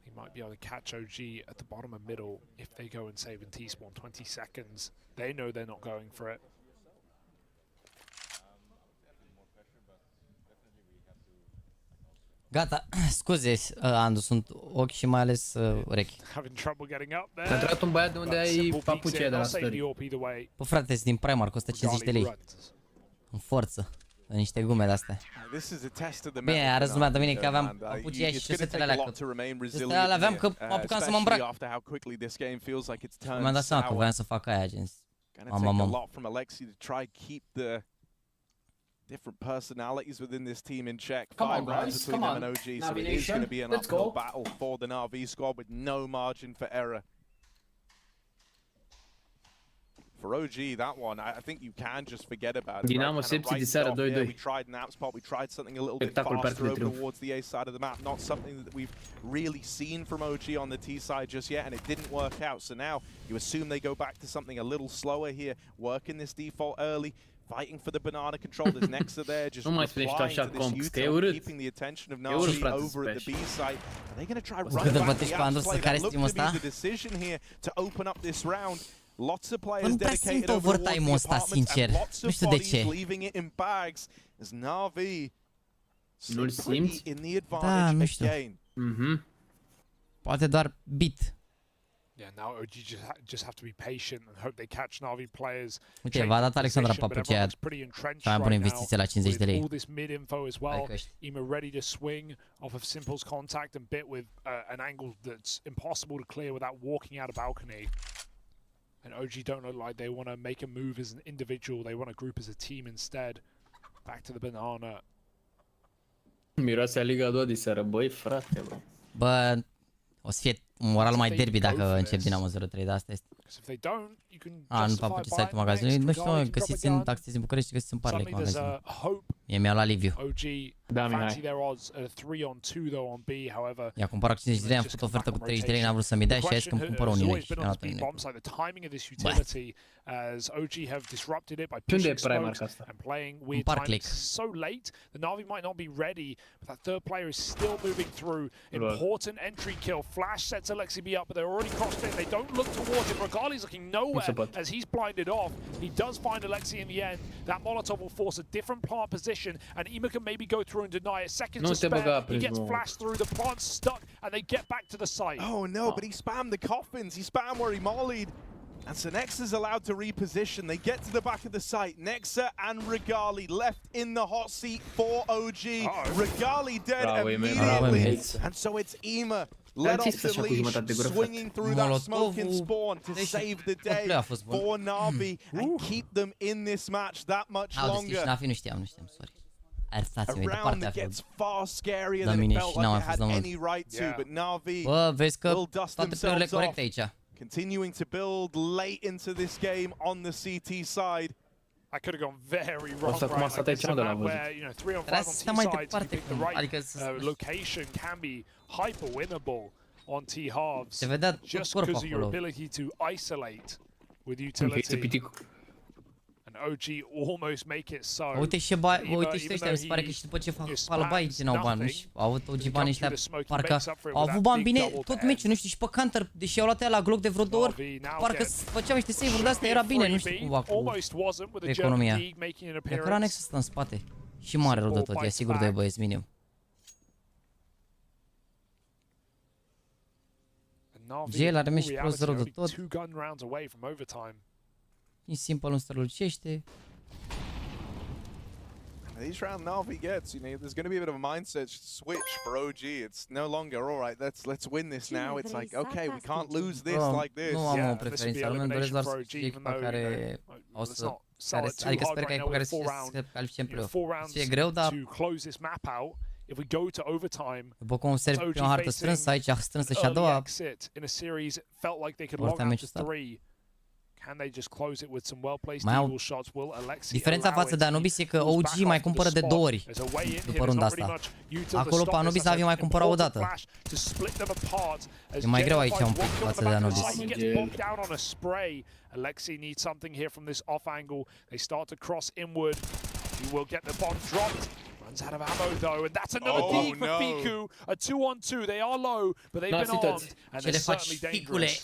He might be able to catch OG at the bottom and middle if they go and save and T-spawn 20 seconds. They know they're not going for it. Gata, scuze, Andu, sunt ochi și mai ales urechi. Te-a întrebat un băiat de unde ai papucia de la story. Bă, frate, sunt din Primark, 150 de lei. În forță. Niște gume de-astea. Bine, a râs lumea de mine că aveam papucia și șosetele alea. Șosetele alea aveam că mă apucam să mă îmbrac. Mi-am dat seama că voiam să fac aia, gen. Mamă. Different personalities within this team in check. 5 rounds between them and OG, so it is going to be an uphill battle for the NAVI squad with no margin for error. For OG, that one, I think you can just forget about it. Dinamo Sepsi de seară 2-2. We tried an out spot, we tried something a little bit faster over towards the A side of the map. Not something that we've really seen from OG on the T side just yet, and it didn't work out. So now you assume they go back to something a little slower here, working this default early. Fighting for the banana control. There's Nexa there, just replying to this U-turn, keeping the attention of Navi over at the B site. Are they going to try right back the outplay? That looks to be the decision here to open up this round. Lots of players dedicated over towards the apartments and lots of bodies leaving it in bags as Navi simply in the advantage again. Poate doar bit. Yeah, now OG just have to be patient and hope they catch NAVI players. Uite, v-a dat Alexandra papucia aia. Și-a pune investiția la 50 de lei. All this mid info as well. EMA ready to swing off of Simple's contact and bit with an angle that's impossible to clear without walking out a balcony. And OG don't look like they want to make a move as an individual. They want to group as a team instead. Back to the banana. Miroase Liga 2 de seară, băi, frate, bă. Bă, o să fie un moral mai derby dacă încep Dinamo 0-3, dar asta este. Nu papuci site-ul magazinului. Nu știu, găsiți în Taxis în București, găsiți în Parley magazinul. Mie mi-au luat Liviu. Da, Mihai. I-a cumpărat 50 de lei, am făcut ofertă cu 30 de lei, n-a vrut să-mi dea și a zis că îmi cumpără unii lei și mi-a luat unii lei. As OG have disrupted it by pushing smoke and playing weird timing so late. The NAVI might not be ready, but that third player is still moving through. Important entry kill. Flash sets Alexi B up, but they're already crossed it. They don't look towards it. Regali's looking nowhere as he's blinded off. He does find Alexi in the end. That Molotov will force a different plant position, and Ema can maybe go through and deny it. Seconds to spare. He gets flashed through. The plant's stuck, and they get back to the site. Oh no, but he spammed the coffins. He spammed where he mollied. And so Nexa's allowed to reposition. They get to the back of the site. Nexa and Regali left in the hot seat for OG. Regali dead immediately. And so it's Ema led off the leash, swinging through that smoking spawn to save the day for NAVI and keep them in this match that much longer. Nu știam, sorry. A round that gets far scarier than it felt like it had any right to, but NAVI will dust themselves off. Continuing to build late into this game on the CT side. I could have gone very wrong right like where, you know, 3 on 5 on T sides, the right location can be hyper winnable on T halves just because of your ability to isolate with utility. And OG almost make it so. Uite și ăștia, mi se pare că și după ce fac palbai țineau bani, nu? Au avut OG banii ăștia, parcă au avut bani bine tot meciul, nu știu, și pe counter, deși au luat aia la Glock de vreo 2 ori, parcă făceau niște save-uri de-astea, era bine, nu știu cumva cu economia. E clar Nexus stă în spate. Și mare rău de tot, e sigur 2 băieți minim. Gel are și prost rău de tot. E simplu, nu strălucește. These round Navi gets, you know, there's going to be a bit of a mindset switch for OG. It's no longer all right. Let's win this now. It's like, okay, we can't lose this like this. Nu am o preferință, anume îmi doresc doar să fie echipa care o să, adică sper că echipa care să se califice în play-off. Să fie greu, dar după cum servi prima hartă strânsă, aici strânsă și a doua, orta meciul ăsta. Mai au... Diferența față de Anubis e că OG mai cumpără de 2 ori după runda asta. Acolo pe Anubis Navi mai cumpăra o dată. E mai greu aici un pic față de Anubis. Alexi needs something here from this off angle. They start to cross inward. He will get the bomb dropped. Runs out of ammo though, and that's another dig for Fiku. A 2-on-2. They are low, but they've been armed, and they're certainly dangerous.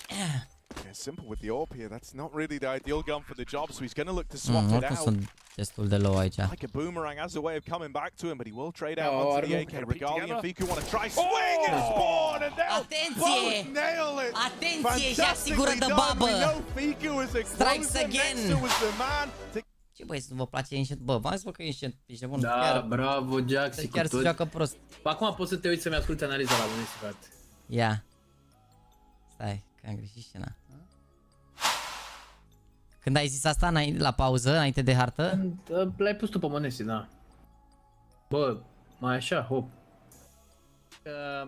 Yeah, simple with the AWP here. That's not really the ideal gun for the job, so he's going to look to swap it out. Sunt destul de low aici. Like a boomerang has a way of coming back to him, but he will trade out onto the AK. Regali and Fiku want to try swing and spawn, and they'll both nail it. Atenție, și asigură de babă. Strikes again. Ce băi, să nu vă place Ancient? Bă, v-am zis că Ancient ești bun. Da, bravo, Jaxy. Chiar se joacă prost. Acum poți să te uiți să-mi asculti analiza la bunii, frate. Ia. Stai, că am greșit scena. Când ai zis asta la pauză, înainte de hartă? L-ai pus tu pe Monesi, da. Bă, mai așa, hop.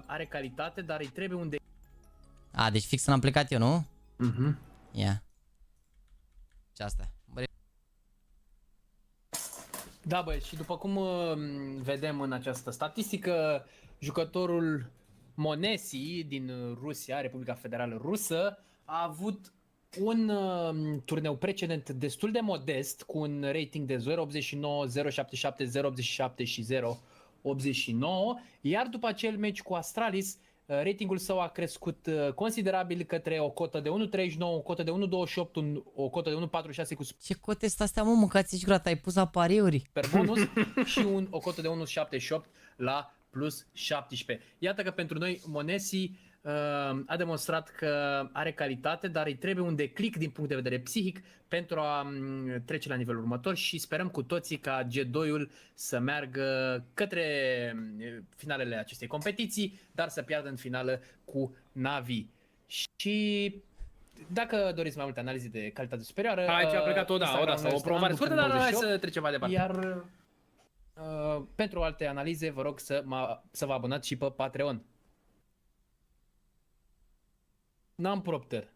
Are calitate, dar îi trebuie un de... A, deci fix l-am plecat eu, nu? Mhm. Ia. Ce asta? Da, băi, și după cum vedem în această statistică, jucătorul Monesi din Rusia, Republica Federală Rusă, a avut un turneu precedent destul de modest, cu un rating de 0.89, 0.77, 0.87 și 0.89, iar după acel meci cu Astralis, ratingul său a crescut considerabil către o cotă de 1.39, o cotă de 1.28, o cotă de 1.46 cu... Ce cote sunt astea, mă, mâncați-și gura, ai pus la pariuri? Super bonus și o cotă de 1.78 la plus 17. Iată că pentru noi Monesi a demonstrat că are calitate, dar îi trebuie un declic din punct de vedere psihic pentru a trece la nivelul următor și sperăm cu toții ca G2-ul să meargă către finalele acestei competiții, dar să piardă în finală cu NAVI. Și dacă doriți mai multe analize de calitate superioară... Aici a plecat o promovare scurtă, dar hai să trecem mai departe. Iar pentru alte analize vă rog să vă abonați și pe Patreon. N-am propter.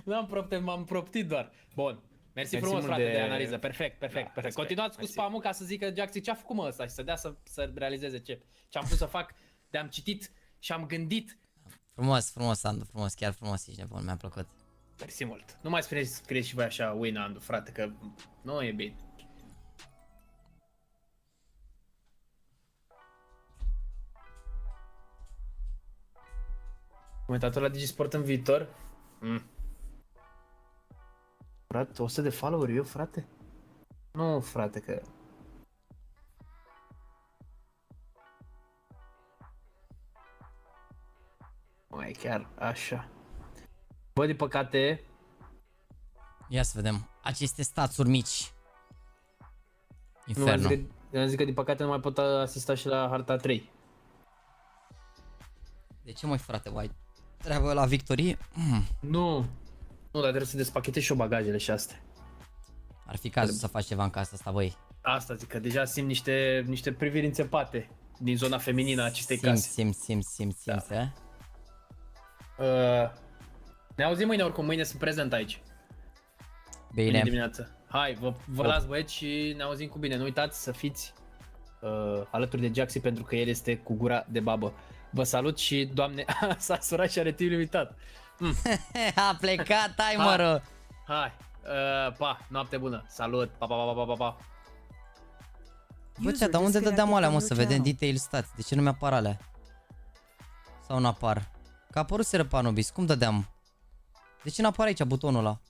N-am propter, m-am proptit doar. Bun. Mersi frumos, frate, de analiză. Perfect. Continuați cu spamul ca să zică Jaxy ce a făcut, mă, ăsta și să dea să realizeze ce am putut să fac. De-am citit și am gândit. Frumos, Andu, frumos, chiar frumos, ești nebun, mi-a plăcut. Mersi mult. Nu mai scrieți și voi așa win Andu, frate, că nu e bine. Comentator la Digisport în viitor? Frate, 100 de follow-uri eu, frate? Nu, frate, că... Mai chiar așa. Bă, din păcate... Ia să vedem. Aceste stațuri mici. Inferno. Nu, zic că din păcate nu mai pot asista și la harta 3. De ce, măi, frate, ai treabă la victorie? Nu, dar trebuie să despachetezi și eu bagajele și astea. Ar fi cazul să faci ceva în casa asta, băi. Asta zic, că deja simt niște priviri înțepate din zona feminină a acestei case. Simți, da. Ne auzim mâine, oricum, mâine sunt prezent aici. Bine dimineață. Hai, vă las, băieți, și ne auzim cu bine. Nu uitați să fiți alături de Jaxy, pentru că el este cu gura de babă. Vă salut și, Doamne, s-a surat și are timp limitat. A plecat timerul. Hai, pa, noapte bună. Salut, pa. Bă, cea, dar unde dădeam alea, mă, să vedem detail stats? De ce nu mi-apar alea? Sau n-apar? Că apăruseră pe Anubis, cum dădeam? De ce n-apare aici butonul ăla?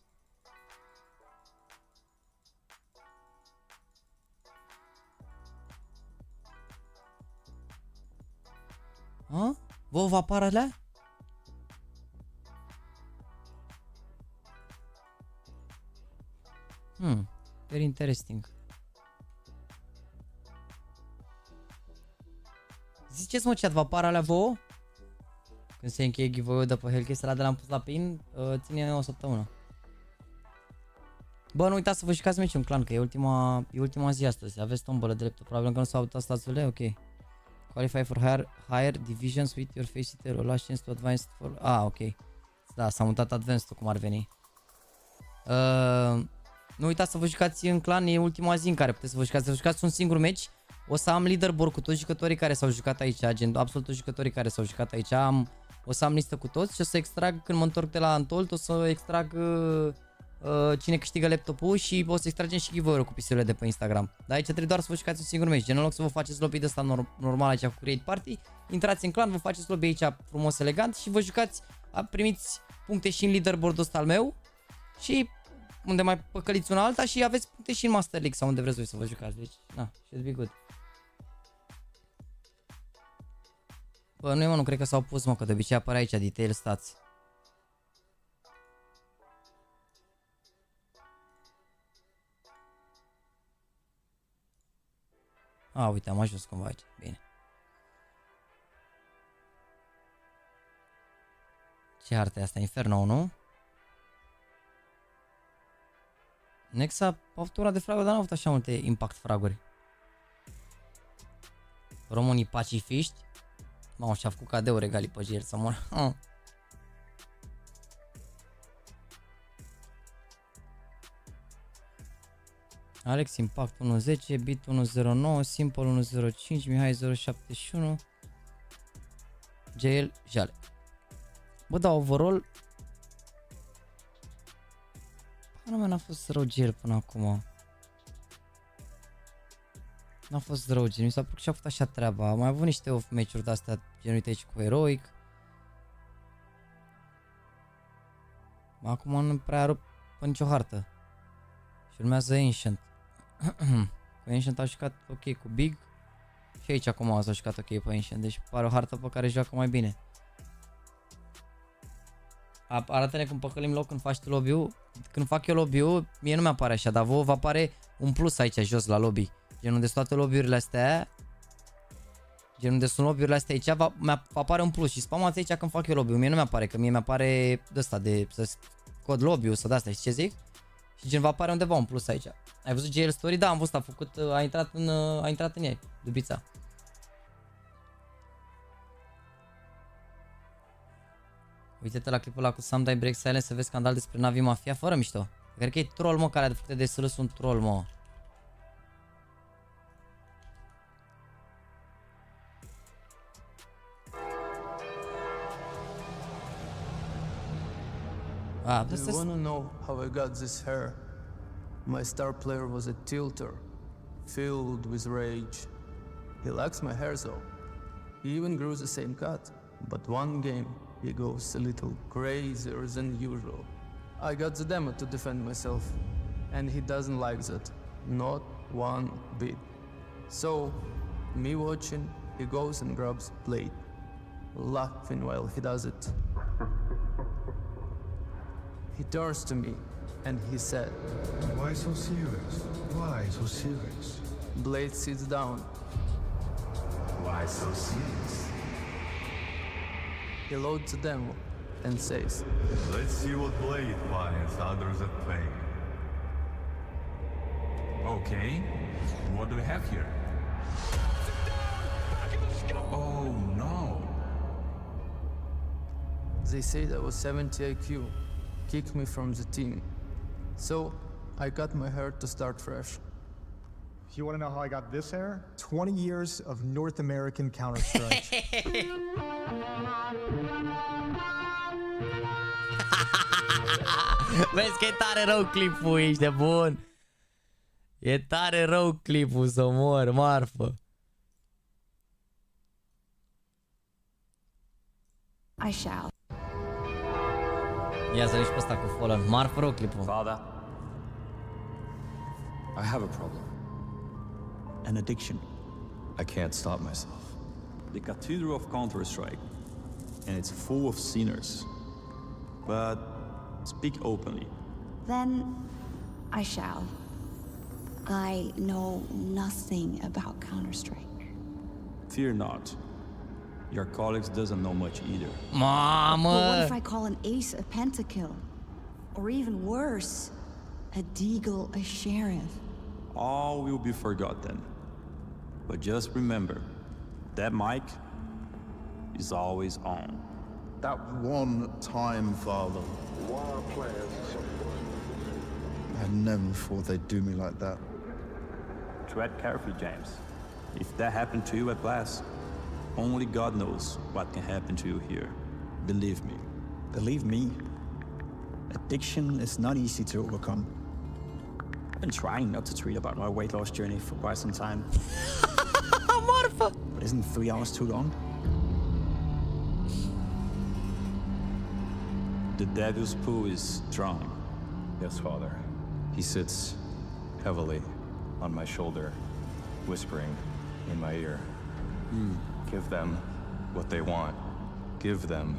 A? Vă apar alea? Very interesting. Ziceți mă chat, vă apar alea vouă? Când se încheie giveaway-ul de pe Hellcase, ăla de l-am pus la pin, ține o săptămână. Bă, nu uitați să vă jucați meciul în clan, că e ultima zi astăzi. Aveți tombolă de laptop, probabil că nu s-au uitat stațiile, ok. Qualify for higher divisions with your face it, o lași chance to advanced for... ok. Da, s-a mutat advanced-ul, cum ar veni. Nu uitați să vă jucați în clan, e ultima zi în care puteți să vă jucați un singur meci. O să am leaderboard cu toți jucătorii care s-au jucat aici, absolut toți jucătorii care s-au jucat aici. O să am listă cu toți și o să extrag, când mă întorc de la Antolt, o să extrag cine câștigă laptopul și o să extragem și giveaway-ul cu pisurile de pe Instagram. Dar aici trebuie doar să vă jucați un singur meci, în loc să vă faceți lobby de ăsta normal aici cu Create Party, intrați în clan, vă faceți lobby aici frumos, elegant și vă jucați, primiți puncte și în leaderboard-ul ăsta al meu și unde mai păcăliți una alta și aveți puncte și în Master League sau unde vreți voi să vă jucați, deci, na, should be good. Bă, nu cred că s-au pus, mă, că de obicei apare aici detail stats. Uite, am ajuns cumva aici, bine. Ce hartă e asta, Inferno, nu? Nexa a avut ura de fraguri, dar n-a avut așa multe impact fraguri. Românii pacifiști. Mamă, și-a făcut cadeuri egali pe Gier să mor. Alex Impact 1.10, Bit 1.09, Simple 1.05, Mihai 0.71, JL Jale. Bă, da, overall nu n-a fost rău gel până acum. N-a fost rău gel, mi s-a părut că și-a făcut așa treaba. Am mai avut niște off match-uri de-astea, gen uite aici cu Heroic. Acum nu prea rup pe nicio hartă. Și urmează Ancient. Cu Ancient a jucat ok cu Big. Și aici acum s-a jucat ok pe Ancient, deci pare o hartă pe care joacă mai bine. Arată-ne cum păcălim loc când faci tu lobby-ul. Când fac eu lobby-ul, mie nu mi-apare așa, dar vouă vă apare un plus aici jos la lobby. Gen unde sunt toate lobby-urile astea. Gen unde sunt lobby-urile astea aici, vă apare un plus și spamați aici când fac eu lobby-ul. Mie nu mi-apare, că mie mi-apare de ăsta de să cod lobby-ul, să de-astea, știi ce zic? Și gen vă apare undeva un plus aici. Ai văzut JL Story? Da, am văzut, a făcut, a intrat în ea, dubița. Uite-te la clipul ăla cu Sam Dai Break Silence să vezi scandal despre Navi Mafia fără mișto. Cred că e troll, mă, care a făcut de SRS un troll, mă. Do you want to know how I got this hair? My star player was a tilter, filled with rage. He likes my hair though. He even grew the same cut, but one game he goes a little crazier than usual. I got the demo to defend myself, and he doesn't like that, not one bit. So, me watching, he goes and grabs a plate, laughing while he does it. He turns to me and he said, "Why so serious? Why so serious?" Blade sits down. "Why so serious?" He loads the demo and says, "Let's see what Blade finds under that pain." Okay, what do we have here? Oh no! They said I was 70 IQ, kicked me from the team. So, I cut my hair to start fresh. You want to know how I got this hair? 20 years of North American Counter-Strike. Vezi că e tare rău clipul, ești de bun. E tare rău clipul, să mor, marfă. I shall. Ia să-l și pe ăsta cu Fallen. Marfă rău clipul. Father, I have a problem. An addiction. I can't stop myself. the cathedral of Counter-Strike, and it's full of sinners. But speak openly. Then I shall. I know nothing about Counter-Strike. Fear not. Your colleagues doesn't know much either. But what if I call an ace a pentakill? Or even worse, a deagle a sheriff? All will be forgotten. But just remember, that mic is always on. That one time, Father. I never thought they'd do me like that. Tread carefully, James. If that happened to you at class, only God knows what can happen to you here. Believe me. Believe me? Addiction is not easy to overcome. I've been trying not to tweet about my weight loss journey for quite some time. But isn't 3 hours too long? The devil's pool is strong. Yes, Father. He sits heavily on my shoulder, whispering in my ear. Give them what they want. Give them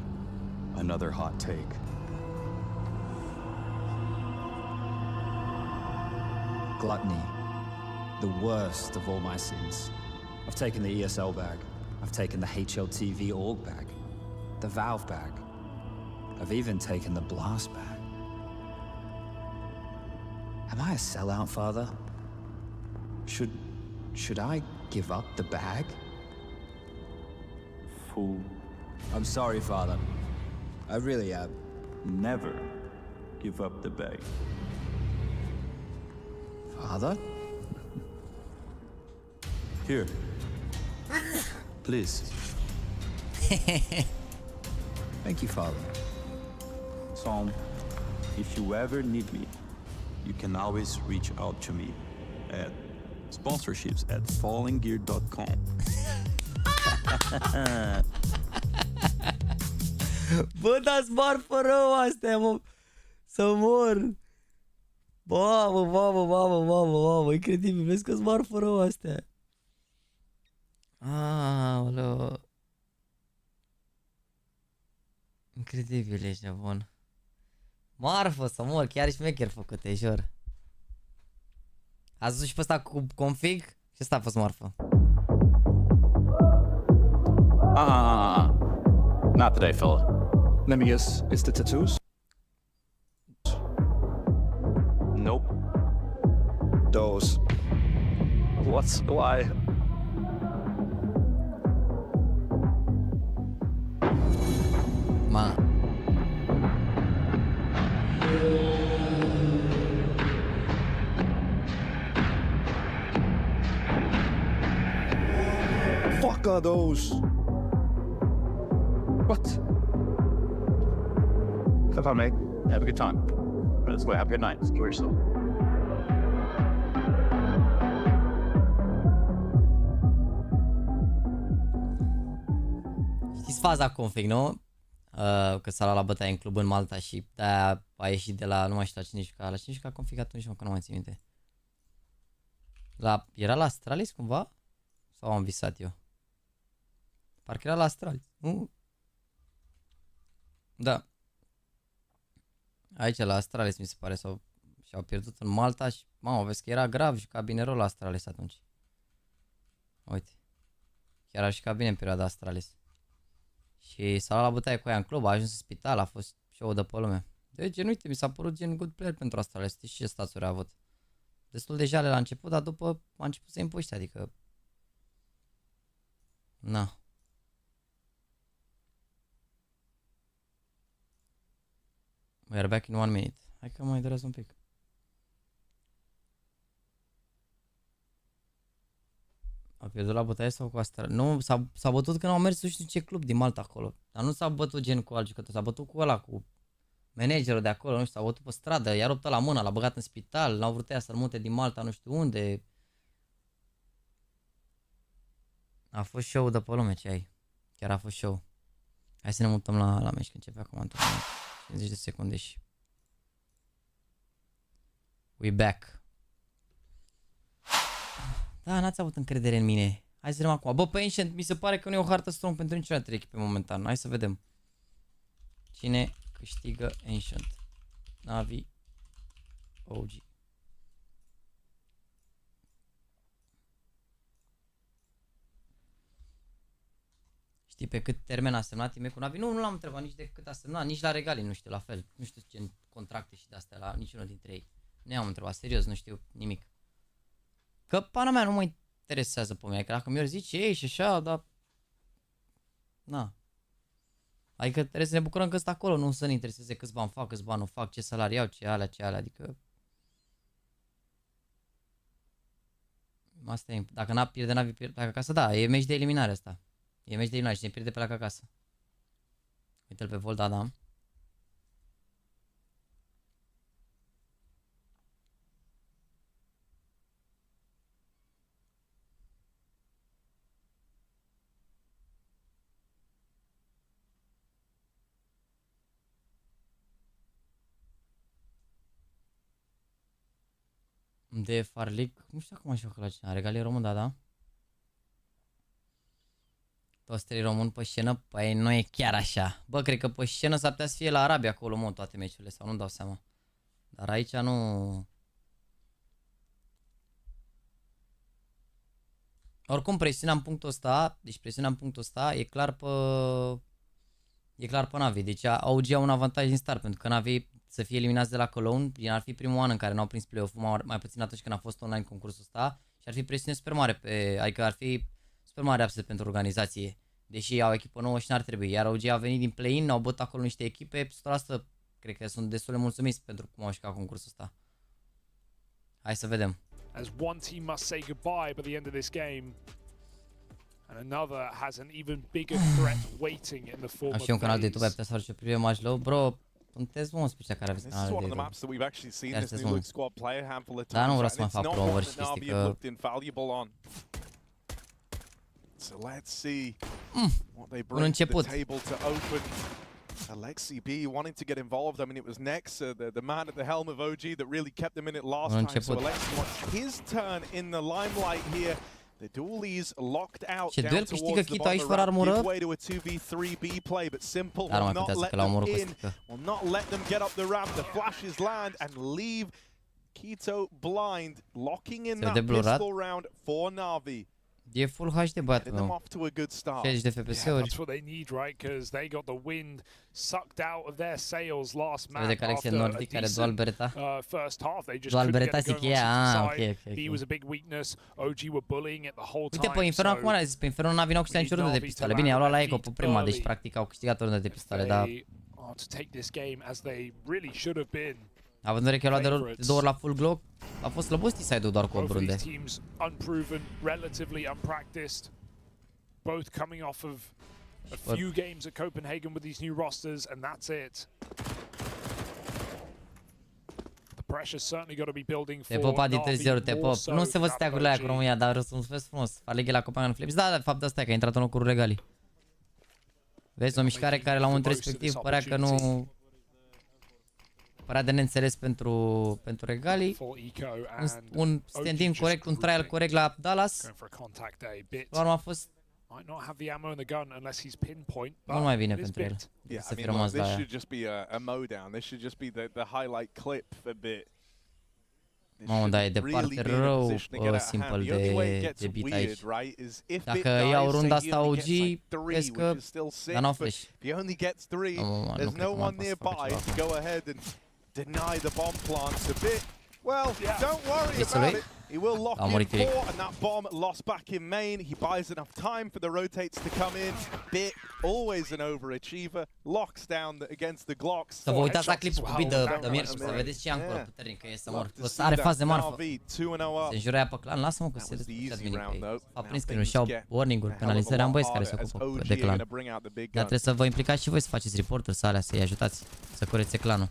another hot take. Gluttony. The worst of all my sins. I've taken the ESL bag. I've taken the HLTV org bag. The Valve bag. I've even taken the Blast bag. Am I a sellout, Father? Should I give up the bag? Fool. I'm sorry, Father. I really am. Never give up the bag. Father? Here. Please. Thank you, Father. Psalm, if you ever need me, you can always reach out to me at sponsorships@fallinggear.com. Bă, dar smartphone rău astea, mă. Să mor. Mamă, incredibil. Vezi că smartphone rău astea. Aoleu. Incredibil, ești nebun. Marfă să mor, chiar șmecher făcute, jur. Ați văzut și pe ăsta cu config? Și ăsta a fost marfă. Not today, fella. Let me guess, it's the tattoos? Nope. Those. Why? Ma. Fuck are those? What? Have fun, mate. Have a good time. Put it this way, have a good night. Enjoy yourself. Știți faza config, nu? Că s-a luat la bătaie în club în Malta și de-aia a ieșit de la, nu mai știu la cine juca, config atunci, mă, că nu mai țin minte. Era la Astralis cumva? Sau am visat eu? Parcă era la Astralis, nu? Da. Aici la Astralis mi se pare, sau și-au pierdut în Malta și, mamă, vezi că era grav, juca bine rău la Astralis atunci. Uite. Chiar a jucat bine în perioada Astralis. Și s-a luat la bătaie cu ea în club, a ajuns în spital, a fost show de pe lume. Deci, uite, mi s-a părut gen good player pentru asta, știți ce stațuri a avut. Destul de jale la început, dar după a început să-i împuște, adică... Na. We are back in 1 minute. Hai că mai durez un pic. A pierdut la bătaie sau cu asta? Nu, s-a bătut când au mers nu știu ce club din Malta acolo. Dar nu s-a bătut gen cu alt jucător, s-a bătut cu ăla, cu managerul de acolo, nu știu, s-a bătut pe stradă, i-a rupt la mână, l-a băgat în spital, n-au vrut ea să-l mute din Malta nu știu unde. A fost show de pe lume, ce ai. Chiar a fost show. Hai să ne mutăm la meci, că începe acum într-un 50 de secunde și... We back. Da, n-ați avut încredere în mine. Hai să vedem acum. Bă, pe Ancient mi se pare că nu e o hartă strong pentru niciuna dintre echipe momentan. Hai să vedem. Cine câștigă Ancient? Navi, OG. Știi pe cât termen a semnat time cu Navi? Nu l-am întrebat nici de cât a semnat, nici la regalii nu știu la fel. Nu știu ce contracte și de-astea la niciunul dintre ei. Nu am întrebat, serios, nu știu nimic. Că pana mea nu mă interesează pe mine, că dacă mi-or zice ei și așa, dar... Na. Adică trebuie să ne bucurăm că sunt acolo, nu să ne intereseze câți bani fac, câți bani nu fac, ce salarii au, ce alea, adică... Asta e, dacă n-a pierde Navi pleacă acasă, da, e meci de eliminare asta. E meci de eliminare și ne pierde pleacă acasă. Uite-l pe Volt Adam. De Farlic, nu știu acum joacă la cine, regalie român, da? Toți trei români pe scenă, păi nu e chiar așa. Bă, cred că pe scenă s-ar putea să fie la Arabia acolo, mă, toate meciurile, sau nu dau seama. Dar aici nu... Oricum, presiunea în punctul ăsta, deci presiunea în punctul ăsta e clar pe... E clar pe Navi, deci OG au un avantaj din start, pentru că Navi să fie eliminați de la Cologne, ar fi primul an în care n-au prins play-off-ul, mai puțin atunci când a fost online concursul ăsta, și ar fi presiune super mare, adică ar fi super mare upset pentru organizație, deși au echipă nouă și n-ar trebui, iar OG a venit din play-in, au bătut acolo niște echipe, 100% cred că sunt destul de mulțumiți pentru cum au jucat concursul ăsta. Hai să vedem. As one team must say goodbye by the end of this game. And another has an even bigger threat waiting in the form of Am și un canal de YouTube, ai putea să faci o privire match low, bro. Sunteți mulți pe cea care aveți canal de YouTube. Chiar sunteți mulți. Dar nu vreau să mai fac pro-over și chestii că... Un început. Alexi B wanting to get involved. I mean, it was Nex, the man at the helm of OG, that really kept them in it last time. So Alexi wants his turn in the limelight here. The dualies locked out down towards the bottom of the give way to a 2v3B play, but Simple will not let them in, will not let them get up the ramp. The flashes land and leave Quito blind, locking in that pistol round for Navi. E full HD, băiatul meu. 60 de FPS-uri. That's what they need, right? Because they got the wind sucked out of their sails last match. Vede că Alex e nordic, care dual bereta. First half, they just dual bereta zic e, ok. He was a big weakness. OG were bullying it the whole time. Uite, pe Inferno acum a zis, pe Inferno Navi n-au câștigat nicio rundă de pistoale. Bine, au luat la Eco pe prima, deci practic au câștigat o rundă de pistoale, dar... To take this game as they really should have been. Având în vedere că a luat de două ori la full glock, a fost slăbos T-side-ul doar cu 8 runde. Unproven, relatively unpracticed. Both coming off of a few games at Copenhagen with these new rosters, and that's it. The pressure's certainly got to be building for Te popa din 3-0, te pop. Nu se văd steagurile aia cu România, dar răspuns frumos. Farlighe la Copenhagen Flames. Da, de fapt asta e, că a intrat în locuri regali. Vezi, o mișcare care la momentul respectiv părea că nu... Părea de neînțeles pentru regalii. Un stand-in corect, un trial corect la Dallas. La urmă a fost mult mai bine pentru el. Să fi rămas la aia. Mamă, dar e departe rău Simple de beat aici. Dacă iau runda asta OG, crezi că... Dar n-au flash. Mamă, nu cred că m-am pas să fac ceva. Deny the bomb plants a bit. Well, don't worry about it. He will lock in 4, and that bomb lost back in main. He buys enough time for the rotates to come in. Bit, always an overachiever, locks down against the Glocks. Să vă uitați la clipul cu Bit de miercuri, să vedeți ce ancora puternic că e să mor. Are faz de marfă. Se înjură aia pe clan, lasă-mă că se desfășează bine pe ei. A prins screen-uri și au warning-uri, penalizări, am băieți care se ocupă de clan. Dar trebuie să vă implicați și voi să faceți reporteri să alea, să-i ajutați să curețe clanul.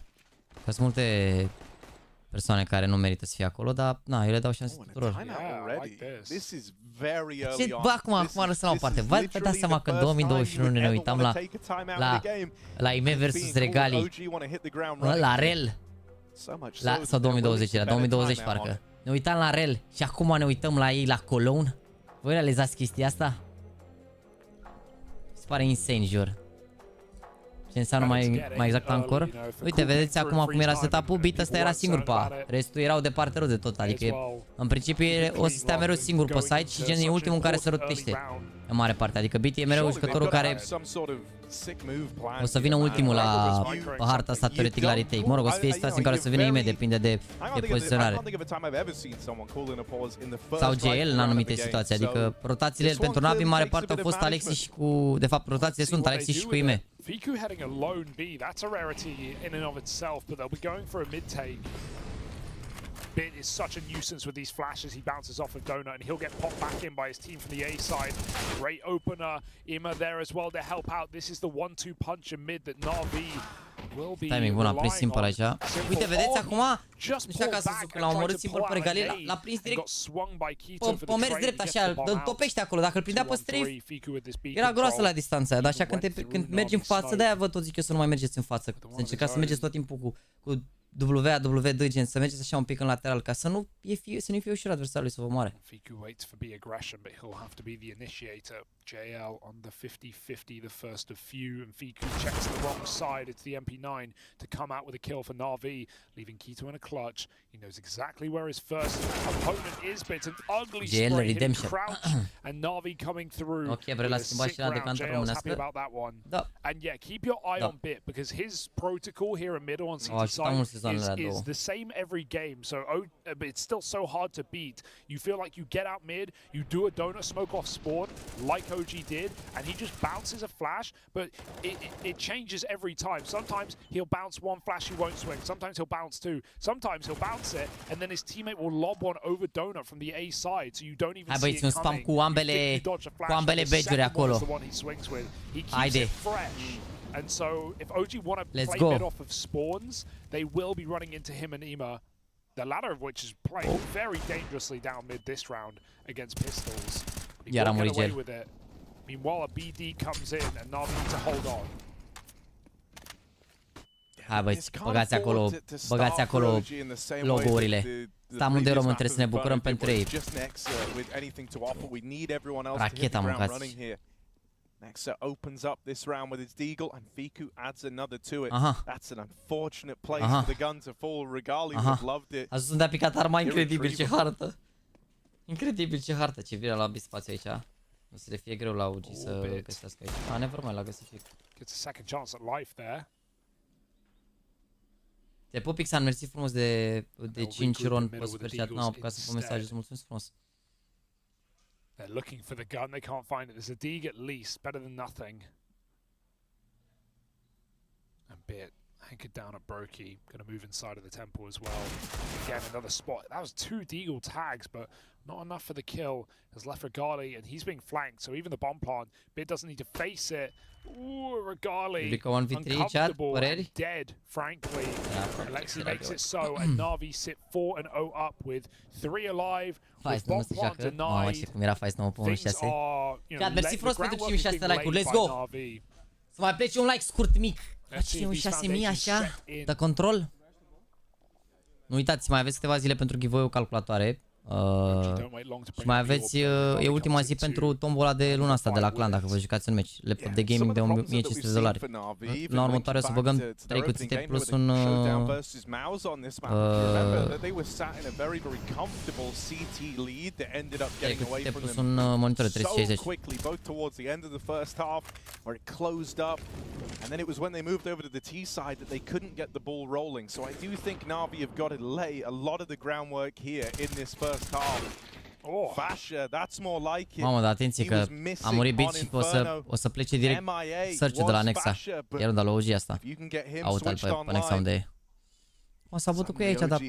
Că sunt multe persoane care nu merită să fie acolo, dar na, eu le dau șanse tuturor. Bă, acum lăsăm la o parte. Vă dați seama că în 2021 ne uitam la IEM versus regalii, la REL, sau 2020, la 2020 parcă. Ne uitam la REL și acum ne uităm la ei la Cologne. Voi realizați chestia asta? Se pare insane, jur. Ce înseamnă mai exact Anchor? Uite, vedeți acum cum era setup-ul, beat ăsta era singur pe A. Restul erau de partea de tot, adică în principiu o să stea mereu singur pe site și gen e ultimul care se rotește. În mare parte, adică beat e mereu jucătorul care o să vină ultimul la harta asta teoretic la retake. Mă rog, o să fie situații în care o să vină imediat, depinde de poziționare. Sau GL în anumite situații, adică rotațiile pentru Navi în mare parte au fost Alexi și cu... De fapt, rotațiile sunt Alexi și cu IEM. Fiku heading alone B, that's a rarity in and of itself, but they'll be going for a mid take. Bit is such a nuisance with these flashes. He bounces off of Donut and he'll get popped back in by his team from the A side. Great opener. Ima there as well to help out. This is the 1-2 punch in mid that NAVI will be timing bun, a prins Simple aici. Uite, vedeți acum? Nu știu ca să zic, l-a omorât Simple pe regalie, l-a prins direct pe mers drept așa, îl topește acolo. Dacă îl prindea pe strafe, era groasă la distanța aia. Dar așa când mergi în față, de-aia vă tot zic eu să nu mai mergeți în față. Să încercați să mergeți tot timpul cu W2 gen, să mergeți așa un pic în lateral ca să nu fie ușor adversarului să vă moare. Fiku waits for B aggression, but he'll have to be the initiator. JL on the 50-50, the first of few, and Fiku checks the wrong side. It's the MP9 to come out with a kill for NAVI, leaving Keto in a clutch. He knows exactly where his first opponent is, but it's an ugly spray hitting crouch, and NAVI coming through with a sick round. JL's happy about that one. And yeah, keep your eye on Bit, because his protocol here in middle on CT side is the same every game, so it's still so hard to beat. You feel like you get out mid, you do a donut smoke off spawn, like OG did, and he just bounces a flash, but it changes every time. Sometimes he'll bounce one flash, he won't swing. Sometimes he'll bounce two. Sometimes he'll bounce it, and then his teammate will lob one over donut from the A side, so you don't even see it coming. Cu ambele badge-uri acolo. Haide. And so, if OG want to play mid off of spawns, they will be running into him and Ima, the latter of which is playing very dangerously down mid this round against pistols. He won't get away with it. Meanwhile, a BD comes in and Navi needs to hold on. Hai băi, băgați acolo logo-urile. Stăm unde român, trebuie să ne bucurăm pentru ei. Racheta mâncați. Nexa opens up this round with its deagle, and Fiku adds another to it. That's an unfortunate place for the gun to fall. Regali would have loved it. Ajuns unde a picat arma, incredibil ce hartă. Incredibil ce hartă, ce vine la bispație aici. O să le fie greu la OG să găsească aici. Nevermind, l-a găsit fix. Gets a second chance at life there. Te pup, Pixan, mersi frumos de 5 ron pe super chat. N-am apucat să pun mesajul, mulțumesc frumos. They're looking for the gun, they can't find it. There's a dig at least, better than nothing. And Bit anchored down at Brokey, going to move inside of the temple as well. Again, another spot. That was 2 deagle tags, but not enough for the kill. Has left Regali, and he's being flanked, so even the bomb plant, Bit doesn't need to face it. Ooh, Regali, uncomfortable and dead, frankly. Alexi makes it so, and Navi sit 4-0 up with 3 alive. With bomb plant denied. Things are, you know, the groundwork is being laid by Navi. Să mai plece un like scurt mic. Face un 6000 așa, de control. Nu uitați, mai aveți câteva zile pentru giveaway-ul calculatoare. Și mai aveți, e ultima zi pentru tombola de luna asta de la clan, dacă vă jucați în meci. Laptop de gaming de $1500. La următoare o să băgăm 3 cutite plus un plus un monitor de 360. And then it was when they moved over to the T side that they couldn't get the ball rolling. So I do think Navi have got to lay a lot of the groundwork here in this first half. Fasha, that's more like it. Mamă, dar atenție că a murit Beat și o să plece direct search-ul de la Nexa. Iar de la OG asta. Aută-l pe Nexa unde e. O să abută cu ei aici, dar...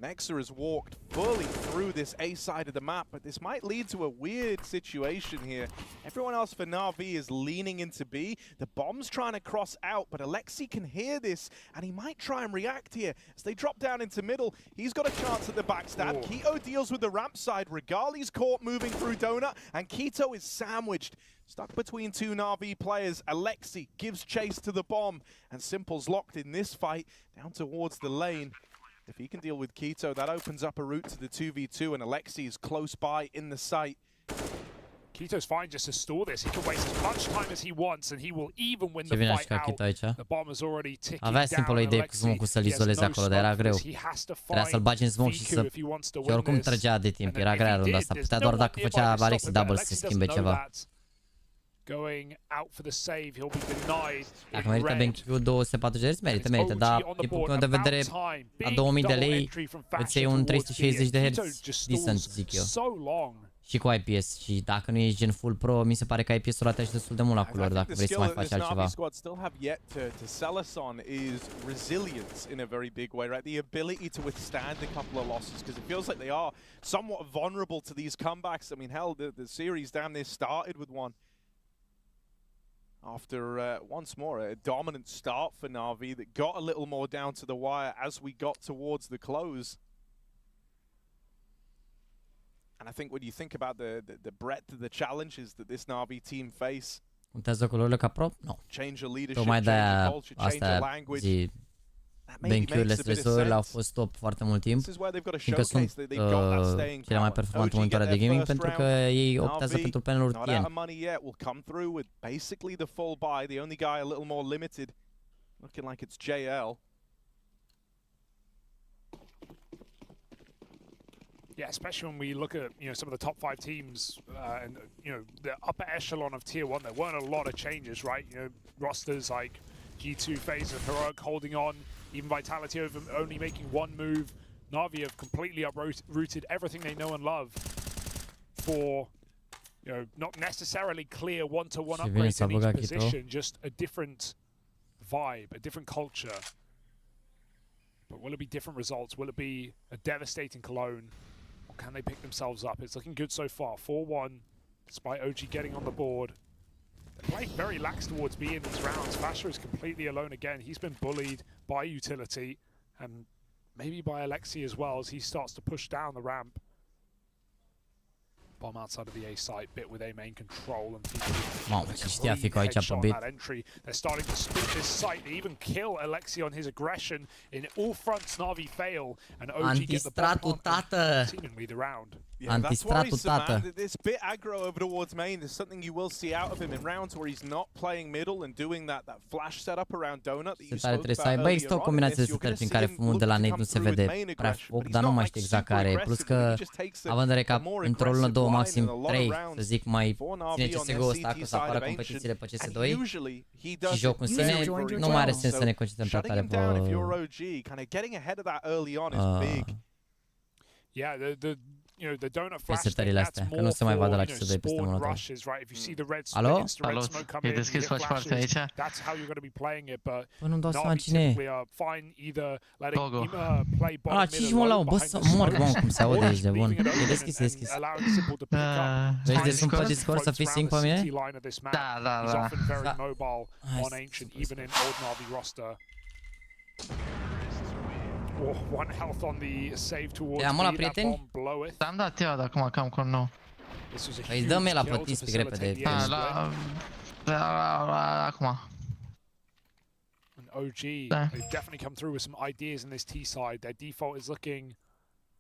Nexa has walked fully through this A side of the map, but this might lead to a weird situation here. Everyone else for NAVI is leaning into B. The bomb's trying to cross out, but Alexi can hear this, and he might try and react here. As they drop down into middle, he's got a chance at the backstab. Keto deals with the ramp side. Regali's caught moving through Donut, and Keto is sandwiched. Stuck between 2 NAVI players, Alexi gives chase to the bomb, and Simple's locked in this fight down towards the lane. If he can deal with Keto, that opens up a route to the 2v2, and Alexi is close by in the site. Keto's fine just to stall this. He can waste as much time as he wants, and he will even win the fight out. The bomb is already ticking down. Avea simplu o idee cu smoke-ul să-l izoleze acolo, dar era greu. Trebuia să-l bagi în smoke și oricum trăgea de timp. Era grea runda asta. Putea doar dacă făcea Alexi double să se schimbe ceva. Dacă merită BenQ 240 de Hz, merită, dar din punctul meu de vedere, la 2000 de lei îți iei un 360 de Hz decent, zic eu. Și cu IPS, și dacă nu ești gen full pro, mi se pare că IPS-ul ratează destul de mult la culori dacă vrei să mai faci altceva. In a very big way, right? The ability to withstand a couple of losses, because it feels like they are somewhat vulnerable to these comebacks. I mean, hell, the series damn near started with one. After once more a dominant start for NAVI that got a little more down to the wire as we got towards the close. And I think when you think about the breadth of the challenges that this NAVI team face, contează culorile ca pro? Nu. Change a leadership, tocmai de-aia astea language. BenQ-urile stresorile au fost top foarte mult timp, fiindcă sunt cele mai performante monitoare de gaming, pentru că ei optează pentru paneluri TN. Looking like it's JL. Yeah, especially when we look at some of the top 5 teams and the upper echelon of tier 1, there weren't a lot of changes, right? Rosters like G2, FaZe, and Heroic holding on, even Vitality over only making one move. NAVI have completely uprooted everything they know and love for not necessarily clear one-to-one upgrades in each position, just a different vibe, a different culture. But will it be different results? Will it be a devastating Cologne? Or can they pick themselves up? It's looking good so far. 4-1, despite OG getting on the board. They're playing very lax towards B in these rounds. Fasher is completely alone again. He's been bullied by Utility and maybe by Alexi as well as he starts to push down the ramp. Bomb outside of the A site, bit with A main control and that entry. They're starting to split this site. They even kill Alexi on his aggression. In all fronts, NAVI fail and OG get the bomb seemingly the round. Yeah, that's worrisome, man. This bit aggro over towards main is something you will see out of him in rounds where he's not playing middle and doing that flash setup around donut that you spoke about earlier. Băi, este o combinație de setări prin care fumul de la Nate nu se vede prea foc, dar nu mai știu exact care e. Plus că, având în vedere că într-o lună, 2, maxim 3, să zic, mai ține CSGO-ul ăsta, că să apară competițiile pe CS2 și jocul în sine, nu mai are sens să ne concentrăm prea tare pe... the donut flash thing, that's more for spawn rushes, right? If you see the red smoke come in, that's how you're going to be playing it, but NAVI typically are fine either letting Ima play bottom mid alone behind the smoke, leaving it open and allowing Simple to pick up. He's often very mobile on Ancient, even in old NAVI roster. One health on the save towards me, that bomb bloweth. Am dat eu acum cam cu nou. Păi dă-mi la pătistic repede. Acum. And OG, they've definitely come through with some ideas in this T side. Their default is looking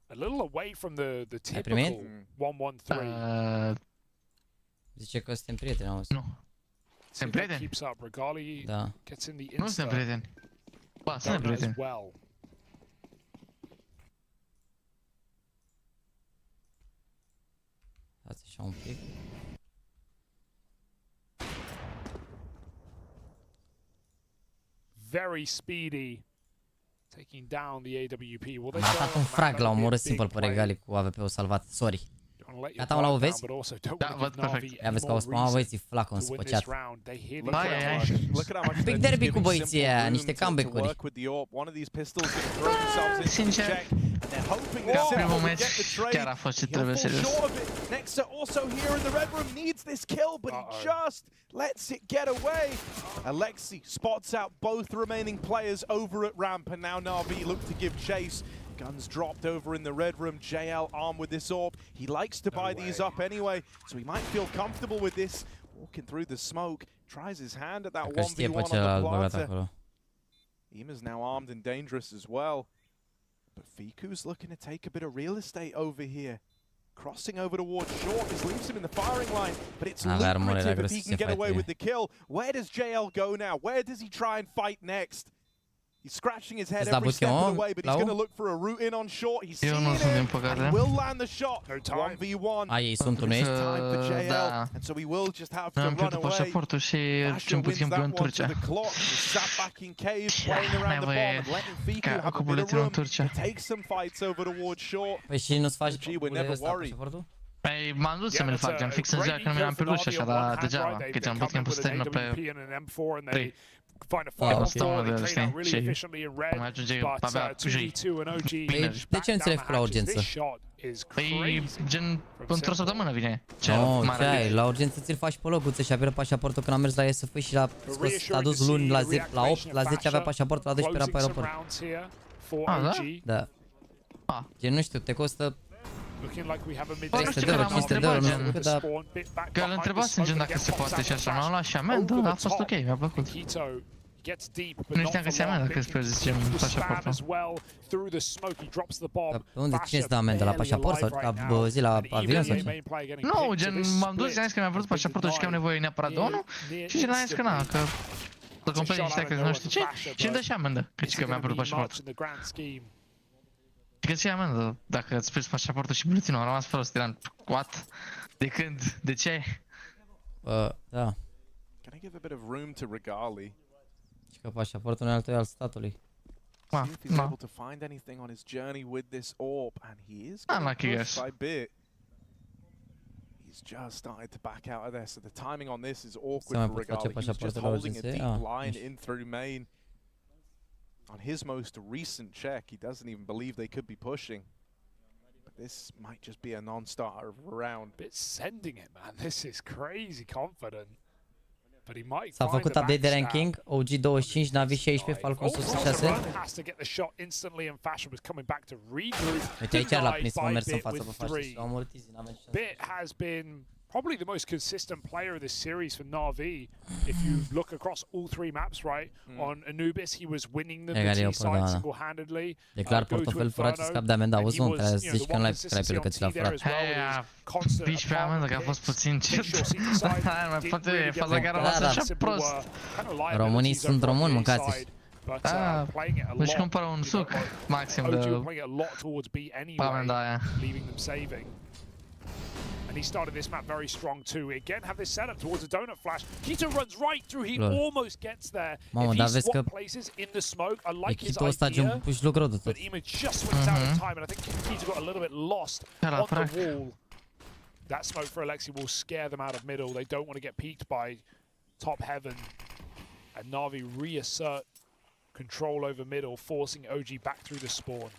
a little away from the typical 1-1-3. Zice că suntem prieteni, auzi. Nu. Suntem prieteni? Keeps up. Regali gets in the insta. Nu suntem prieteni. Ba, suntem prieteni. Dați așa un pic. Very speedy, taking down the AWP. Am ratat un frag, l-a omorât simplu pe Regali cu AWP-ul salvat. Sorry. Gata, mă, la o vezi? Da, văd perfect. Ia vezi că au spus, băieții, flacon spăceat. Un pic derby cu băieții aia, niște comeback-uri. Sincer, primul meci chiar a fost ce trebuie, serios. Nexa also here in the red room needs this kill, but he just lets it get away. Alexi spots out both remaining players over at ramp, and now NAVI look to give chase. Guns dropped over in the red room. JL armed with this orb. He likes to buy these up anyway, so he might feel comfortable with this. Walking through the smoke, tries his hand at that 1v1 on the planta. Ima's now armed and dangerous as well. But Fiku's looking to take a bit of real estate over here. Crossing over towards short, this leaves him in the firing line, but it's lucrative if he can get away with the kill. Where does JL go now? Where does he try and fight next? He's scratching his head every step of the way, but he's going to look for a route in on short. He's seeing it, and he will land the shot. 1v1. Ei sunt unei. And so he will just have to run away. Asher wins that one to the clock. He's sat back in cave, playing around the bomb and letting Fiku have a bit of room to take some fights over towards short. Păi și nu-ți faci never worry. Păi m-am dus să mi-l fac, gen fix în ziua când mi-am pierdut și așa, dar degeaba, că ți-am putut să termină pe 3. O săptămână de, știi, și mai ajunge abia joi. De ce nu ți-l-ai făcut la urgență? Păi, gen, într-o săptămână vine. Oh, ce ai, la urgență ți-l faci pe locuțe și a pierdut pașaportul când am mers la SF și l-a dus luni la 8, la 10 avea pașaportul, la 12 era pe aeroport. Da? Da. Gen, nu știu, te costă 300 de euro, 500 de euro, nu știu cât, dar... Că îl întrebasem gen dacă se poate și așa, nu? La și amendă, a fost ok, mi-a plăcut. Nu știam că se amendă că îți pierzi, zicem, pașaportul. Dar unde, cine îți dă amendă? La pașaport sau la zi, la avion sau ce? Nu, gen, m-am dus și am zis că mi-a vrut pașaportul și că am nevoie neapărat de unul și gen am zis că na, că să complet niște că nu știu ce și îmi dă și amendă, că mi-a vrut pașaportul. Că ce amendă dacă îți pierzi pașaportul și buletinul, am rămas fără stilan. What? De când? De ce? Da. Can I give a bit of room to Regali? Și că pașaportul nu e al statului. See if he's able to find anything on his journey with this orb, and he is going to push by bit. He's just started to back out of there, so the timing on this is awkward for Regali. He's just holding a deep line in through main. On his most recent check, he doesn't even believe they could be pushing. But this might just be a non-starter of a round. Bit sending it, man. This is crazy confident. But he might S-a făcut update de ranking, OG 25, NAVI 16, Falcon 106. Uite aici l-a prins, m-a mers în față pe față și l-a omorât easy, n-avem ce Bit has been probably the most consistent player of this series for NAVI. If you look across all 3 maps, right? On Anubis, he was winning the T side single-handedly. E clar, portofel furat și scap de amendă, auzi, nu? Trebuie să zici că nu l-ai pe el că ți l-a furat. Bici pe amendă, că a fost puțin cet. Mai poate faza care a rămas așa prost. Românii sunt români, mâncați-și. Da, își cumpără un suc maxim de amenda aia. And he started this map very strong too. Again, have this setup towards a donut flash. Keto runs right through. He almost gets there. If he swap places in the smoke, I like his idea. But Ema just swings out of time, and I think Keto got a little bit lost on the wall. That smoke for Alexi will scare them out of middle. They don't want to get peeked by top heaven. And Na'Vi reassert control over middle, forcing OG back through the spawn.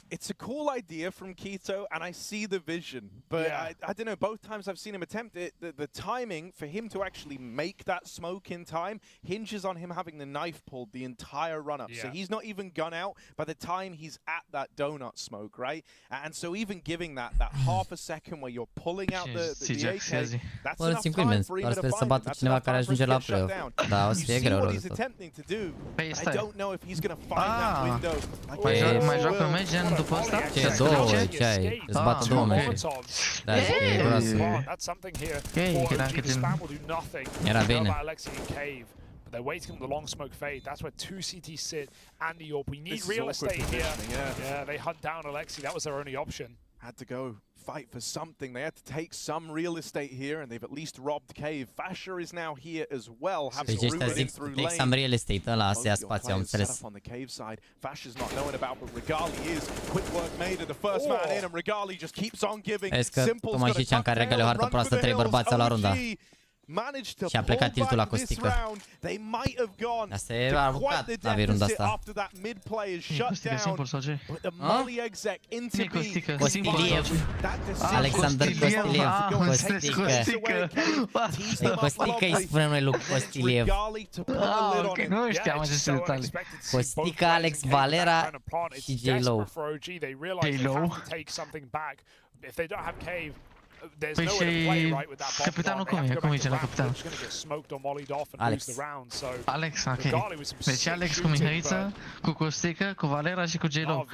It's a cool idea from Keto, and I see the vision. But I don't know, both times I've seen him attempt it, the timing for him to actually make that smoke in time hinges on him having the knife pulled the entire run-up. So he's not even gone out by the time he's at that donut smoke, right? And so even giving that half a second where you're pulling out the AK, that's enough time for him to find it. That's enough time for him to get shut down. You see what he's attempting to do. I don't know if he's going to find that window. Mai joacă Legion după asta? Ce două, ce ai? Îți bată două meci. Da, e groasă. Era bine. But they're waiting on the long smoke fade. That's where 2 CTs sit and the AWP. We need real estate here. Yeah, they hunt down Alexi. That was their only option. Had to go fight for something. They had to take some real estate here, and they've at least robbed cave. Fasher is now here as well, having route in through lane. Some real estate, ăla să ia spațiu, am înțeles. On the cave side, Fasher's not knowing about, but Regali is. Quick work made of the first man in, and Regali just keeps on giving. Simple's got to cut down and run for the hills. OG managed to și a plecat tiltul la costică. Asta e aruncat NAVI runda asta. Costică, sau ce? Costiliev. Alexander Costiliev. Costică. Costică îi spunem noi lui Costiliev. Ok, nu știam aceste detalii. Costică, Alex Valera și J-Lo. J-Lo? Păi și capitanul cum e? Cum zice la capitan? Alex. Alex, ok. Deci Alex cu Mihăiță, cu Costică, cu Valera și cu J-Lo.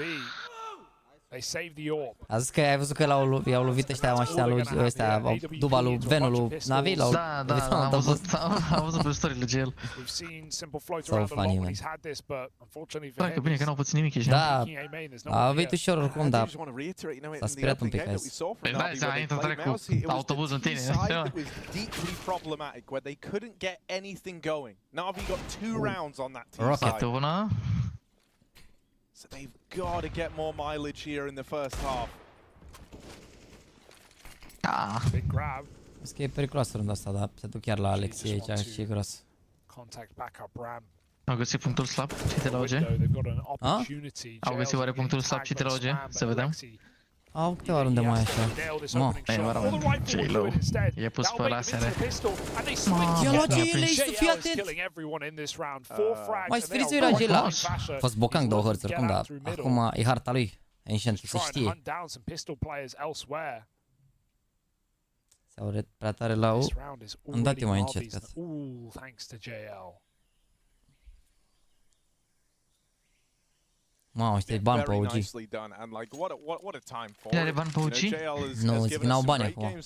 A zis că ai văzut că i-au lovit ăștia mașina lui ăștia, duba lui Venul lui Navi, l-au lovit. Am văzut pe story-le de el. So funny, man. Hai că bine că n-au pățit nimic, ești. Da, a venit ușor oricum, dar s-a speriat un pic azi. Păi da, ți-a intrat direct cu autobuzul în tine. Rocket-ul, na? So they've got to get more mileage here in the first half. Big grab. Vezi că e periculoasă runda asta, dar se duc chiar la Alexei aici și e gros. Contact backup ram. Au găsit punctul slab, cite la OG? Au găsit oare punctul slab, cite la OG? Să vedem. Au câteva runde mai așa. Mă, ce-i low. E pus pe lasere. Ia lua GL și să fii atent! Mai sferiți-o era GL. A fost Bocang 2 hărți oricum, dar acum e harta lui. Ancient, se știe. S-au prea tare la U. Îmi dat-i mai încet, cred. Mamă, ăștia e bani pe OG. Cine are bani pe OG? Nu, zic n-au bani acum.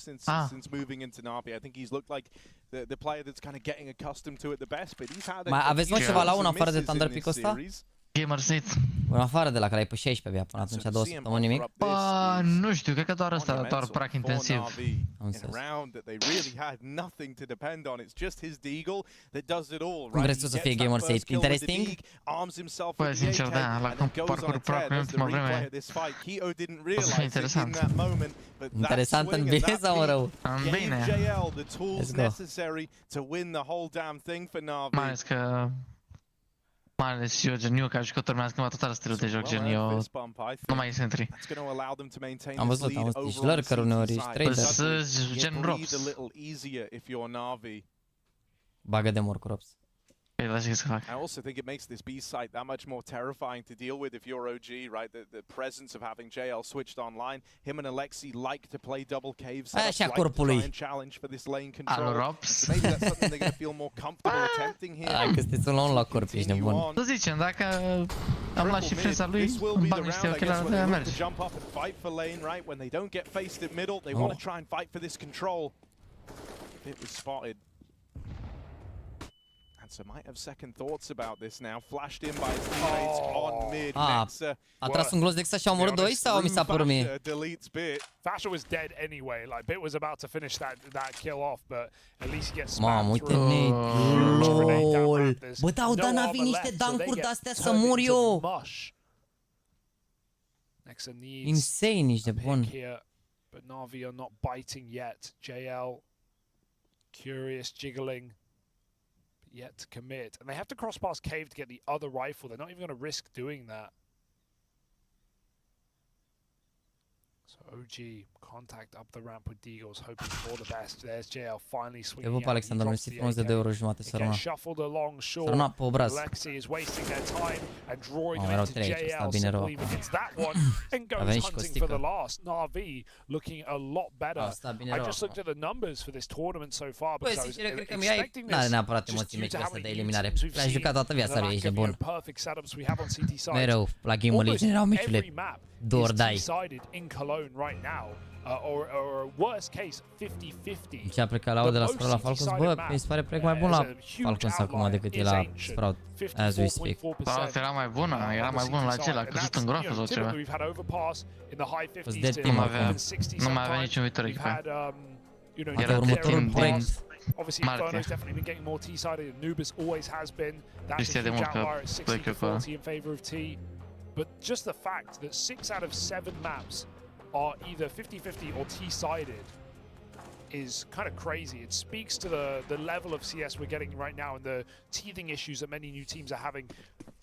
Mai aveți mă ceva la un afară de Thunder Pick ăsta? Gamersit. În afară de la care ai pe 16 abia, până atunci 2 săptămâni nimic? Bă, nu știu, cred că doar ăsta, doar prac intensiv. Am înțeles. Cum vrei tu să fie Gamersit? Interesting? Bă, sincer, da, la parcurs prac în ultima vreme. O să fie interesant. Interesant în bine sau în rău? În bine. Let's go. Mai ales că... Mai ales eu, gen eu, ca jucător, mi-am schimbat total stilul de joc, gen eu... Nu mai ies entry. Am văzut, ești lurker uneori, ești trader. Păi să gen Robs. Bagă de mor cu Robs. Păi da, ce să fac? I also think it makes this B site that much more terrifying to deal with if you're OG, right? The presence of having JL switched online. Him and Alexei like to play double caves. Așa corpului. Challenge for this lane control. Al Robs. Maybe that's something they're going to feel more comfortable attempting here. Hai că sunteți un om la corp, ești nebun. Să zicem, dacă am luat și fresa lui, îmi bag niște ochelari de a merge. Jump up and fight for lane, right? When they don't get faced in middle, they want to try and fight for this control. It was spotted. So might have second thoughts about this now. Flashed in by his teammates on mid. A tras un glos de Nexa și a omorât 2 sau mi s-a părut mie? Fasher was dead anyway. Like Bit was about to finish that kill off, but at least he gets spammed. Mamă, uite LOL. Bă, dau da NAVI niște dancuri de-astea să mor eu. Insane, ești de bun. But NAVI are not biting yet. JL curious, jiggling. Yet to commit, and they have to cross past cave to get the other rifle. They're not even going to risk doing that. So OG contact up the ramp with Deagles, hoping for the best. There's JL finally swinging out. Alexander, mi se frumos de 2 euro jumate să rămână. Shuffled along shore. Să rămână pe obraz. Alexei is wasting their time and drawing them into JL. Simply against that one and goes hunting for the last. NAVI looking a lot better. I just looked at the numbers for this tournament so far because I was expecting this. N-are neapărat emoții meciul ăsta de eliminare. L-ai jucat toată viața lui, ești de bun. Mereu, la game-ul Legion erau meciurile. Dordai. Ce a plecat la de la Sprout la Falcons? Bă, mi se pare plec mai bun la Falcons acum decât e la Sprout, as we speak. Sprout era mai bună la acela, a căzut în groapă sau ceva. Fost dead team acum. Nu mai avea niciun viitor echipă. Era următorul proiect. Obviously, Inferno's definitely been getting more T-sided. Anubis always has been. That's a huge outlier at 60-40 in favor of T. But just the fact that 6 out of 7 maps are either 50-50 or T-sided is kind of crazy. It speaks to the level of CS we're getting right now and the teething issues that many new teams are having.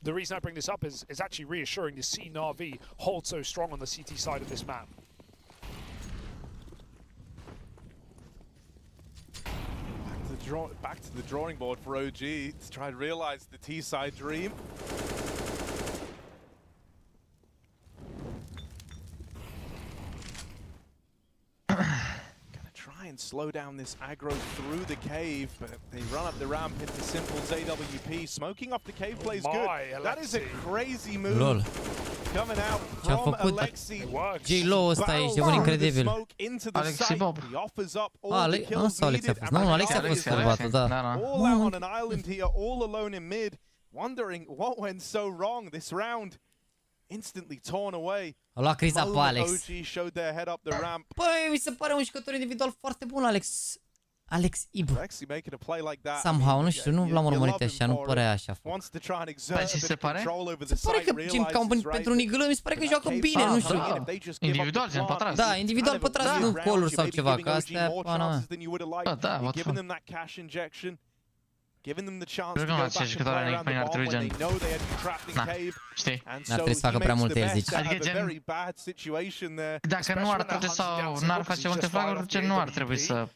The reason I bring this up is actually reassuring to see NAVI hold so strong on the CT side of this map. Back to the drawing board for OG to try and realize the T-side dream. And slow down this aggro through the cave, but they run up the ramp into Simple's AWP. Smoking off the cave plays good. That is a crazy move. Lol. Ce-a făcut J-Lo ăsta, ești un incredibil. Alexi Bob. Ăsta Alex a fost. Nu, Alex a fost bărbatul, da. All out on an island here, all alone in mid, wondering what went so wrong this round. Instantly torn away. A luat criza pe Alex. OG showed their head up the ramp. Băi, mi se pare un jucător individual foarte bun, Alex Ib. Somehow, nu știu, nu l-am urmărit așa, nu părea așa. Păi ce se pare? Se pare că pentru Nigălă mi se pare că joacă bine, nu știu. Individual, gen pătras. Da, individual pătras, nu coluri sau ceva, că astea, pana mea. Bă, da, văd fă. Jucăm la ce jucătoare ar trebui gen... Na, știi? N-ar trebui să facă prea multe, el zici. Adică gen... Dacă nu ar trage sau n-ar face multe flaguri, gen nu ar trebui să...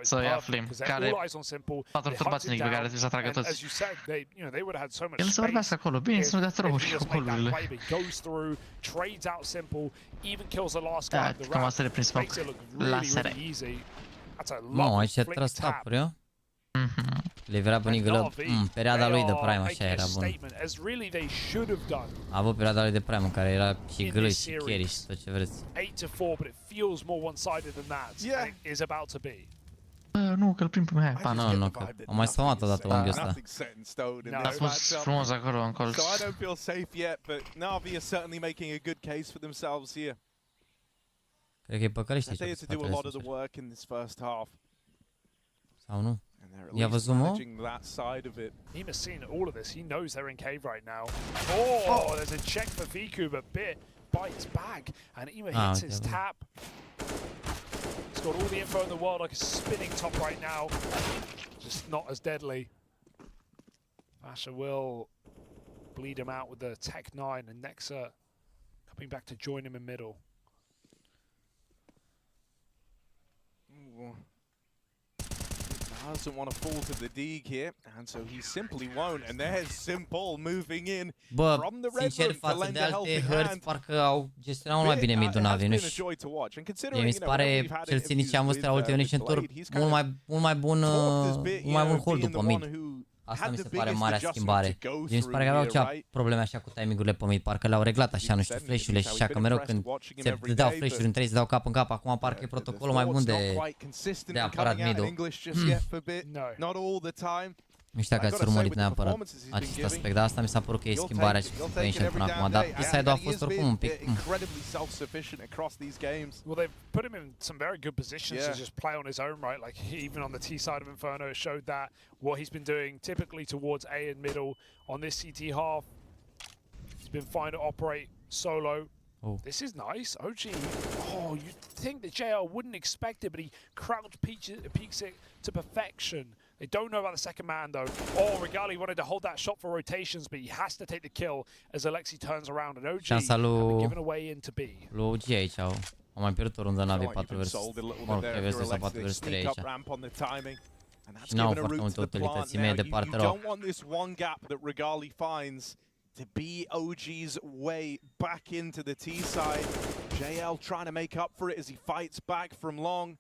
Să-i aflim, care... Patru turbaținic pe care trebuie să atragă toți. El să vorbească acolo, bine, să nu dea troburi cu colurile. Da, cam asta le prins smoke. Lasere. Mă, aici a tras tapuri, eu? Le vrea pe Nigălă, perioada lui de prime, așa era bun. A avut perioada lui de prime în care era și gâlâi și carry și tot ce vreți. Nu, că-l prind pe mea. Pa, nu, că am mai sfamat odată unghiul ăsta. A fost frumos acolo, în colț. Cred că e păcăliște ce sau nu? I-a văzut, mă? He's seen all of this. He knows they're in cave right now. Oh, there's a check for Fiku, but Bit bites back, and Ema hits his tap. He's got all the info in the world, like a spinning top right now. Just not as deadly. Vasha will bleed him out with the Tech 9, and Nexa coming back to join him in middle. Doesn't want to fall to the dig here, and so he simply won't. And there's Simple moving in from the red room to lend a helping hand. Parcă au gestionat mai bine mid-ul NAVI, nu știu. Mi se pare cel ținit ce am văzut la ultimul nation tour mult mai bun hold după mid. Asta mi se pare marea schimbare. Mi se pare că aveau ceva probleme așa cu timing-urile pe mid, parcă le-au reglat așa, nu știu, flash-urile și așa, că mereu când se dădeau flash-uri în 3 se dau cap în cap, acum parcă e protocolul mai bun de apărat mid-ul. Nu știu dacă ați urmărit neapărat acest aspect, dar asta mi s-a părut că e schimbarea și pe Ancient până acum, dar B-side-ul a fost oricum un pic... Well, they've put him in some very good positions to just play on his own, right? Like, even on the T side of Inferno, it showed that what he's been doing typically towards A and middle on this CT half. He's been fine to operate solo. Oh. This is nice. OG, oh, you'd think that JL wouldn't expect it, but he crouch peeks it to perfection. They don't know about the second man, though. Oh, Regali wanted to hold that shot for rotations, but he has to take the kill as Alexi turns around, and OG have been given away into B. Lui OG aici au mai pierdut o rundă NAVI 4 vs 3 sau 4 vs 3 aici. Și n-au foarte multe utilități, mai departe rău. To be OG's way back into the T side. JL trying to make up for it as he fights back from long.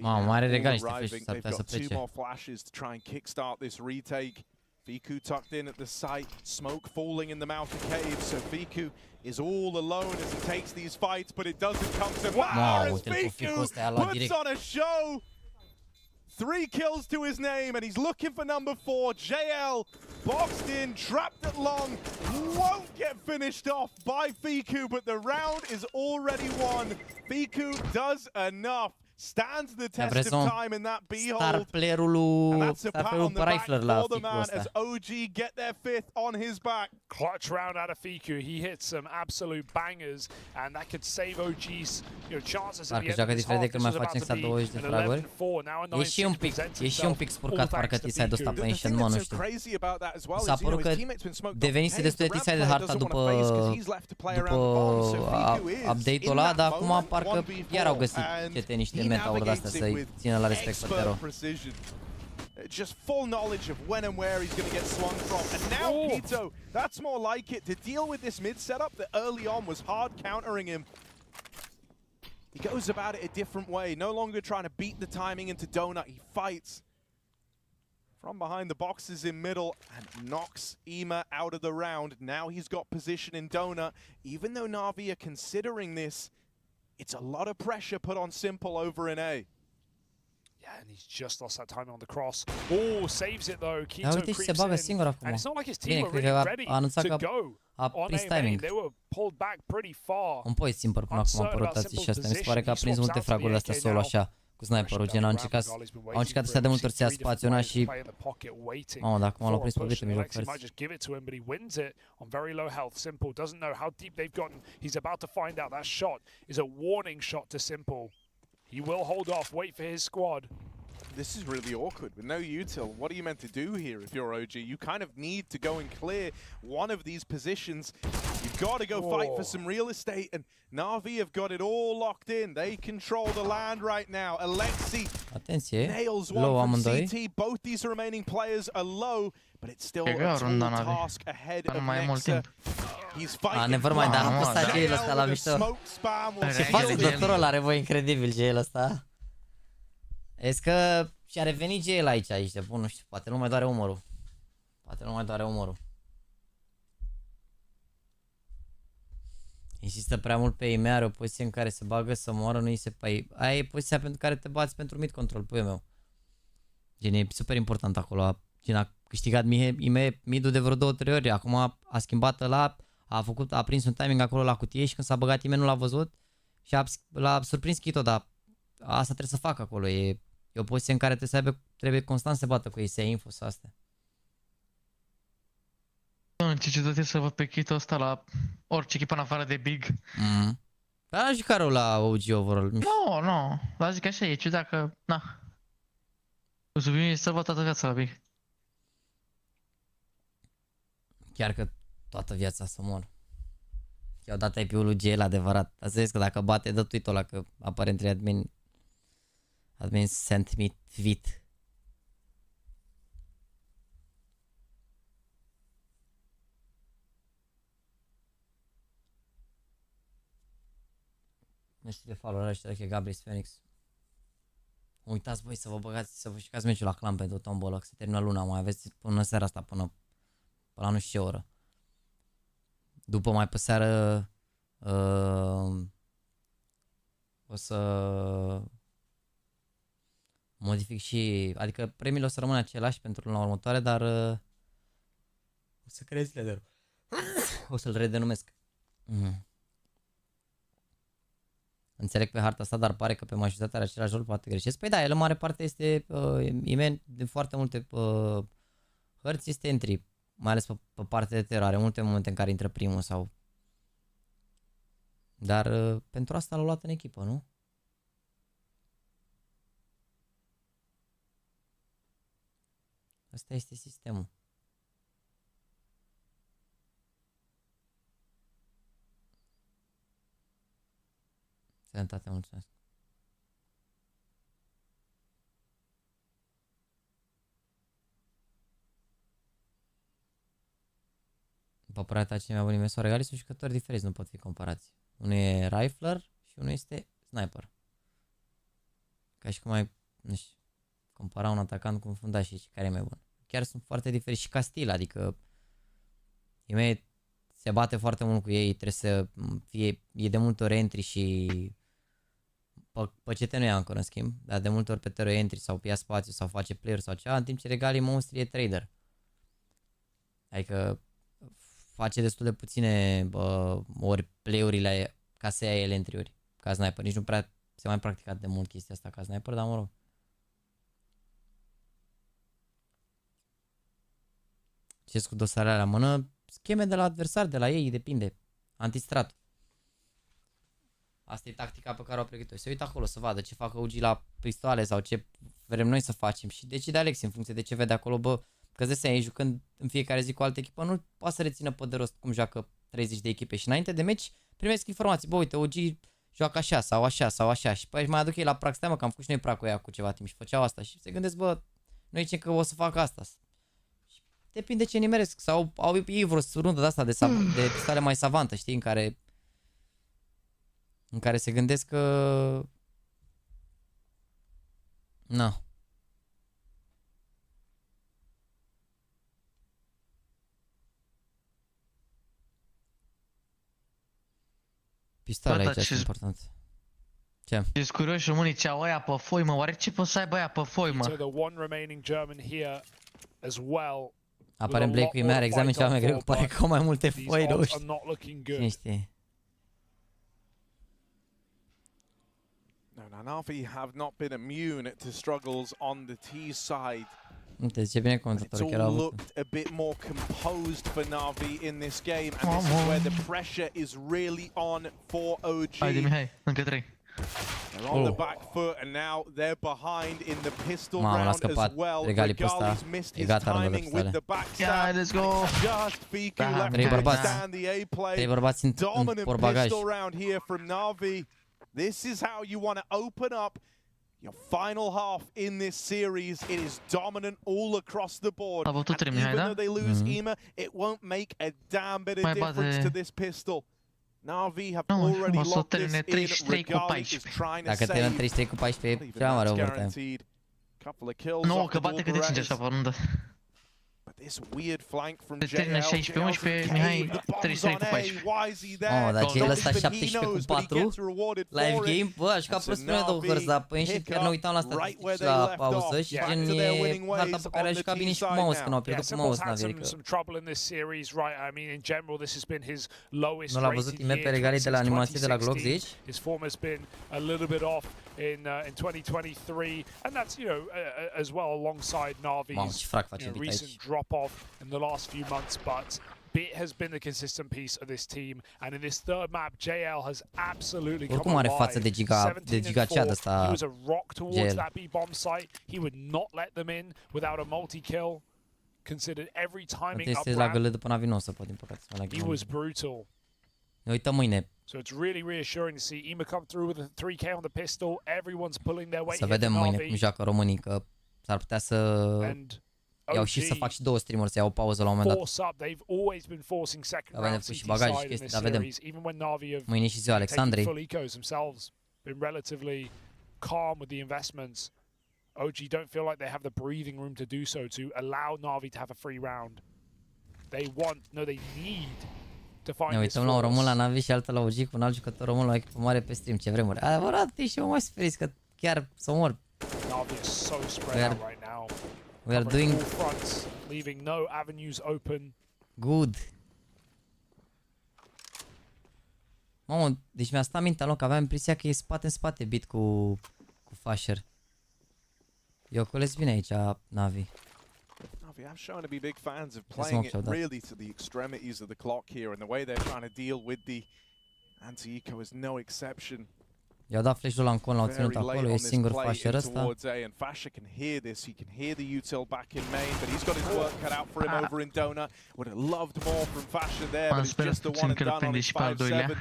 Mamă, mai are regal niște flash-uri, s-ar putea să plece. Two more flashes to try and kickstart this retake. Fiku tucked in at the site, smoke falling in the mouth of cave, so Fiku is all alone as he takes these fights, but it doesn't come to matter as Fiku puts on a show. 3 kills to his name, and he's looking for number 4. JL boxed in, trapped at long, won't get finished off by Fiku, but the round is already won. Fiku does enough. Stands the test of time in that B-hold. Star player-ul pe rifler la Fiku ăsta. As OG get their 5th on his back. Clutch round out of Fiku. He hits some absolute bangers, and that could save OG's chances at the end of this half. This was about to be an 11-4. Now a 9-6 E și un pic spurcat parcă T-side-ul ăsta pe Ancient, mă, nu știu. Mi s-a părut că devenise destul de T-side de harta după update-ul ăla, dar acum parcă iar au găsit niște meta-uri de-astea să-i țină la respect pe Tero. Just full knowledge of when and where he's going to get swung from. And now Pito, that's more like it. To deal with this mid setup that early on was hard countering him. He goes about it a different way. No longer trying to beat the timing into Donut. He fights from behind the boxes in middle and knocks EMA out of the round. Now he's got position in donut. Even though NAVI are considering this, it's a lot of pressure put on Simple over in A. Yeah, and he's just lost that timing on the cross. Oh, saves it though. Keto uite și se bagă singur acum. And it's not like his Bine, team were cred că really ready a anunțat to că go a on prins A. timing. They were pulled back pretty far. Un point simplu până acum pe rotații și asta. Mi se pare că a prins multe fraguri astea solo așa. Cu sniperul, gen au încercat ăștia de multe ori să ia spațiul ăla și... Mamă, dacă m-a prins pe vită mijloc first. He will hold off, wait for his squad. This is really awkward. With no util, what are you meant to do here if you're OG? You kind of need to go and clear one of these positions. You've got to go fight for some real estate, and NAVI have got it all locked in. They control the land right now. Alexi nails one from CT. Both these remaining players are low, but it's still a tall task ahead of Nexa. He's fighting. Never mind, dar am postat jail ăsta la mișto. Ce faci, doctorul are voi incredibil jail ăsta. Vezi că și-a revenit jail aici de bun, nu știu, poate nu mai doare umărul. Poate nu mai doare umărul. Insistă prea mult pe IEM, are o poziție în care se bagă să moară, nu îi se... Păi, aia e poziția pentru care te bați pentru mid control, puiul meu. Gen, e super important acolo. Gen, a câștigat IEM mid-ul de vreo 2-3 ori, acum a schimbat ăla, a prins un timing acolo la cutie și când s-a băgat IEM nu l-a văzut și l-a surprins Chito, dar asta trebuie să facă acolo. E o poziție în care trebuie constant să se bată cu ei, să ia info sau astea. Ce ciudat e să văd pe Chito ăsta la orice echipă în afară de Big. Dar a jucat rău la OG overall. Nu, dar zic așa, e ciudat că, na. O să vin să văd toată viața la Big. Chiar că toată viața să mor. I-au dat IP-ul lui GL adevărat. Asta vezi că dacă bate, dă tweet-ul ăla că apare între admin sent me tweet. Nu știu de follow ăla, știu dacă e Gabriel Phoenix. Uitați voi să vă băgați, să vă jucați meciul la clan pentru tombola, că se termină luna, mai aveți până seara asta, până la nu știu ce oră. După mai pe seară o să modific și, adică premiile o să rămână același pentru luna următoare, dar o să creez leader. O să-l redenumesc. Înțeleg pe harta asta, dar pare că pe majoritatea are același rol, poate greșesc. Păi da, el în mare parte este imen de foarte multe hărți, este entry, mai ales pe partea de teror. Are multe momente în care intră primul sau... Dar pentru asta l-au luat în echipă, nu? Asta este sistemul. Sănătate, mulțumesc. Populația cei mai buni mei sau regali sunt jucători diferiți, nu pot fi comparați. Unul e rifler și unul este sniper. Ca și cum ai, nu știu, compara un atacant cu un fundaș și care e mai bun. Chiar sunt foarte diferiți și ca stil, adică ei se bate foarte mult cu ei, trebuie să fie, e de multe ori entry și pe CT nu ia încă în schimb, dar de multe ori pe terror entry sau pe ia spațiu sau face player sau ceva, în timp ce regalii monstri e trader. Adică face destul de puține ori play-urile ca să ia el entry-uri ca sniper. Nici nu prea se mai practicat de mult chestia asta ca sniper, dar mă rog. Ce cu dosarele la mână? Scheme de la adversar, de la ei, depinde. Antistrat. Asta e tactica pe care o pregătit-o. Se uită acolo să vadă ce fac OG la pistoale sau ce vrem noi să facem și decide Alex în funcție de ce vede acolo, bă, că de ei jucând în fiecare zi cu altă echipă, nu poate să rețină pe de rost cum joacă 30 de echipe și înainte de meci primesc informații, bă, uite, OG joacă așa sau așa sau așa și păi mai aduc ei la prax, mă, că am făcut și noi prac cu ea cu ceva timp și făceau asta și se gândesc, bă, noi zicem că o să fac asta. Depinde ce nimeresc. Sau au ei vreo rundă de asta de pistoale mai savantă, știi, în care se gândesc că... Na. pistoale aici, e important. Ce? Ești curios românii ce au aia pe foi, mă, oare ce pot să aibă aia pe foi, mă? Apare în Blake-ul meu, are examen ceva mai greu, pare că au mai multe foi roșii. Cine știe? No, NAVI have not been immune to struggles on the T side. Uite, zice bine comentatorul, chiar a avut. Looked a bit more composed for NAVI in this game, and this is where the pressure is really on for OG. Haide, Mihai, încă 3. They're on the back foot, and now they're behind in the pistol round as well. Regali's missed his timing with the backstab. Let's go! Just Fiku left to stand the A play. Dominant pistol round here from NAVI. This is how you want to open up your final half in this series. It is dominant all across the board. And even though they lose EMA, it won't make a damn bit of difference to this pistol. NAVI have already locked this in. Regali is trying to save. Dacă 33 cu 14, cea mai rău overtime. Nu, că bate câte 5 așa pe rundă. This weird flank from Termină 16-11, Mihai 33 cu 14. Oh, dar ce ăsta 17 cu 4 live game, bă, aș ca prostul meu două hărți, dar pe și chiar ne uitam la statistici la pauză și gen e harta pe care aș ca bine și cu mouse, că n-au pierdut cu mouse, n-a adică. Nu l-a văzut imediat pe regalii de la animație de la Glock, zici? In 2023, and that's, you know, as well alongside Navi's recent drop-off in the last few months, but Bit has been the consistent piece of this team, and in this third map, JL has absolutely come alive. Față de giga cea de asta. He was a rock towards that B-bomb site. He would not let them in without a multi-kill. Considered every timing up la gălă după Navi nu o să pot, din păcate. He was brutal. Ne uităm mâine. So it's really reassuring to see EMA come through with a 3K on the pistol. Everyone's pulling their weight. Să vedem mâine cum joacă românii, că s-ar putea să iau și să fac și 2 streamuri, să iau o pauză la un moment dat. Avem de și bagaj și chestii, dar vedem. Mâine și ziua Alexandrei. Been relatively calm with the investments. OG don't feel like they have the breathing room to do so, to allow Navi to have a free round. They need. Ne uităm la un român la Navi și altă la OG cu un alt jucător român la o echipă mare pe stream. Ce vremuri. Adevărat, și eu mă speriți că chiar să mor. We are doing good. Mamă, deci mi-a stat mintea loc, aveam impresia că e spate în spate Bit cu Fasher. Eu colesc bine aici Navi. I'm shown to be big fans of playing it really to the extremities of the clock here, and the way they're trying to deal with the anti-eco is no exception. I-au dat flash-ul la încon, l-au ținut acolo, e singur Fasher ăsta. And Fasher can hear this, he can hear the util back in main, but he's got his work cut out for him over in Dona. Would have loved more from Fasher there, but it's just the one and done on his 5-7.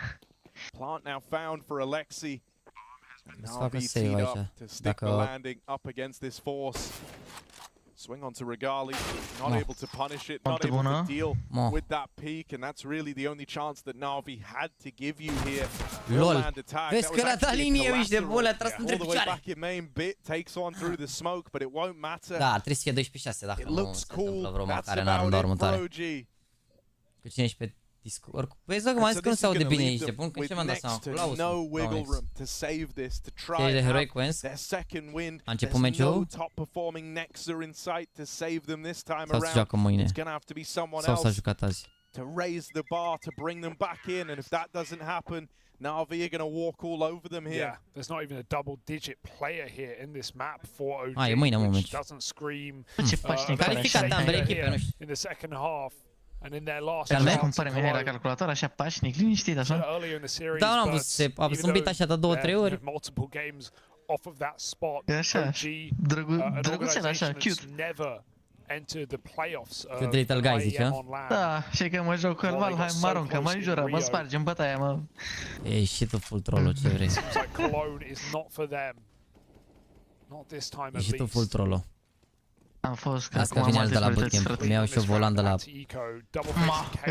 Plant now found for Alexi. Navi teed up to stick the landing up against this force. Swing onto Regali, not able to punish it, not able to deal with that peak, and that's really the only chance that Navi had to give you here. LOL. Land attack. Vezi că la dat linie, ești de bol, a tras între picioare. Back in main, Bit takes one through the smoke, but it won't matter. Da, trebuie să fie 12-6 dacă nu se întâmplă vreo măcare în runda următoare. Cu cine ești pe Discord? Vezi că mai zis că nu se aude bine aici, de bun, că ce mi-am dat seama? Cei de Heroic Wins? A început meciul? Sau se joacă mâine? Sau s-a jucat azi? Navi are going to walk all over them here. Yeah, there's not even a double-digit player here in this map for OG, which doesn't scream in the second half. And in their last round, cum pare mie la calculator, așa pașnic, liniștit, așa. Da, n-am văzut, am zâmbit așa de 2-3 ori. E așa, drăguțel, așa, cute. Cute little guy, zicea? Da, și că mă joc cu el, hai, mă aruncă, mă înjură, mă sparge în bătaia, mă. Ei, și tu full troll-o, ce vrei? E și tu full troll-o. Am fost că acum am alte priorități, frate. Mi-au și o volan de la... Îți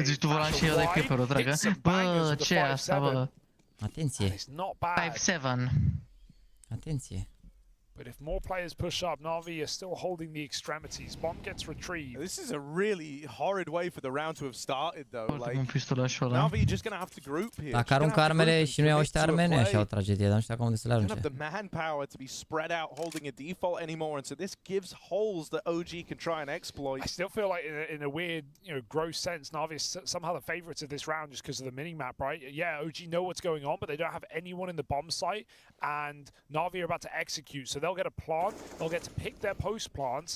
zici tu volan și eu de echiperul, dragă? Bă, ce e asta, bă? Atenție. 5-7. Atenție. But if more players push up, Navi are still holding the extremities. Bomb gets retrieved. This is a really horrid way for the round to have started, though. Like, Navi Navi just gonna have to group here. Dacă aruncă armele și nu iau ăștia arme, nu e așa o tragedie, dar nu știu acum unde să le arunce. Don't have the manpower to be spread out holding a default anymore, and so this gives holes that OG can try and exploit. I still feel like in a weird, gross sense, Navi is somehow the favorites of this round just because of the mini-map, right? Yeah, OG know what's going on, but they don't have anyone in the bomb site, and Navi are about to execute, so they'll get a plant, they'll get to pick their post plants,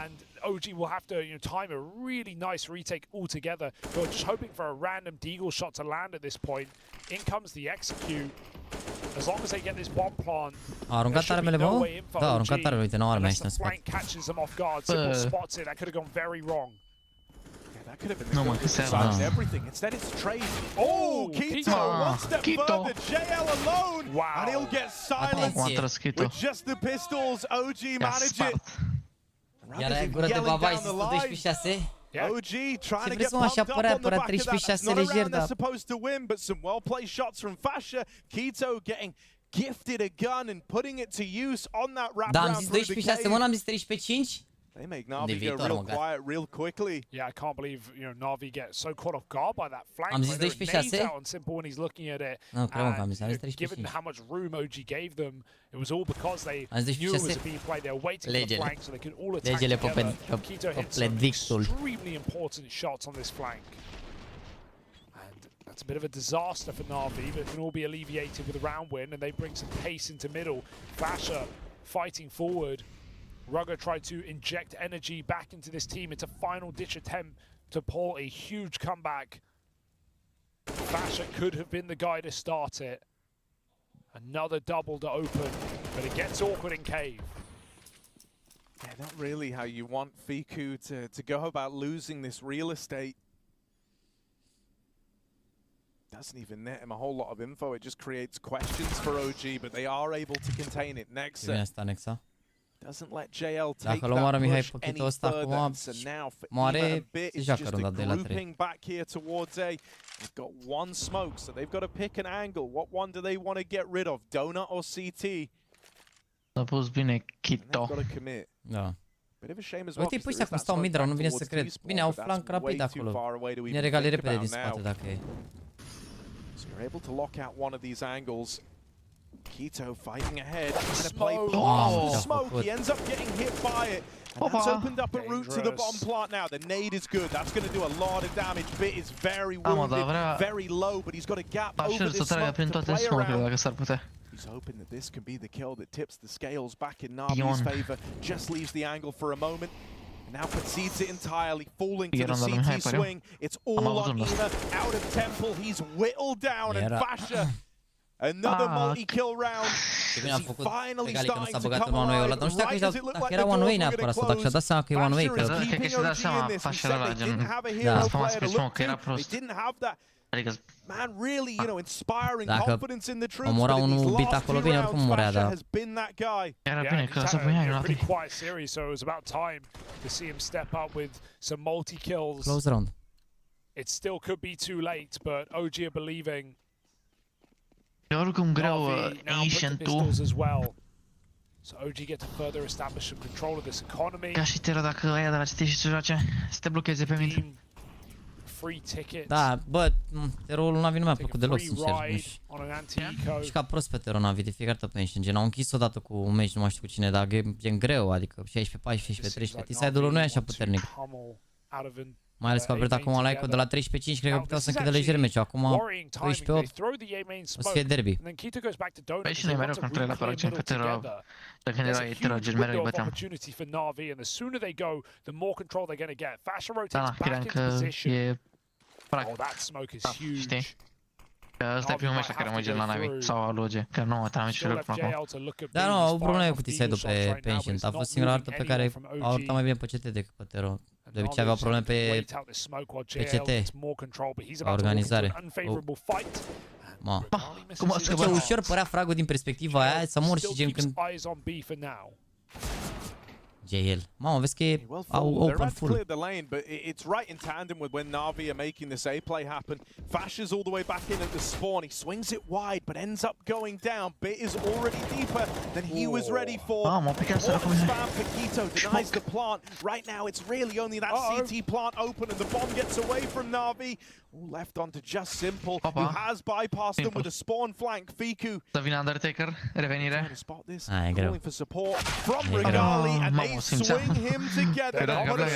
and OG will have to time a really nice retake altogether. They're just hoping for a random deagle shot to land at this point. In comes the execute. As long as they get this bomb plant, a aruncat armele, bă? Da, a aruncat armele, uite, n-au arme aici în spate. Catches them off guard. Simple spots it. That could have gone very wrong. That could have been the decides everything. Instead, it's trade. Oh, Keto, one step further. JL alone, and he'll get silenced with just the pistols. OG manage it. Iar ai gură de babai, să 12-6. OG trying to get pumped up on the back of that. Not a round they're supposed to win, but some well-placed shots from Fasha. Keto getting gifted a gun and putting it to use on that wraparound through the cave. Mă, n-am zis 13-5? They make Navi go real quiet real quickly. Yeah, I can't believe Navi gets so caught off guard by that flank. Am zis 12-6? Out on Simple when he's looking at it. No, cred că am zis given how much room OG gave them, it was all because they knew it was being played. They were waiting for the flank so they could all attack together. Keto hits some extremely important shots on this flank. And that's a bit of a disaster for Navi, but it can all be alleviated with a round win, and they bring some pace into middle. Fasha fighting forward. Rugger tried to inject energy back into this team. It's a final-ditch attempt to pull a huge comeback. Fasha could have been the guy to start it. Another double to open, but it gets awkward in cave. Yeah, not really how you want Fiku to go about losing this real estate. Doesn't even net him a whole lot of info. It just creates questions for OG, but they are able to contain it. Nexa doesn't let JL take that push any further. So now for even a bit, it's just a grouping back here towards A. They've got one smoke, so they've got to pick an angle. What one do they want to get rid of? Donut or CT? A pus bine Kito. They've got to commit. Da. Bit of a shame as well. Uite, păi acum stau mid-round, nu vine să cred. Bine, au flank rapid acolo. Ne regali repede din spate dacă e. So you're able to lock out one of these angles. Keto fighting ahead, trying to play the smoke. He ends up getting hit by it. And that's opened up a route to the bomb plant now. The nade is good. That's going to do a lot of damage. Bit is very wounded, very low, but he's got a gap over this smoke to play around. He's hoping that this can be the kill that tips the scales back in Navi's favor. Just leaves the angle for a moment. And now concedes it entirely, falling to the CT swing. It's all on Ina, out of temple. He's whittled down, and Fasha, another multi-kill round. Finally starting to come alive, right as it looked like the doors were going to close. Fasha is keeping OG in this. We said they didn't have a hero player to look to. They didn't have that. Man, really, inspiring confidence in the troops. But in these last 2 rounds, Fasha has been that guy. Yeah, he's had a pretty quiet series, so it was about time to see him step up with some multi-kills. Close round. It still could be too late, but OG are believing. E oricum greu Ancient-ul. As well. So OG get to further establish some control of this economy. Ca și Tero dacă aia de la citi și se joace, să te blocheze pe mine. Free ticket. Da, bă, Tero-ul Navi nu mi-a plăcut deloc, sincer. Și ca prost pe Tero Navi de fiecare dată pe Ancient. Gen, au închis odată cu un meci, nu mai știu cu cine, dar gen greu, adică 16, 14, 15, 13. T-side-ul nu e așa puternic. Mai ales că au pierdut acum like-ul de la 13-5, cred că puteau să închidă lejer meciul. Acum 12-8, o să fie derby. Păi și noi mereu când trebuie la Cologne pe Tero, de când era Tero, gen mereu îi băteam. Da, credeam că e practic, știi? Că ăsta e primul meci la care mă gen la Navi, sau Loge, că nu am nici loc până acum. Da, nu, au probleme cu T-side-ul pe Ancient. A fost singura dată pe care au arătat mai bine pe CT decât pe Tero. De obicei aveau probleme pe CT, la organizare. Ce ușor părea fragul din perspectiva aia, să mor și gen când... JL. Mamă, vezi că e open full. Clear the lane, but it's right in tandem with when Navi are making this A play happen. Fashes all the way back in at the spawn. He swings it wide, but ends up going down. Bit is already deeper than he was ready for. Spam for Quito denies the plant. Right now, it's really only that CT plant open, and the bomb gets away from Navi. Left onto just Simple, who has bypassed them with a spawn flank. Fiku. Să vină Undertaker, revenire. Calling for support from Regali, and they swing him together.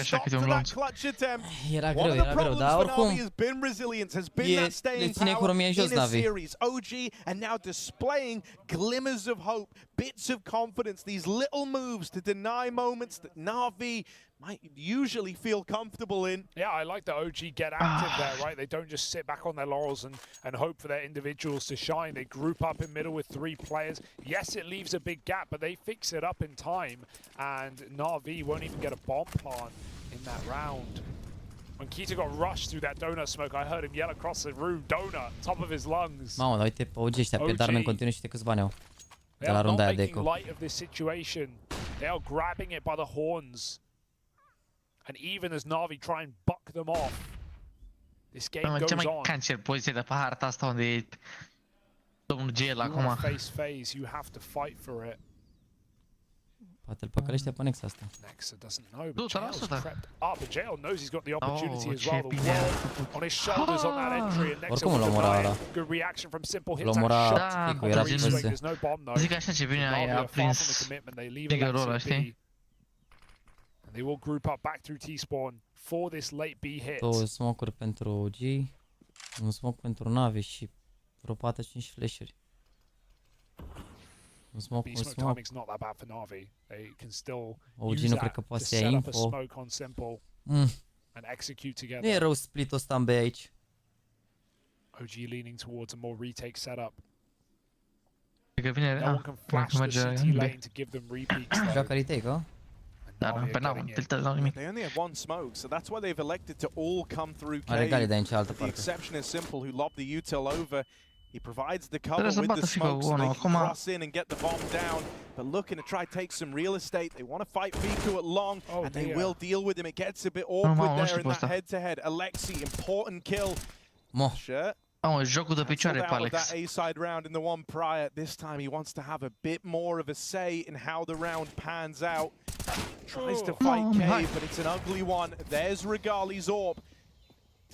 Stop to that clutch attempt. One of the problems for Navi has been resilience, has been that staying power in this series. OG and now displaying glimmers of hope, bits of confidence, these little moves to deny moments that Navi might usually feel comfortable in. Yeah, I like that OG get active there, right? They don't just sit back on their laurels and hope for their individuals to shine. They group up in middle with 3 players. Yes, it leaves a big gap, but they fix it up in time, and NAVI won't even get a bomb plant in that round. When Quito got rushed through that donut smoke, I heard him yell across the room, donut, top of his lungs. Mamă, dar uite pe OG ăștia, pe darme în continuu și câți bani au. De la runda aia de eco. They are not making light of this situation. They are grabbing it by the horns. And even as Navi try and buck them off, this game goes on. Ce mai cancer poziție de pe harta asta unde e domnul Gel acum. Face, you have to fight for it. Poate îl păcălește pe Nexa asta. Nexa doesn't know, but Jail's crept up. But Jail knows he's got the opportunity as well. The world on his shoulders on that entry, and Nexa will deny it. Good reaction from Simple. Hits that shot. There's no bomb though. Zic așa ce bine a prins triggerul ăla, știi? And they will group up back through T-spawn for this late B hit. 2 smoke-uri pentru OG, un smoke pentru Navi și vreo 4-5 flash-uri. Un smoke, un smoke. Timing's not that bad for Navi. They can still OG use nu cred that că to poate să ia set up a info. smoke on Simple and execute together. Nu e rău split-ul ăsta în B aici. OG leaning towards a more retake setup. Că vine, no one can flash the CT lane to give them repeats. Joaca retake, oh? Dar pe n-au tiltat la nimic. They only have 1 smoke, so that's why they've elected to all come through Are Regali de în cealaltă The parte. exception is Simple, who lobbed the util over. He provides the cover with the smoke so they can cross in and get the bomb down. But looking to try to take some real estate. They want to fight Fiku at long, and they will deal with him. It gets a bit awkward there in that head-to-head. Alexi, important kill. Sure. Am jocul de picioare pe That Alex. A-side round in the one prior. This time he wants to have a bit more of a say in how the round pans out. Tries to fight Cave, but it's an ugly one. There's Regali's orb.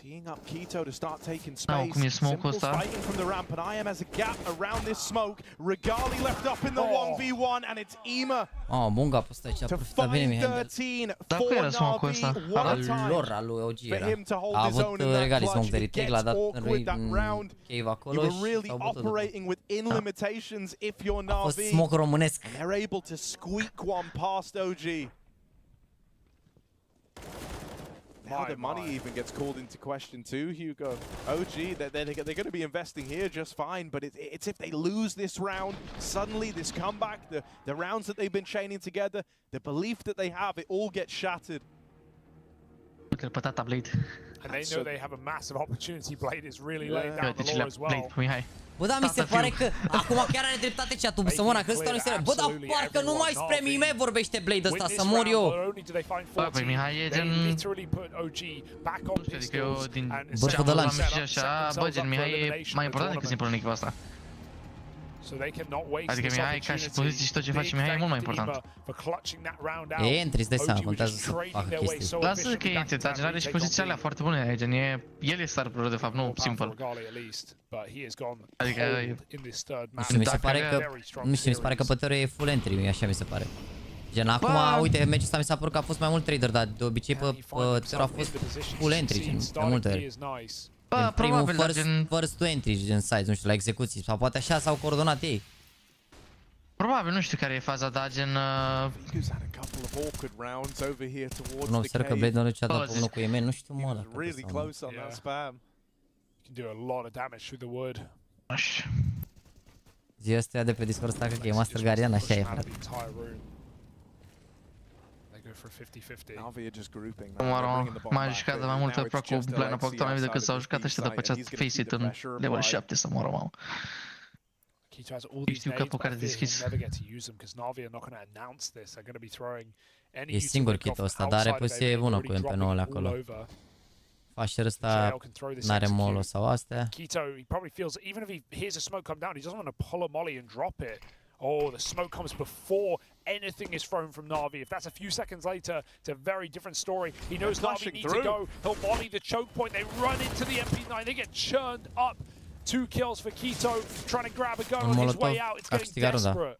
Teeing up Quito to start taking space. Simple's fighting from the ramp, and IEM has a gap around this smoke. Regali left up in the 1v1, and it's Ema. Oh, bun gap ăsta aici, a profitat bine Mihai. 13 for Navi. What a time al lui OG for era. him to hold A his own avut in that Regali clutch. smoke de It retake, gets l-a dat awkward that în round. cave acolo You și were really s-au bătut după. operating within limitations if you're A fost Navi. smoke românesc. And they're able to squeak one past OG. Now the money even gets called into question too, Hugo. OG, they're going to be investing here just fine, but it's if they lose this round, suddenly this comeback, the rounds that they've been chaining together, the belief that they have, it all gets shattered. And they know they have a massive opportunity. Blade is really laying down the law as well. Bă, da, mi se pare că acum chiar are dreptate chat-ul să mor, că stau niște. Bă, dar parcă nu mai spre mime vorbește Blade ăsta, să mor eu. Bă, păi Mihai e gen... Nu știu, adică eu din Bârful de lanț. și așa, bă, gen Mihai e mai important decât simplu în echipa asta. Adică Mihai ca și poziții și tot ce face Mihai e mult mai important. E entry, îți dai seama, contează să facă chestii. Lasă că e entry, dar gen are și pozițiile alea foarte bune, gen el e star pro de fapt, nu simplu. Adică mi se pare că, nu știu, mi se pare că pe teorie e full entry, așa mi se pare. Gen acum, uite, meciul ăsta mi s-a părut că a fost mai mult trader, dar de obicei pe teorie a fost full entry, gen, mai multe ori. În primul first to entry, gen size, nu știu, la execuții, sau poate așa s-au coordonat ei. Probabil, nu știu care e faza, dar gen... Nu observ că Blade nu ce-a dat pe unul cu EM, nu știu mă ăla. Zi ăsta de pe Discord ăsta că e Master Guardian, așa e, frate. Mă m-am jucat de mai multe ori cu Blade pe toată mea decât s-au jucat ăștia după ce a face-it în level 7 să moră, mamă. Keto has all these nades, but I fear he'll never get to use them because Navi are not going to announce this. They're going to be throwing any E singur Keto ăsta, dar are poziție bună cu MP9 acolo. Fasher ăsta n-are molo sau astea. Keto, he probably feels, even if he hears a smoke come down, he doesn't want to pull a molly and drop it. Oh, the smoke comes before anything is thrown from Navi. If that's a few seconds later, it's a very different story. He knows Navi needs to go. He'll molly the choke point. They run into the MP9. They get churned up. 2 kills for Keto, trying to grab a gun on his way out. It's getting desperate.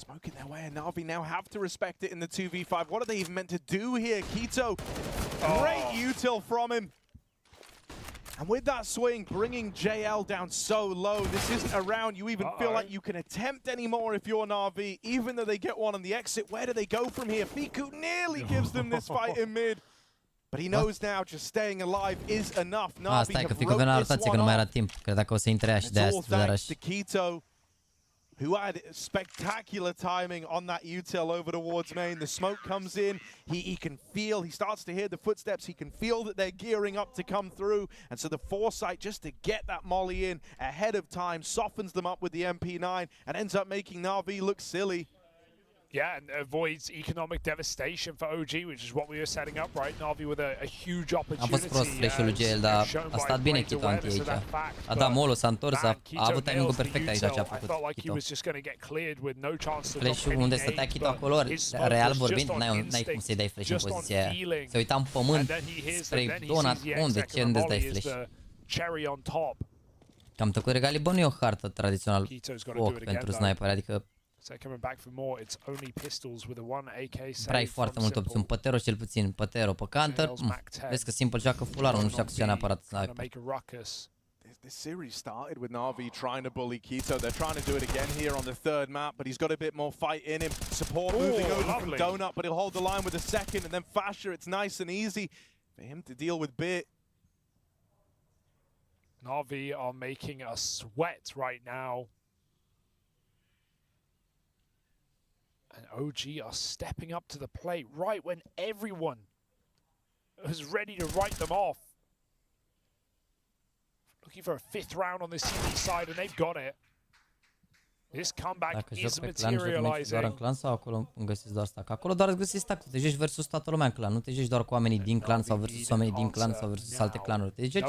Smoking their way, and Navi now have to respect it in the 2v5. What are they even meant to do here? Keto, great util from him. And with that swing, bringing JL down so low, this isn't a round you even feel like you can attempt anymore if you're Navi. Even though they get one on the exit, where do they go from here? Fiku nearly gives them this fight in mid. But he knows now just staying alive is enough. Navi stai că Fiku venea rotație că nu mai era timp. Cred că o să intre ea și de aia to Keto, who had spectacular timing on that util over towards main. The smoke comes in, he can feel, he starts to hear the footsteps, he can feel that they're gearing up to come through, and so the foresight just to get that molly in ahead of time softens them up with the MP9 and ends up making Navi look silly. Yeah, and avoids economic devastation for OG, which is what we were setting up, right? Navi with a huge opportunity. A fost prost flash-ul lui JL, dar a stat bine Keto anti aici. A dat molo, s-a întors, a avut timing-ul perfect aici ce a făcut Keto. Flash-ul unde stătea Keto acolo, real vorbind, n-ai cum să-i dai flash în poziția aia. Se uita în pământ spre donut, unde, ce unde-ți dai flash? Cam tăcut regali, bă, nu e o hartă tradițional ochi pentru sniper, adică prea foarte multe opțiuni, Pătero cel puțin, Pătero pe counter, vezi că Simple joacă full armor, nu știu dacă neapărat sniper. This series started with Navi trying to bully Keto. They're trying to do it again here on the third map, but he's got a bit more fight in him. Support moving over from Donut, but he'll hold the line with a second, and then Fasher, it's nice and easy for him to deal with Bit. Navi are making us sweat right now. And OG are stepping up to the plate right when everyone was ready to write them off. Looking for a 5th round on this CT side, and they've got it. This comeback is materializing. Doar în clan sau acolo găsiți doar stack? Acolo doar găsiți stack, te joci versus toată lumea în clan, nu te joci doar cu oamenii din clan sau versus oamenii din clan sau versus alte clanuri. Te joci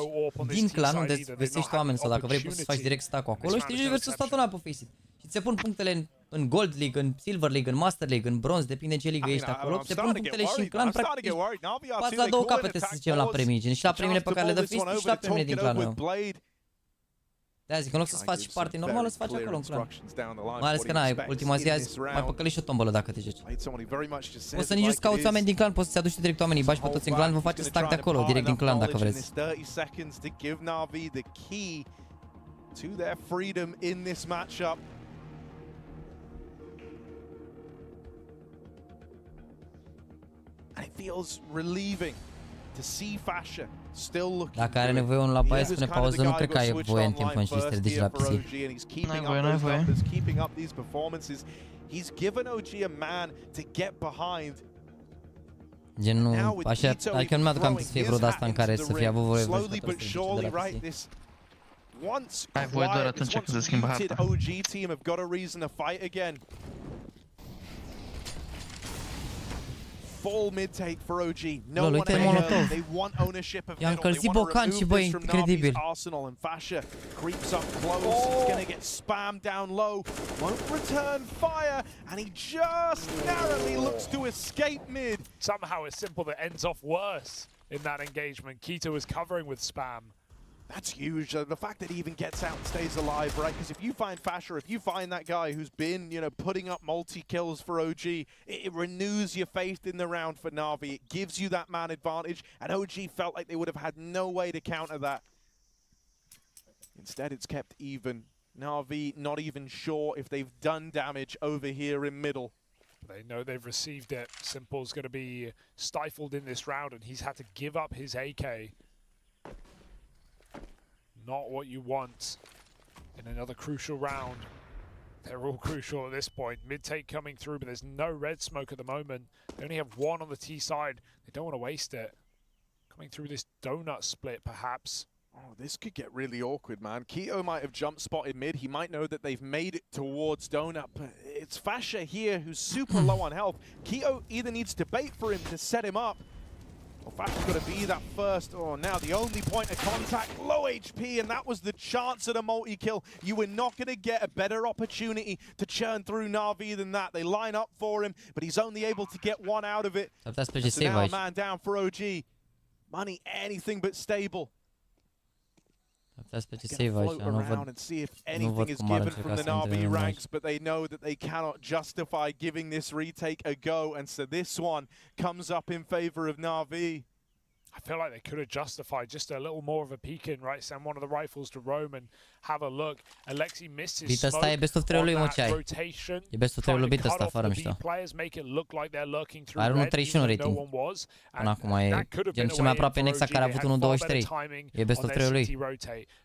din clan unde găsești oameni sau dacă vrei poți să faci direct stack-ul acolo și te joci versus toată lumea pe Faceit. Și ți se pun punctele în Gold League, în Silver League, în Master League, în Bronze, depinde ce ligă ești acolo. Se pun punctele și în clan, practic pați la 2 capete să zicem la premii, gen și la premiile pe care le dă Faceit și la premiile din clanul meu. De-aia zic, în loc să-ți faci party normală, să faci acolo în clan. Mai ales că n-ai, ultima zi azi mai păcăli și o tombolă dacă te joci. Poți să nici nu-ți cauți oameni din clan, poți să-ți aduci direct oamenii, bași pe toți în clan, vă faceți stack de acolo, direct din clan dacă vreți. To their freedom in this matchup. And it feels relieving to see Fasher still looking. Dacă are nevoie unul la baie, spune pauză, nu cred că ai voie în timpul în ce este deci la PC. N-ai voie. Keeping up these performances. He's given OG a man to get behind. Gen nu, așa, adică nu mi-aduc aminte să fie vreo de asta în care să fie avut voie de la PC. Ai voie doar atunci când se schimbă harta. OG team have got a reason to fight again. Full mid take for OG. No one else. They want ownership of middle. They want to remove this from Navi's arsenal, and Fasher creeps up close. He's going to get spammed down low. Won't return fire, and he just narrowly looks to escape mid. Somehow it's Simple that ends off worse in that engagement. Keto was covering with spam. That's huge. The fact that he even gets out and stays alive, right? Because if you find Fasher, if you find that guy who's been, you know, putting up multi-kills for OG, it renews your faith in the round for Navi. It gives you that man advantage, and OG felt like they would have had no way to counter that. Instead, it's kept even. Navi not even sure if they've done damage over here in middle. They know they've received it. Simple's going to be stifled in this round, and he's had to give up his AK. Not what you want in another crucial round. They're all crucial at this point. Mid-take coming through, but there's no red smoke at the moment. They only have one on the T side. They don't want to waste it. Coming through this donut split, perhaps. Oh, this could get really awkward, man. Keto might have jump spotted mid. He might know that they've made it towards Donut, but it's Fasha here who's super low on health. Keto either needs to bait for him to set him up, or Fasha's got to be that first. Oh, now the only point of contact, low HP, and that was the chance at a multi-kill. You were not going to get a better opportunity to churn through Na'Vi than that. They line up for him, but he's only able to get one out of it. So now a man down for OG. Money anything but stable. Float around and see if anything is given from the Na'Vi ranks, but they know that they cannot justify giving this retake a go, and so this one comes up in favor of Na'Vi. I feel like they could have justified just a little more of a peek in, right? Send one of the rifles to Rome and have a look. Alexi missed his smoke on that rotation. E best of 3 lobit ăsta, fără mișto. Are 1.31 rating. Până acum e gen cel mai aproape Nexa care a avut 1.23. E best of 3 lui.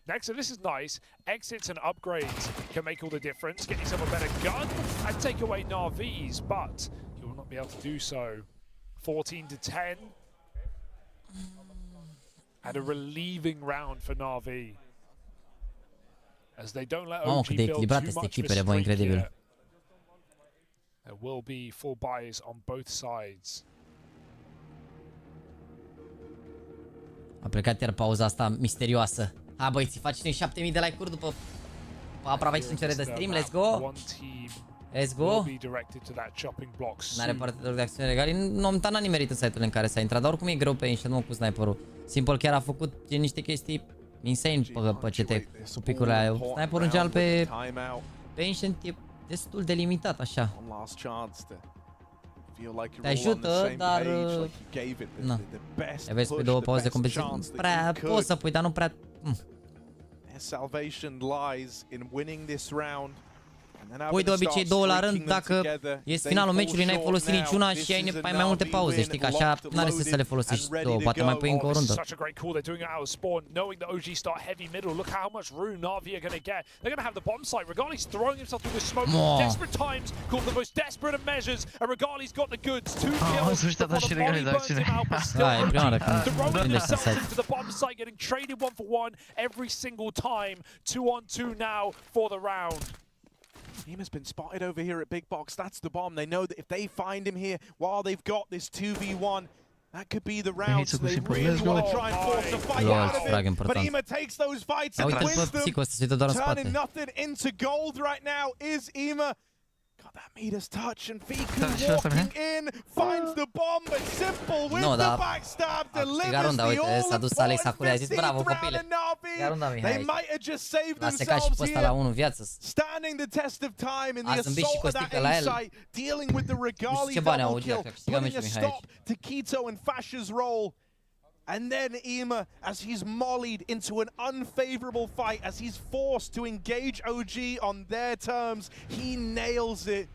Nexa, this is nice. Exits and upgrades can make all the difference. Get yourself a better gun and take away Na'Vi's, but you will not be able to do so. 14-10. And a relieving round for Na'Vi, as they don't let OG build too much of a streak here. There will be full buys on both sides. A plecat iar pauza asta misterioasă. Ha, băieți, faceți 7000 de like-uri după aproape 5 ore de stream. Let's go! Let's go! N-are parte de acțiune legale. Momentan n-a nimerit în site-ul în care s-a intrat, dar oricum e greu pe Ancient, mă, cu sniperul. Simple chiar a făcut niște chestii insane pe CT cu picurile aia. Sniperul în general pe Ancient e destul de limitat, așa. Te ajută, dar... Na. Te vezi pe 2 pauze de competiție. Prea poți să pui, dar nu prea... Salvation lies in winning this round. Pui de obicei 2 la rând dacă este finalul meciului, n-ai folosit niciuna și ai mai multe pauze, știi că așa n-are sens să le folosești 2, poate mai pui încă o rundă. În sfârșit a dat și Regali de acțiune. Da, e prima oară când gândești în site. Team has been spotted over here at Big Box. That's the bomb. They know that if they find him here while they've got this 2v1, that could be the round. So they really want to try and force a fight out of it. But Ema takes those fights and wins them. Turning nothing into gold right now is Ema. Got that Midas touch, and Fiku walking in, finds the bomb, but Simple with the backstab delivers the all-important 15th round in Na'Vi. They might have just saved themselves here, standing the test of time in the assault of that insight, dealing with the Regali double kill, putting a stop to Keto and Fasha's role. And then Ema, as he's mollied into an unfavorable fight, as he's forced to engage OG on their terms, he nails it.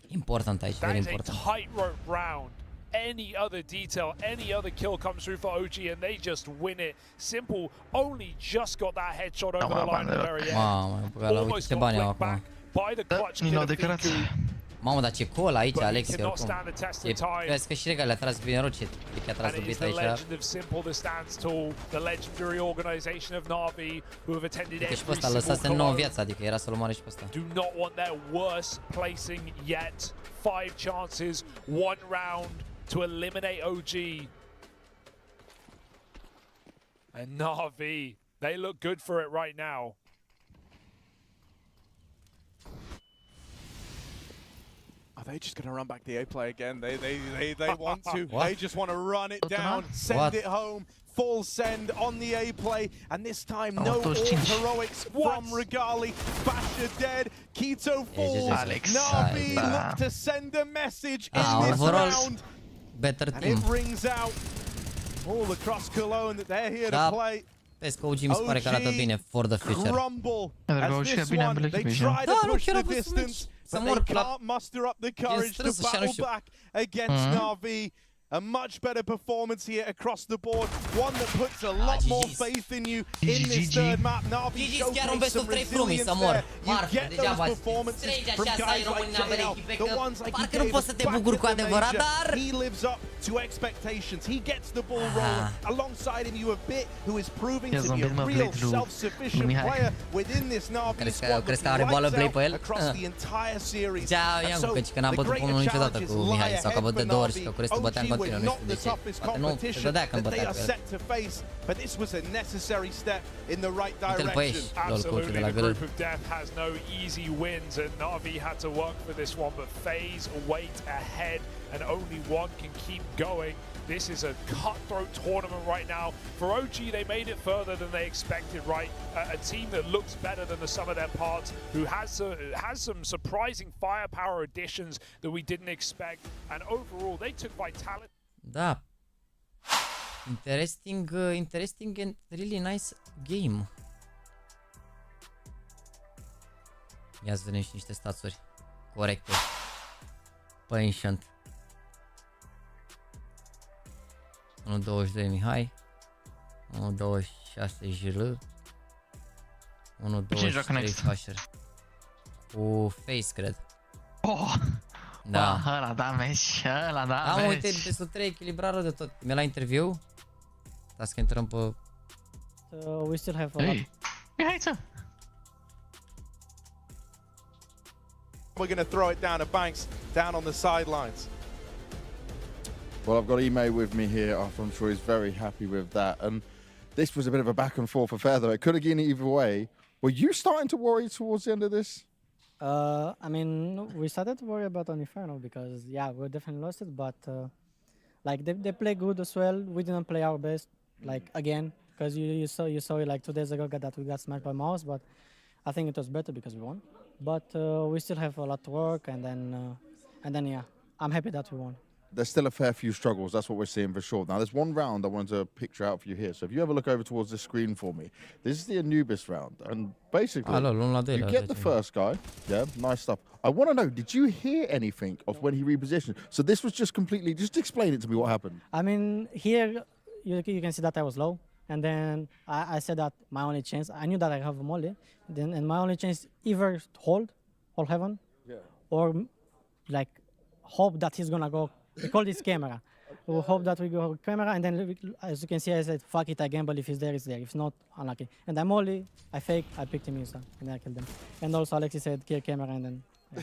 Important aici, very important. That is a tightrope round. Any other detail, any other kill comes through for OG and they just win it. Simple only just got that headshot over the line at the very end. Almost got flicked back by the clutch kill of Fiku. Mamă, dar ce call aici, Alexi, oricum. Vezi că și Regal a tras bine roce. Că a tras dubit aici. Uite și pe ăsta lăsase 9 viața, adică era să-l omoare și pe ăsta. Do not want their worst placing yet. 5 chances, 1 round to eliminate OG. And NAVI, they look good for it right now. Are they just going to run back the A play again? They want to. They just want to run it down, send it home, full send on the A play, and this time no all heroics from Regali. Fasha dead, Keto falls. Na'Vi look to send a message in this round, and it rings out all across Cologne that they're here to play. Vezi că OG mi se pare că arată bine for the future. Crumble as this one, they try to push the distance, but they can't muster up the courage to battle back against Na'Vi. A much better performance here across the board. One that puts a lot more faith in you in this third map. Navi showcased some resilience there. You get those performances from guys like JL, the ones like he gave us back at the major. He lives up to expectations. He gets the ball rolling. Alongside him, you have Bit, who is proving to be a real self-sufficient player within this Navi squad. Across the entire series. And so the greater challenges lie ahead for Navi. OG were not the toughest competition that they are set to face, but this was a necessary step in the right direction. Absolutely, the group of death has no easy wins, and Navi had to work for this one, but FaZe wait ahead, and only one can keep going. This is a cutthroat tournament right now. For OG, they made it further than they expected, right? A team that looks better than the sum of their parts, who has some surprising firepower additions that we didn't expect, and overall, they took vitality. Da. Interesting and really nice game. Ia să vedem și niște statsuri corecte. Pe Ancient. 1.22 Mihai. 1.26 JL. 1.23 Fasher. Cu FaZe, cred. Oh! Da. Ăla da meci, ăla da meci. Am uite, destul 3 echilibrat rău de tot. Mi-a la interviu. Dar să intrăm pe... We still have a lot. Mihaiță! We're going to throw it down to Banks, down on the sidelines. Well, I've got Ime with me here. I'm sure he's very happy with that. And this was a bit of a back and forth affair, though. It could have gone either way. Were you starting to worry towards the end of this? I mean, we started to worry about Inferno because, yeah, we definitely lost it, but like they play good as well. We didn't play our best, like again, because you saw it like 2 days ago that we got smashed by Mouse, but I think it was better because we won. But we still have a lot to work, and then yeah, I'm happy that we won. There's still a fair few struggles. That's what we're seeing for sure. Now, there's one round I wanted to picture out for you here. So if you ever look over towards the screen for me, this is the Anubis round. And basically, you get the first guy. Yeah, nice stuff. I want to know, did you hear anything of when he repositioned? So this was just completely, just explain it to me what happened. I mean, here you can see that I was low. And then I said that my only chance, I knew that I have a molly. And my only chance either hold heaven, or like hope that he's going to go. We call this camera. We hope that we go camera, and then as you can see, I said, fuck it, I gamble. If he's there, it's there. If not, unlucky. And I'm only, I fake, I picked him inside, and then I killed them. And also Alexis said, kill camera, and then... Yeah.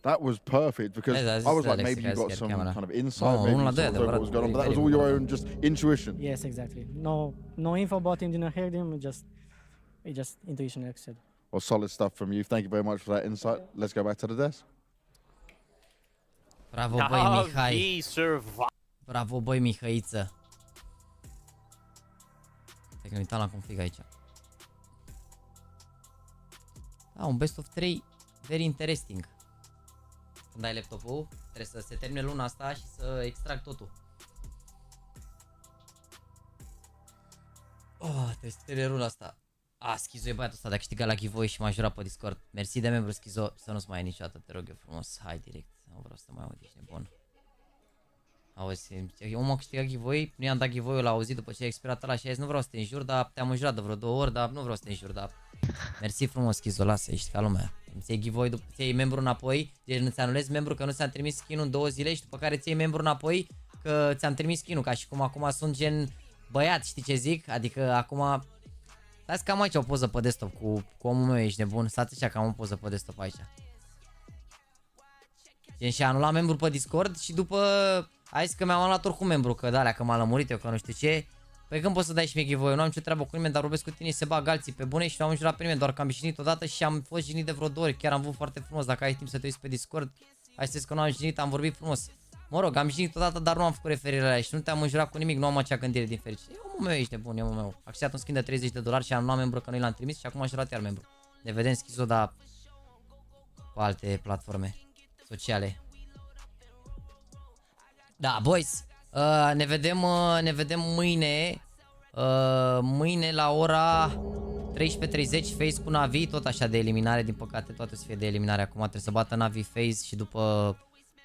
That was perfect, because I was like, maybe you got some kind of insight, maybe you saw what was going on, but that was all your own just intuition. Yes, exactly. No info about him, didn't hear him, just intuition, like I said. Well, solid stuff from you. Thank you very much for that insight. Let's go back to the desk. Bravo, băi, Mihai. Bravo, băi, Mihăiță. Stai că ne uitam la config aici. Da, un best of 3 very interesting. Când ai laptopul, trebuie să se termine luna asta și să extrag totul. Trebuie să termine luna asta. Schizo e băiatul ăsta de a câștigat la giveaway și m-a jurat pe Discord. Mersi de membru, Schizo, să nu-ți mai ai niciodată, te rog eu frumos. Hai direct, nu vreau să mai aud, ești nebun. Auzi, omul a câștigat giveaway, nu i-am dat giveaway-ul, l-a auzit după ce a expirat ăla și a zis, nu vreau să te înjur, dar te-am înjurat de vreo 2 ori, dar nu vreau să te înjur, dar... Mersi frumos, Schizo, lasă, ești ca lumea. Îți iei giveaway, după ce iei membru înapoi, deci nu-ți anulezi membru că nu ți-am trimis skin-ul în 2 zile și după care ți iei membru înapoi că ți-am trimis skin-ul, ca și cum acum sunt gen băiat, știi ce zic? Adică acum... Stați că am aici o poză pe desktop cu omul meu, ești nebun, stați așa că am o poză pe desktop aici. Gen și a anulat membru pe Discord și după a zis că mi-am anulat oricum membru, că de-alea, că m-a lămurit eu, că nu știu ce. Păi când poți să dai și mie giveaway, nu am nicio treabă cu nimeni, dar vorbesc cu tine și se bag alții pe bune și nu am jurat pe nimeni, doar că am jignit odată și am fost jignit de vreo 2 ori, chiar am vrut foarte frumos, dacă ai timp să te uiți pe Discord, hai să zici că nu am jignit, am vorbit frumos. Mă rog, am jignit odată, dar nu am făcut referire la ea și nu te-am înjurat cu nimic, nu am acea gândire din fericire. E omul meu, ești nebun, e omul meu. A câștigat un skin de $30 și am luat membru că nu l-am trimis și acum aș jurat iar membru. Ne vedem, Schizo, dar pe alte platforme sociale. Da, boys, ne vedem mâine, mâine la ora 13:30, FaZe cu Navi, tot așa de eliminare, din păcate toate o să fie de eliminare acum, trebuie să bată Navi FaZe și după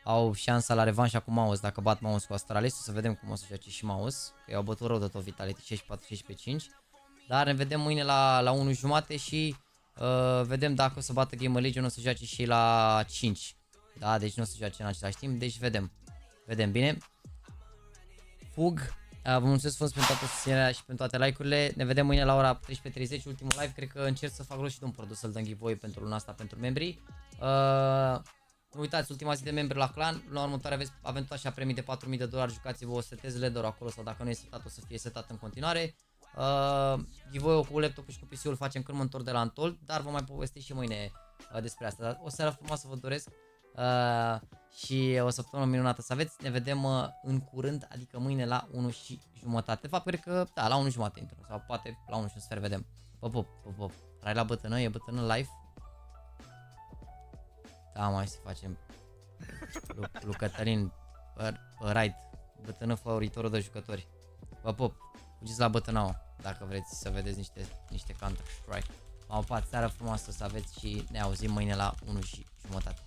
au șansa la revanșa cu mouse dacă bat mouse cu Astralis. O să vedem cum o să joace și mouse, că i-au bătut rău de tot Vitality 64-16-5. Dar ne vedem mâine la 1:30 și vedem dacă o să bată Game Legion, o să joace și la 5. Da, deci nu o să joace în același timp, deci vedem. Vedem bine. Fug. Vă mulțumesc frumos pentru toată susținerea și pentru toate like-urile. Ne vedem mâine la ora 13:30, ultimul live. Cred că încerc să fac rost și de un produs să-l dăm giveaway pentru luna asta pentru membrii. Nu uitați, ultima zi de membri la clan. La următoare avem tot așa premii de $4.000. Jucați-vă, o setezele doar acolo sau dacă nu e setat o să fie setat în continuare. Giveaway-ul cu laptopul și cu PC-ul facem când mă întorc de la Antol, dar vă mai povesti și mâine despre asta. Dar o seară frumoasă vă doresc și o săptămână minunată să aveți. Ne vedem în curând, adică mâine la 1:30. De fapt, cred că da, la 1:30 intru sau poate la 1:15 vedem. Pop, pop, pop, pop. Trai la bătână, e bătână live. Da, mai să facem lui Cătălin right, bătână favoritorul de jucători. Vă pop, fugiți la bătânaua dacă vreți să vedeți niște Counter Strike. M-au pat, seară frumoasă să aveți și ne auzim mâine la 1:30.